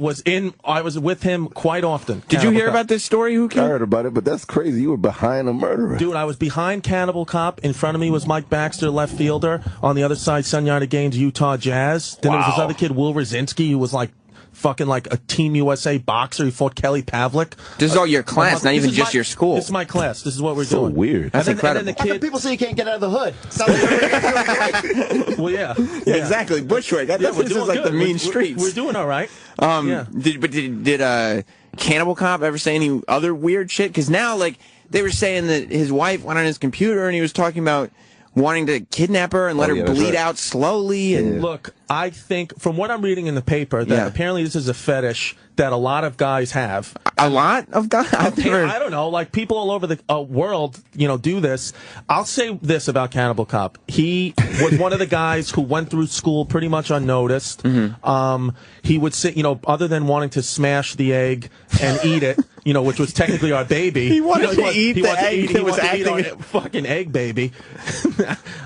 I was with him quite often. Did you hear about this story, Whoo Kid? I heard about it, but that's crazy. You were behind a murderer. Dude, I was behind Cannibal Cop. In front of me was Mike Baxter, left fielder. On the other side, Sunyata Gaines, Utah Jazz. Then there was this other kid, Will Rosinski, who was like fucking like a Team USA boxer. He fought Kelly Pavlik. This is all your class, not even just your school. This is my class. This is what we're So doing. weird. That's incredible. How come people say you can't get out of the hood? Sounds like Well, yeah. Exactly. Bushwick. This we're is doing like good. the mean We're streets. doing all right. Did Cannibal Cop ever say any other weird shit? Because now, like, they were saying that his wife went on his computer and he was talking about wanting to kidnap her and let her bleed out slowly. And Look, I think from what I'm reading in the paper that apparently this is a fetish that a lot of guys have. A lot of guys? I don't know. Like people all over the world, do this. I'll say this about Cannibal Cop. He was one of the guys who went through school pretty much unnoticed. He would sit, other than wanting to smash the egg and eat it, which was technically our baby. He wanted to eat the egg. He was acting a fucking egg baby.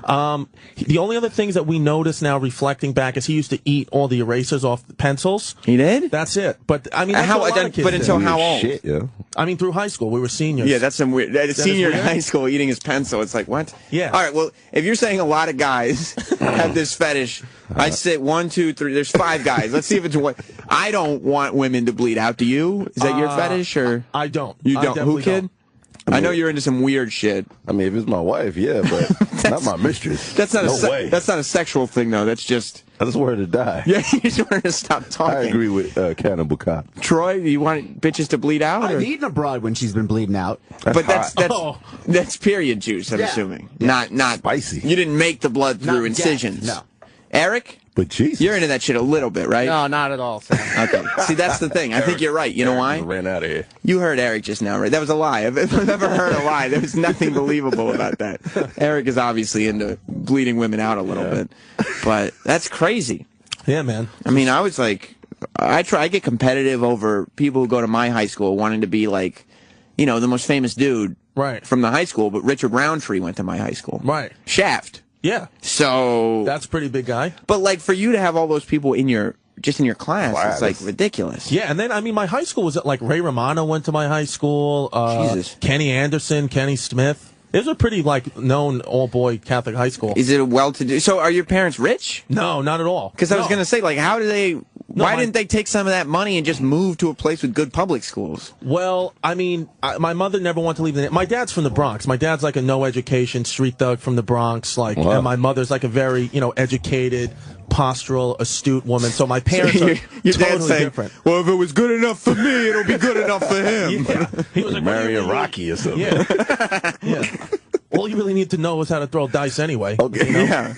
The only other things that we notice now reflecting back is he used to eat all the erasers off the pencils. He did? That's it. But I mean, that's how? what a lot of kids But until did. how old? Shit, yeah. I mean, through high school, we were seniors. Yeah, that's some weird. Senior in high school eating his pencil. It's like, what? Yeah. All right, well, if you're saying a lot of guys have this fetish, I'd say 1, 2, 3. There's 5 guys. Let's see if it's one. I don't want women to bleed out. Do you? Is that your fetish? Or I don't. You don't? I Who, definitely Kid? don't. I know you're into some weird shit. I mean, if it's my wife, yeah, but not my mistress. That's not no a way. That's not a sexual thing, though. That's just. I just want her to die. Yeah, you just want her to stop talking. I agree with Cannibal Cop. Troy, do you want bitches to bleed out? I've eaten a broad when she's been bleeding out. But that's period juice. I'm assuming, not spicy. You didn't make the blood through incisions. No. Eric, but Jesus, you're into that shit a little bit, right? No, not at all, Sam. Okay. See, that's the thing. I think you're right. You know why? Ran out of here. You heard Eric just now, right? That was a lie. If I've ever heard a lie, there was nothing believable about that. Eric is obviously into bleeding women out a little bit, but that's crazy. Yeah, man. I mean, I was like, I get competitive over people who go to my high school wanting to be like, the most famous dude from the high school, but Richard Roundtree went to my high school. Right. Shaft. Yeah. So that's a pretty big guy. But like for you to have all those people in your class, it's like ridiculous. Yeah, and then I mean my high school was like Ray Romano went to my high school. Jesus. Kenny Anderson, Kenny Smith. It was a pretty known all boy Catholic high school. Is it a well-to-do? So are your parents rich? No, not at all. Because I was going to say, like, how do they? Why didn't they take some of that money and just move to a place with good public schools? Well, I mean, my mother never wanted to leave. My dad's from the Bronx. My dad's like a no-education street thug from the Bronx. Like, and my mother's like a very educated, postural, astute woman. So my parents are your totally dad's saying, different. Well, if it was good enough for me, it'll be good enough for him. Yeah. He was like, marry a Rocky or something. Yeah. Yeah. All you really need to know is how to throw dice anyway. Okay. Yeah.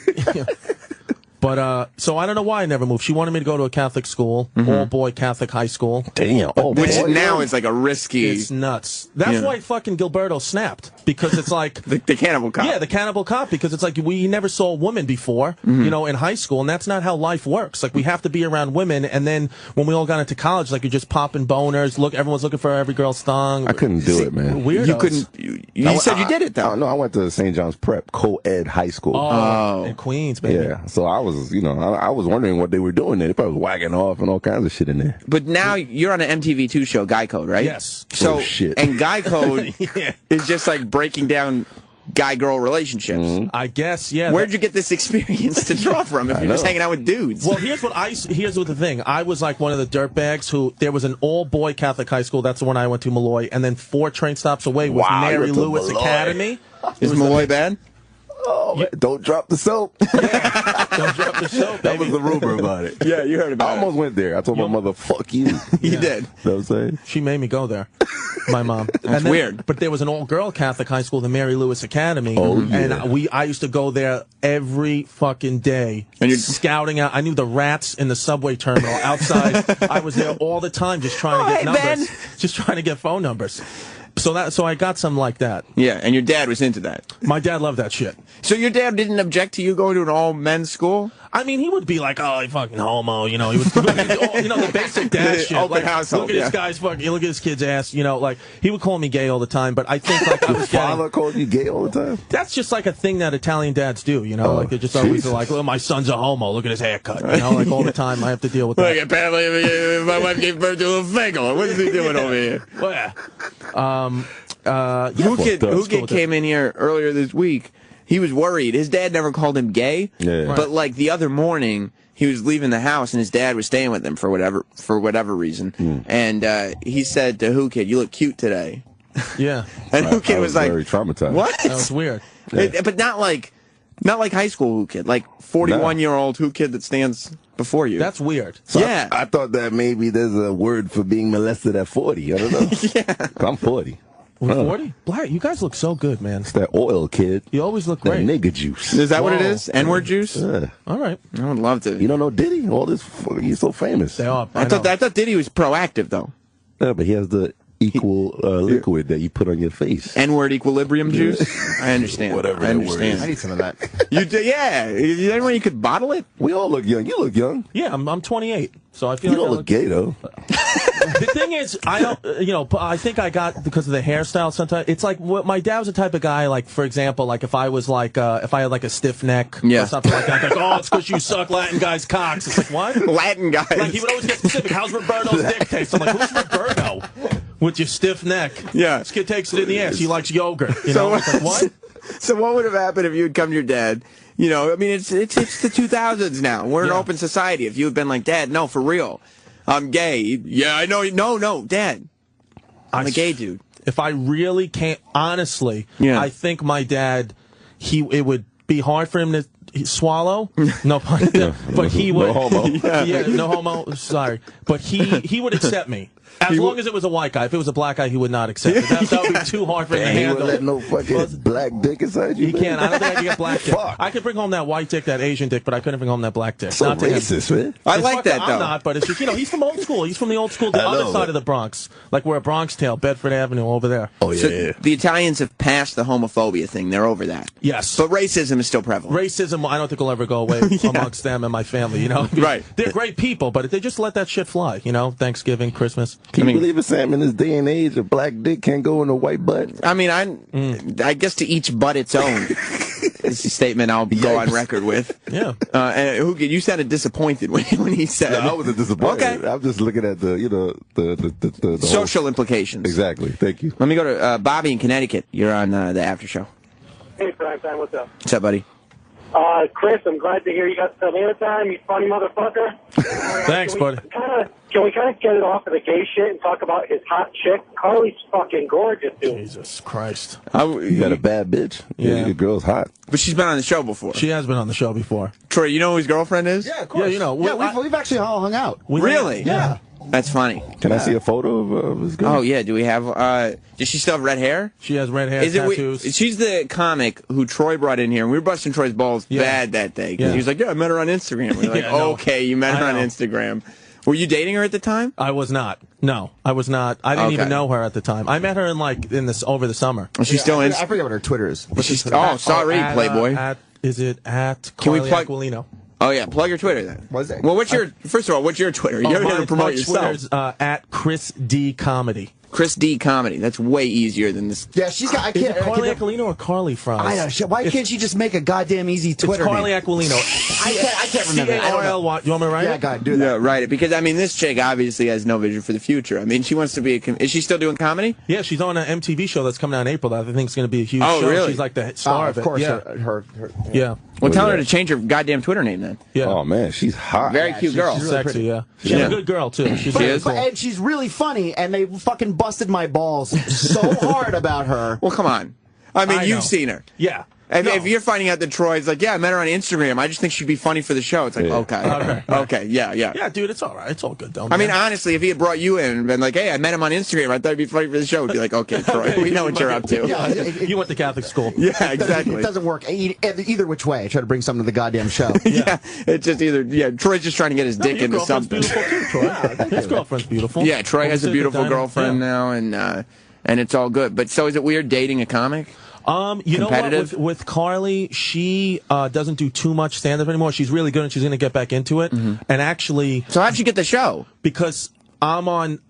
But, so I don't know why I never moved. She wanted me to go to a Catholic school, all-boy Catholic high school. Damn. Which now is like a risky... It's nuts. That's why fucking Gilberto snapped. Because it's like... the Cannibal Cop. Yeah, the Cannibal Cop. Because it's like we never saw a woman before, in high school. And that's not how life works. Like, we have to be around women. And then when we all got into college, like, you're just popping boners. Everyone's looking for every girl's thong. I couldn't do it, man. Weirdos. You couldn't... You said you did it, though. No, I went to St. John's Prep, co-ed high school. Oh, in Queens, baby. Yeah, so I was, I was wondering what they were doing there. They probably was whacking off and all kinds of shit in there. But now you're on an MTV2 show, Guy Code, right? Yes. So, shit. And Guy Code is just like breaking down guy-girl relationships. I guess, yeah. Where'd you get this experience to draw from if you're just hanging out with dudes? Well, here's what the thing. I was like one of the dirtbags who, there was an all-boy Catholic high school. That's the one I went to, Malloy. And then 4 train stops away was Mary Lewis Academy. Is Malloy bad? Oh, man, don't drop the soap. Don't drop the soap, baby. That was the rumor about it. Yeah, you heard about I almost went there. I told my mother, fuck you. You did. You know what I'm saying? She made me go there. My mom. That's weird. But there was an all-girl Catholic high school, the Mary Lewis Academy. Oh, yeah. And I used to go there every fucking day. And you're scouting out. I knew the rats in the subway terminal outside. I was there all the time just trying to get numbers. Just trying to get phone numbers. So I got some like that. Yeah, and your dad was into that. My dad loved that shit. So your dad didn't object to you going to an all-men's school? I mean, he would be like, "Oh, you fucking homo," He would, the basic dad shit. Open Like, household, look at this guy's fucking. Look at this kid's ass. Like he would call me gay all the time. But I think like I was Your father called you gay all the time? That's just like a thing that Italian dads do. Like they're just always like, "Oh, my son's a homo. Look at his haircut." Like all the time, I have to deal with that. Like apparently, my wife gave birth to a fagel. What is he doing over here? Well, yeah. Who Kid came in here earlier this week. he was worried. His dad never called him gay, but like the other morning, he was leaving the house and his dad was staying with him for whatever reason. And he said to Whoo Kid, "You look cute today." Yeah. And Whoo Kid was like, very traumatized. "What?" That was weird. But not like high school Whoo Kid, like 41-year-old Whoo Kid that stands before you. That's weird. So yeah. I thought that maybe there's a word for being molested at 40. I don't know. Yeah. I'm 40. We're 40? Black, you guys look so good, man. It's that oil, kid. You always look that great. nigga juice. Is that what it is? N-word juice? Yeah. All right. I would love to. You don't know Diddy? All this, he's so famous. They are. I thought Diddy was proactive, though. Yeah, but he has the equal liquid that you put on your face. N-word equilibrium juice? I understand. Whatever I that word understand. is. I need some of that. You do, yeah. Is there any way you could bottle it? We all look young. You look young. Yeah, I'm 28, so I feel You like don't look gay, though. The thing is, I don't, I think I got, because of the hairstyle sometimes, it's like, my dad was the type of guy, like, for example, like, if I was like, if I had like a stiff neck or something like that, like, oh, it's because you suck Latin guys' cocks. It's like, what? Latin guys. Like, he would always get specific. How's Roberto's dick taste? I'm like, who's Roberto? With your stiff neck. Yeah. This kid takes it in the ass. He likes yogurt. You know? It's like, what? So what would have happened if you had come to your dad? You know, I mean, it's the 2000s now. We're an open society. If you had been like, Dad, no, for real, I'm gay. Yeah, I know. No, Dad, I'm a gay dude. If I really can't, honestly, I think my dad, it would be hard for him to swallow. No pun. But he would. No homo. Yeah, no homo. Sorry. But he would accept me. As long as it was a white guy. If it was a black guy, he would not accept it. That would be too hard for him to He handle. wouldn't let no fucking black dick inside you. He man. can't. I don't think I can get black dick. Fuck. I could bring home that white dick, that Asian dick, but I couldn't bring home that black dick. So Not to him. racist, man. I like that, though. I'm not, but it's just, he's from old school. He's from the old school, the I other know, side man. of the Bronx. Like we're at Bronx Tale, Bedford Avenue, over there. Oh, yeah, So yeah. the Italians have passed the homophobia thing. They're over that. Yes. But racism is still prevalent. Racism, I don't think will ever go away amongst them and my family, Right. They're great people, but if they just let that shit fly, Thanksgiving, Christmas. Can you believe it, Sam? In this day and age, a black dick can't go in a white butt. I mean, I guess to each butt its own. It's a statement I'll go on record with. Yeah. And Whoo Kid, you sounded disappointed when he said. No, I wasn't disappointed. Okay. I'm just looking at the the Social implications. Exactly. Thank you. Let me go to Bobby in Connecticut. You're on the after show. Hey, Primetime, what's up? What's up, buddy? Chris, I'm glad to hear you got some airtime, you funny motherfucker. Thanks, buddy. Can we kind of get it off of the gay shit and talk about his hot chick? Carly's fucking gorgeous, dude. Jesus Christ. You got a bad bitch. Yeah. Your girl's hot. But she's been on the show before. She has been on the show before. Troy, you know who his girlfriend is? Yeah, of course. Yeah, we've actually all hung out. Really? Yeah. That's funny. Can I see a photo of his girl? Oh, yeah. Do we have... does she still have red hair? She has red hair, Is it tattoos. she's the comic who Troy brought in here, and we were busting Troy's balls bad that day. Because he was like, yeah, I met her on Instagram. We were like, okay, you met her on Instagram. Were you dating her at the time? I was not. No, I was not. I didn't even know her at the time. I met her over the summer. She's still in... I forget what her Twitter is. Sorry, Playboy. Is it at Can we Carly plug... Aquilino? Oh, yeah, plug your Twitter then. What's that? Well, first of all, what's your Twitter? You're going to promote yourself. Twitter's at Chris D Comedy. Chris D Comedy. That's way easier than this. Yeah, she's got... Is it Carly Aquilino or Carly Fries? I know. Why can't she just make a goddamn easy Twitter It's Carly name? Aquilino. I can't remember. C-A-R-L-Y. You want me to write it? Yeah, go ahead, do that. Yeah, write it. Because, I mean, this chick obviously has no vision for the future. I mean, she wants to be is she still doing comedy? Yeah, she's on an MTV show that's coming out in April that I think is going to be a huge show. Oh, really? She's like the star of it. Of course, Yeah. her Yeah. Well, tell her to change her goddamn Twitter name then. Yeah. Oh, man, she's hot. Very cute girl. She's really sexy, pretty. yeah. She's a good girl, too. She's really cool. And she's really funny, and they fucking busted my balls so hard about her. Well, come on. I mean, I you've know. seen her. Yeah. If you're finding out that Troy's like, yeah, I met her on Instagram. I just think she'd be funny for the show. It's like, okay, yeah. Yeah, dude, it's all right. It's all good, though. I mean, honestly, if he had brought you in and been like, hey, I met him on Instagram, I thought it'd be funny for the show. We'd be like, okay, Troy, we know what you're up to. Yeah, you went to Catholic school. Yeah, exactly. It doesn't work either which way. I try to bring something to the goddamn show. Yeah, it's just Troy's just trying to get his dick into something. Beautiful too, Troy. His girlfriend's beautiful. Yeah, Troy has a beautiful girlfriend now, and it's all good. But so is it weird dating a comic? You know what? With Carly, she doesn't do too much stand-up anymore. She's really good, and she's going to get back into it. And actually... So how'd you get the show? Because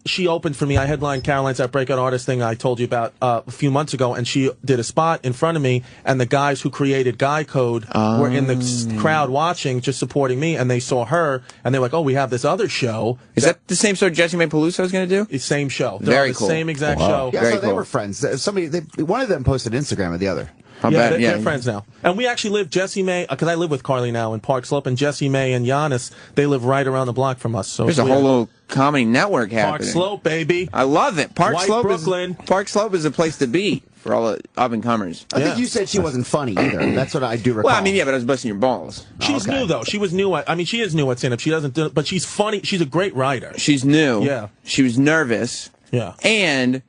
she opened for me. I headlined Caroline's That Breakout Artist thing I told you about a few months ago, and she did a spot in front of me, and the guys who created Guy Code were in the crowd watching, just supporting me, and they saw her, and they're like, oh, we have this other show. Is that the same show Jesse May Peluso is going to do? The same show. Very the cool. Same exact show. Yeah, Very so they cool. were friends. One of them posted Instagram of the other. They're friends now. And we actually live, Jessie May, because I live with Carly now in Park Slope, and Jessie May and Giannis, they live right around the block from us. So there's a whole little comedy network happening. Park Slope, baby. I love it. White Brooklyn. Park Slope is a place to be for all the up-and-comers. I think you said she wasn't funny either. That's what I do recall. Well, I mean, yeah, but I was busting your balls. She's new, though. She was new. I mean, she is new at stand-up. She doesn't do it, but she's funny. She's a great writer. She's new. Yeah. She was nervous. Yeah. And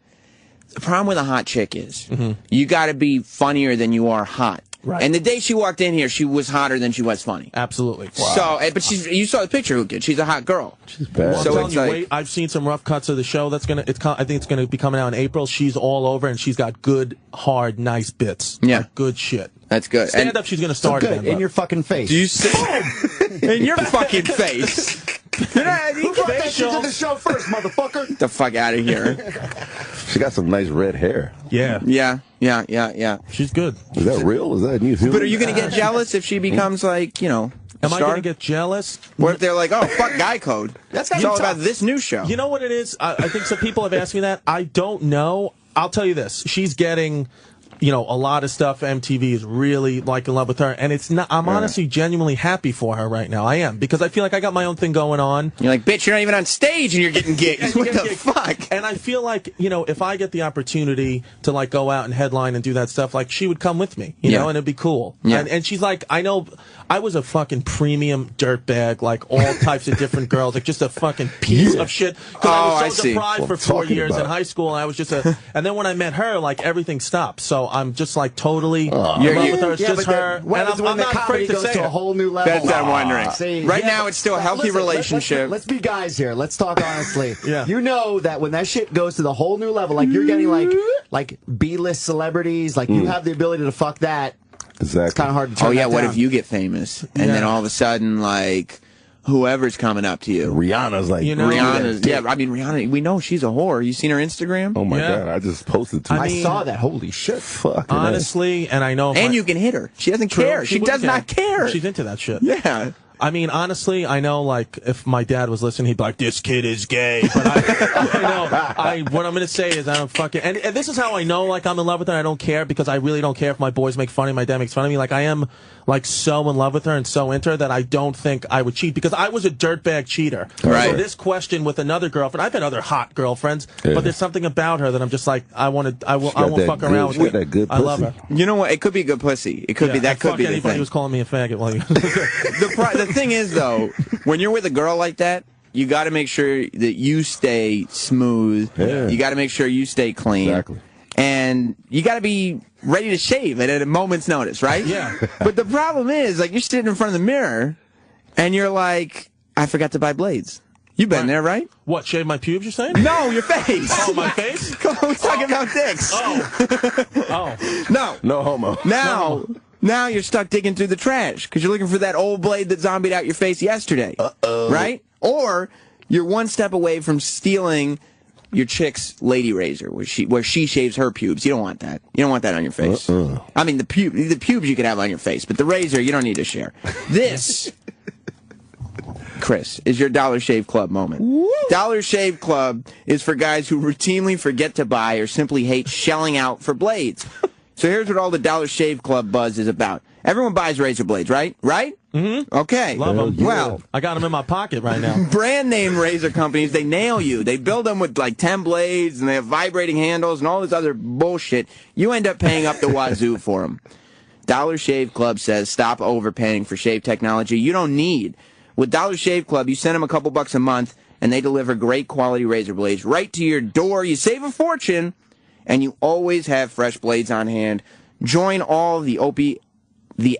the problem with a hot chick is you got to be funnier than you are hot. Right. And the day she walked in here, she was hotter than she was funny. Absolutely. Wow. So, but you saw the picture, Whoo Kid. She's a hot girl. She's bad. Well, so I'm telling you, wait, I've seen some rough cuts of the show. I think it's gonna be coming out in April. She's all over, and she's got good, hard, nice bits. Yeah. Like, good shit. That's good. Stand up, she's gonna start good. again. In your fucking face. Do you see? In your fucking face. Who brought that shit to the show first, motherfucker? Get the fuck out of here. She got some nice red hair. Yeah. She's good. Is that real? Is that new? But are you going to get jealous if she becomes like, Am I going to get jealous? What if they're like, oh, fuck Guy Code? It's all about this new show. You know what it is? I think some people have asked me that. I don't know. I'll tell you this. She's getting, a lot of stuff. MTV is really like in love with her, and it's not. I'm honestly genuinely happy for her right now. I am, because I feel like I got my own thing going on. You're like, bitch, you're not even on stage, and you're getting gigs. What the fuck? And I feel like if I get the opportunity to like go out and headline and do that stuff, like she would come with me, you know, and it'd be cool. Yeah. And she's like, I know, I was a fucking premium dirtbag, like all types of different girls, like just a fucking piece of shit. I was so deprived for 4 years in high school, and I was just and then when I met her, like everything stopped. So I'm just like totally in love with her. It's just her. And I'm not afraid to say to a whole new level. That's what I'm wondering. See, right now, it's still a healthy relationship. Let's be guys here. Let's talk honestly. Yeah. You know that when that shit goes to the whole new level, like you're getting like B-list celebrities, like you have the ability to fuck that. Exactly. It's kind of hard to turn that what down. if you get famous and then all of a sudden, like, whoever's coming up to you? Rihanna's like, Rihanna's, I mean, Rihanna, we know she's a whore. You seen her Instagram? Oh my God, I just posted to I saw that. Holy shit. Fuck. Honestly, and I know. And you can hit her. She doesn't care. She does not care. She's into that shit. Yeah. I mean, honestly, I know, like, if my dad was listening, he'd be like, this kid is gay. But what I'm going to say is I don't fucking... And this is how I know, like, I'm in love with her. I don't care, because I really don't care if my boys make fun of me, my dad makes fun of me. Like, I am, like, so in love with her and so into her that I don't think I would cheat, because I was a dirtbag cheater. Right. So this question with another girlfriend, I've had other hot girlfriends, but there's something about her that I'm just like, I won't fuck around with her. I love her. You know what? It could be good pussy. It could be, that could be the anybody thing. who's calling me a faggot while you... The thing is, though, when you're with a girl like that, you got to make sure that you stay smooth. Yeah. You got to make sure you stay clean. Exactly. And you got to be ready to shave it at a moment's notice, right? Yeah. But the problem is, like, you're sitting in front of the mirror, and you're like, I forgot to buy blades. You've been there, right? What, shave my pubes, you're saying? No, your face. Oh, my face? Come on, we're talking about dicks. Oh. No. No homo. Now you're stuck digging through the trash because you're looking for that old blade that zombied out your face yesterday. Right? Or you're one step away from stealing your chick's lady razor where she shaves her pubes. You don't want that. You don't want that on your face. I mean, the pubes you could have on your face, but the razor you don't need to share. This, Chris, is your Dollar Shave Club moment. Woo! Dollar Shave Club is for guys who routinely forget to buy or simply hate shelling out for blades. So here's what all the Dollar Shave Club buzz is about. Everyone buys razor blades, right? Right? Mm-hmm. Okay. Love them. Yeah. Well, I got them in my pocket right now. Brand name razor companies, they nail you. They build them with like 10 blades, and they have vibrating handles and all this other bullshit. You end up paying up the wazoo for them. Dollar Shave Club says stop overpaying for shave technology you don't need. With Dollar Shave Club, you send them a couple bucks a month, and they deliver great quality razor blades right to your door. You save a fortune, and you always have fresh blades on hand. Join all the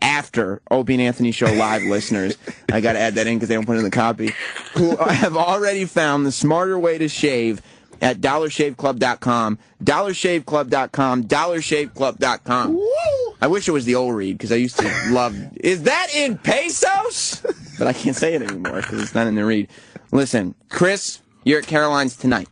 after Opie and Anthony Show live listeners. I got to add that in because they don't put it in the copy. Who have already found the smarter way to shave at dollarshaveclub.com. Dollarshaveclub.com. Dollarshaveclub.com. I wish it was the old read because I used to love. Is that in pesos? But I can't say it anymore because it's not in the read. Listen, Chris, you're at Caroline's tonight.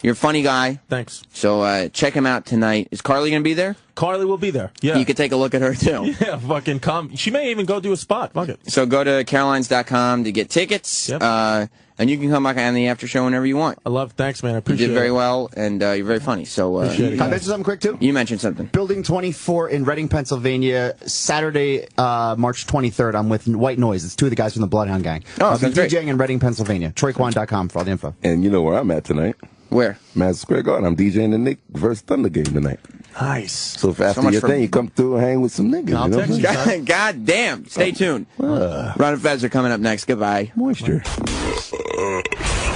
You're a funny guy. Thanks. So check him out tonight. Is Carly going to be there? Carly will be there. Yeah. You could take a look at her, too. Yeah, fucking come. She may even go do a spot. Fuck it. So go to carolines.com to get tickets. Yep. And And you can come back on the after show whenever you want. Thanks, man. I You appreciate it. did very well, and you're very funny. So, Can I mention something quick, too? You mentioned something. Building 24 in Reading, Pennsylvania, Saturday, March 23rd. I'm with White Noise. It's two of the guys from the Bloodhound Gang. I'll be DJing in Reading, Pennsylvania. TroyQuan.com for all the info. And you know where I'm at tonight? Where? Madison Square Garden. I'm DJing the Knicks versus Thunder game tonight. Nice. So if after your thing, you come through and hang with some niggas. I'll text you, son. God damn. Stay tuned. Ron and Fez are coming up next. Goodbye. Moisture.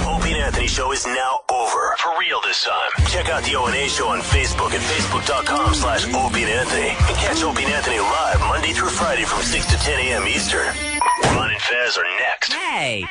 Opie and Anthony show is now over. For real this time. Check out the O&A show on Facebook at facebook.com/Opie and Anthony. And catch Opie and Anthony live Monday through Friday from 6 to 10 a.m. Eastern. Ron and Fez are next. Hey.